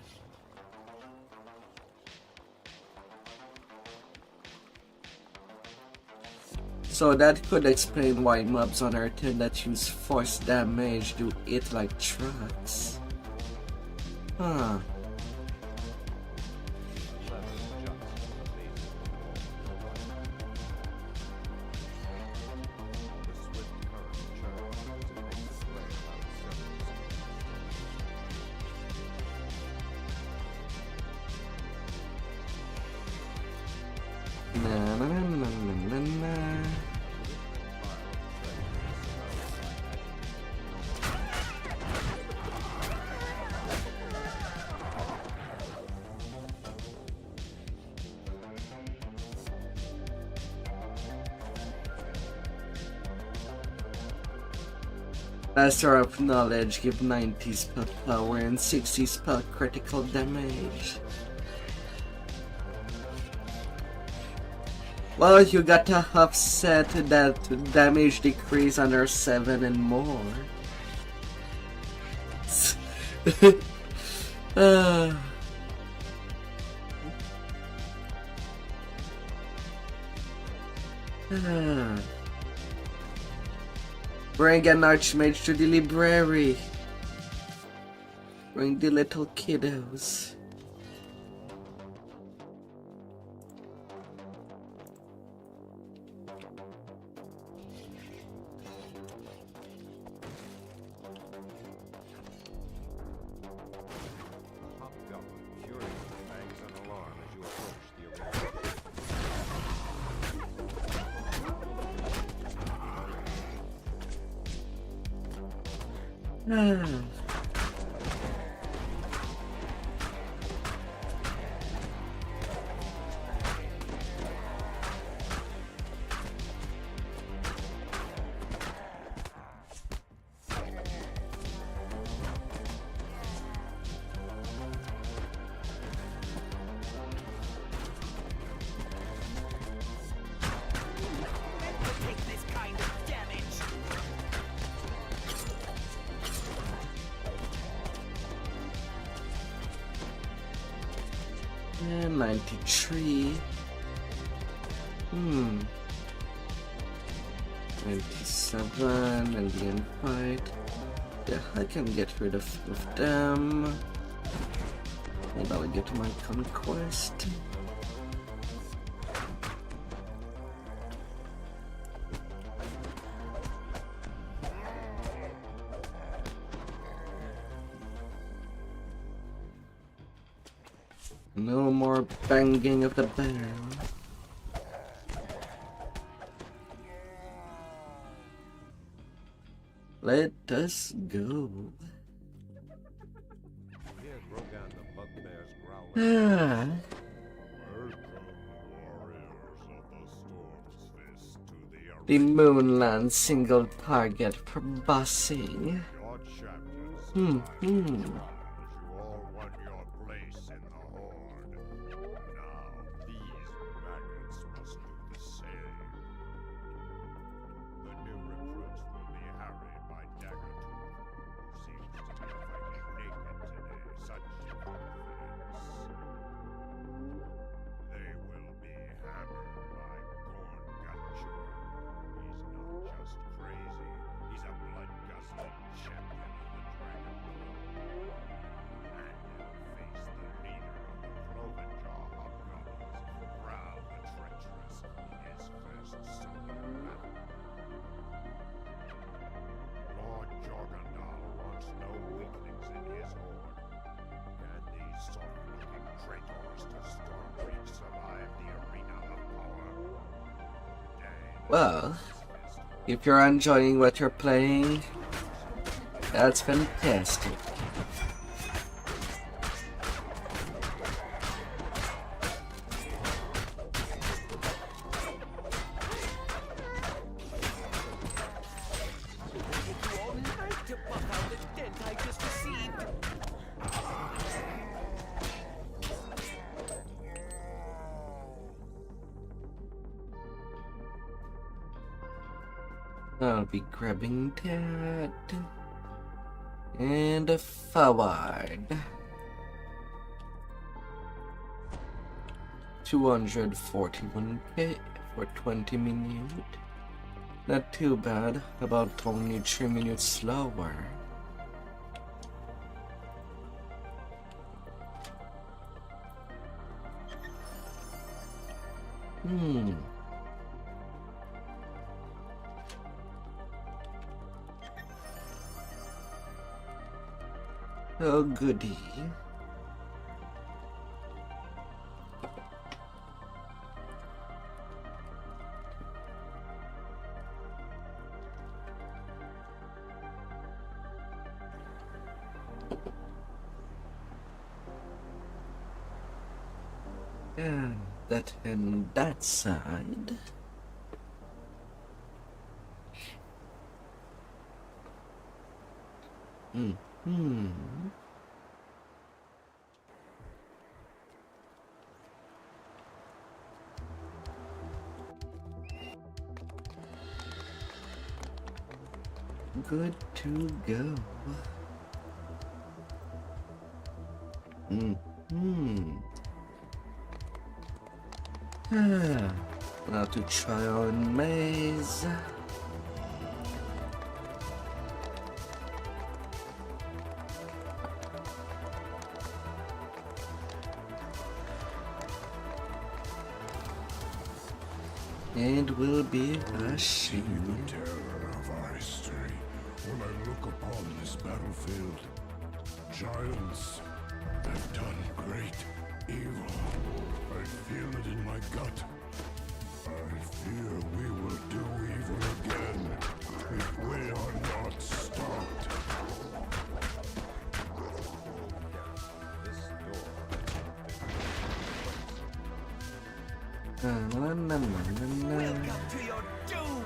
So that could explain why mobs on R10 that use force damage do it like trucks. Huh. Master of Knowledge give 90 spell power and 60 spell critical damage. Well, you got to offset that damage decrease under 7 and more. Bring an Archmage to the library. Bring the little kiddos. And 93. 97 and the end fight. Yeah, I can get rid of them. And I'll get my conquest. No more banging of the bell. Let us go. Here's Rogan the bugbear's growling. Ah, the Moonland single target for busing. Your champions Hmm. you all won your place in the horde. Now these maggots must do the same. The new recruits will be harried by Daggertooth, who seems to be fighting naked today. Such confidence. They will be hammered by Gorngutcher. He's not just crazy, he's a blood-guzzling champion of the Dragon Blood. And he'll face the leader of the Clovenjaw Hobgoblins, Proud the Treacherous, in his first solo battle. Lord Jorgandal wants no weaklings in his horde. Can these soft-looking traitors to Stormbreach survive the arena of power? Dang. Well, if you're enjoying what you're playing, that's fantastic. All night to buff out the dent I just received. I'll be grabbing that. And a forward. 241k for 20 minutes. Not too bad, about only 3 minutes slower. Oh goody. And that and that side. Good to go. Now to try on maze. And we'll be rushing. The terror of our history. When I look upon this battlefield, giants have done great evil. I feel it in my gut. I fear we will do evil again if we are not stopped. This door Welcome to your doom.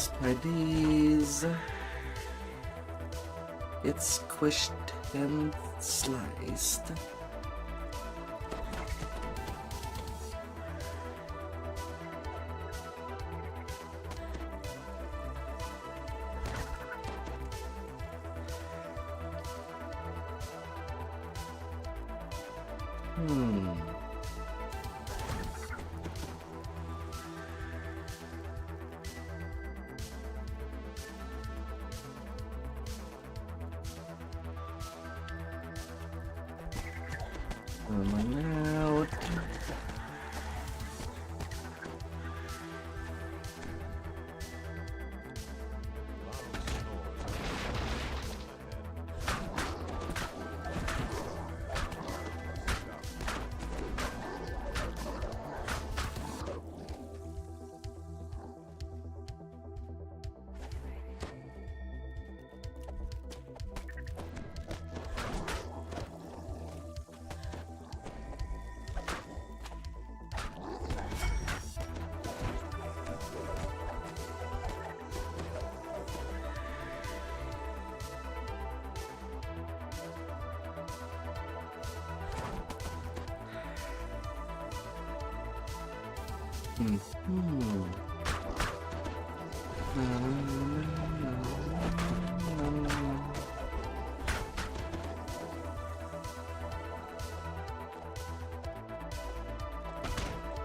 Spideys. It's squished and sliced. Coming out.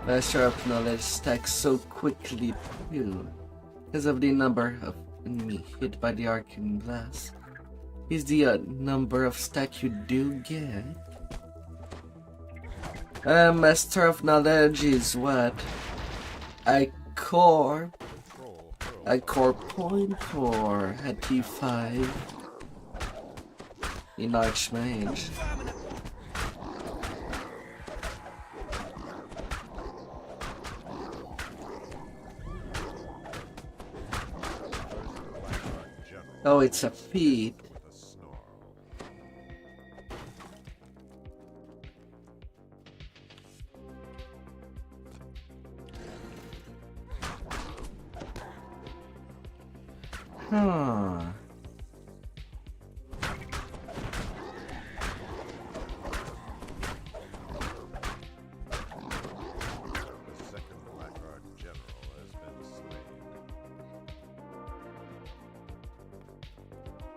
Master of Knowledge stacks so quickly too, because of the number of enemy hit by the arcane blast. Is the number of stack you do get. Master of Knowledge is what? A core point for a T5 in Archmage. Oh, it's a feat. Huh.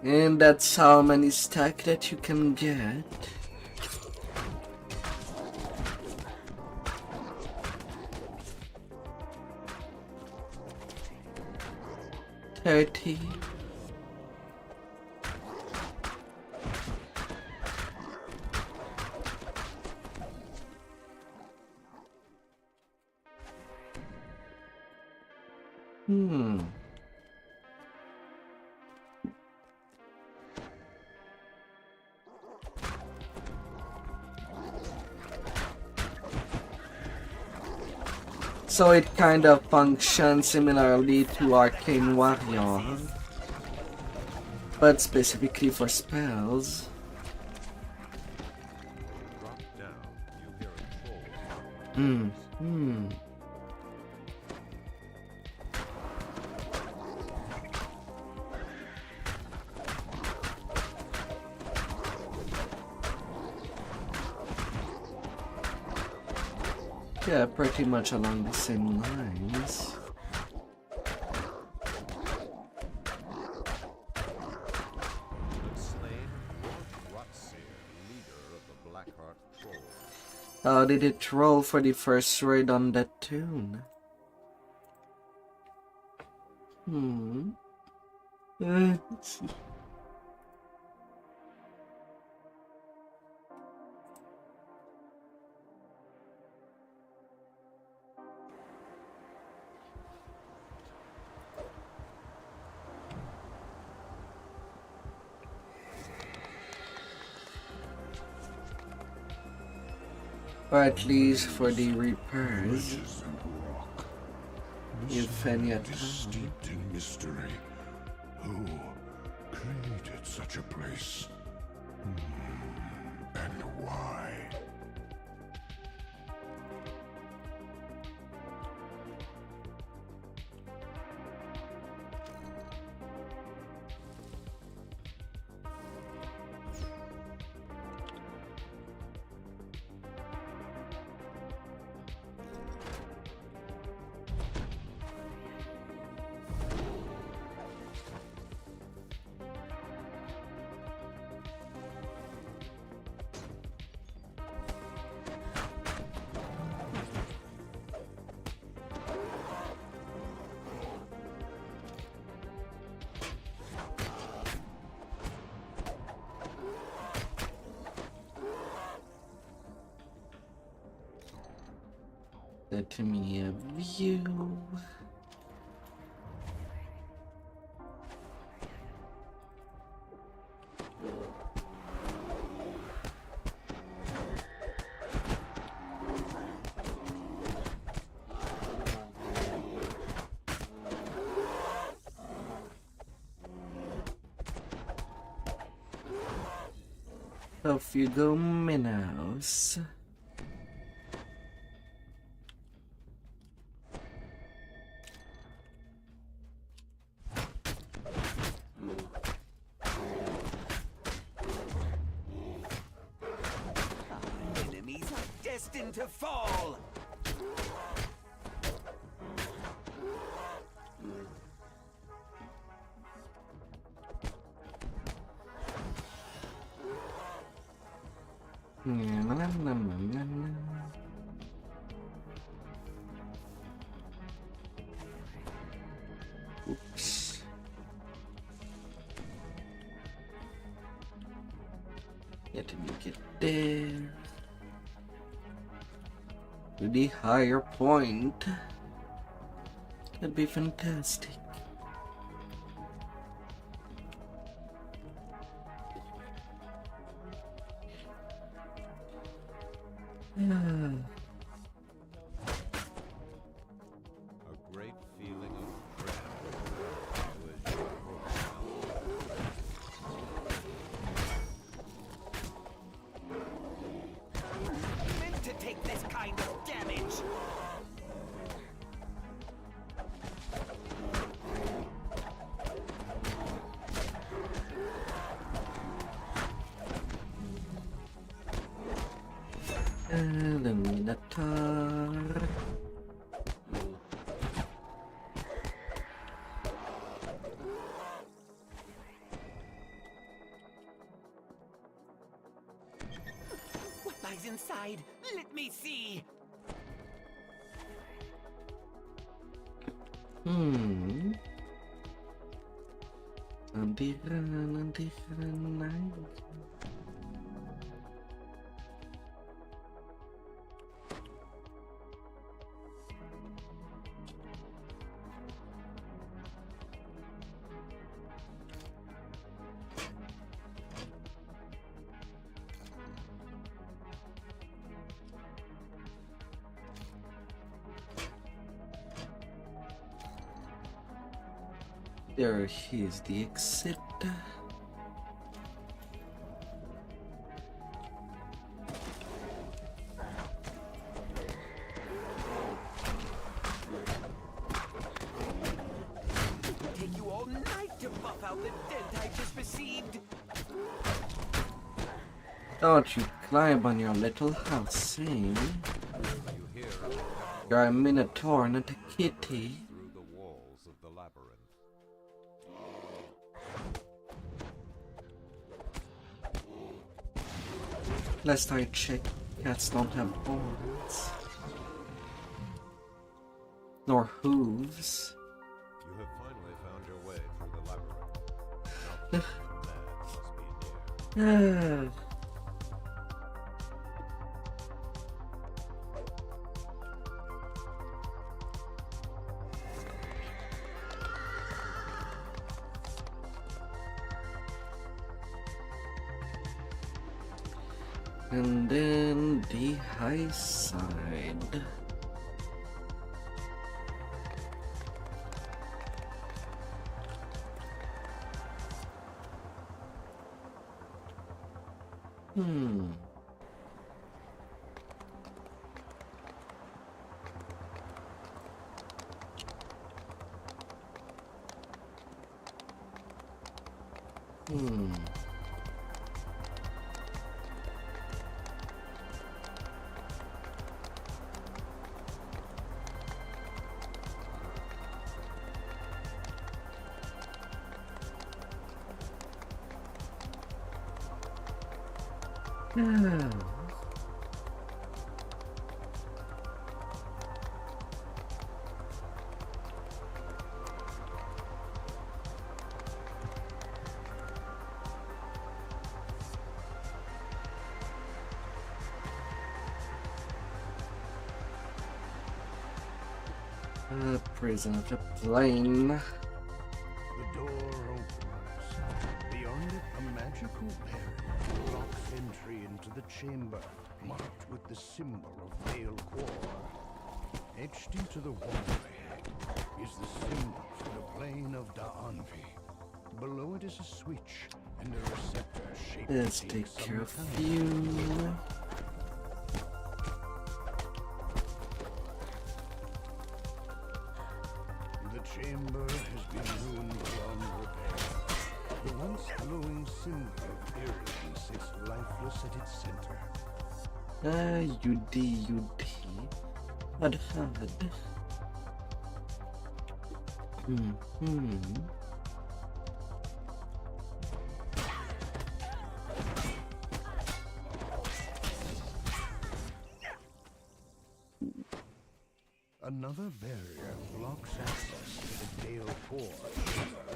And that's how many stack that you can get. $30. So it kind of functions similarly to Arcane Warrior, but specifically for spells. Yeah, pretty much along the same lines. How did it roll for the first word on that tune? Let's see. Or at least for the repairs, Ridges and rock. if any at Is all. steeped in mystery. Who created such a place? And why? Let me view. Off you go, minnows. Enemies are destined to fall. Oops. Let me get there. To the higher point. That'd be fantastic. A great feeling of dread was Meant to take this kind of damage. The Minotaur. What lies inside? Let me see. Nanti. There is the exit. It'll take you all night to buff out the dent I just received. Don't you climb on your little house, eh? You're a Minotaur, not a kitty. through the walls of the labyrinth. Last I checked, cats don't have horns. Nor hooves. You have finally found your way through the labyrinth. Now, that must be near. And then the high side. Prison of the plane. The door opens. Beyond it, a magical barrier blocks entry into the chamber, marked with the symbol of Vale Core. Etched into the wallway is the symbol for the plane of Da'anvi. Below it is a switch and a receptor shaped Let's to take some care of kind you. The chamber has been ruined beyond repair. The once glowing symbol of Arian sits lifeless at its center. UD. Had. Another barrier blocks access to the Gale Core chamber.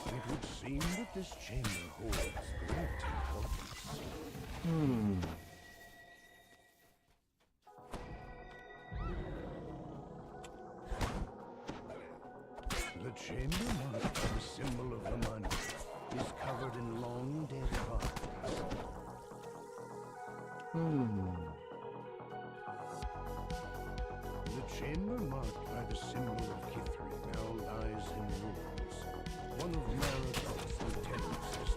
It would seem that this chamber holds great importance. The chamber marked by the symbol of the money is covered in long dead bodies. The chamber marked by the symbol of Kithri now lies in ruins. One of Maradon's lieutenants is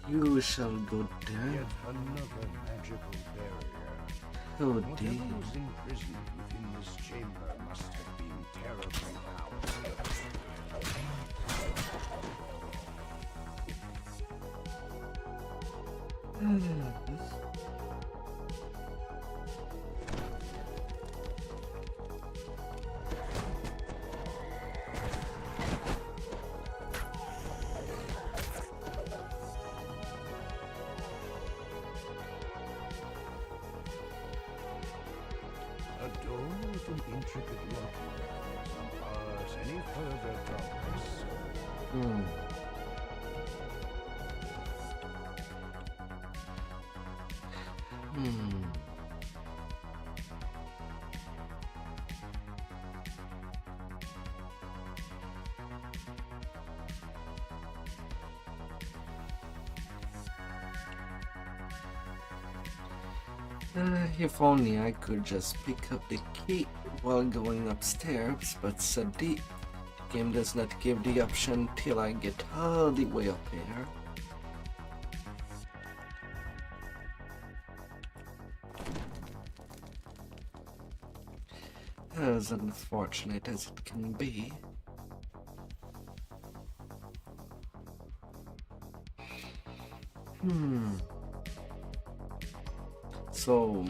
You shall go down. yet another magical barrier. Oh Whatever dear. was imprisoned within this chamber must have been terribly powerful. A door with an intricate locking mechanism bars any further progress. If only I could just pick up the key while going upstairs, but sadly, the game does not give the option till I get all the way up here. As unfortunate as it can be. So,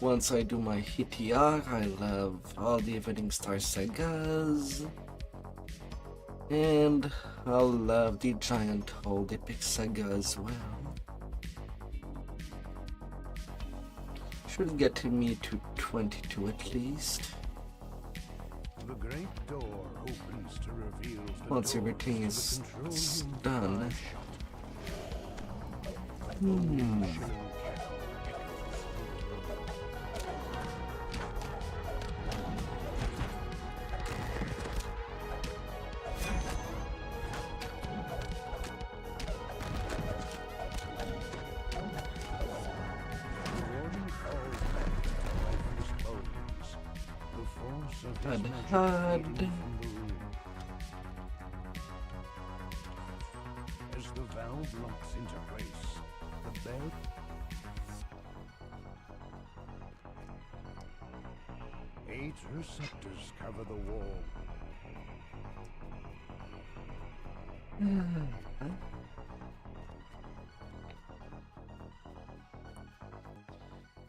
once I do my HTR, I'll have all the Evening Star sagas, and I'll have the Giant Hold Epic saga as well. Should get me to 22 at least. The great door opens to reveal the Once doors everything to is the control room done. are shut. Only the shrill cackle echoes through the room. The warden calls back into lifeless bones. The force of his Had magic had. fading from the room. As the valve locks into place, the bed. Eight receptors cover the wall.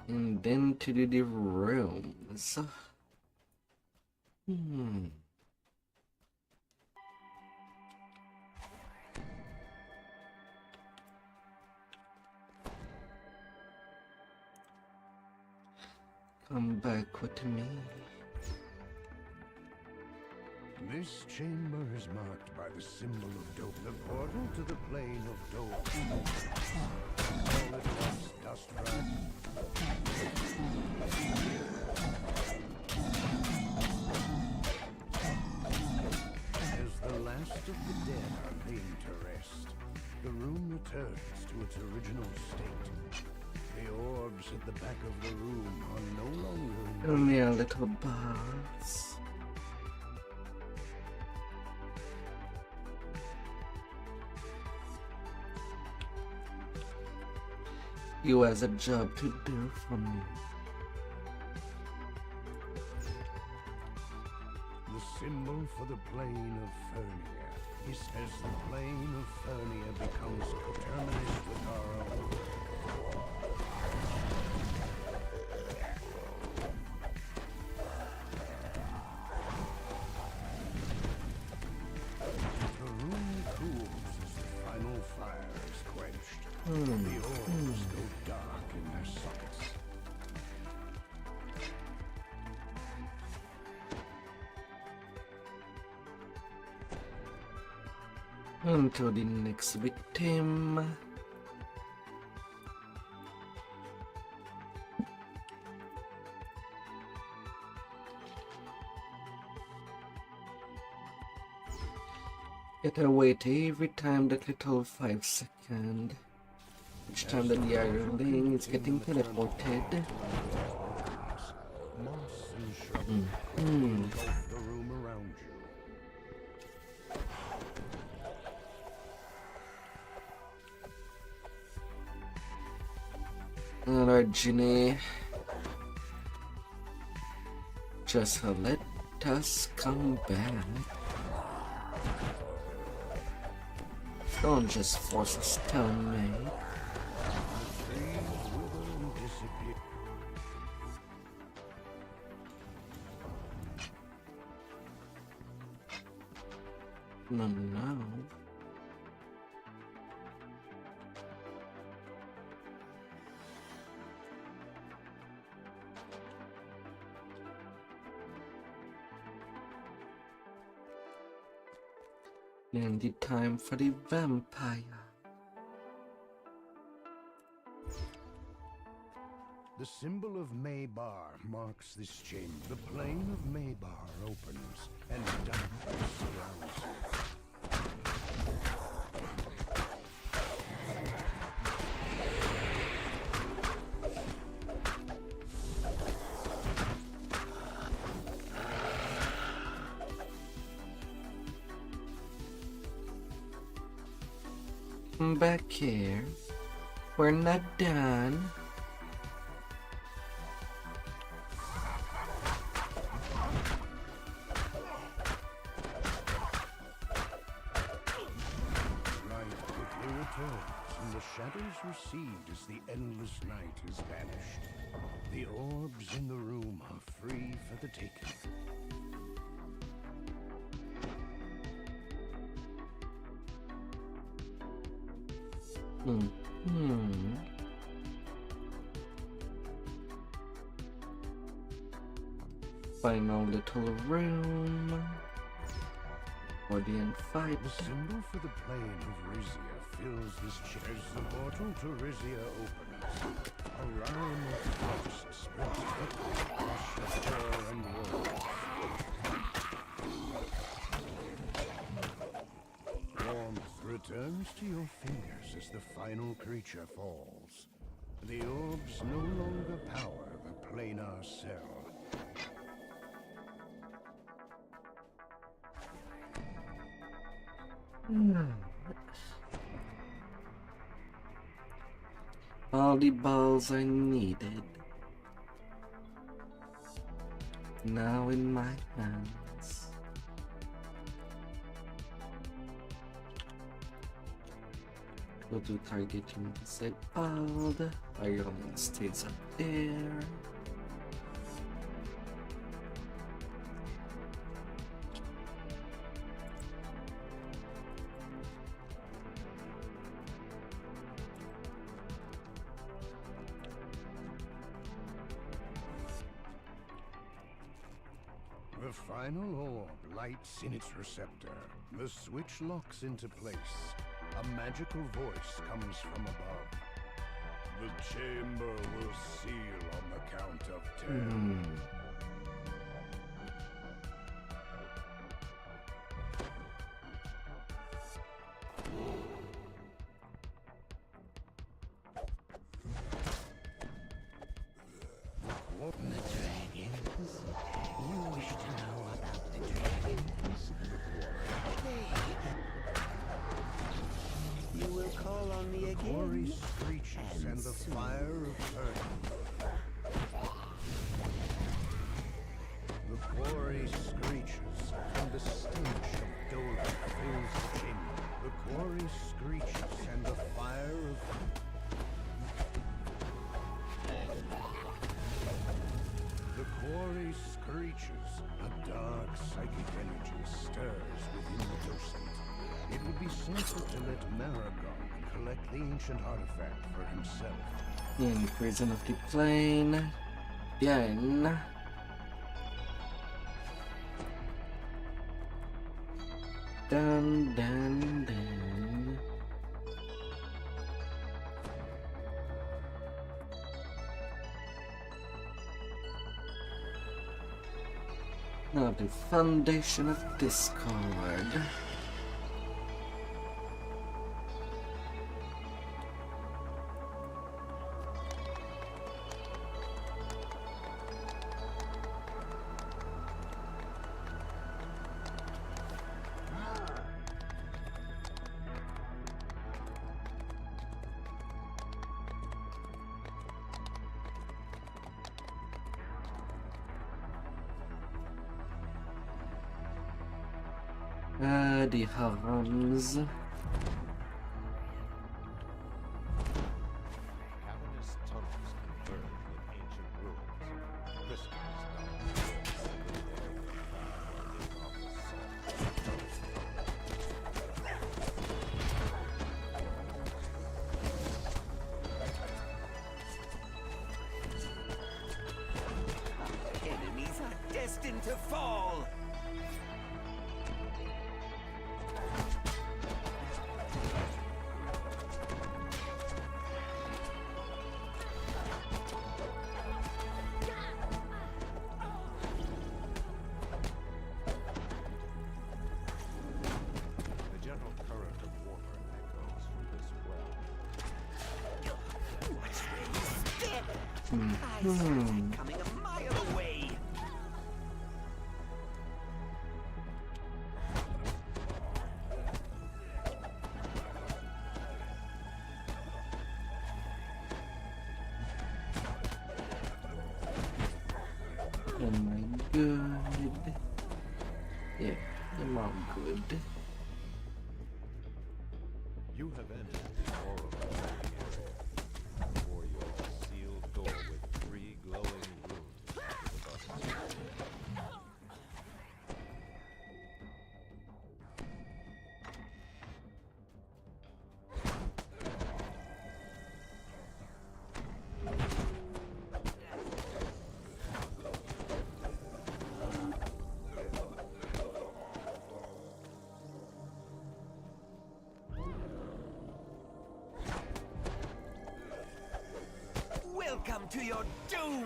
And then to the rooms. Come back with me. This chamber is marked by the symbol of Dope, the portal to the plane of Dope. All at once, dust run. As the last of the dead are laid to rest, the room returns to its original state. The orbs at the back of the room are no longer Only a little buzz. You has a job to do for me. the symbol for the plane of Fernia. He says the plane of Fernia becomes coterminous with our own. The room cools as the final fire is quenched. The orbs go dark in their sockets. Until the next victim. Get a wait every time that little 5 seconds. Each time that the Ironling is getting teleported. Moss and shrubbery engulf the room around you. Alright, Ginny. Just let us come back. Don't just force a stalemate. No. And the time for the vampire. The symbol of Maybar marks this chamber. The plane of Maybar opens, and darkness surrounds you. Back here. We're not done. and the shadows recede as the endless night is banished. The orbs in the room are free for the taking. Final little room. Audience fight. The symbol for the plane of Rizia fills this chest as the portal to Rizia opens. A rhyme of frost spreads quickly across the floor and walls. Warmth returns to your fingers as the final creature falls. The orbs no longer power the planar cell. All the balls I needed. Now in my hands. Go to targeting disabled. Iron stays up there. The final orb lights in its receptor. The switch locks into place. A magical voice comes from above. The chamber will seal on the count of 10. And the fire of burning. The quarry screeches, and the stench of Dora fills the chamber. The quarry screeches, and the fire of... The quarry screeches. A dark psychic energy stirs within the docent. It would be safer to let Maragon collect the ancient artifact for himself. In the prison of the plane. Then dun. Now the foundation of discord. The harams. Cavernous tunnels converge with ancient ruins. Crystals Enemies are destined to fall! The general current of water echoes from this well. Watch where you step! I saw that coming a mile away! Am I good? Yeah, I'm all good. You have entered the Oracle area. Before you, a sealed door with 3 glowing runes to the bottom. Welcome to your doom!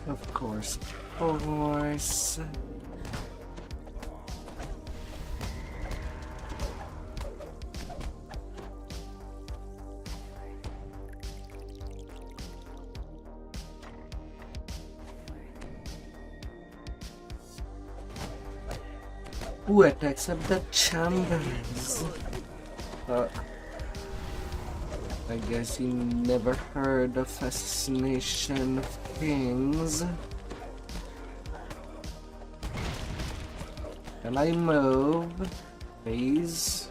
Of course. Who attacks up the chambers? I guess you never heard of assassination of kings. Can I move, please?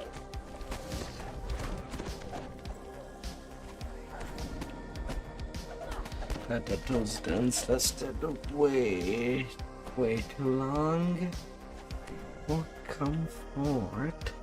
That those dance lasted way too long. For comfort.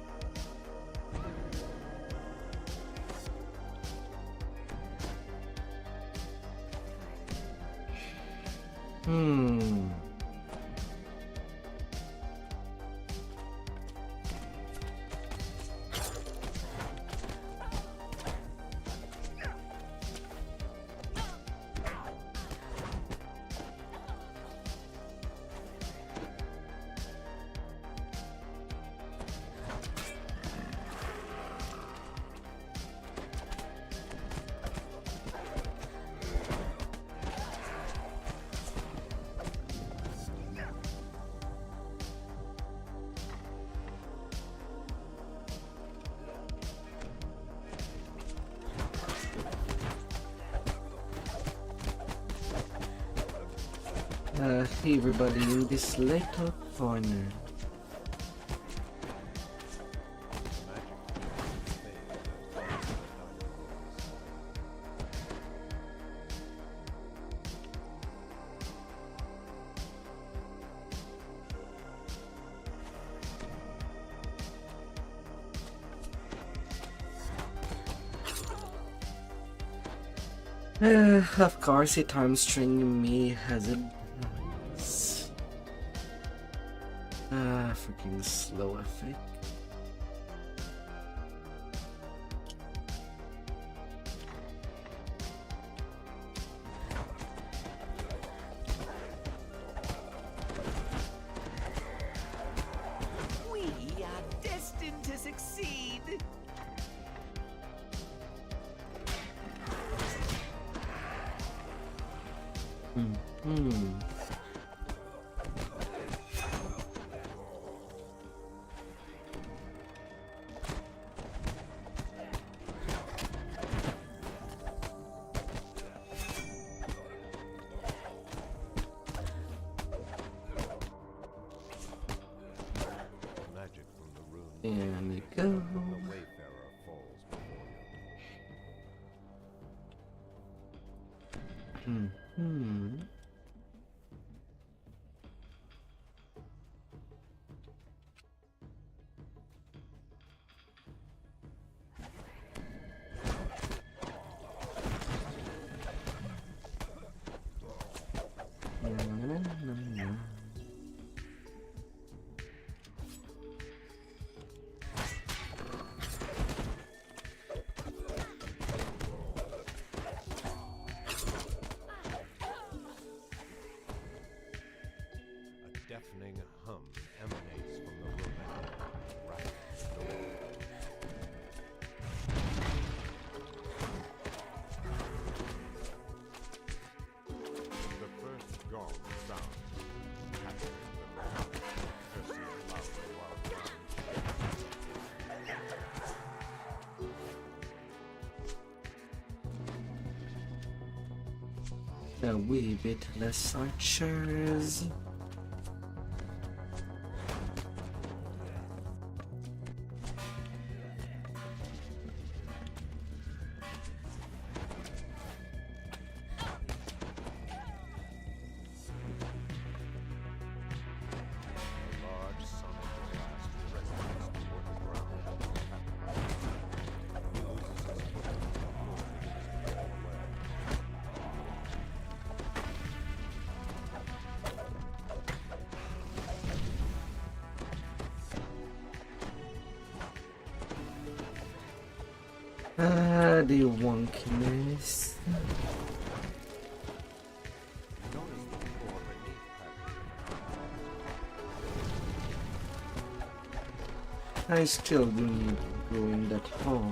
Hey everybody in this little corner. Of course, a time string me has it. Freaking slow effect. We are destined to succeed. Magic from the rune. There we go. The wayfarer falls before you. A deafening hum emanates from the room ahead. Right door. The first gong sounds. Capturing the mountain. Percy loudly while A wee bit less archers. A large sonic blast resonates toward the ground. He loses his footing on the floor and is blown away. The wonkiness. Notice the floor beneath Patrick. I still do need to go in that hall. The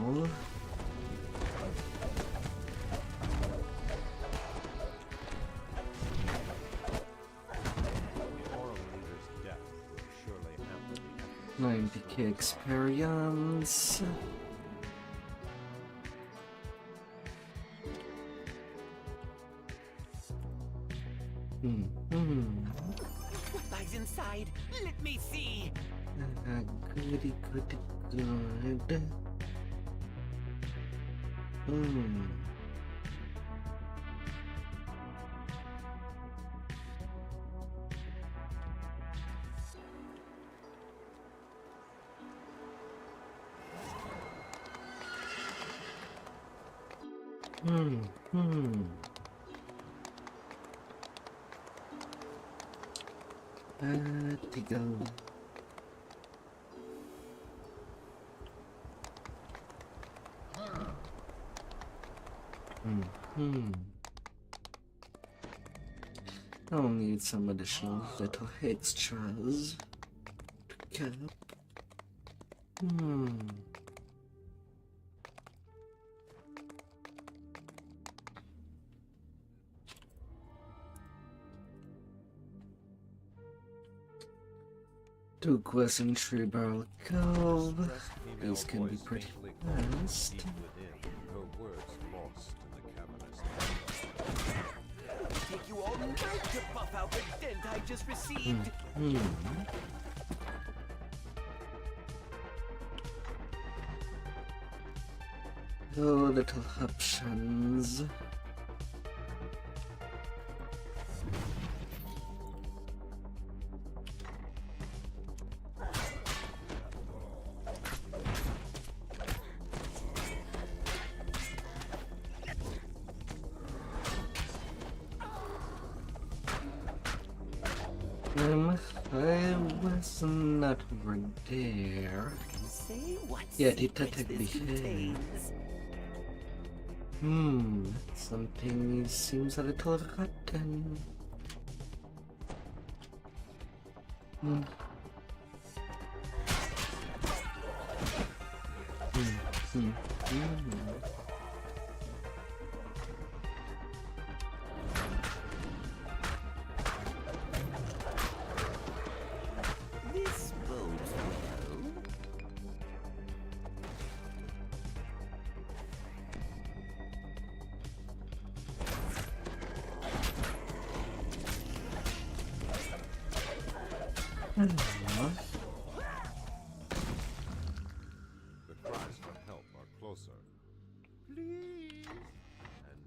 Oral Leader's death will surely hamper the effort. 90k experience. What lies inside? Let me see. Goody, goody, good. To go. I'll need some additional little extras to cap. Two quests in Tree Barrel Cove. Stressed female These can be voice pretty faintly calls fast. deep within, her words lost in the cavernous echo. Take you all night to buff out the dent I just received. Oh, little options. I was not over there. Say what Yeah, secrets detective this behavior. contains. Something seems a little rotten. This bodes well. The cries for help are closer. Please. And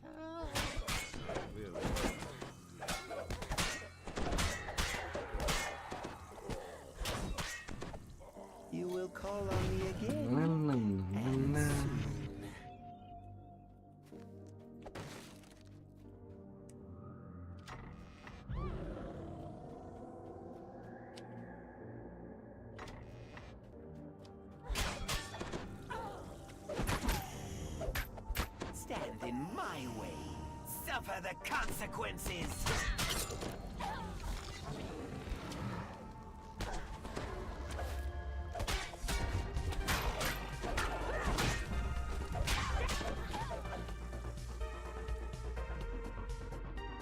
help. Clearly. You will call on me again. And soon. Stand in my way. Suffer the consequences.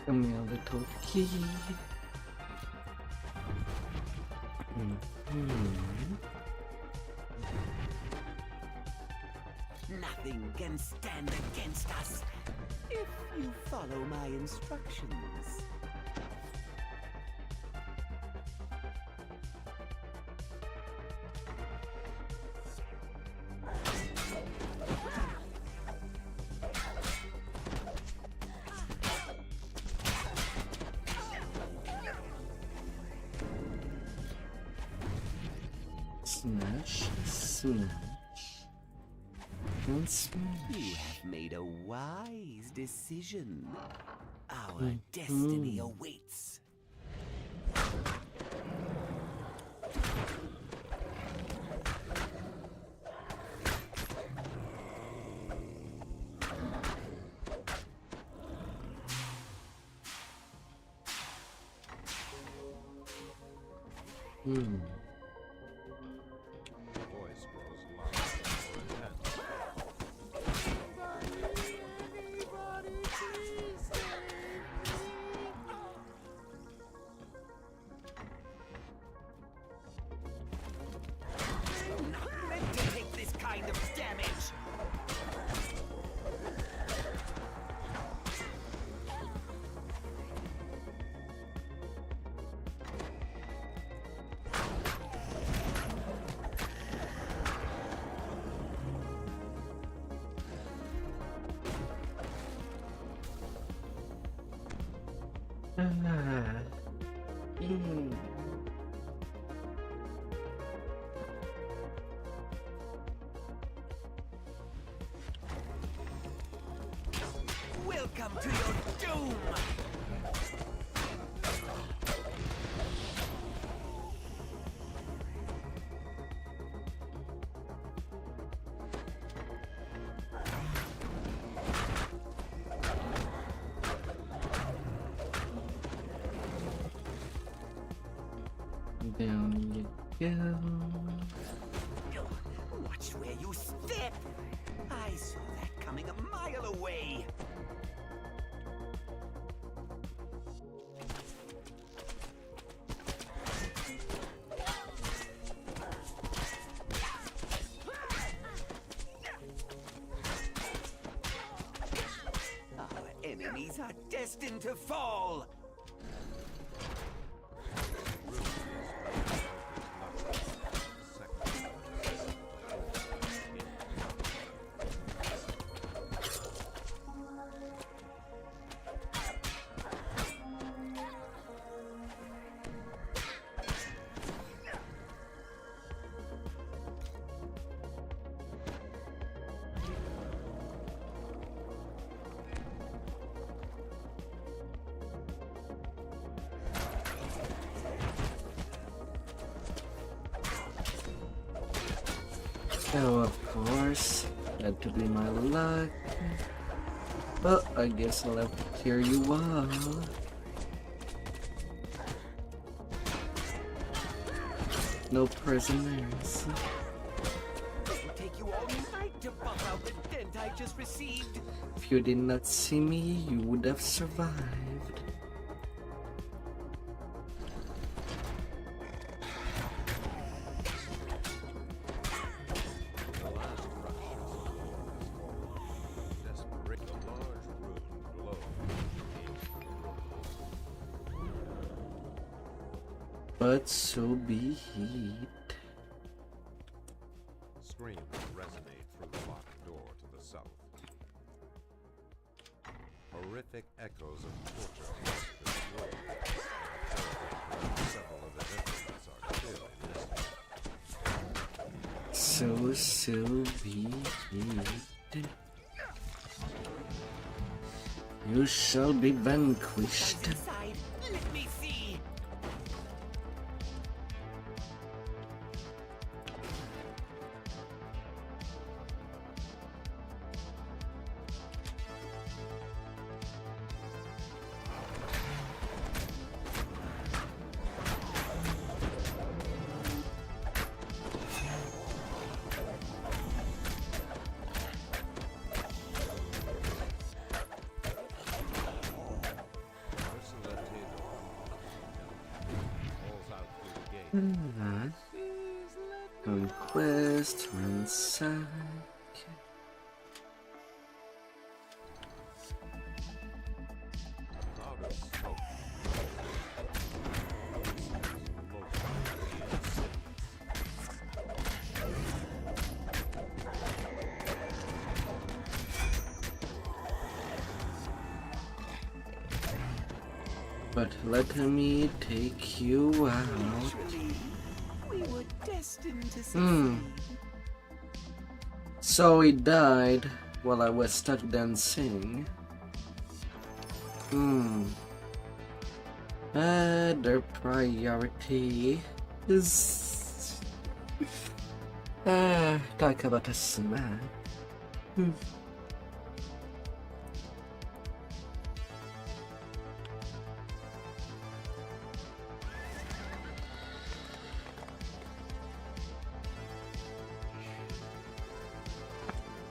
Give me a little key. Nothing can stand against us if you follow my instructions. Smash, smash, and You smash. have made a wise decision. Our destiny awaits. The voice grows louder, more intense. Anybody, please save me! I'm not meant to take this kind of damage. Welcome to your doom! Down you go. Watch where you step! I saw that coming a mile away! Our enemies are destined to fall! Oh, of course. Had to be my luck. Well, I guess I'll have to clear you all. No prisoners. It'll take you all night to buff out the dent I just received. If you did not see me, you would have survived. The last fraction of the door is forward. Desperate, a large room below But so be it. Screams resonate through the locked door to the south. Horrific echoes of torture haunts this room. Several of the instruments are still in this. So be it. You shall be vanquished. Inside, let me see. Conquest, ransack. Cloud of smoke. But let me take you out. Naturally, we were destined to succeed. So he died while I was stuck dancing. Their priority is talk about a smack.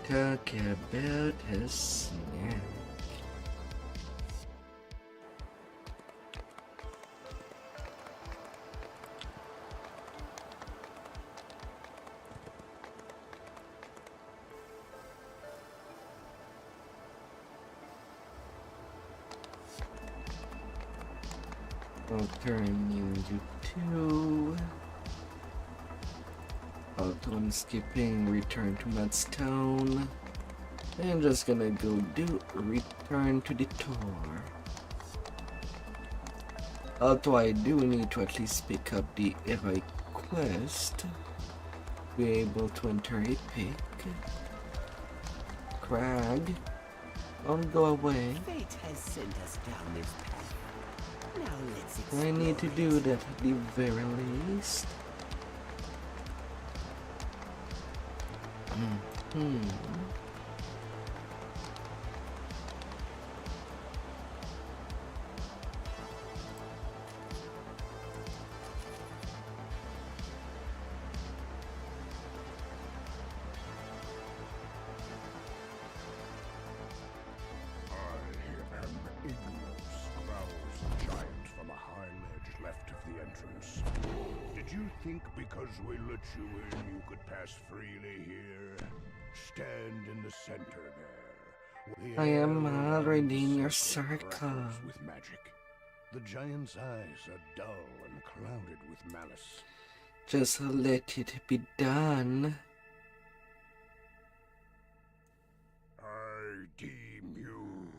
Talk about a snack. I'll turn you into two. Auto skipping, return to Mudstone. And just gonna go do return to the tour. Although I do need to at least pick up the heroic quest. Be able to enter a pick. Crag. Don't go away. Fate has sent us down this path. Now let's I explore need to do that at the very least. Did you think because we let you in you could pass freely here? Stand in the center there. The I am air already in your around circle. crackles with magic. The giant's eyes are dull and clouded with malice. Just let it be done. I deem you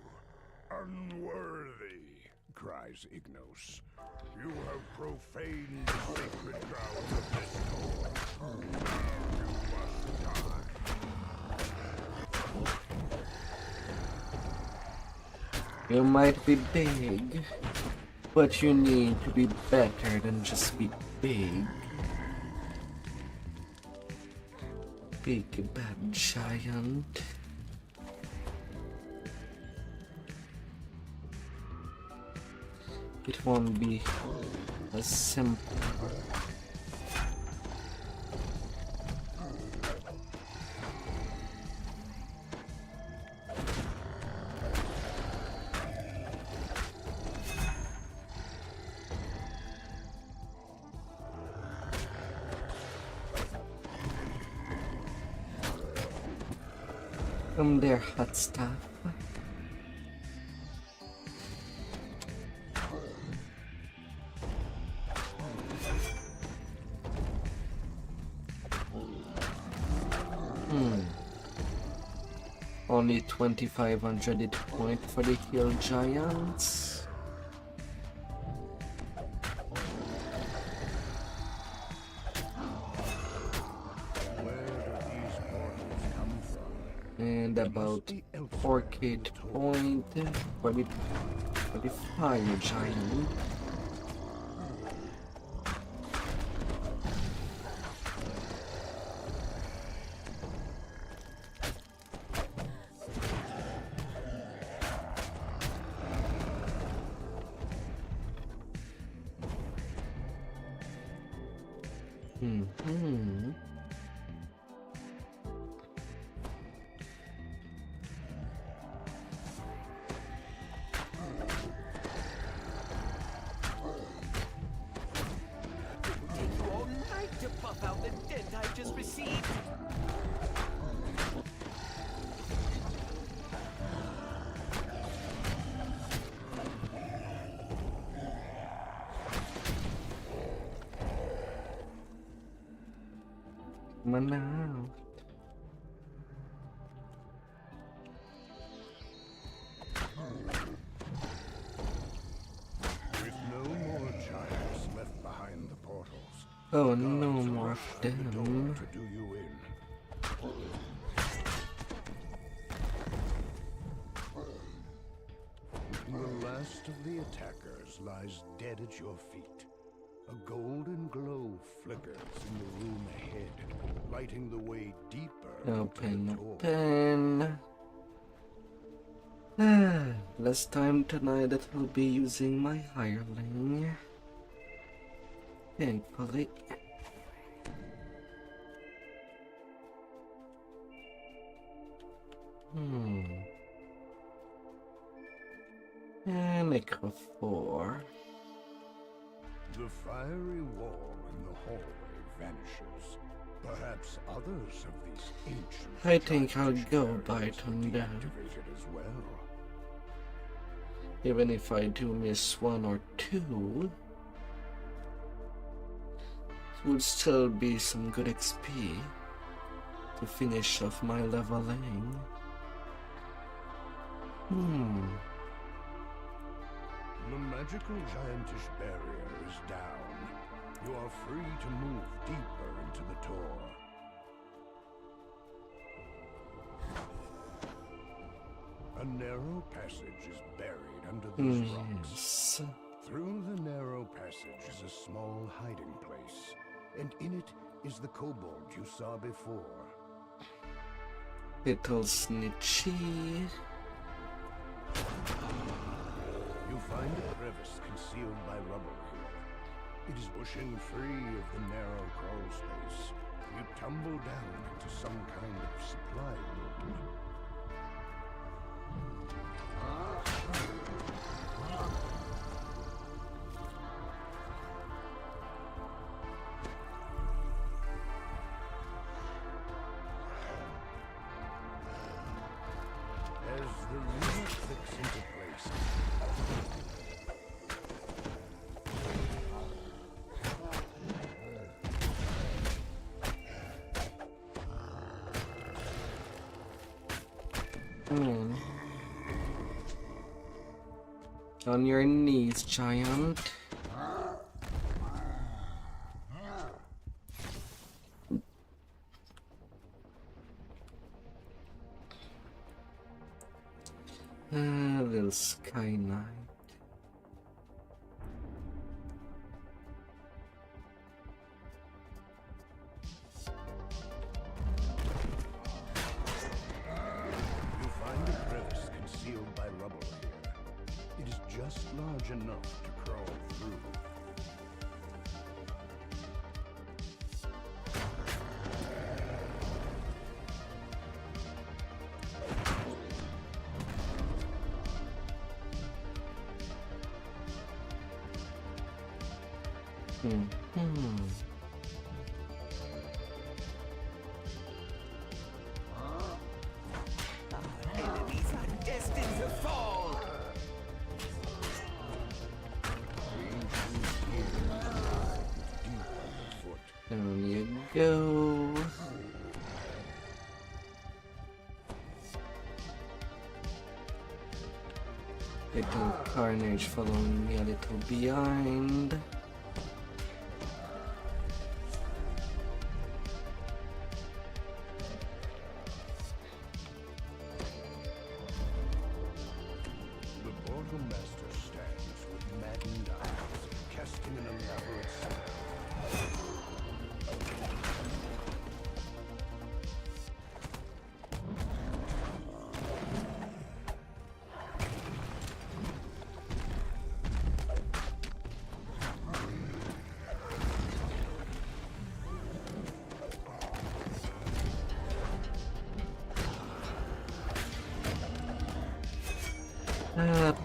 unworthy, cries Ignos. You have profaned the sacred grounds of this door. Now you must die. You might be big, but you need to be better than just be big. big bad giant. It won't be as simple. Come there, hot stuff. Only 2500 hit point for the hill giants. And about 4k hit point for the fire giant. Now. With no more giants left behind the portals. Oh, no more of them. To do you in. The last of the attackers lies dead at your feet. A golden glow flickers in the room ahead, lighting the way deeper into the open. Last time tonight that I'll be using my hireling. Thankfully. And Necro 4. The fiery wall in the hallway vanishes. Perhaps others of these ancient I think I'll go bite on that. As well. Even if I do miss one or two, it would still be some good XP to finish off my leveling. The magical giantish barrier is down. You are free to move deeper into the tour. A narrow passage is buried under these rocks. Through the narrow passage is a small hiding place, and in it is the kobold you saw before. Little snitchy. You find a crevice concealed by rubble here. It is pushing free of the narrow crawl space. You tumble down into some kind of supply room. As the lever clicks into place, On your knees, giant. Little Sky Knight. trouble here. It is just large enough to crawl through. Enemies are destined to fall! Down you go. Little Carnage following me a little behind. The Portal Master stands with maddened eyes, casting an elaborate spell.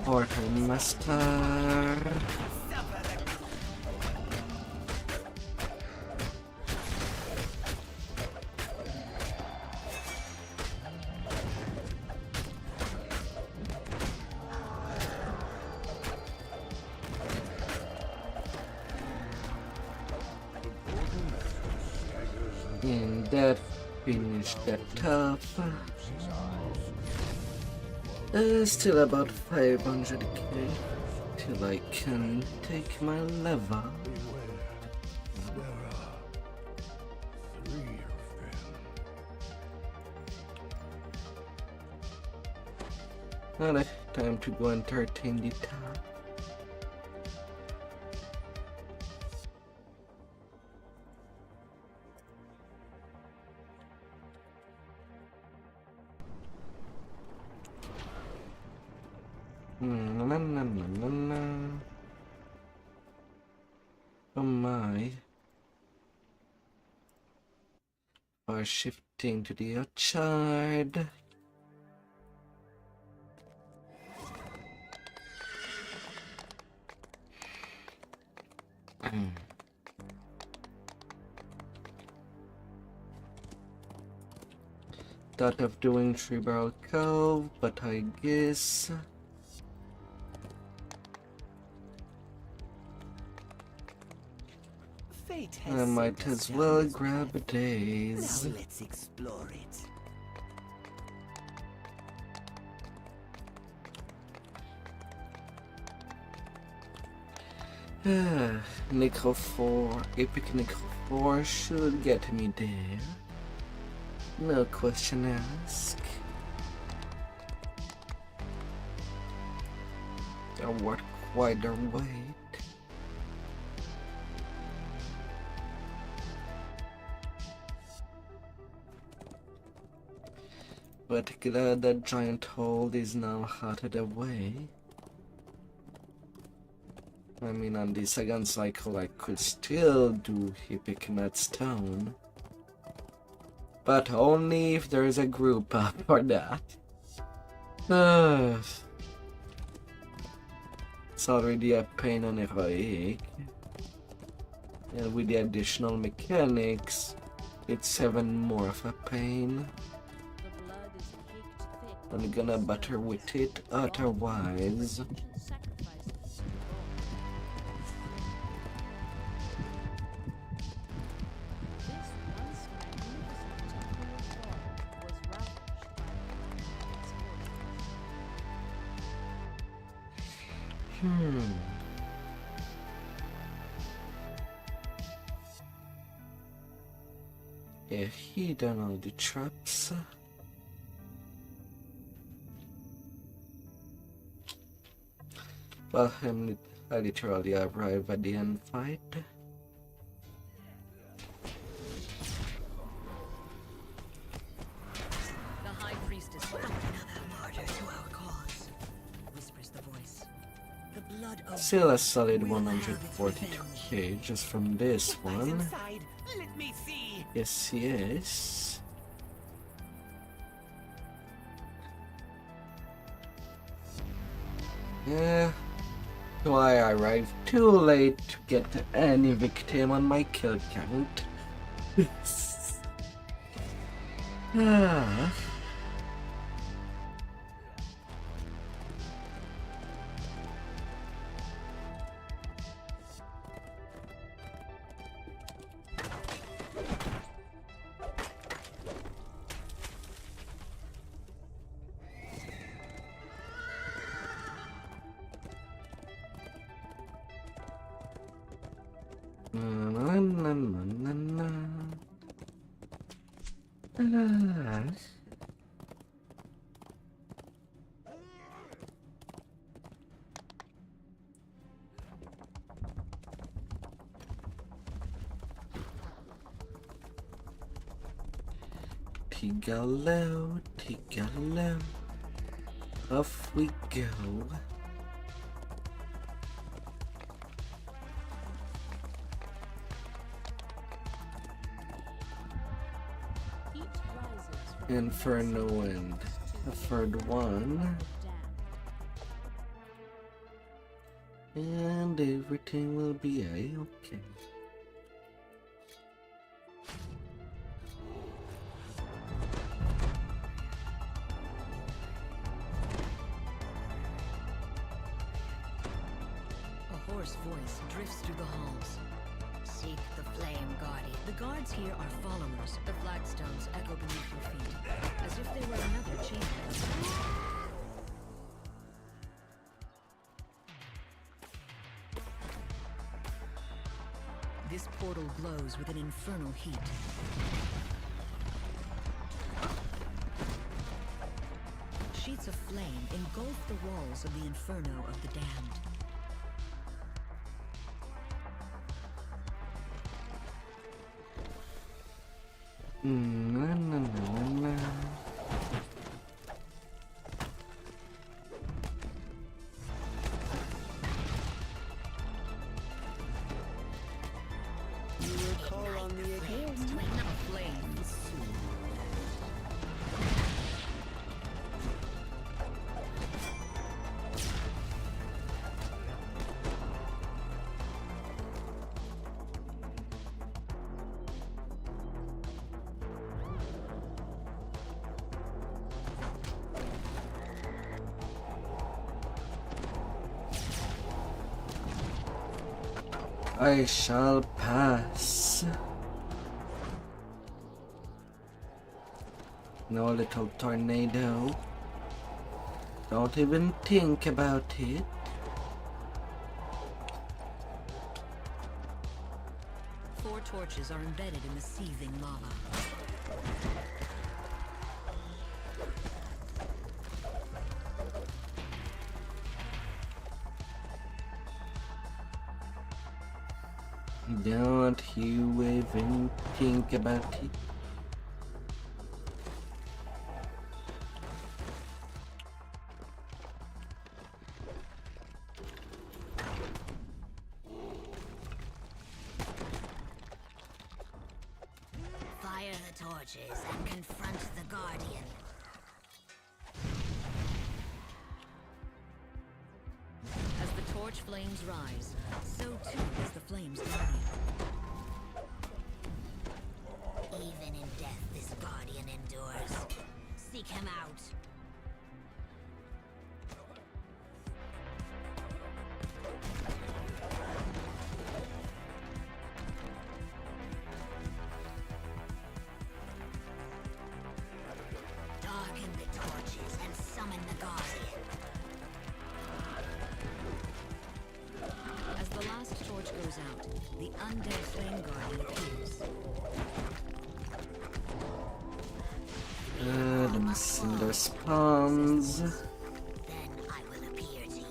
Portal Master. And that finished that tough. Still about 500k till I can take my level. There are 3 of them. Alright, time to go entertain the town. Oh my. Are shifting to the outside. Thought of doing 3-barrel cove, but I guess Fate I has might sent us as well down this grab a path. days. Now let's explore it. Necro 4, Epic Necro 4 should get me there. No question asked. They're worth quite their weight. But glad that giant hold is now out of the way. I mean, on the second cycle I could still do Epic Nut Stone. But only if there is a group up for that. It's already a pain on heroic. And with the additional mechanics, it's even more of a pain. I'm gonna butter with it otherwise. Yeah, he done all the traps. Well, I literally arrived at the end fight. The High Priestess will add another martyr to our cause. blood of Still a solid will have its 142k just from this What's one. inside? Let me see. Yes, yes. Yeah. Why I arrived too late to get any victim on my kill count. Ah. Na, na, na, na, na. Ah. Tigalo, Tigalo, off we go. Inferno and the third one. And everything will be a-okay. A hoarse voice drifts through the halls. Seek the flame guardian. The guards here are followers. The flagstones echo beneath your feet, as if they were another chamber. This portal glows with an infernal heat. Sheets of flame engulf the walls of the inferno of the damned. Na, na, na, na, na. You will call on me again. Flames soon. I shall pass. No little tornado. Don't even think about it. Four torches are embedded in the seething lava. Don't you even think about it. Fire the torches and confront the guardian. As the torch flames rise, so too does the flame's guardian. Even in death, this guardian endures. Seek him out. Darken the torches and summon the guardian. As the last torch goes out, the undead flame guardian appears. The cinder spawns. Then I will appear to you.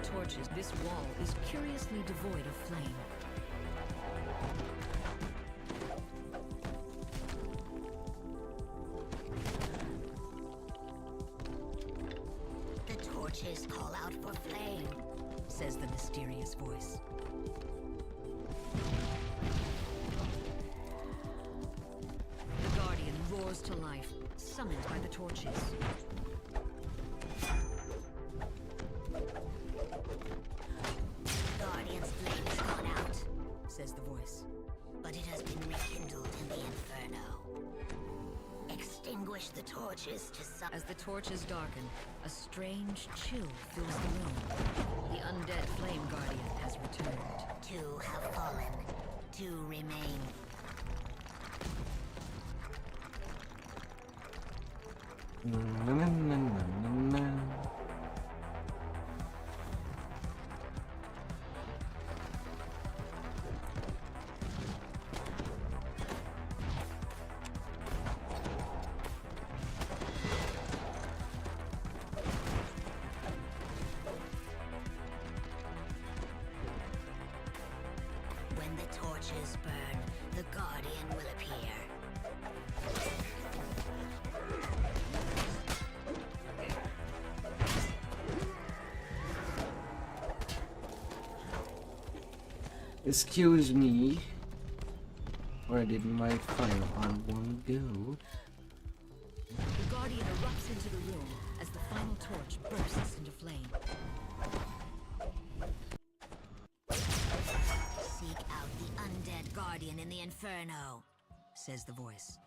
torches, this wall is curiously devoid of flame. The torches call out for flame, says the mysterious voice. The Guardian roars to life, summoned by the torches. Guardian's flame has gone out, says the voice. but it has been rekindled in the inferno. Extinguish the torches to As the torches darken, a strange chill fills the room. The undead Flame Guardian has returned. Two have fallen, two remain. When the torches burn, the Guardian will appear. Excuse me. Where did my fireball one go? The Guardian erupts into the room as the final torch bursts into flame. Seek out the undead Guardian in the inferno, says the voice.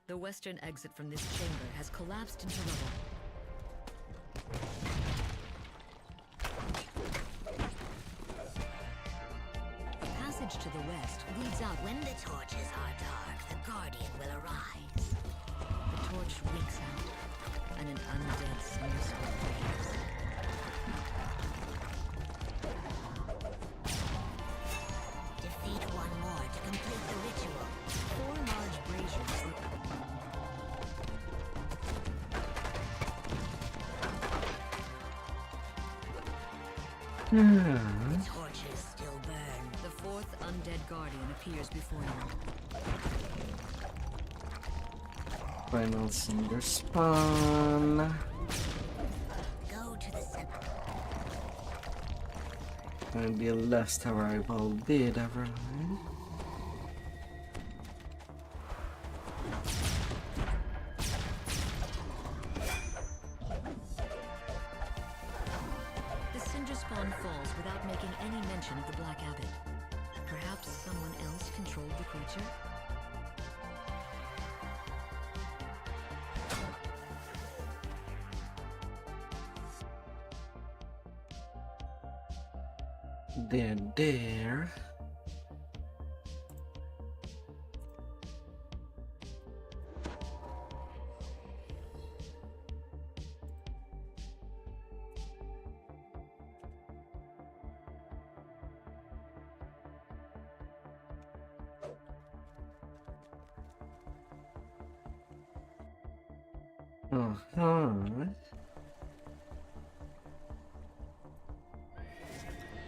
The western exit from this chamber has collapsed into rubble. The passage to the west leads out. When the torches are dark, the Guardian will arise. The torch reeks out, and an undead snowstorm begins. Defeat one more to complete the ritual. 4 large braziers were... The torches still burn. The 4th undead Guardian appears before you. Final cinder spawn. Go to the center. And the last arrival did arrive. The cinder spawn falls without making any mention of the Black Abbot. Perhaps someone else controlled the creature? They're there.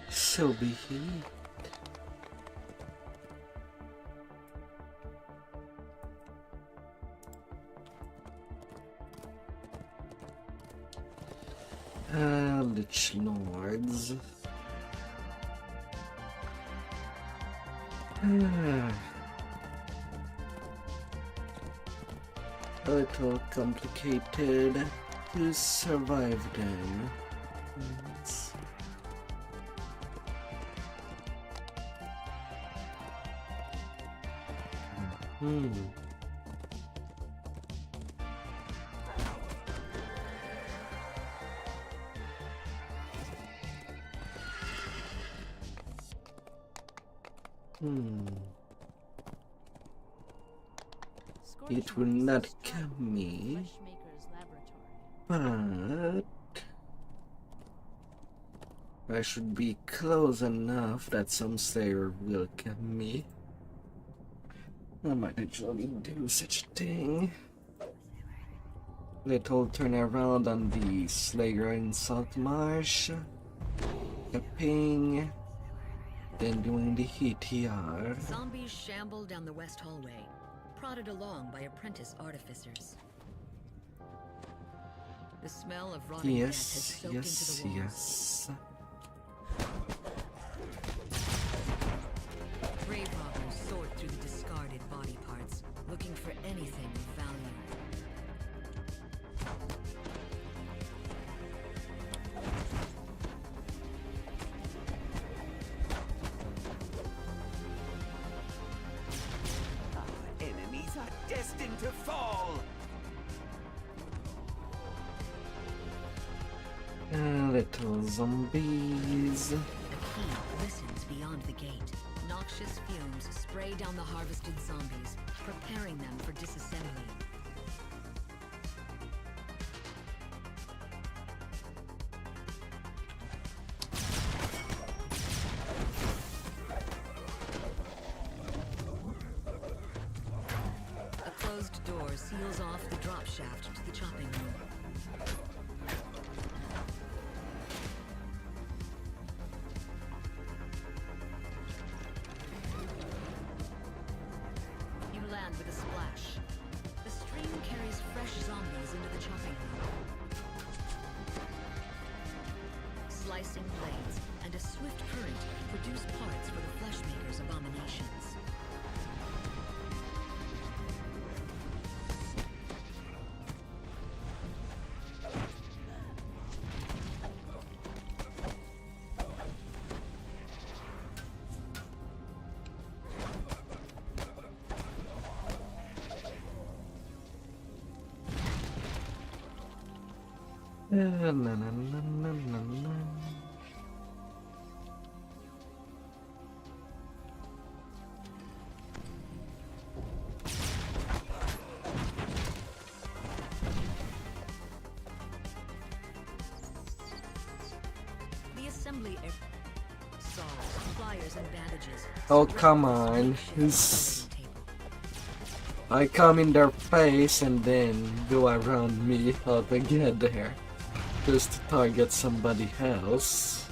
So be he. Lich Lords. A little complicated to survive them. It will not kill me, but I should be close enough that some slayer will kill me. I might actually do such a thing. Little turnaround on the Slayer in Saltmarsh. Tapping. Then doing the hit here. Zombies shamble down the west hallway, prodded along by apprentice artificers. The smell of rotting death has soaked into the walls. Yes. Grave robbers sort through the discarded body parts, looking for anything of value. Our enemies are destined to fall! Little zombies. The key glistens beyond the gate. Noxious fumes spray down the harvested zombies, preparing them for disassembly. A closed door seals off the drop shaft to the chopping room. Land with a splash. The stream carries fresh zombies into the chopping room. Slicing blades and a swift current produce parts for the Fleshmaker's abominations. Na, na, na, na, na, na. The assembly area. Saws, pliers, and bandages. Oh, come on. I come in their face and then go around me altogether. Just to target somebody else.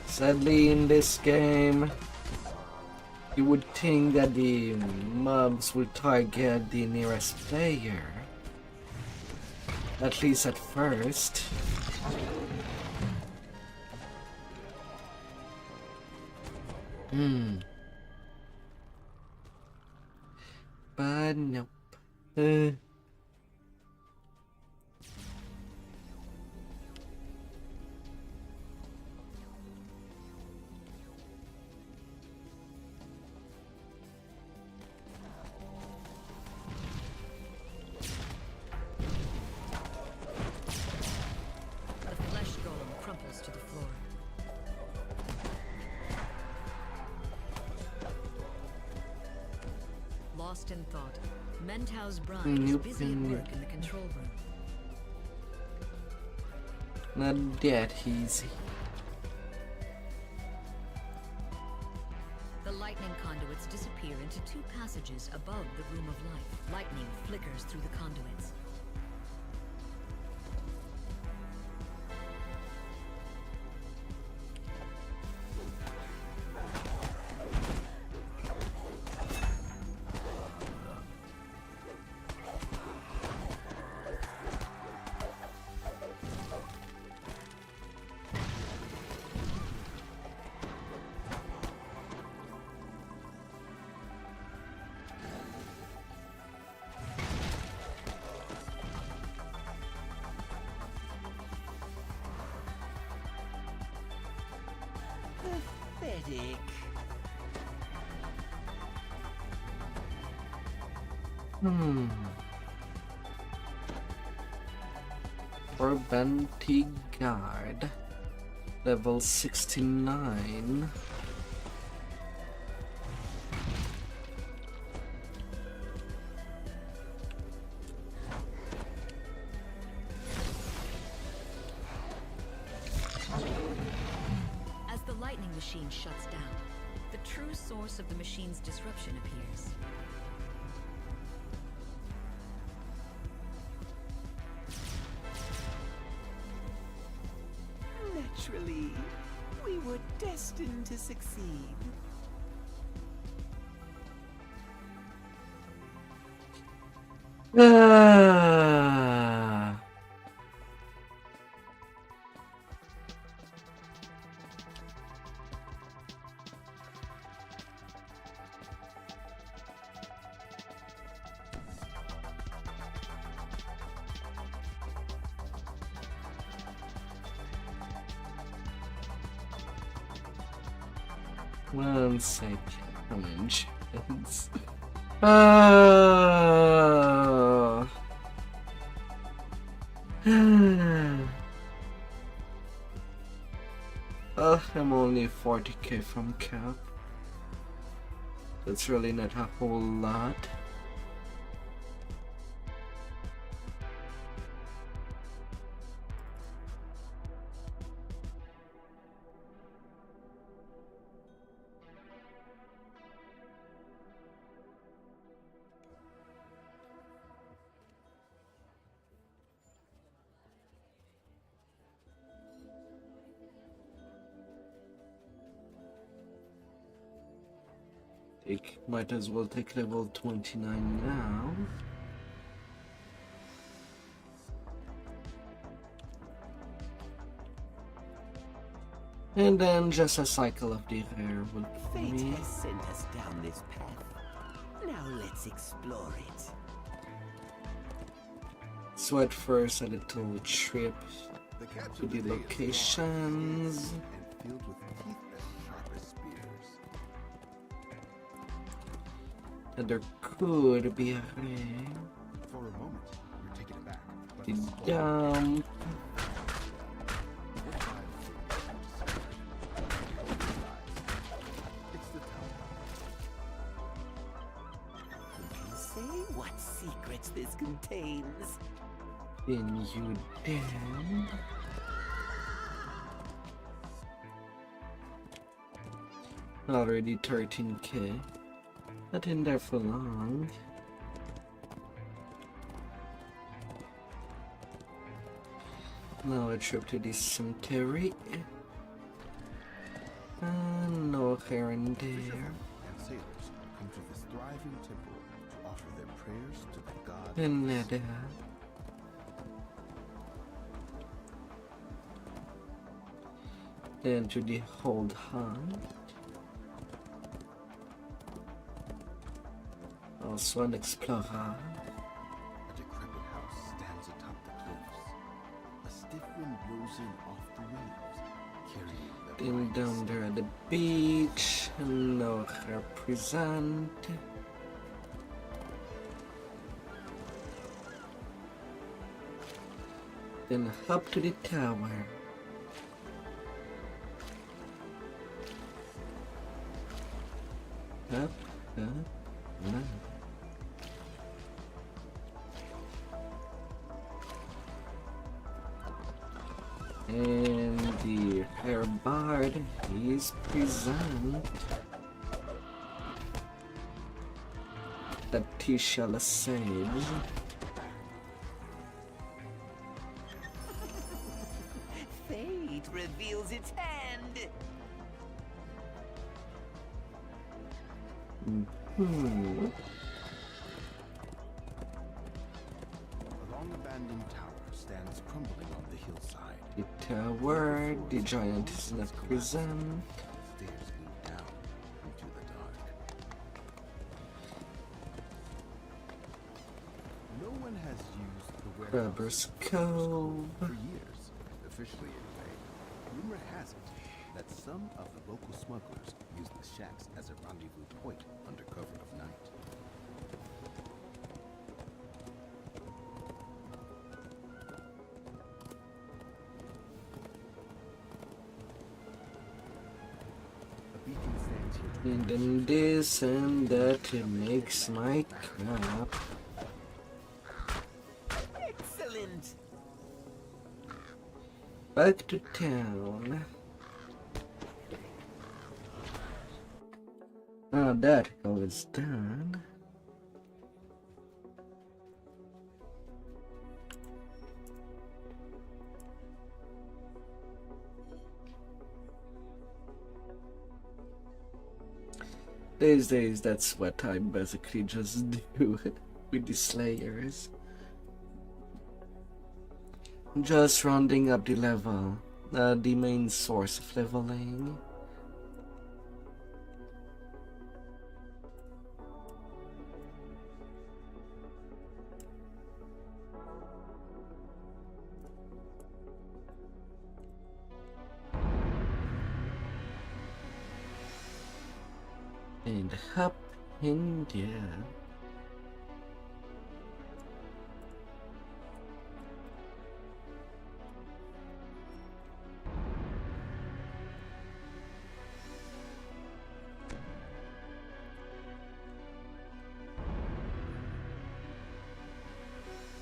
Sadly, in this game, you would think that the mobs will target the nearest player. At least at first. But nope. The flesh golem crumples to the floor. Lost in thought, Mentau's Brine is busy at work in the control room. Not that easy. The lightning conduits disappear into two passages above the Room of Life. Lightning flickers through the conduits. Pathetic. Urbanti Guard. Level 69. As the lightning machine shuts down, the true source of the machine's disruption appears. Naturally, we were destined to succeed. Ah. One second. Oh. Well, I'm only 40k from cap. That's really not a whole lot. Might as well take level 29 now. And then just a cycle of the air will Fate me. has sent us down this path. Now let's explore it. So at first a little trip to the locations. And filled with teeth as sharp as spears. And there could be a ring. For a moment, you're taken aback. But The a small dump. It's the tower. Say what secrets this contains. Then you dead. Already 13k. Not in there for long. Now a trip to the cemetery. No here and there. And sailors come to this thriving temple to offer their prayers to the god. Another. Then to the hold hunt. Also an explorer. A decrepit house stands atop the cliffs. A stiff wind blows in off the waves, carrying the Then bright down there at the beach. No represent. Then up to the tower. Up. And the hair bard is present. That he shall ascend. Fate reveals its hand. A long abandoned tower stands crumbling on the hillside. The tower, the giant is not present. Stairs lead down into the dark. No one has used the Grabber's warehouse Cove. for years, officially anyway. Rumor has it that some of the local smugglers use the shacks as a rendezvous point under cover of night. A beacon stands here to And then this and that makes my crap. Excellent. Back to town. That goal is done. These days, that's what I basically just do with the Slayers. Just rounding up the level, the main source of leveling. And hop in there.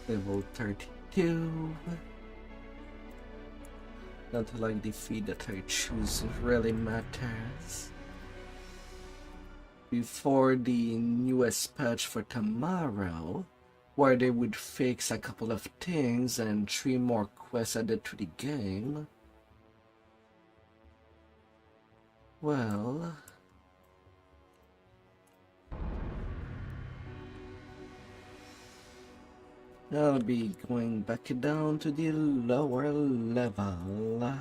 Level 32. Not like the feed that I choose really matters. Before the newest patch for tomorrow, where they would fix a couple of things and 3 more quests added to the game. Well, I'll be going back down to the lower level.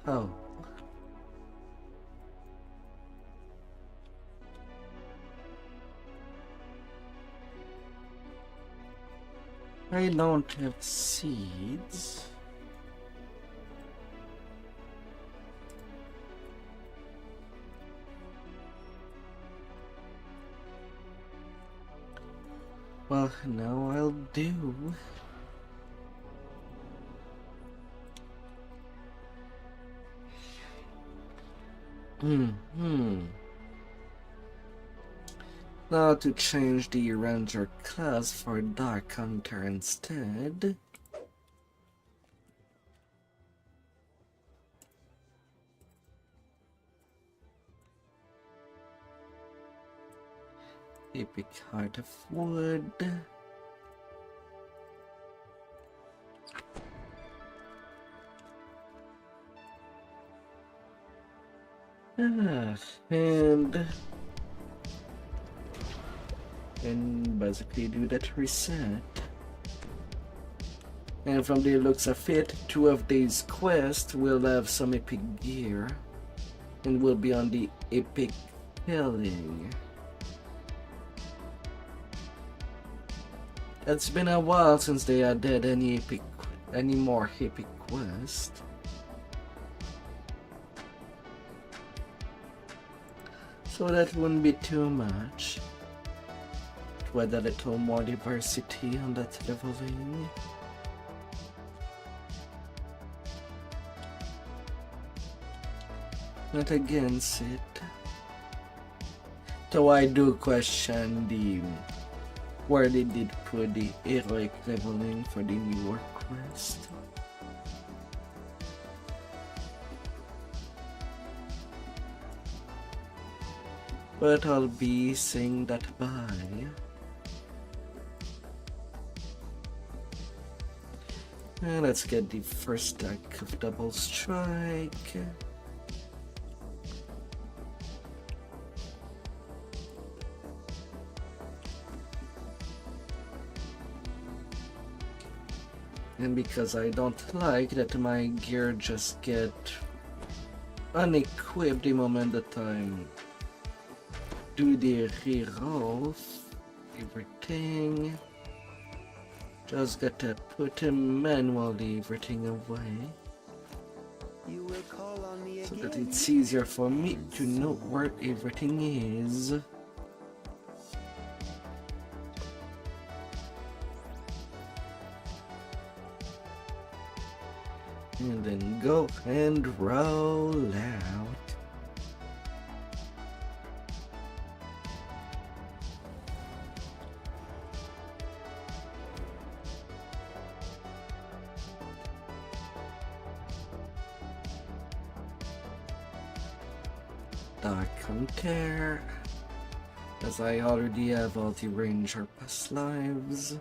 Oh. I don't have seeds. Well, now I'll do. Now to change the ranger class for dark hunter instead. Epic Heart of Wood. And basically do that reset. And from the looks of it, 2 of these quests will have some epic gear and will be on the epic killing. It's been a while since they added any more epic quest. So that wouldn't be too much. With a little more diversity on that leveling. Not against it. Though I do question where they did put the heroic leveling for the newer quest. But I'll be saying that bye. And let's get the first stack of double strike. And because I don't like that my gear just get unequipped the moment that I do the reroll, everything. Just gotta put manually everything away. You will call on me so again. that it's easier for me to know where everything is. And then go and roll out. Dark Hunter, as I already have all the ranger past lives.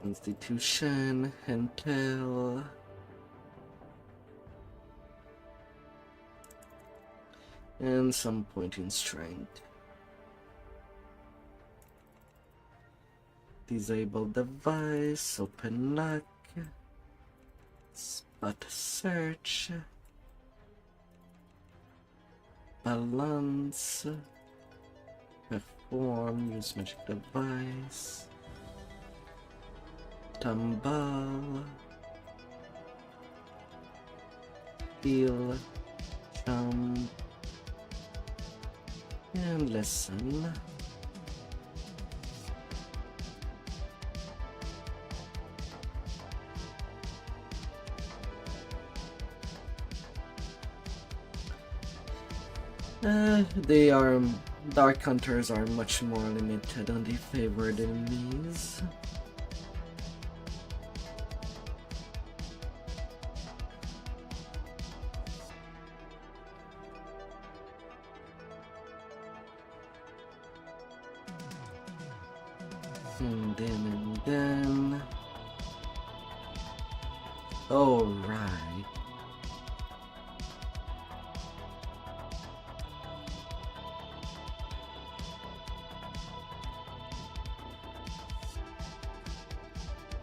Constitution, Intel, and some point in strength. Disable device, open lock, spot search, balance, perform, use magic device, tumble, heal, jump, and listen. Dark Hunters are much more limited on the favored enemies. And then... Oh, right.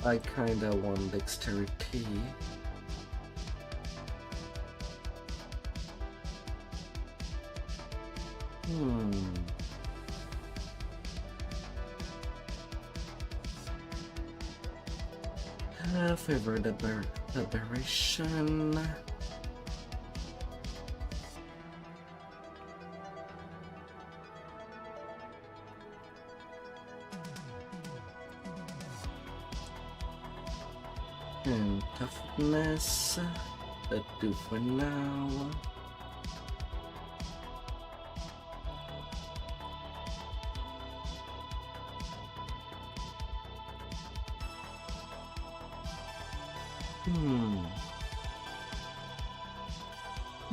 I kinda want dexterity. Favor the aberration. And toughness, that do for now.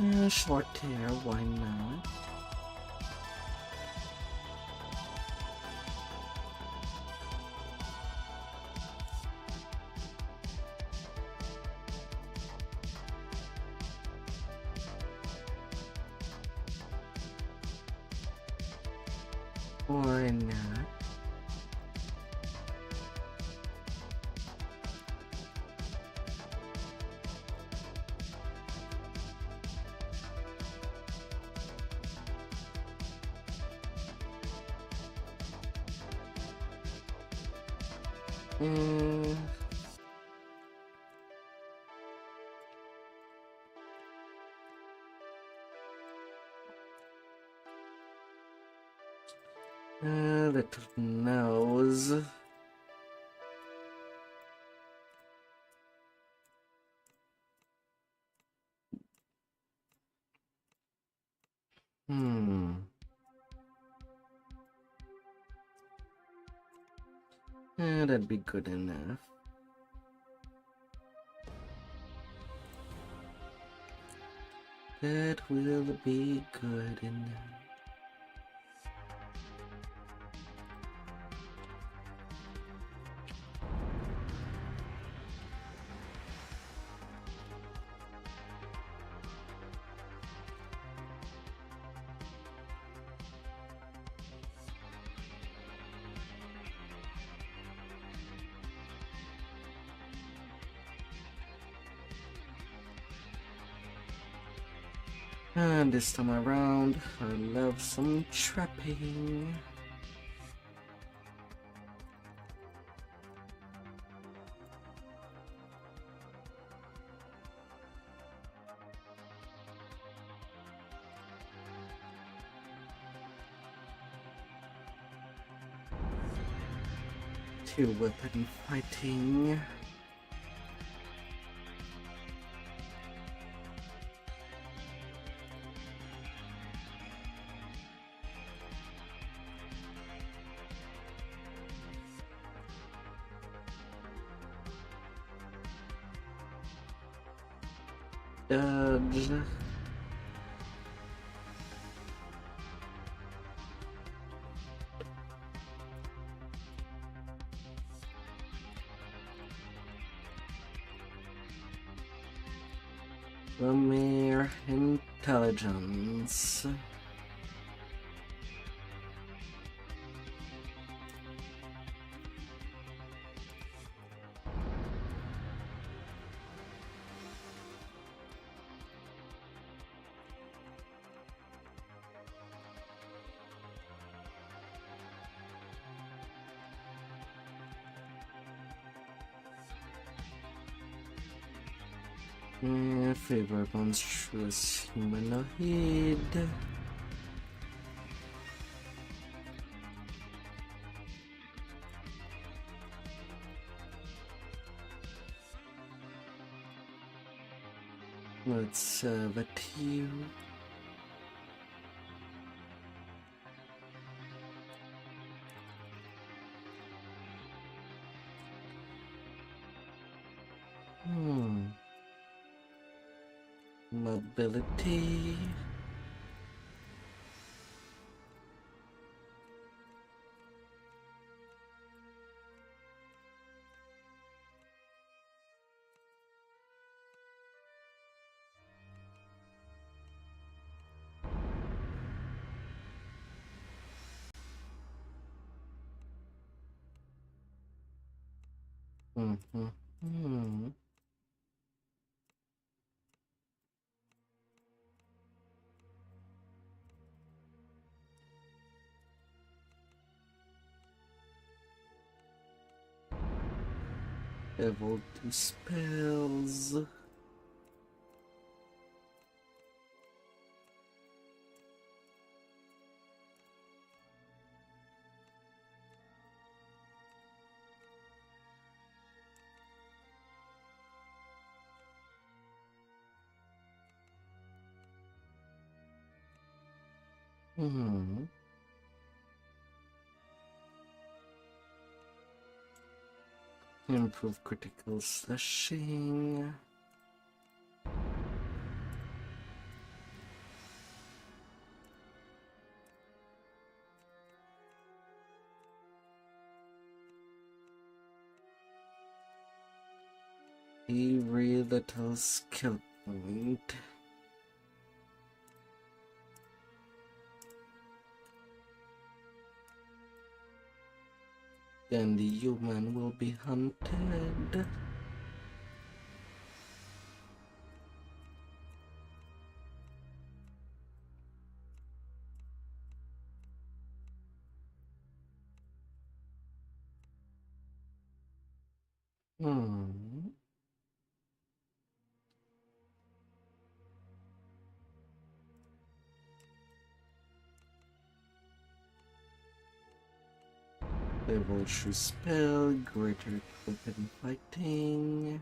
Yeah, short hair, why not? Why not? Little nose. That'd be good enough. That will be good enough. And this time around, I love some trapping. to weapon fighting. Dodge. Mere intelligence. Favor monstrous humanoid. Let's have a you. Mobility. Level 2 spells. Improve critical slashing. Every little skill point. Then the human will be hunted. Level 2 spell, greater weapon fighting.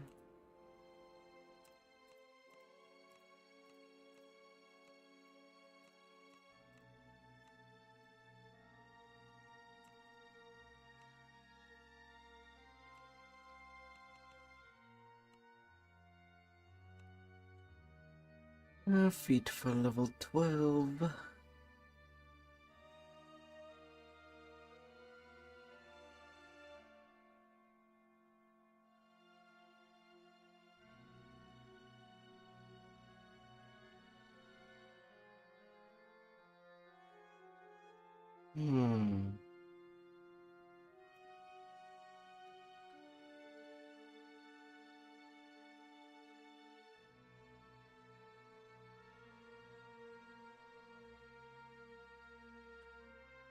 Feat for level 12.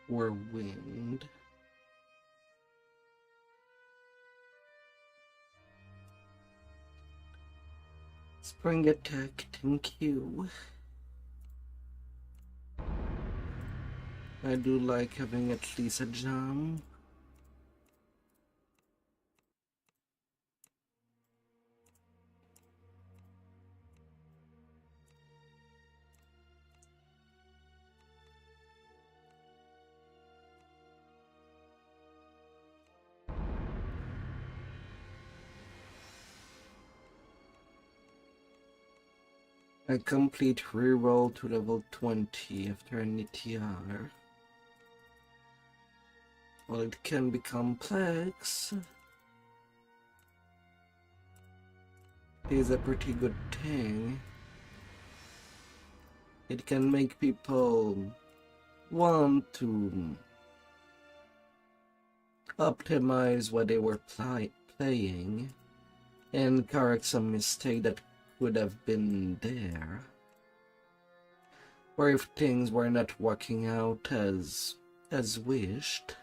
Or wind. Spring attack, thank you. I do like having at least a jump. A complete reroll to level 20 after an ETR. Well, it can be complex. It is a pretty good thing. It can make people want to optimize what they were playing and correct some mistake that could have been there, or if things were not working out as wished.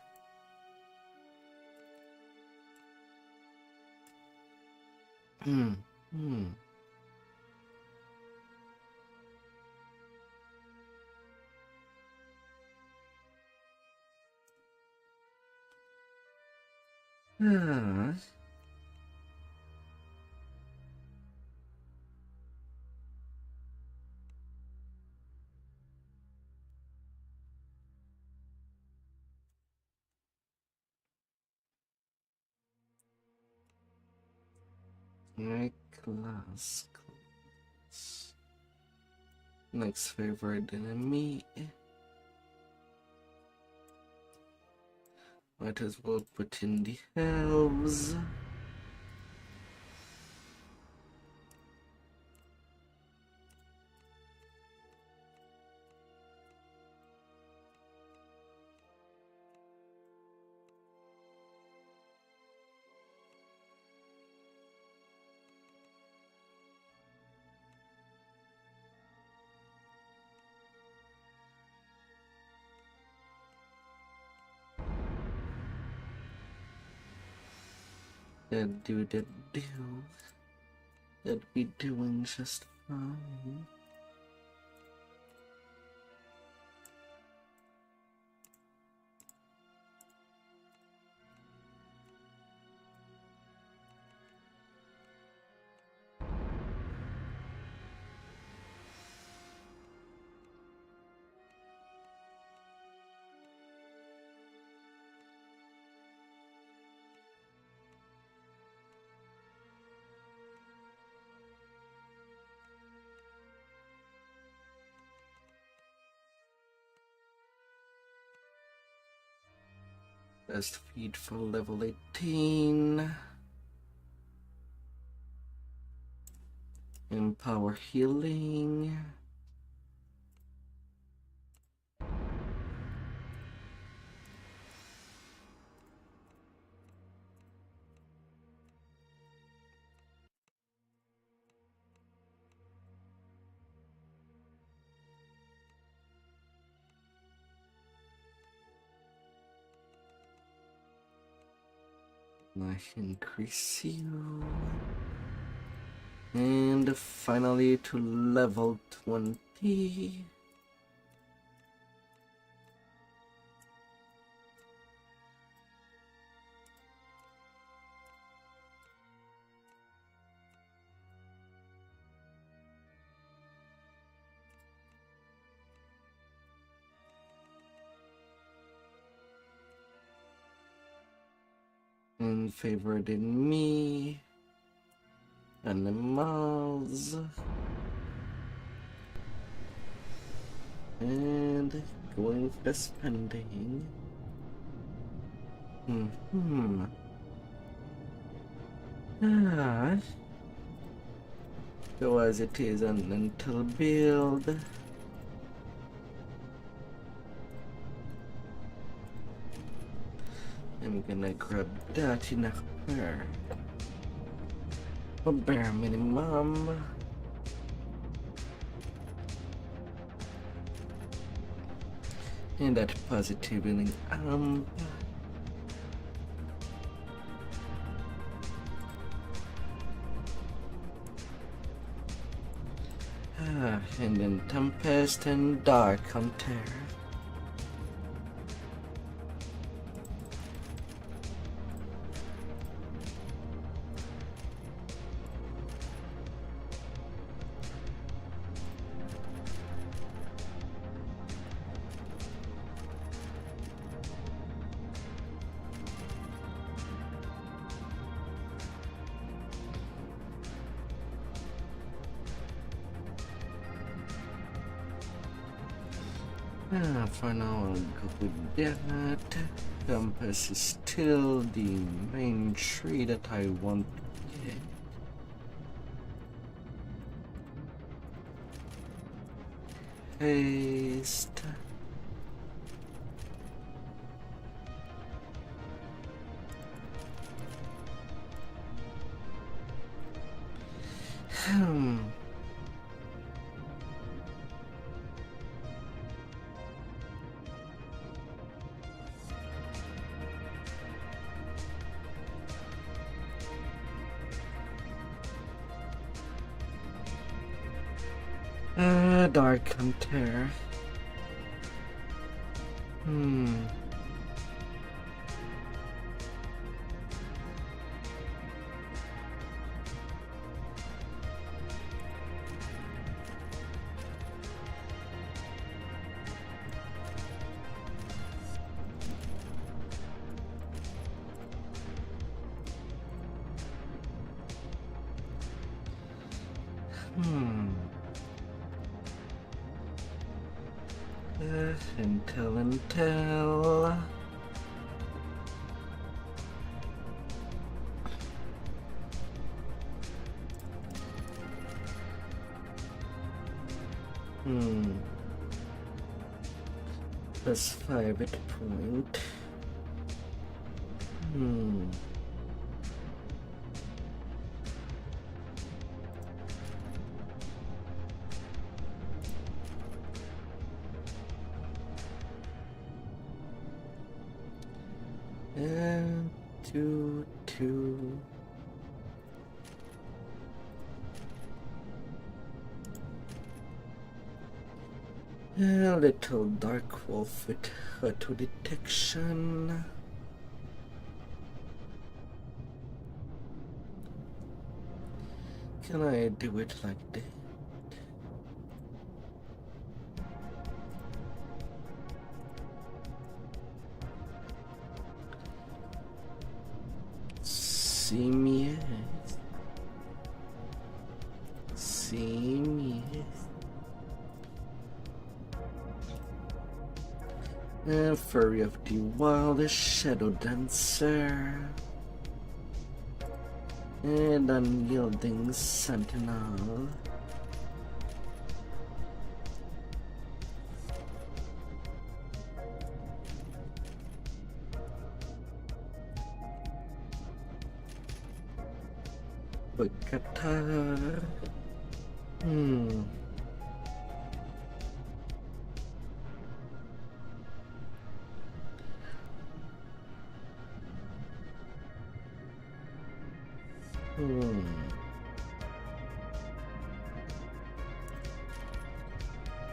My class. Next favorite enemy. Might as well put in the elves. That do. That'd be doing just fine. Best feed for level 18. Empower healing. I increase you. And finally to level 20. And favored in me. Animals. And going for the spending. So as it is an until build. I'm gonna grab that in a pair. A bare minimum. And that positive healing amp. And then Tempest and Dark on Terror. For now, I'll go with that. Compass is still the main tree that I want to get. Paste. Dark Hunter. Intel. Plus 5 at point. And 2, 2. A little dark wolf with auto detection. Can I do it like that? Simius. Fury of the Wild, Shadow Dancer, and Unyielding Sentinel. Qatar.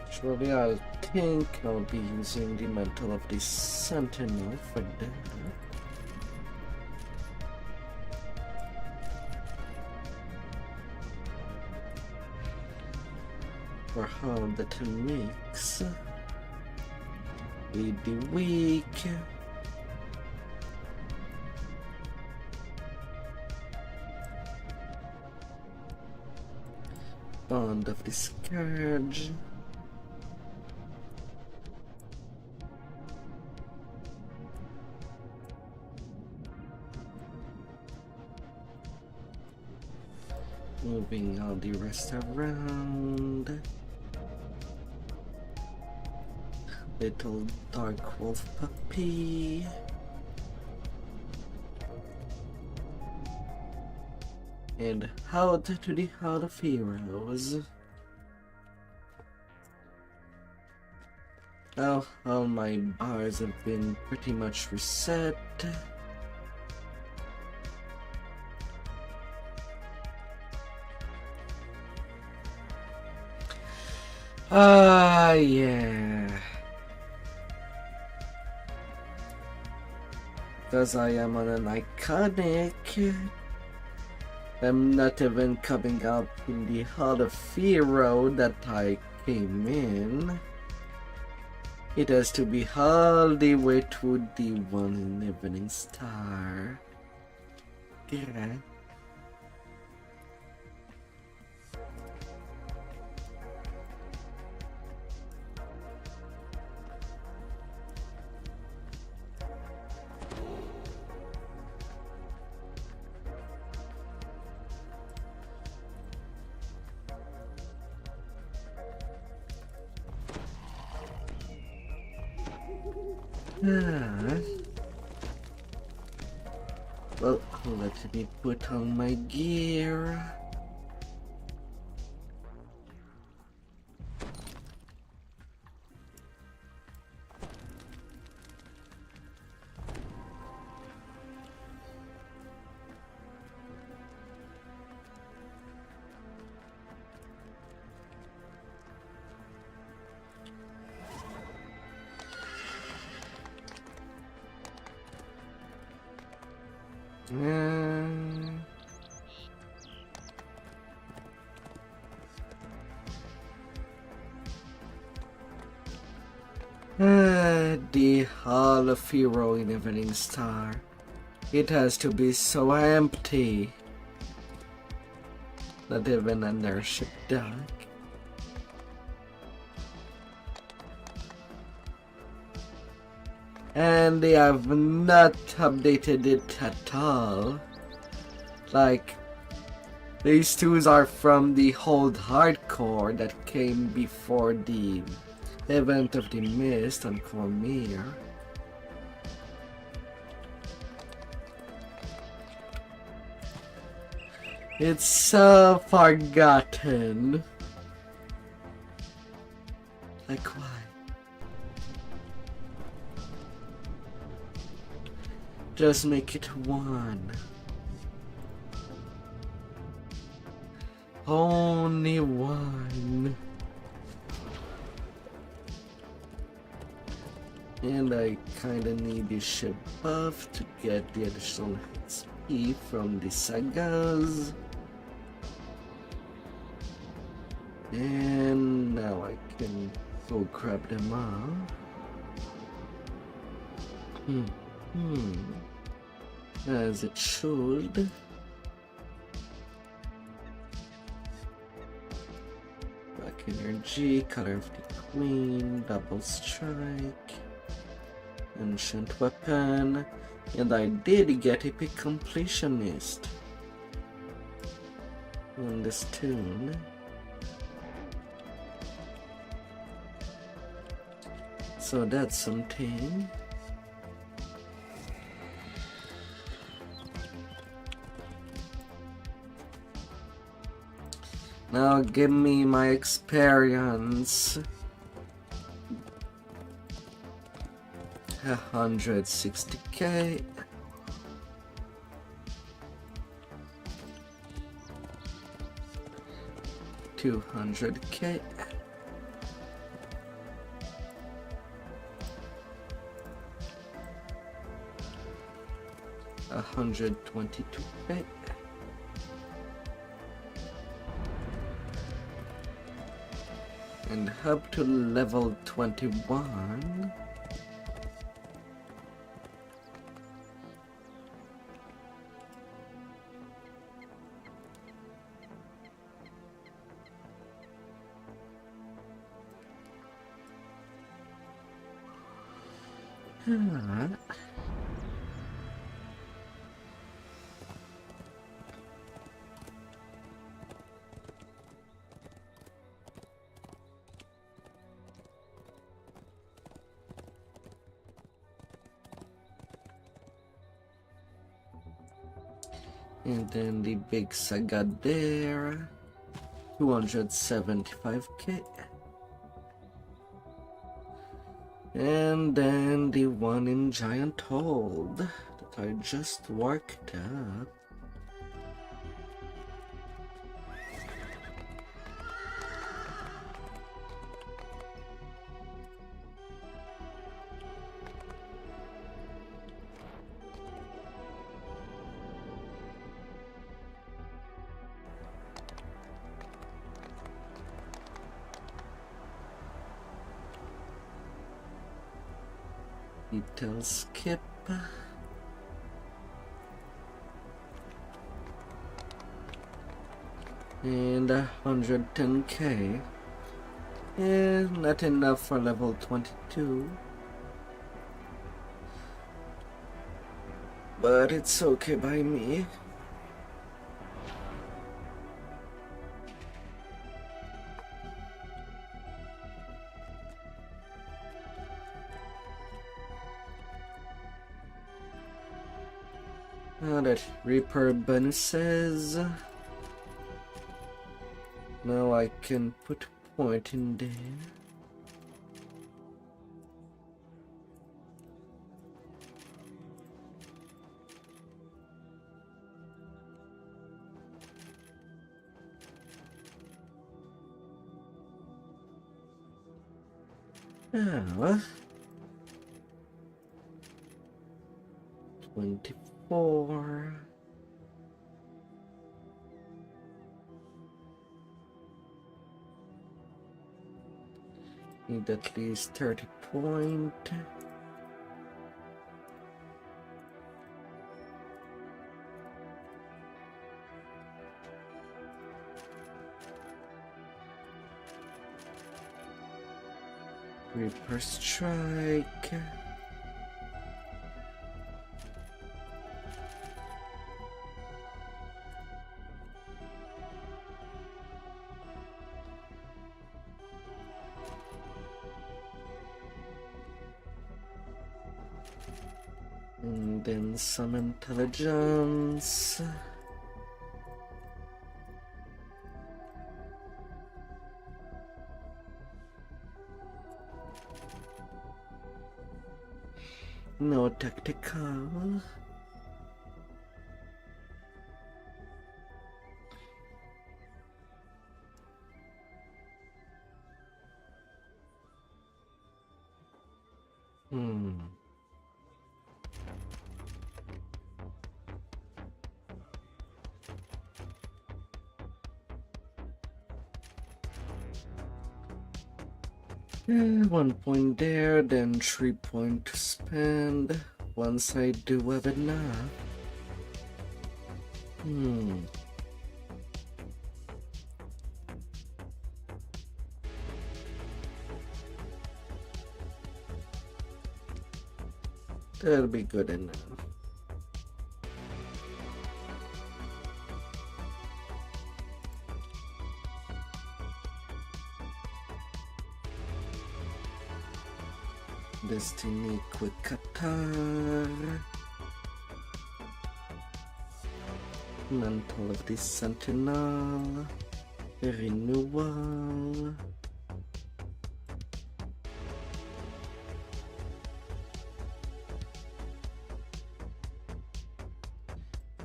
Surely I think I'll be using the mantle of the Sentinel for that. For how that makes with the weak. Bond of the Scourge. Moving all the rest around. Little dark wolf puppy. And out to the Hall of Heroes. Oh, all my bars have been pretty much reset. Yeah. Because I am on an iconic. I'm not even coming up in the Hall of Hero that I came in. It has to be all the way to the one in Evening Star. Yeah. Ah. Well, let me put on my gear. The Hall of Hero in Evening Star. It has to be so empty. Not even an airship dock. And they have not updated it at all. Like, these twos are from the old hardcore that came before the Event of the Mist on Cormier. It's so forgotten. Like, why? Just make it one. Only one. And I kinda need the ship buff to get the additional XP from the sagas. And now I can go grab them all. As it should. Black energy, color of the queen, double strike, ancient weapon, and I did get epic completionist on this tune. So that's something. Now give me my experience. 160k. $200k. $122k. And up to level 21. And then the big saga there, 275k. And then the one in Giant Hold that I just worked up. Detail skip. And 110k. And not enough for level 22. But it's okay by me. That Reaper bonuses. Now I can put point in there. Now, 24. Need at least 30 point. Reaper strike. And then some intelligence. No tactical. Yeah, 1 point there, then 3 point to spend. Once I do have enough. That'll be good enough. Destiny quick attack. Mantle of the Sentinel. Renewal.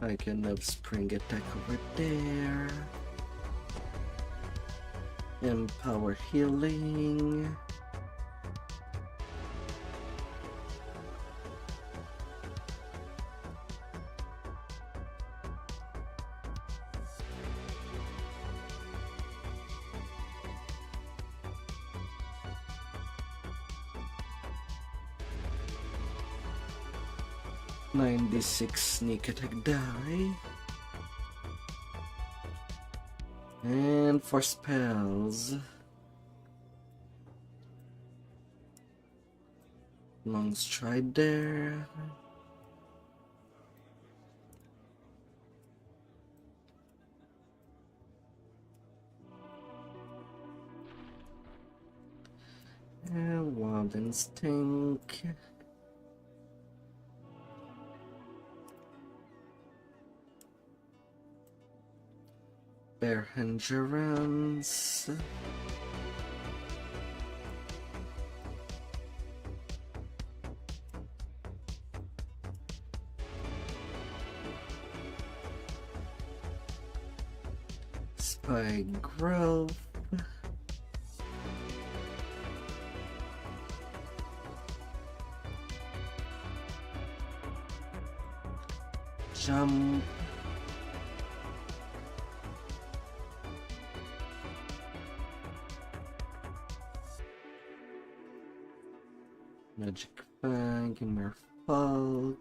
I can have spring attack over there. Empower healing. .96 sneak attack die. And for spells, long stride there. And wild instinct. Bear endurance. Spy growth. Jump. Magic Bag, Merfolk.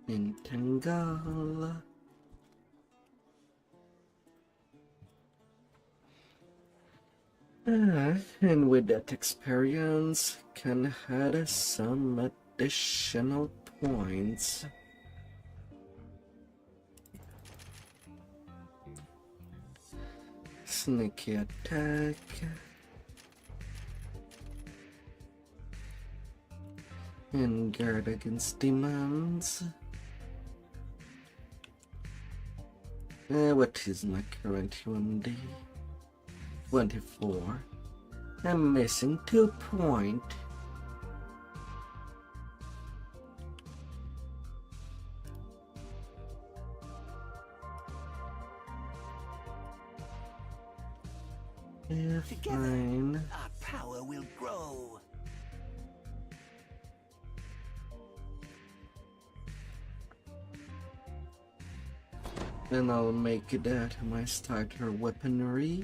Entangle. And with that experience, can add some additional points. Sneaky attack. And guard against demons. What is my current UMD? 24. I'm missing 2 points. Yeah, Together, fine. our power will grow. Then I'll make that my starter weaponry.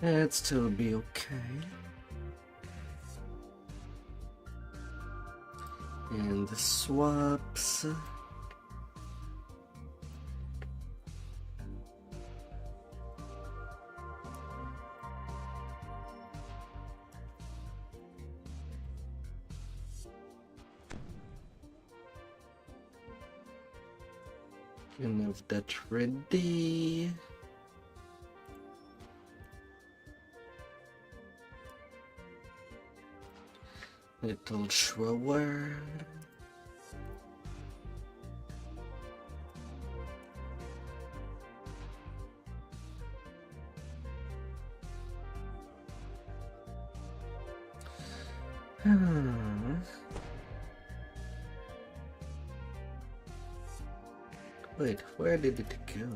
It'd still be okay. And the swaps. And have that ready. Little shower. Wait, where did it go?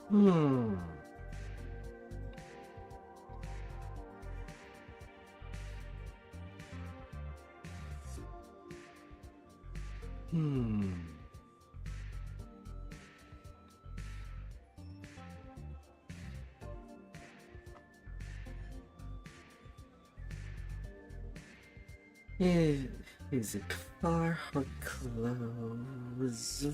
Hmm. Is it far or close?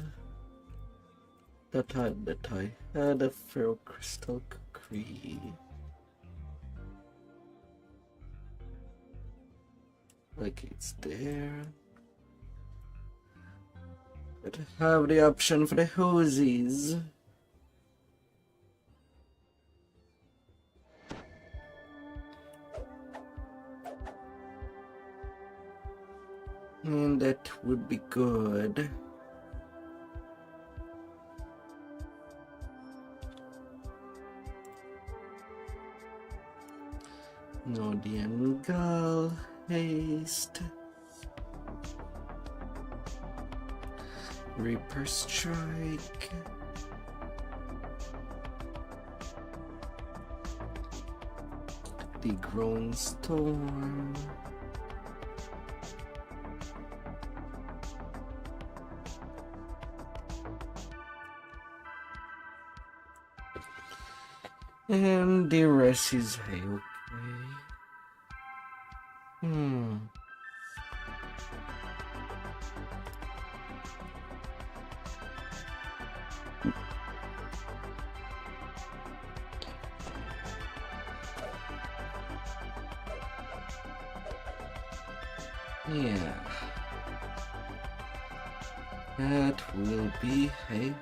That I had a feral crystal cookie. Like it's there. But I have the option for the hosies. And that would be good. No, the angle, haste, Reaper strike, the grown storm. And the rest is okay. Yeah. That will be okay.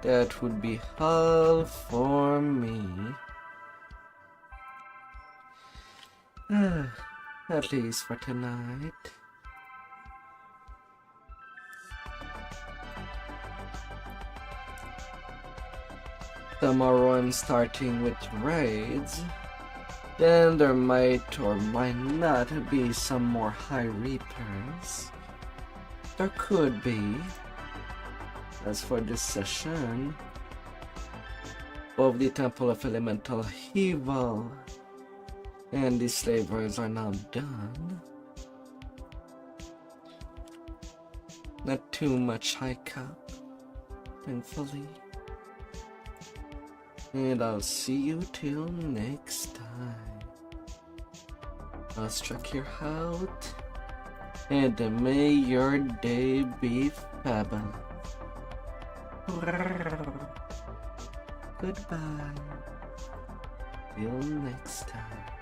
That would be all for me. At least for tonight. Tomorrow I'm starting with raids. Then there might or might not be some more high reapers. There could be. As for this session, of the Temple of Elemental Evil And these Slavelords are now done. Not too much hike up, thankfully. And I'll see you till next time. I'll struck your out, and may your day be fabulous. Goodbye. Till next time.